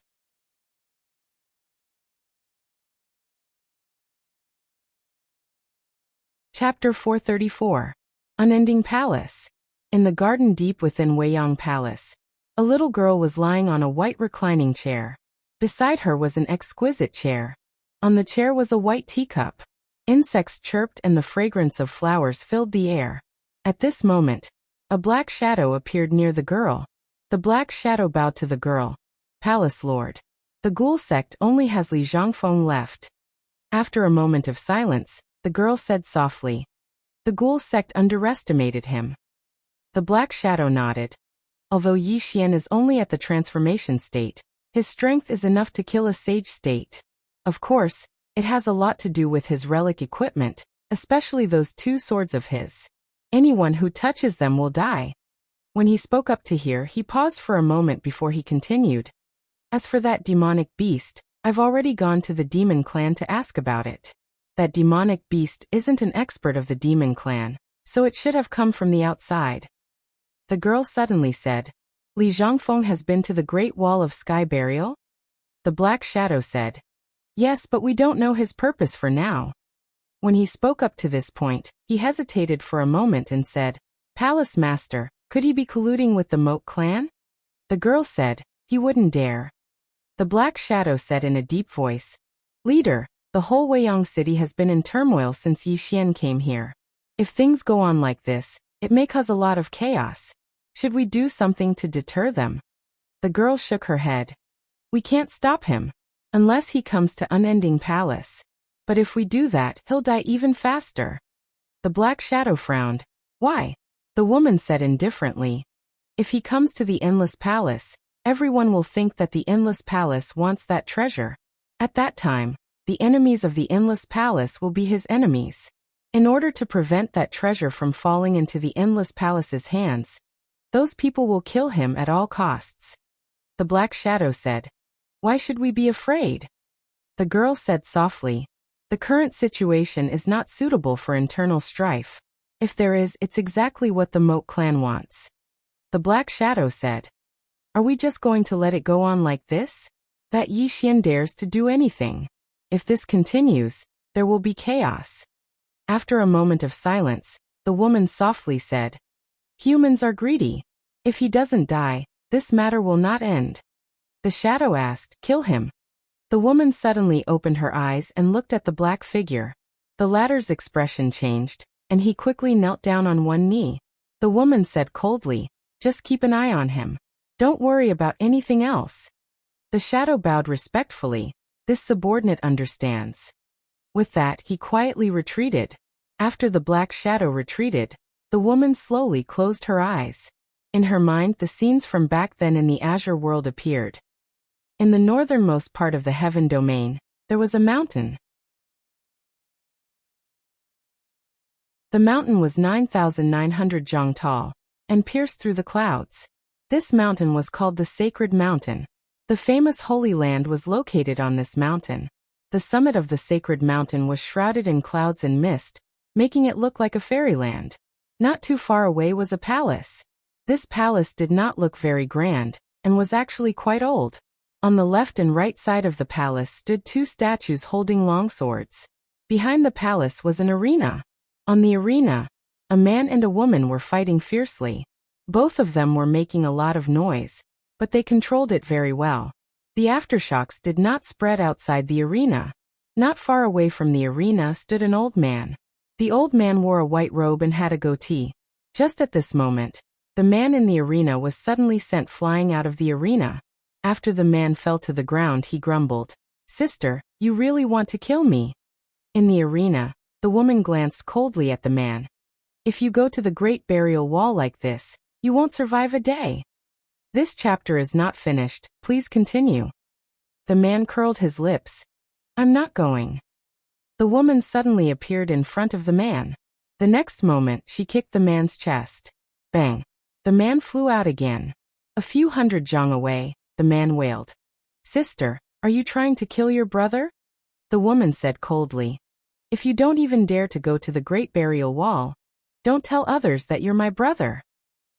Chapter 434. Unending Palace. In the garden deep within Weiyang Palace, a little girl was lying on a white reclining chair. Beside her was an exquisite chair. On the chair was a white teacup. Insects chirped and the fragrance of flowers filled the air. At this moment, a black shadow appeared near the girl. The black shadow bowed to the girl. Palace Lord. The ghoul sect only has Li Zhangfeng left. After a moment of silence, the girl said softly. The ghoul sect underestimated him. The black shadow nodded. Although Yi Xian is only at the transformation state, his strength is enough to kill a sage state. Of course, it has a lot to do with his relic equipment, especially those 2 swords of his. Anyone who touches them will die. When he spoke up to here, he paused for a moment before he continued. As for that demonic beast, I've already gone to the demon clan to ask about it. That demonic beast isn't an expert of the demon clan, so it should have come from the outside. The girl suddenly said, Li Zhangfeng has been to the Great Wall of Sky Burial? The black shadow said, yes, but we don't know his purpose for now. When he spoke up to this point, he hesitated for a moment and said, Palace Master, could he be colluding with the Moat clan? The girl said, he wouldn't dare. The black shadow said in a deep voice, Leader, the whole Weiyang city has been in turmoil since Yi Xian came here. If things go on like this, it may cause a lot of chaos. Should we do something to deter them? The girl shook her head. We can't stop him. Unless he comes to Unending Palace. But if we do that, he'll die even faster. The black shadow frowned. Why? The woman said indifferently. If he comes to the Endless Palace, everyone will think that the Endless Palace wants that treasure. At that time, the enemies of the Endless Palace will be his enemies. In order to prevent that treasure from falling into the Endless Palace's hands, those people will kill him at all costs. The black shadow said, why should we be afraid? The girl said softly, the current situation is not suitable for internal strife. If there is, it's exactly what the Moat clan wants. The black shadow said, are we just going to let it go on like this? That Yi Xian dares to do anything. If this continues, there will be chaos. After a moment of silence, the woman softly said, humans are greedy. If he doesn't die, this matter will not end. The shadow asked, kill him. The woman suddenly opened her eyes and looked at the black figure. The latter's expression changed, and he quickly knelt down on one knee. The woman said coldly, just keep an eye on him. Don't worry about anything else. The shadow bowed respectfully. This subordinate understands. With that, he quietly retreated. After the black shadow retreated, the woman slowly closed her eyes. In her mind, the scenes from back then in the Azure world appeared. In the northernmost part of the heaven domain, there was a mountain. The mountain was 9,900 zhang tall, and pierced through the clouds. This mountain was called the Sacred Mountain. The famous Holy Land was located on this mountain. The summit of the Sacred Mountain was shrouded in clouds and mist, making it look like a fairyland. Not too far away was a palace. This palace did not look very grand, and was actually quite old. On the left and right side of the palace stood 2 statues holding long swords. Behind the palace was an arena. On the arena, a man and a woman were fighting fiercely. Both of them were making a lot of noise, but they controlled it very well. The aftershocks did not spread outside the arena. Not far away from the arena stood an old man. The old man wore a white robe and had a goatee. Just at this moment, the man in the arena was suddenly sent flying out of the arena. After the man fell to the ground, he grumbled, Sister, you really want to kill me? In the arena, the woman glanced coldly at the man. If you go to the Great Burial Wall like this, you won't survive a day. This chapter is not finished, please continue. The man curled his lips. I'm not going. The woman suddenly appeared in front of the man. The next moment, she kicked the man's chest. Bang! The man flew out again. A few hundred zhang away, the man wailed. Sister, are you trying to kill your brother? The woman said coldly. If you don't even dare to go to the Great Burial Wall, don't tell others that you're my brother.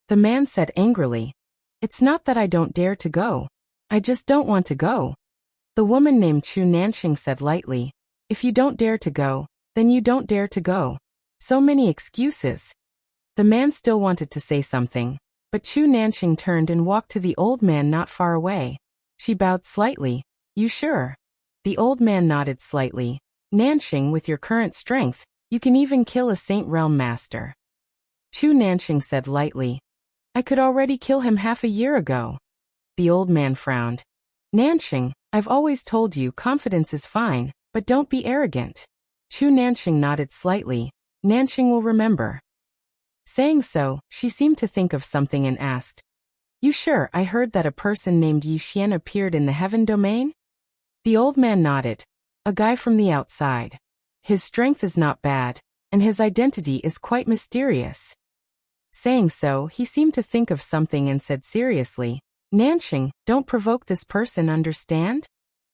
The man said angrily. It's not that I don't dare to go. I just don't want to go. The woman named Chu Nanxing said lightly. If you don't dare to go, then you don't dare to go. So many excuses. The man still wanted to say something, but Chu Nanxing turned and walked to the old man not far away. She bowed slightly. You sure? The old man nodded slightly. Nanxing, with your current strength, you can even kill a Saint Realm Master. Chu Nanxing said lightly. I could already kill him half a year ago. The old man frowned. Nanxing, I've always told you confidence is fine, but don't be arrogant. Chu Nanxing nodded slightly. Nanxing will remember. Saying so, she seemed to think of something and asked, You sure? I heard that a person named Yi Xian appeared in the heaven domain? The old man nodded. A guy from the outside. His strength is not bad, and his identity is quite mysterious. Saying so, he seemed to think of something and said seriously, Nanxing, don't provoke this person, understand?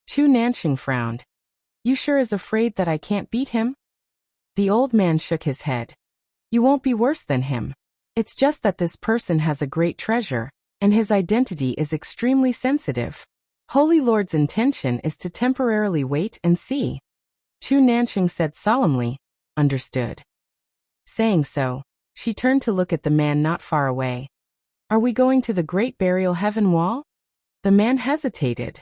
Chu Nanxing frowned. You sure is afraid that I can't beat him? The old man shook his head. You won't be worse than him. It's just that this person has a great treasure, and his identity is extremely sensitive. Holy Lord's intention is to temporarily wait and see. Chu Nanxing said solemnly, Understood. Saying so, she turned to look at the man not far away. Are we going to the Great Burial Heaven Wall? The man hesitated.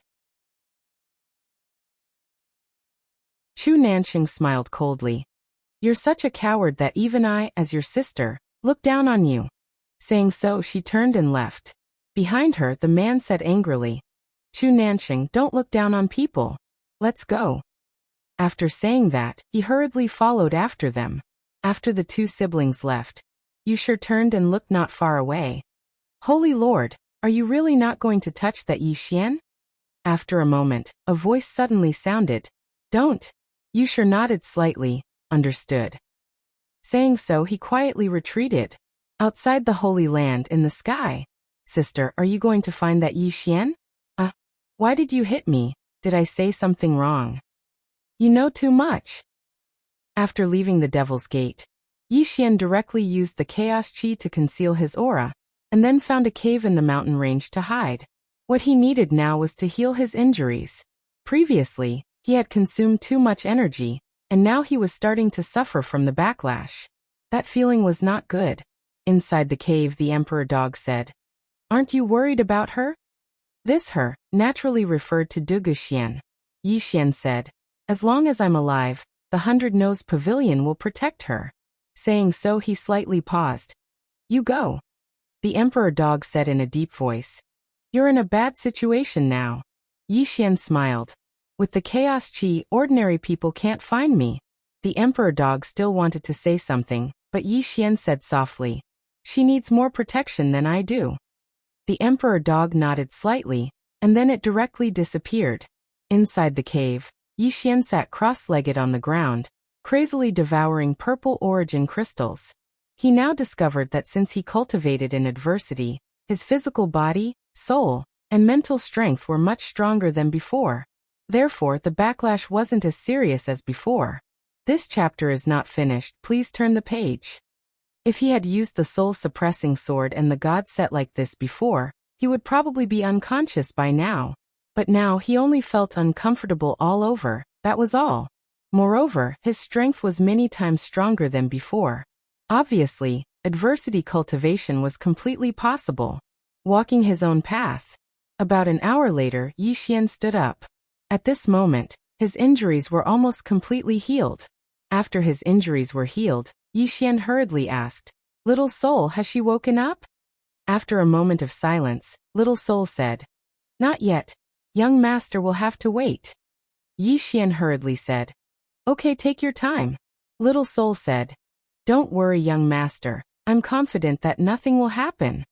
Chu Nanxing smiled coldly. You're such a coward that even I, as your sister, look down on you. Saying so, she turned and left. Behind her, the man said angrily, Chu Nanxing, don't look down on people. Let's go. After saying that, he hurriedly followed after them. After the two siblings left, Yusher turned and looked not far away. Holy Lord, are you really not going to touch that Yi Xian? After a moment, a voice suddenly sounded. Don't. Yusher nodded slightly. Understood. Saying so, he quietly retreated. Outside the Holy Land in the sky. Sister, are you going to find that Yi Xian? Why did you hit me? Did I say something wrong? You know too much. After leaving the Devil's Gate, Yi Xian directly used the Chaos Chi to conceal his aura, and then found a cave in the mountain range to hide. What he needed now was to heal his injuries. Previously, he had consumed too much energy, and now he was starting to suffer from the backlash. That feeling was not good. Inside the cave, the Emperor Dog said, Aren't you worried about her? This her naturally referred to Du Guxian. Yi Xian said, As long as I'm alive, the 100-Nose Pavilion will protect her. Saying so, he slightly paused. You go. The Emperor Dog said in a deep voice. You're in a bad situation now. Yi Xian smiled. With the Chaos Chi, ordinary people can't find me. The Emperor Dog still wanted to say something, but Yi Xian said softly. She needs more protection than I do. The Emperor Dog nodded slightly, and then it directly disappeared. Inside the cave, Yi Xian sat cross-legged on the ground, crazily devouring purple origin crystals. He now discovered that since he cultivated in adversity, his physical body, soul, and mental strength were much stronger than before. Therefore, the backlash wasn't as serious as before. This chapter is not finished, please turn the page. If he had used the soul-suppressing sword and the god set like this before, he would probably be unconscious by now. But now he only felt uncomfortable all over, that was all. Moreover, his strength was many times stronger than before. Obviously, adversity cultivation was completely possible. Walking his own path. About an hour later, Yi Xian stood up. At this moment, his injuries were almost completely healed. After his injuries were healed, Yi Xian hurriedly asked, Little Soul, has she woken up? After a moment of silence, Little Soul said, Not yet. Young Master will have to wait. Yi Xian hurriedly said, Okay, take your time. Little Soul said, Don't worry, young Master. I'm confident that nothing will happen.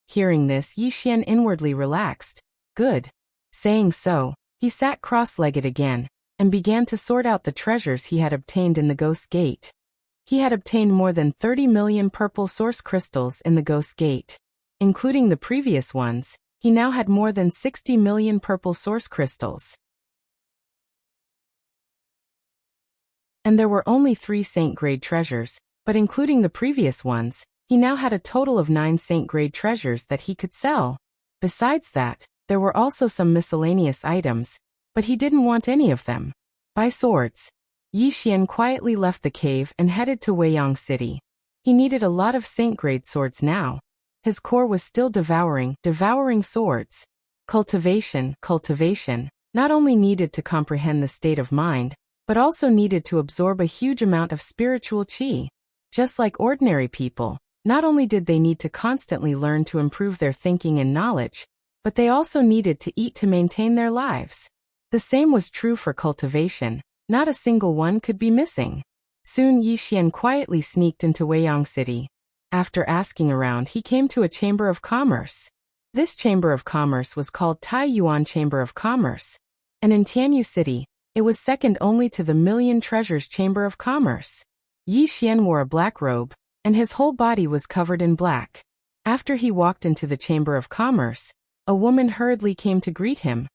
Hearing this, Yi Xian inwardly relaxed. Good. Saying so, he sat cross-legged again, and began to sort out the treasures he had obtained in the Ghost Gate. He had obtained more than 30 million purple source crystals in the Ghost Gate. Including the previous ones, He now had more than 60 million purple source crystals. And there were only 3 saint-grade treasures, but including the previous ones, he now had a total of 9 saint-grade treasures that he could sell. Besides that, there were also some miscellaneous items, but he didn't want any of them. Buy swords. Yi Xian quietly left the cave and headed to Weiyang City. He needed a lot of saint-grade swords now. His core was still devouring swords. Cultivation, not only needed to comprehend the state of mind, but also needed to absorb a huge amount of spiritual qi. Just like ordinary people, not only did they need to constantly learn to improve their thinking and knowledge, but they also needed to eat to maintain their lives. The same was true for cultivation. Not a single one could be missing. Soon Yi Xian quietly sneaked into Weiyang City. After asking around, he came to a chamber of commerce. This chamber of commerce was called Tai Yuan Chamber of Commerce. And in Tianyu City, it was second only to the Million Treasures Chamber of Commerce. Yi Xian wore a black robe, and his whole body was covered in black. After he walked into the Chamber of Commerce, a woman hurriedly came to greet him.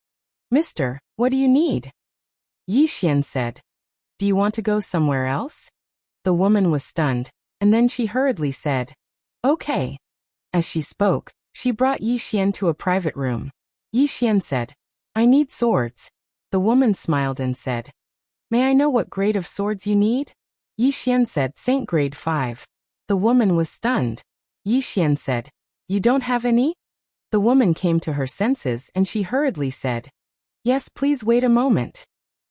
"Mister, what do you need?" Yi Xian said. "Do you want to go somewhere else?" The woman was stunned, and then she hurriedly said, "Okay." As she spoke, she brought Yi Xian to a private room. Yi Xian said, "I need swords." The woman smiled and said, "May I know what grade of swords you need?" Yi Xian said, "Saint grade 5. The woman was stunned. Yi Xian said, "You don't have any?" The woman came to her senses and she hurriedly said, "Yes, please wait a moment."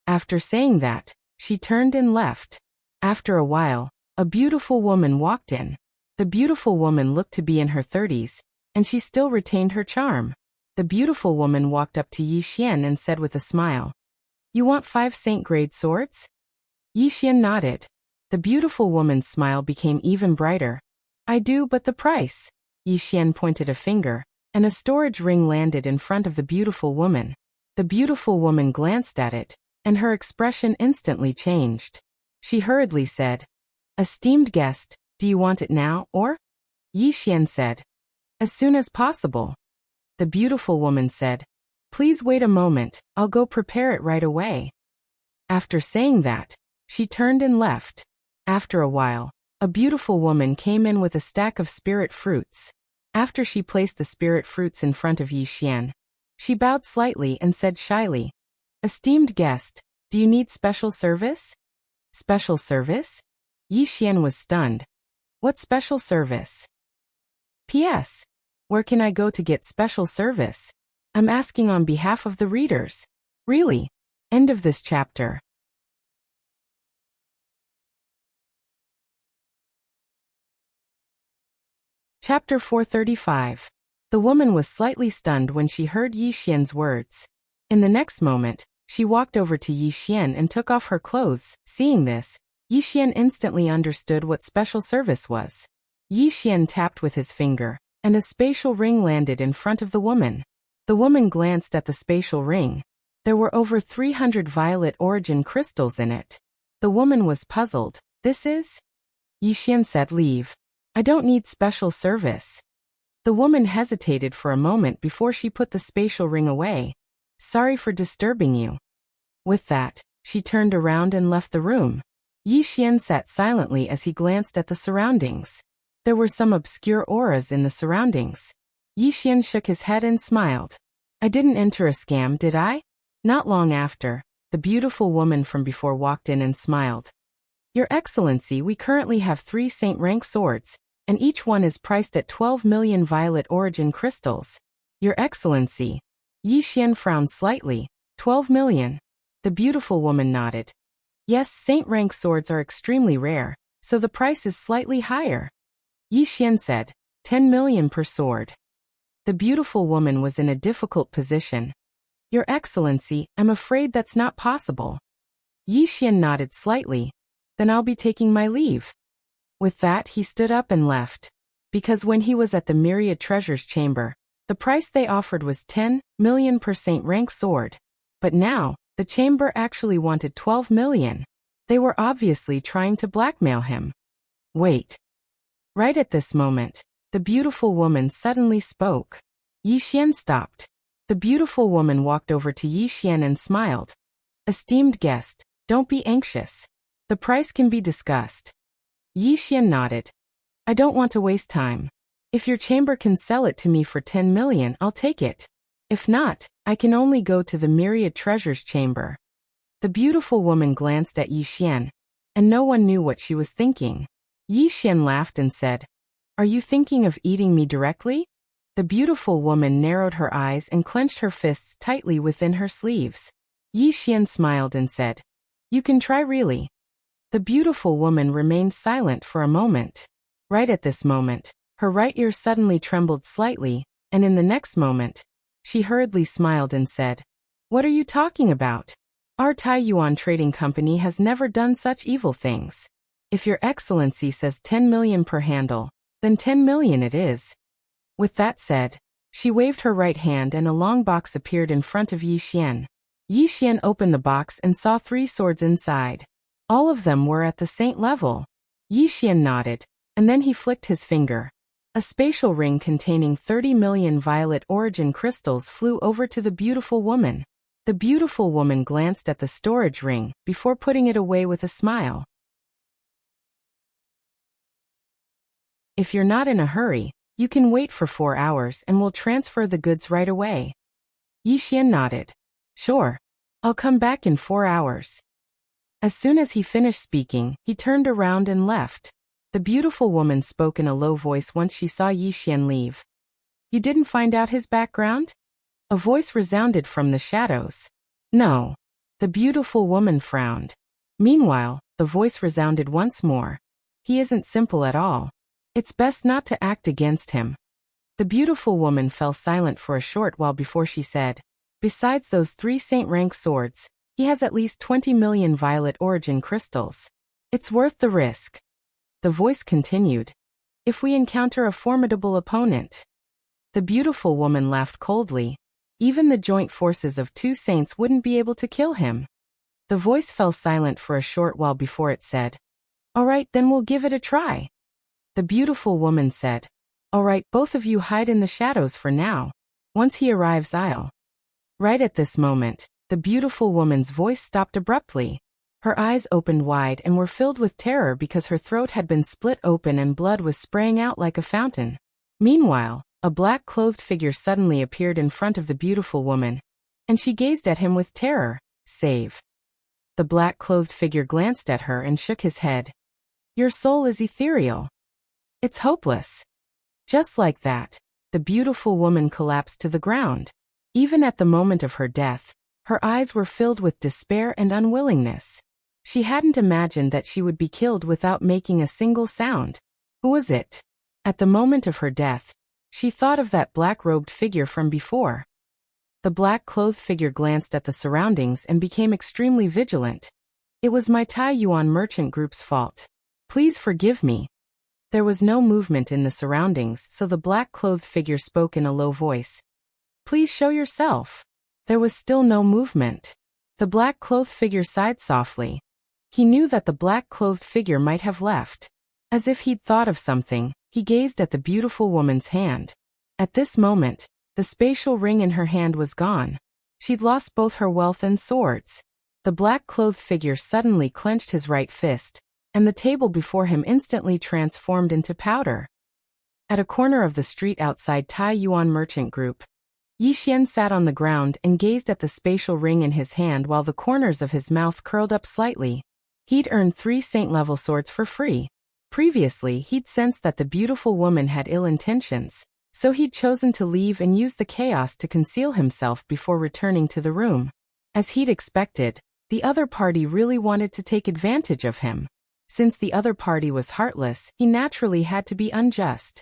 After saying that, she turned and left. After a while, a beautiful woman walked in. The beautiful woman looked to be in her 30s, and she still retained her charm. The beautiful woman walked up to Yi Xian and said with a smile, "You want 5 saint-grade swords?" Yi Xian nodded. The beautiful woman's smile became even brighter. "I do, but the price." Yi Xian pointed a finger, and a storage ring landed in front of the beautiful woman. The beautiful woman glanced at it, and her expression instantly changed. She hurriedly said, "Esteemed guest, do you want it now, or?" Yi Xian said, "As soon as possible." The beautiful woman said, "Please wait a moment, I'll go prepare it right away." After saying that, she turned and left. After a while, a beautiful woman came in with a stack of spirit fruits. After she placed the spirit fruits in front of Yi Xian, she bowed slightly and said shyly, "Esteemed guest, do you need special service?" "Special service?" Yi Xian was stunned. "What special service?" "P.S. Where can I go to get special service? I'm asking on behalf of the readers." Really? End of this chapter. Chapter 435. The woman was slightly stunned when she heard Yi Xian's words. In the next moment, she walked over to Yi Xian and took off her clothes. Seeing this, Yi Xian instantly understood what special service was. Yi Xian tapped with his finger, and a spatial ring landed in front of the woman. The woman glanced at the spatial ring. There were over 300 violet origin crystals in it. The woman was puzzled. "This is?" Yi Xian said, "Leave. I don't need special service." The woman hesitated for a moment before she put the spatial ring away. "Sorry for disturbing you." With that, she turned around and left the room. Yi Xian sat silently as he glanced at the surroundings. There were some obscure auras in the surroundings. Yi Xian shook his head and smiled. "I didn't enter a scam, did I?" Not long after, the beautiful woman from before walked in and smiled. "Your Excellency, we currently have 3 saint-rank swords, and each one is priced at 12 million violet origin crystals." "Your Excellency." Yi Xian frowned slightly. 12 million. The beautiful woman nodded. "Yes, saint-rank swords are extremely rare, so the price is slightly higher." Yi Xian said, 10 million per sword. The beautiful woman was in a difficult position. "Your Excellency, I'm afraid that's not possible." Yi Xian nodded slightly. "Then I'll be taking my leave." With that, he stood up and left. Because when he was at the Myriad Treasures Chamber, the price they offered was 10 million per saint-rank sword. But now, the chamber actually wanted 12 million. They were obviously trying to blackmail him. "Wait." Right at this moment, the beautiful woman suddenly spoke. Yi Xian stopped. The beautiful woman walked over to Yi Xian and smiled. Esteemed guest, don't be anxious. The price can be discussed. Yi Xian nodded. I don't want to waste time. If your chamber can sell it to me for 10 million, I'll take it. If not, I can only go to the Myriad Treasures chamber. The beautiful woman glanced at Yi Xian, and no one knew what she was thinking. Yi Xian laughed and said, Are you thinking of eating me directly? The beautiful woman narrowed her eyes and clenched her fists tightly within her sleeves. Yi Xian smiled and said, You can try really. The beautiful woman remained silent for a moment. Right at this moment, her right ear suddenly trembled slightly, and in the next moment, she hurriedly smiled and said, What are you talking about? Our Taiyuan Trading Company has never done such evil things. If your excellency says 10 million per handle, then 10 million it is. With that said, she waved her right hand and a long box appeared in front of Yi Xian. Yi Xian opened the box and saw 3 swords inside. All of them were at the saint level. Yi Xian nodded, and then he flicked his finger. A spatial ring containing 30 million violet origin crystals flew over to the beautiful woman. The beautiful woman glanced at the storage ring before putting it away with a smile. If you're not in a hurry, you can wait for 4 hours and we'll transfer the goods right away. Yi Xian nodded. Sure. I'll come back in 4 hours. As soon as he finished speaking, he turned around and left. The beautiful woman spoke in a low voice once she saw Yi Xian leave. You didn't find out his background? A voice resounded from the shadows. No. The beautiful woman frowned. Meanwhile, the voice resounded once more. He isn't simple at all. It's best not to act against him. The beautiful woman fell silent for a short while before she said, Besides those 3 saint-rank swords, he has at least 20 million violet origin crystals. It's worth the risk. The voice continued. If we encounter a formidable opponent. The beautiful woman laughed coldly. Even the joint forces of 2 saints wouldn't be able to kill him. The voice fell silent for a short while before it said, All right, then we'll give it a try. The beautiful woman said, All right, both of you hide in the shadows for now. Once he arrives, I'll. Right at this moment, the beautiful woman's voice stopped abruptly. Her eyes opened wide and were filled with terror because her throat had been split open and blood was spraying out like a fountain. Meanwhile, a black-clothed figure suddenly appeared in front of the beautiful woman, and she gazed at him with terror. Save. The black-clothed figure glanced at her and shook his head. Your soul is ethereal. It's hopeless. Just like that, the beautiful woman collapsed to the ground. Even at the moment of her death, her eyes were filled with despair and unwillingness. She hadn't imagined that she would be killed without making a single sound. Who was it? At the moment of her death, she thought of that black-robed figure from before. The black-clothed figure glanced at the surroundings and became extremely vigilant. It was my Taiyuan merchant group's fault. Please forgive me. There was no movement in the surroundings, so the black-clothed figure spoke in a low voice. Please show yourself. There was still no movement. The black-clothed figure sighed softly. He knew that the black-clothed figure might have left. As if he'd thought of something, he gazed at the beautiful woman's hand. At this moment, the spatial ring in her hand was gone. She'd lost both her wealth and swords. The black-clothed figure suddenly clenched his right fist, and the table before him instantly transformed into powder. At a corner of the street outside Taiyuan Merchant Group, Yi Xian sat on the ground and gazed at the spatial ring in his hand while the corners of his mouth curled up slightly. He'd earned 3 saint-level swords for free. Previously, he'd sensed that the beautiful woman had ill intentions, so he'd chosen to leave and use the chaos to conceal himself before returning to the room. As he'd expected, the other party really wanted to take advantage of him. Since the other party was heartless, he naturally had to be unjust.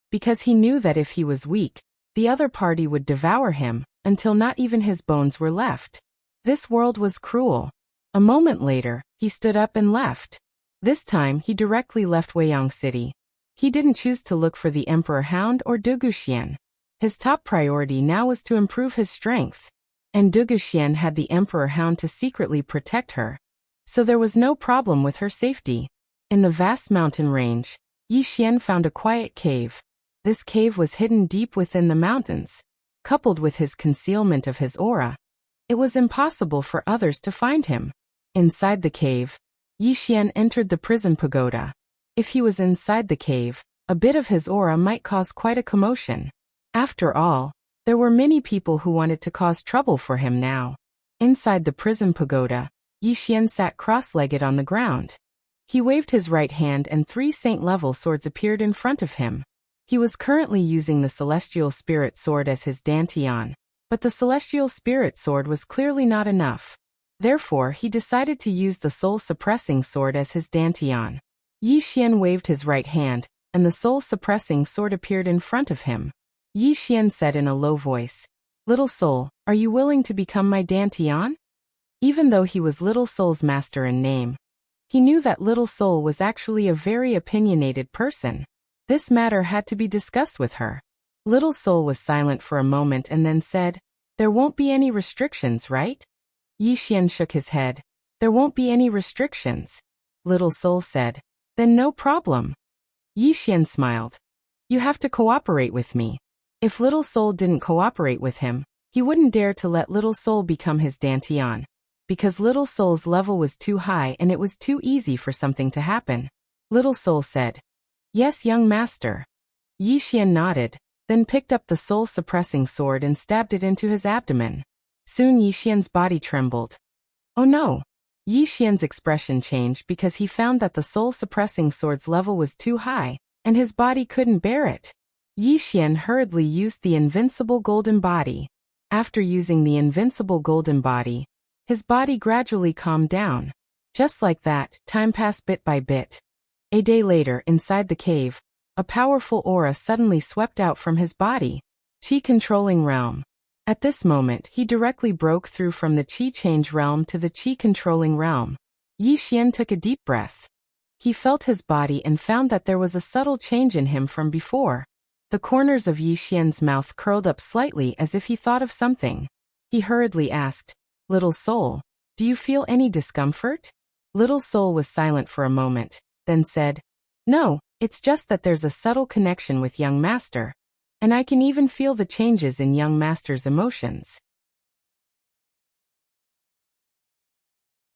Because he knew that if he was weak, the other party would devour him, until not even his bones were left. This world was cruel. A moment later, he stood up and left. This time he directly left Weiyang City. He didn't choose to look for the Emperor Hound or Duguxian. His top priority now was to improve his strength. And Duguxian had the Emperor Hound to secretly protect her. So there was no problem with her safety. In the vast mountain range, Yi Xian found a quiet cave. This cave was hidden deep within the mountains. Coupled with his concealment of his aura, it was impossible for others to find him. Inside the cave, Yi Xian entered the prison pagoda. If he was inside the cave, a bit of his aura might cause quite a commotion. After all, there were many people who wanted to cause trouble for him now. Inside the prison pagoda, Yi Xian sat cross-legged on the ground. He waved his right hand and 3 saint-level swords appeared in front of him. He was currently using the Celestial Spirit Sword as his dantian, but the Celestial Spirit Sword was clearly not enough. Therefore, he decided to use the Soul-Suppressing Sword as his dantian. Yi Xian waved his right hand, and the Soul-Suppressing Sword appeared in front of him. Yi Xian said in a low voice, "Little Soul, are you willing to become my dantian?" Even though he was Little Soul's master in name, he knew that Little Soul was actually a very opinionated person. This matter had to be discussed with her. Little Soul was silent for a moment and then said, "There won't be any restrictions, right?" Yi Xian shook his head. "There won't be any restrictions." Little Soul said, "Then no problem." Yi Xian smiled. "You have to cooperate with me." If Little Soul didn't cooperate with him, he wouldn't dare to let Little Soul become his dantian, because Little Soul's level was too high and it was too easy for something to happen. Little Soul said, "Yes, young master." Yi Xian nodded, then picked up the soul-suppressing sword and stabbed it into his abdomen. Soon Yi Xian's body trembled. Oh no! Yi Xian's expression changed because he found that the soul-suppressing sword's level was too high, and his body couldn't bear it. Yi Xian hurriedly used the invincible golden body. After using the invincible golden body, his body gradually calmed down. Just like that, time passed bit by bit. A day later, inside the cave, a powerful aura suddenly swept out from his body. Qi-controlling realm. At this moment, he directly broke through from the Qi-change realm to the Qi-controlling realm. Yi Xian took a deep breath. He felt his body and found that there was a subtle change in him from before. The corners of Yi Xian's mouth curled up slightly as if he thought of something. He hurriedly asked, "Little Soul, do you feel any discomfort?" Little Soul was silent for a moment, then said, "No, it's just that there's a subtle connection with young master, and I can even feel the changes in young master's emotions."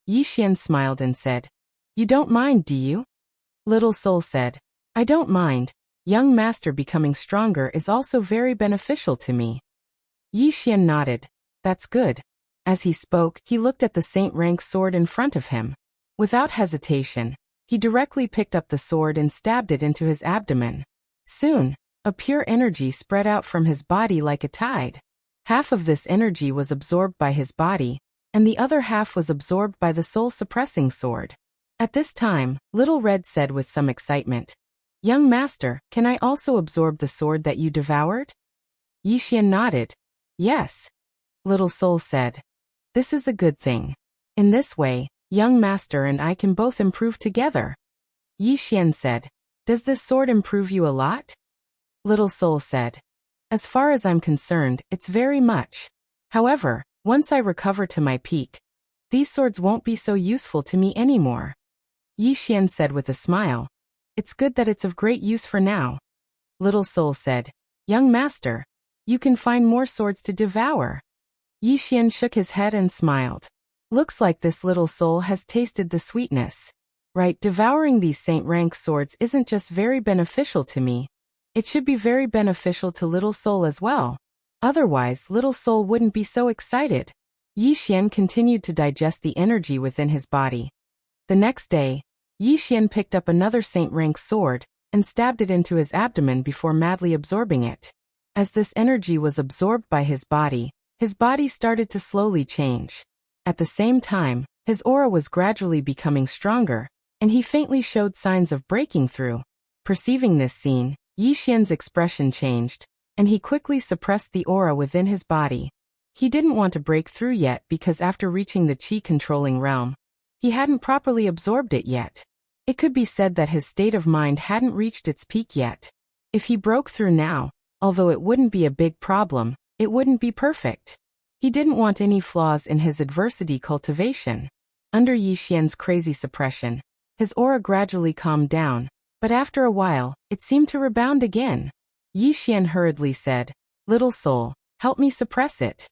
Yi Xian smiled and said, "You don't mind, do you?" Little Soul said, "I don't mind. Young master becoming stronger is also very beneficial to me." Yi Xian nodded. "That's good." As he spoke, he looked at the saint-rank sword in front of him. Without hesitation, he directly picked up the sword and stabbed it into his abdomen. Soon, a pure energy spread out from his body like a tide. Half of this energy was absorbed by his body, and the other half was absorbed by the soul-suppressing sword. At this time, Little Red said with some excitement, "Young master, can I also absorb the sword that you devoured?" Yi Xian nodded. "Yes." Little Soul said, "This is a good thing. In this way, young master and I can both improve together." Yi Xian said, "Does this sword improve you a lot?" Little Soul said, "As far as I'm concerned, it's very much. However, once I recover to my peak, these swords won't be so useful to me anymore." Yi Xian said with a smile, "It's good that it's of great use for now." Little Soul said, "Young master, you can find more swords to devour." Yi Xian shook his head and smiled. "Looks like this Little Soul has tasted the sweetness. Right, devouring these saint-rank swords isn't just very beneficial to me. It should be very beneficial to Little Soul as well. Otherwise, Little Soul wouldn't be so excited." Yi Xian continued to digest the energy within his body. The next day, Yi Xian picked up another saint-rank sword and stabbed it into his abdomen before madly absorbing it. As this energy was absorbed by his body started to slowly change. At the same time, his aura was gradually becoming stronger, and he faintly showed signs of breaking through. Perceiving this scene, Yi Xian's expression changed, and he quickly suppressed the aura within his body. He didn't want to break through yet because after reaching the Qi-controlling realm, he hadn't properly absorbed it yet. It could be said that his state of mind hadn't reached its peak yet. If he broke through now, although it wouldn't be a big problem, it wouldn't be perfect. He didn't want any flaws in his adversity cultivation. Under Yi Xian's crazy suppression, his aura gradually calmed down, but after a while, it seemed to rebound again. Yi Xian hurriedly said, "Little soul, help me suppress it."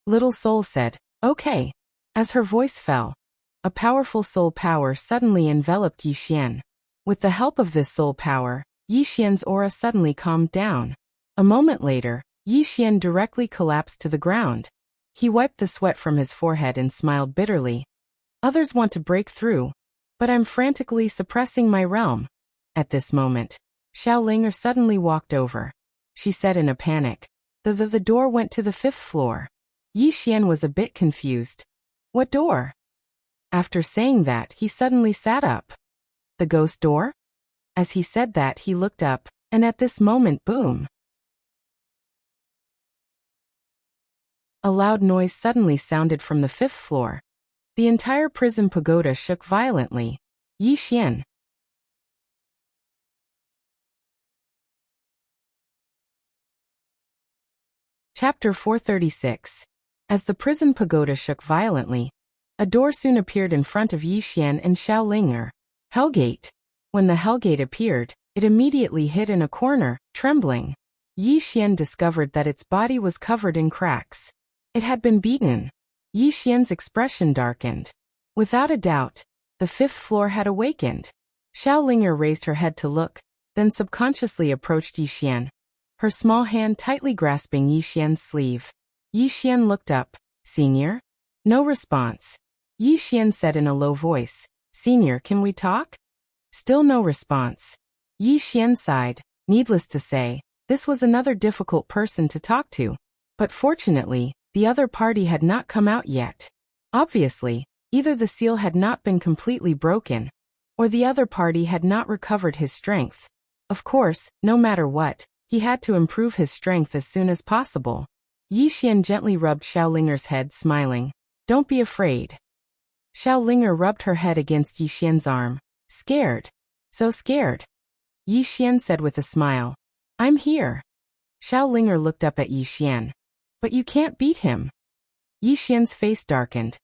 Little soul said, "Okay." As her voice fell, a powerful soul power suddenly enveloped Yi Xian. With the help of this soul power, Yi Xian's aura suddenly calmed down. A moment later, Yi Xian directly collapsed to the ground. He wiped the sweat from his forehead and smiled bitterly. "Others want to break through, but I'm frantically suppressing my realm." At this moment, Xiaolinger suddenly walked over. She said in a panic. The door went to the 5th floor. Yi Xian was a bit confused. "What door?" After saying that, he suddenly sat up. "The ghost door?" As he said that, he looked up, and at this moment, boom! A loud noise suddenly sounded from the 5th floor. The entire prison pagoda shook violently. Yi Xian. Chapter 436. As the prison pagoda shook violently, a door soon appeared in front of Yi Xian and Xiaolinger. Hellgate. When the Hellgate appeared, it immediately hid in a corner, trembling. Yi Xian discovered that its body was covered in cracks. It had been beaten. Yi Xian's expression darkened. Without a doubt, the 5th floor had awakened. Xiaolinger raised her head to look, then subconsciously approached Yi Xian, her small hand tightly grasping Yi Xian's sleeve. Yi Xian looked up. "Senior?" No response. Yi Xian said in a low voice, "Senior, can we talk?" Still no response. Yi Xian sighed. Needless to say, this was another difficult person to talk to. But fortunately, the other party had not come out yet. Obviously, either the seal had not been completely broken, or the other party had not recovered his strength. Of course, no matter what, he had to improve his strength as soon as possible. Yi Xian gently rubbed Xiaolinger's head, smiling. "Don't be afraid." Xiaolinger rubbed her head against Yi Xian's arm. "Scared? So scared?" Yi Xian said with a smile. "I'm here." Xiaolinger looked up at Yi Xian. "But you can't beat him." Yi Xian's face darkened.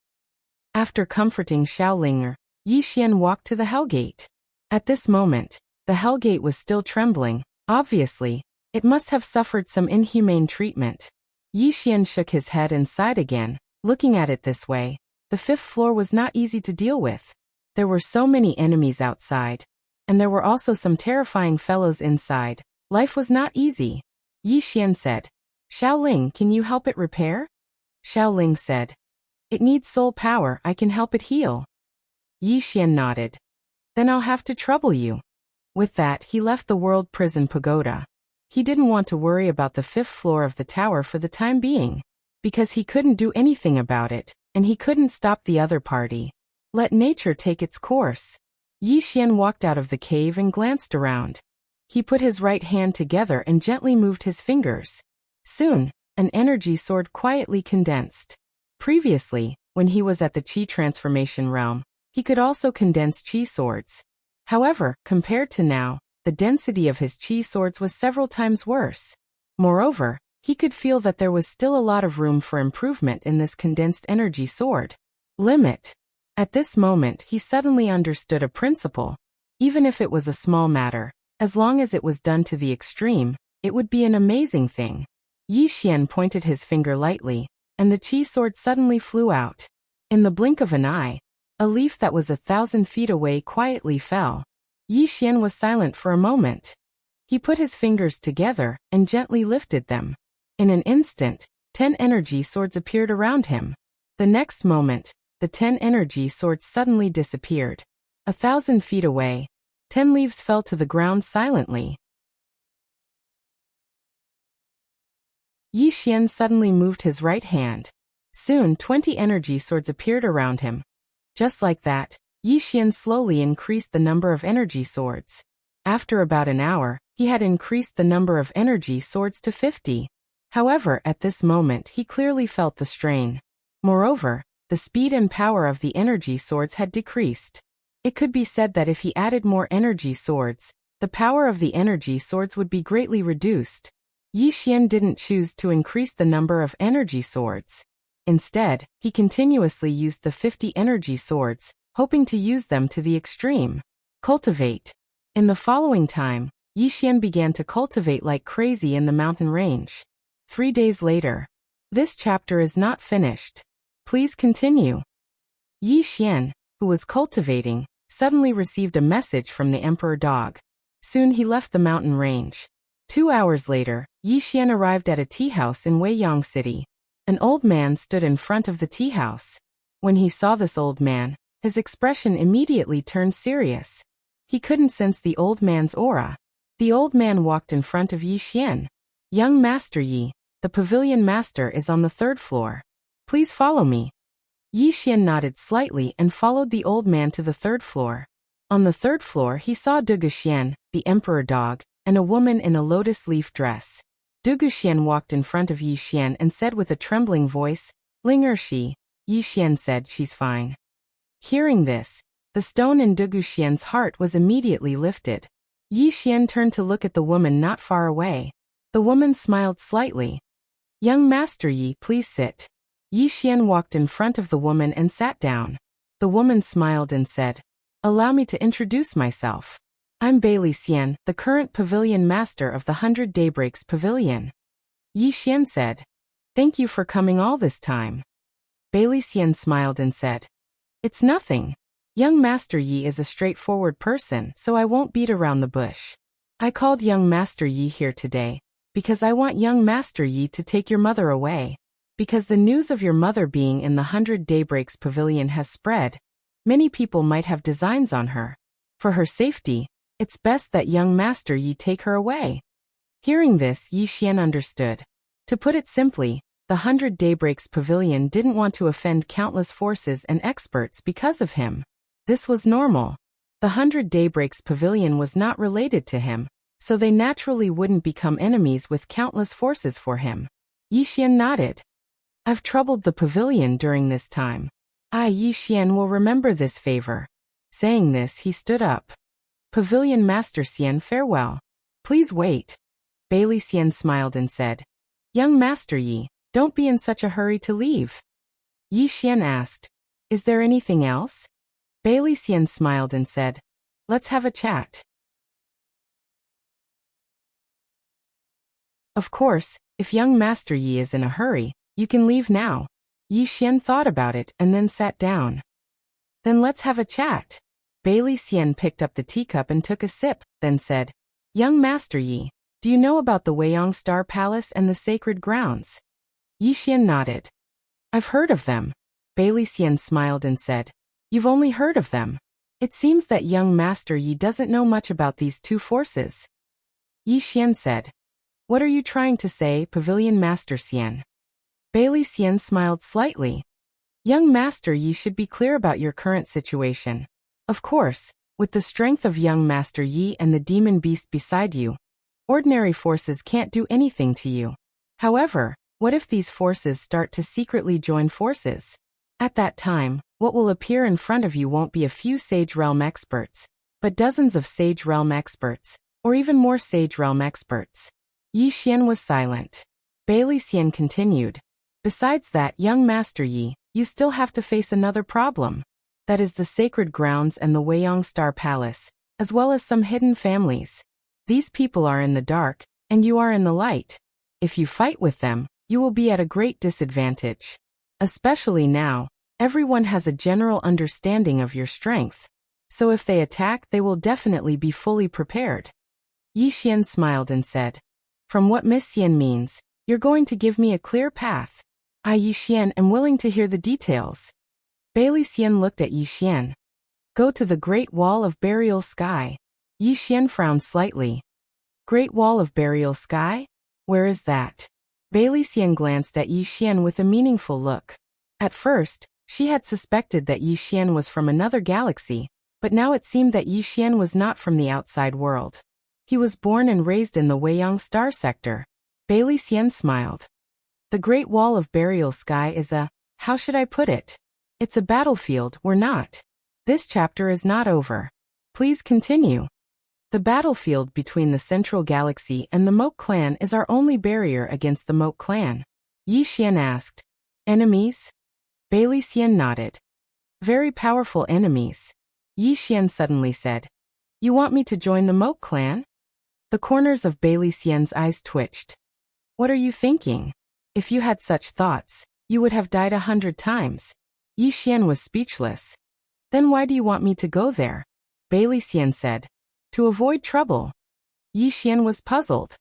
After comforting Xiaolinger, Yi Xian walked to the Hellgate. At this moment, the Hellgate was still trembling. Obviously, it must have suffered some inhumane treatment. Yi Xian shook his head and sighed again. Looking at it this way, the 5th floor was not easy to deal with. There were so many enemies outside, and there were also some terrifying fellows inside. Life was not easy. Yi Xian said, "Xiaoling, can you help it repair?" Xiaoling said, "It needs soul power, I can help it heal." Yi Xian nodded. "Then I'll have to trouble you." With that, he left the World Prison Pagoda. He didn't want to worry about the 5th floor of the tower for the time being, because he couldn't do anything about it, and he couldn't stop the other party. Let nature take its course. Yi Xian walked out of the cave and glanced around. He put his right hand together and gently moved his fingers. Soon, an energy sword quietly condensed. Previously, when he was at the Qi transformation realm, he could also condense Qi swords. However, compared to now, the density of his Qi swords was several times worse. Moreover, he could feel that there was still a lot of room for improvement in this condensed energy sword. Limit. At this moment, he suddenly understood a principle. Even if it was a small matter, as long as it was done to the extreme, it would be an amazing thing. Yi Xian pointed his finger lightly, and the Qi sword suddenly flew out. In the blink of an eye, a leaf that was 1,000 feet away quietly fell. Yi Xian was silent for a moment. He put his fingers together and gently lifted them. In an instant, 10 energy swords appeared around him. The next moment, the 10 energy swords suddenly disappeared. 1,000 feet away, 10 leaves fell to the ground silently. Yi Xian suddenly moved his right hand. Soon 20 energy swords appeared around him. Just like that, Yi Xian slowly increased the number of energy swords. After about an hour, he had increased the number of energy swords to 50. However, at this moment he clearly felt the strain. Moreover, the speed and power of the energy swords had decreased. It could be said that if he added more energy swords, the power of the energy swords would be greatly reduced. Yi Xian didn't choose to increase the number of energy swords. Instead, he continuously used the 50 energy swords, hoping to use them to the extreme. Cultivate. In the following time, Yi Xian began to cultivate like crazy in the mountain range. 3 days later. This chapter is not finished. Please continue. Yi Xian, who was cultivating, suddenly received a message from the emperor dog. Soon he left the mountain range. 2 hours later, Yi Xian arrived at a tea house in Weiyang City. An old man stood in front of the tea house. When he saw this old man, his expression immediately turned serious. He couldn't sense the old man's aura. The old man walked in front of Yi Xian. Young Master Yi, the pavilion master is on the 3rd floor. Please follow me. Yi Xian nodded slightly and followed the old man to the 3rd floor. On the 3rd floor he saw Dugu Xian, the emperor dog, and a woman in a lotus leaf dress. Dugu Xian walked in front of Yi Xian and said with a trembling voice, "Ling er she?" Yi Xian said, "She's fine." Hearing this, the stone in Dugu Xian's heart was immediately lifted. Yi Xian turned to look at the woman not far away. The woman smiled slightly. "Young Master Yi, please sit." Yi Xian walked in front of the woman and sat down. The woman smiled and said, "Allow me to introduce myself. I'm Bailey Xian, the current pavilion master of the 100 Daybreaks Pavilion." Yi Xian said, "Thank you for coming all this time." Bailey Xian smiled and said, "It's nothing. Young Master Yi is a straightforward person, so I won't beat around the bush. I called young Master Yi here today because I want young Master Yi to take your mother away. Because the news of your mother being in the 100 Daybreaks Pavilion has spread, many people might have designs on her. For her safety, it's best that young Master Yi take her away." Hearing this, Yi Xian understood. To put it simply, the 100 Daybreaks Pavilion didn't want to offend countless forces and experts because of him. This was normal. The 100 Daybreaks Pavilion was not related to him, so they naturally wouldn't become enemies with countless forces for him. Yi Xian nodded. "I've troubled the pavilion during this time. Yi Xian will remember this favor." Saying this, he stood up. "Pavilion Master Xian, farewell." "Please wait." Bailey Xian smiled and said, "Young Master Yi, don't be in such a hurry to leave." Yi Xian asked, "Is there anything else?" Bailey Xian smiled and said, "Let's have a chat." "Of course, if young Master Yi is in a hurry, you can leave now." Yi Xian thought about it and then sat down. "Then let's have a chat." Bailey Xian picked up the teacup and took a sip, then said, "Young Master Yi, do you know about the Weiyang Star Palace and the sacred grounds?" Yi Xian nodded. "I've heard of them." Bailey Xian smiled and said, "You've only heard of them. It seems that young Master Yi doesn't know much about these two forces." Yi Xian said, "What are you trying to say, Pavilion Master Xian?" Bailey Xian smiled slightly. "Young Master Yi should be clear about your current situation. Of course, with the strength of young Master Yi and the demon beast beside you, ordinary forces can't do anything to you. However, what if these forces start to secretly join forces? At that time, what will appear in front of you won't be a few Sage Realm experts, but dozens of Sage Realm experts, or even more Sage Realm experts." Yi Xian was silent. Bailey Xian continued, "Besides that, young Master Yi, you still have to face another problem. That is the sacred grounds and the Weiyang Star Palace, as well as some hidden families. These people are in the dark, and you are in the light. If you fight with them, you will be at a great disadvantage. Especially now, everyone has a general understanding of your strength. So if they attack, they will definitely be fully prepared." Yi Xian smiled and said, "From what Miss Xian means, you're going to give me a clear path. I, Yi Xian, am willing to hear the details." Bailey Xian looked at Yi Xian. "Go to the Great Wall of Burial Sky." Yi Xian frowned slightly. "Great Wall of Burial Sky? Where is that?" Bailey Xian glanced at Yi Xian with a meaningful look. At first, she had suspected that Yi Xian was from another galaxy, but now it seemed that Yi Xian was not from the outside world. He was born and raised in the Weiyang Star Sector. Bailey Xian smiled. "The Great Wall of Burial Sky is how should I put it? It's a battlefield, we're not. This chapter is not over. Please continue." "The battlefield between the Central Galaxy and the Moke Clan is our only barrier against the Moke Clan." Yi Xian asked, "Enemies?" Bailey Xian nodded. "Very powerful enemies." Yi Xian suddenly said, "You want me to join the Moke Clan?" The corners of Bailey Xian's eyes twitched. What are you thinking? If you had such thoughts, you would have died 100 times. Yi Xian was speechless. Then why do you want me to go there? Bailey Xian said. To avoid trouble. Yi Xian was puzzled.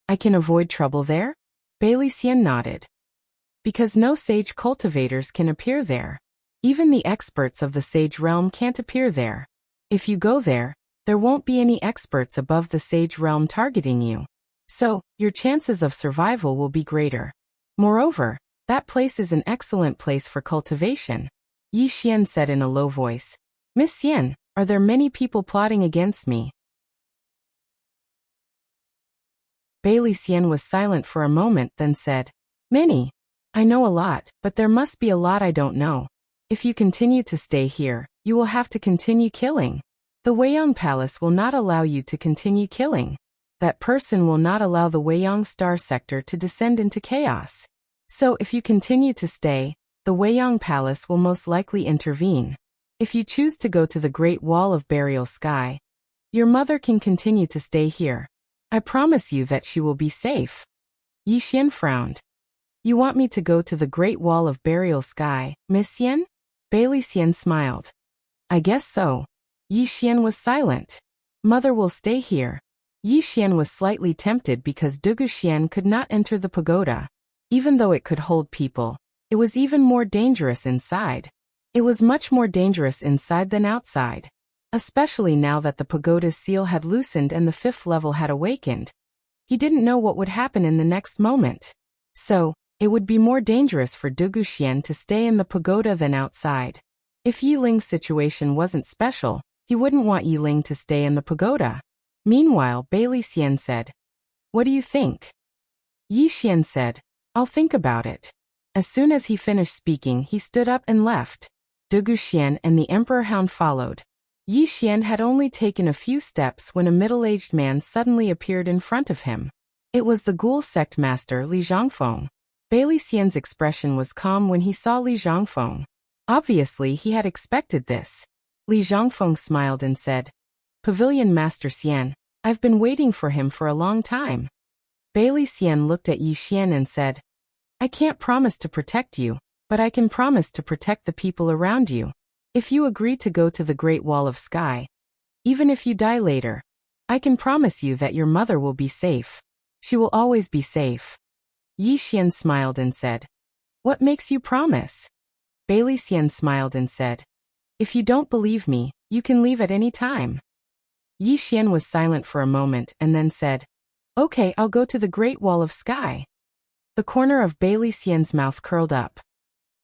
I can avoid trouble there? Bailey Xian nodded. Because no sage cultivators can appear there. Even the experts of the sage realm can't appear there. If you go there, there won't be any experts above the sage realm targeting you. So, your chances of survival will be greater. Moreover, that place is an excellent place for cultivation. Yi Xian said in a low voice. Miss Xian, are there many people plotting against me? Bailey Xian was silent for a moment, then said, Many. I know a lot, but there must be a lot I don't know. If you continue to stay here, you will have to continue killing. The Weiyang Palace will not allow you to continue killing. That person will not allow the Weiyang Star Sector to descend into chaos. So if you continue to stay, the Weiyang Palace will most likely intervene. If you choose to go to the Great Wall of Burial Sky, your mother can continue to stay here. I promise you that she will be safe. Yi Xian frowned. You want me to go to the Great Wall of Burial Sky, Miss Xian? Bailey Xian smiled. I guess so. Yi Xian was silent. Mother will stay here. Yi Xian was slightly tempted because Dugu Xian could not enter the pagoda. Even though it could hold people, it was even more dangerous inside. It was much more dangerous inside than outside. Especially now that the pagoda's seal had loosened and the 5th level had awakened. He didn't know what would happen in the next moment. So, it would be more dangerous for Dugu Xian to stay in the pagoda than outside. If Yi Ling's situation wasn't special, he wouldn't want Yi Ling to stay in the pagoda. Meanwhile, Bailey Xian said, What do you think? Yi Xian said, I'll think about it. As soon as he finished speaking, he stood up and left. Dugu Xian and the Emperor Hound followed. Yi Xian had only taken a few steps when a middle-aged man suddenly appeared in front of him. It was the Ghoul Sect Master Li Zhangfeng. Bailey Xian's expression was calm when he saw Li Zhangfeng. Obviously, he had expected this. Li Zhangfeng smiled and said, Pavilion Master Xian, I've been waiting for him for a long time. Bailey Xian looked at Yi Xian and said, I can't promise to protect you, but I can promise to protect the people around you. If you agree to go to the Great Wall of Sky, even if you die later, I can promise you that your mother will be safe. She will always be safe. Yi Xian smiled and said, What makes you promise? Bailey Xian smiled and said, If you don't believe me, you can leave at any time. Yi Xian was silent for a moment and then said, Okay, I'll go to the Great Wall of Sky. The corner of Bailey Xian's mouth curled up.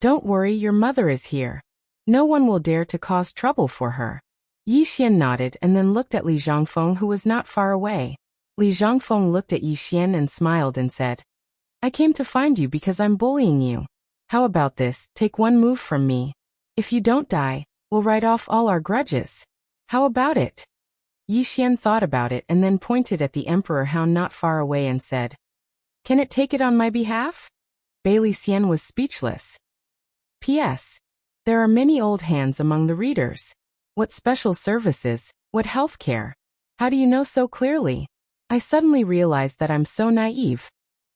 Don't worry, your mother is here. No one will dare to cause trouble for her. Yi Xian nodded and then looked at Li Zhangfeng, who was not far away. Li Zhangfeng looked at Yi Xian and smiled and said, I came to find you because I'm bullying you. How about this, take one move from me. If you don't die, we'll write off all our grudges. How about it? Yi Xian thought about it and then pointed at the Emperor Hound not far away and said, Can it take it on my behalf? Bailey Xian was speechless. P.S. There are many old hands among the readers. What special services, what healthcare? How do you know so clearly? I suddenly realized that I'm so naive.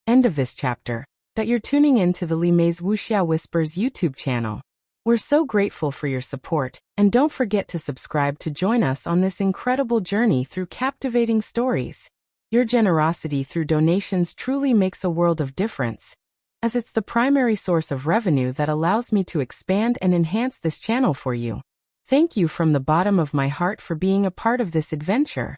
End of this chapter. That you're tuning in to the Li Mei's Wuxia Whispers YouTube channel. We're so grateful for your support, and don't forget to subscribe to join us on this incredible journey through captivating stories. Your generosity through donations truly makes a world of difference, as it's the primary source of revenue that allows me to expand and enhance this channel for you. Thank you from the bottom of my heart for being a part of this adventure.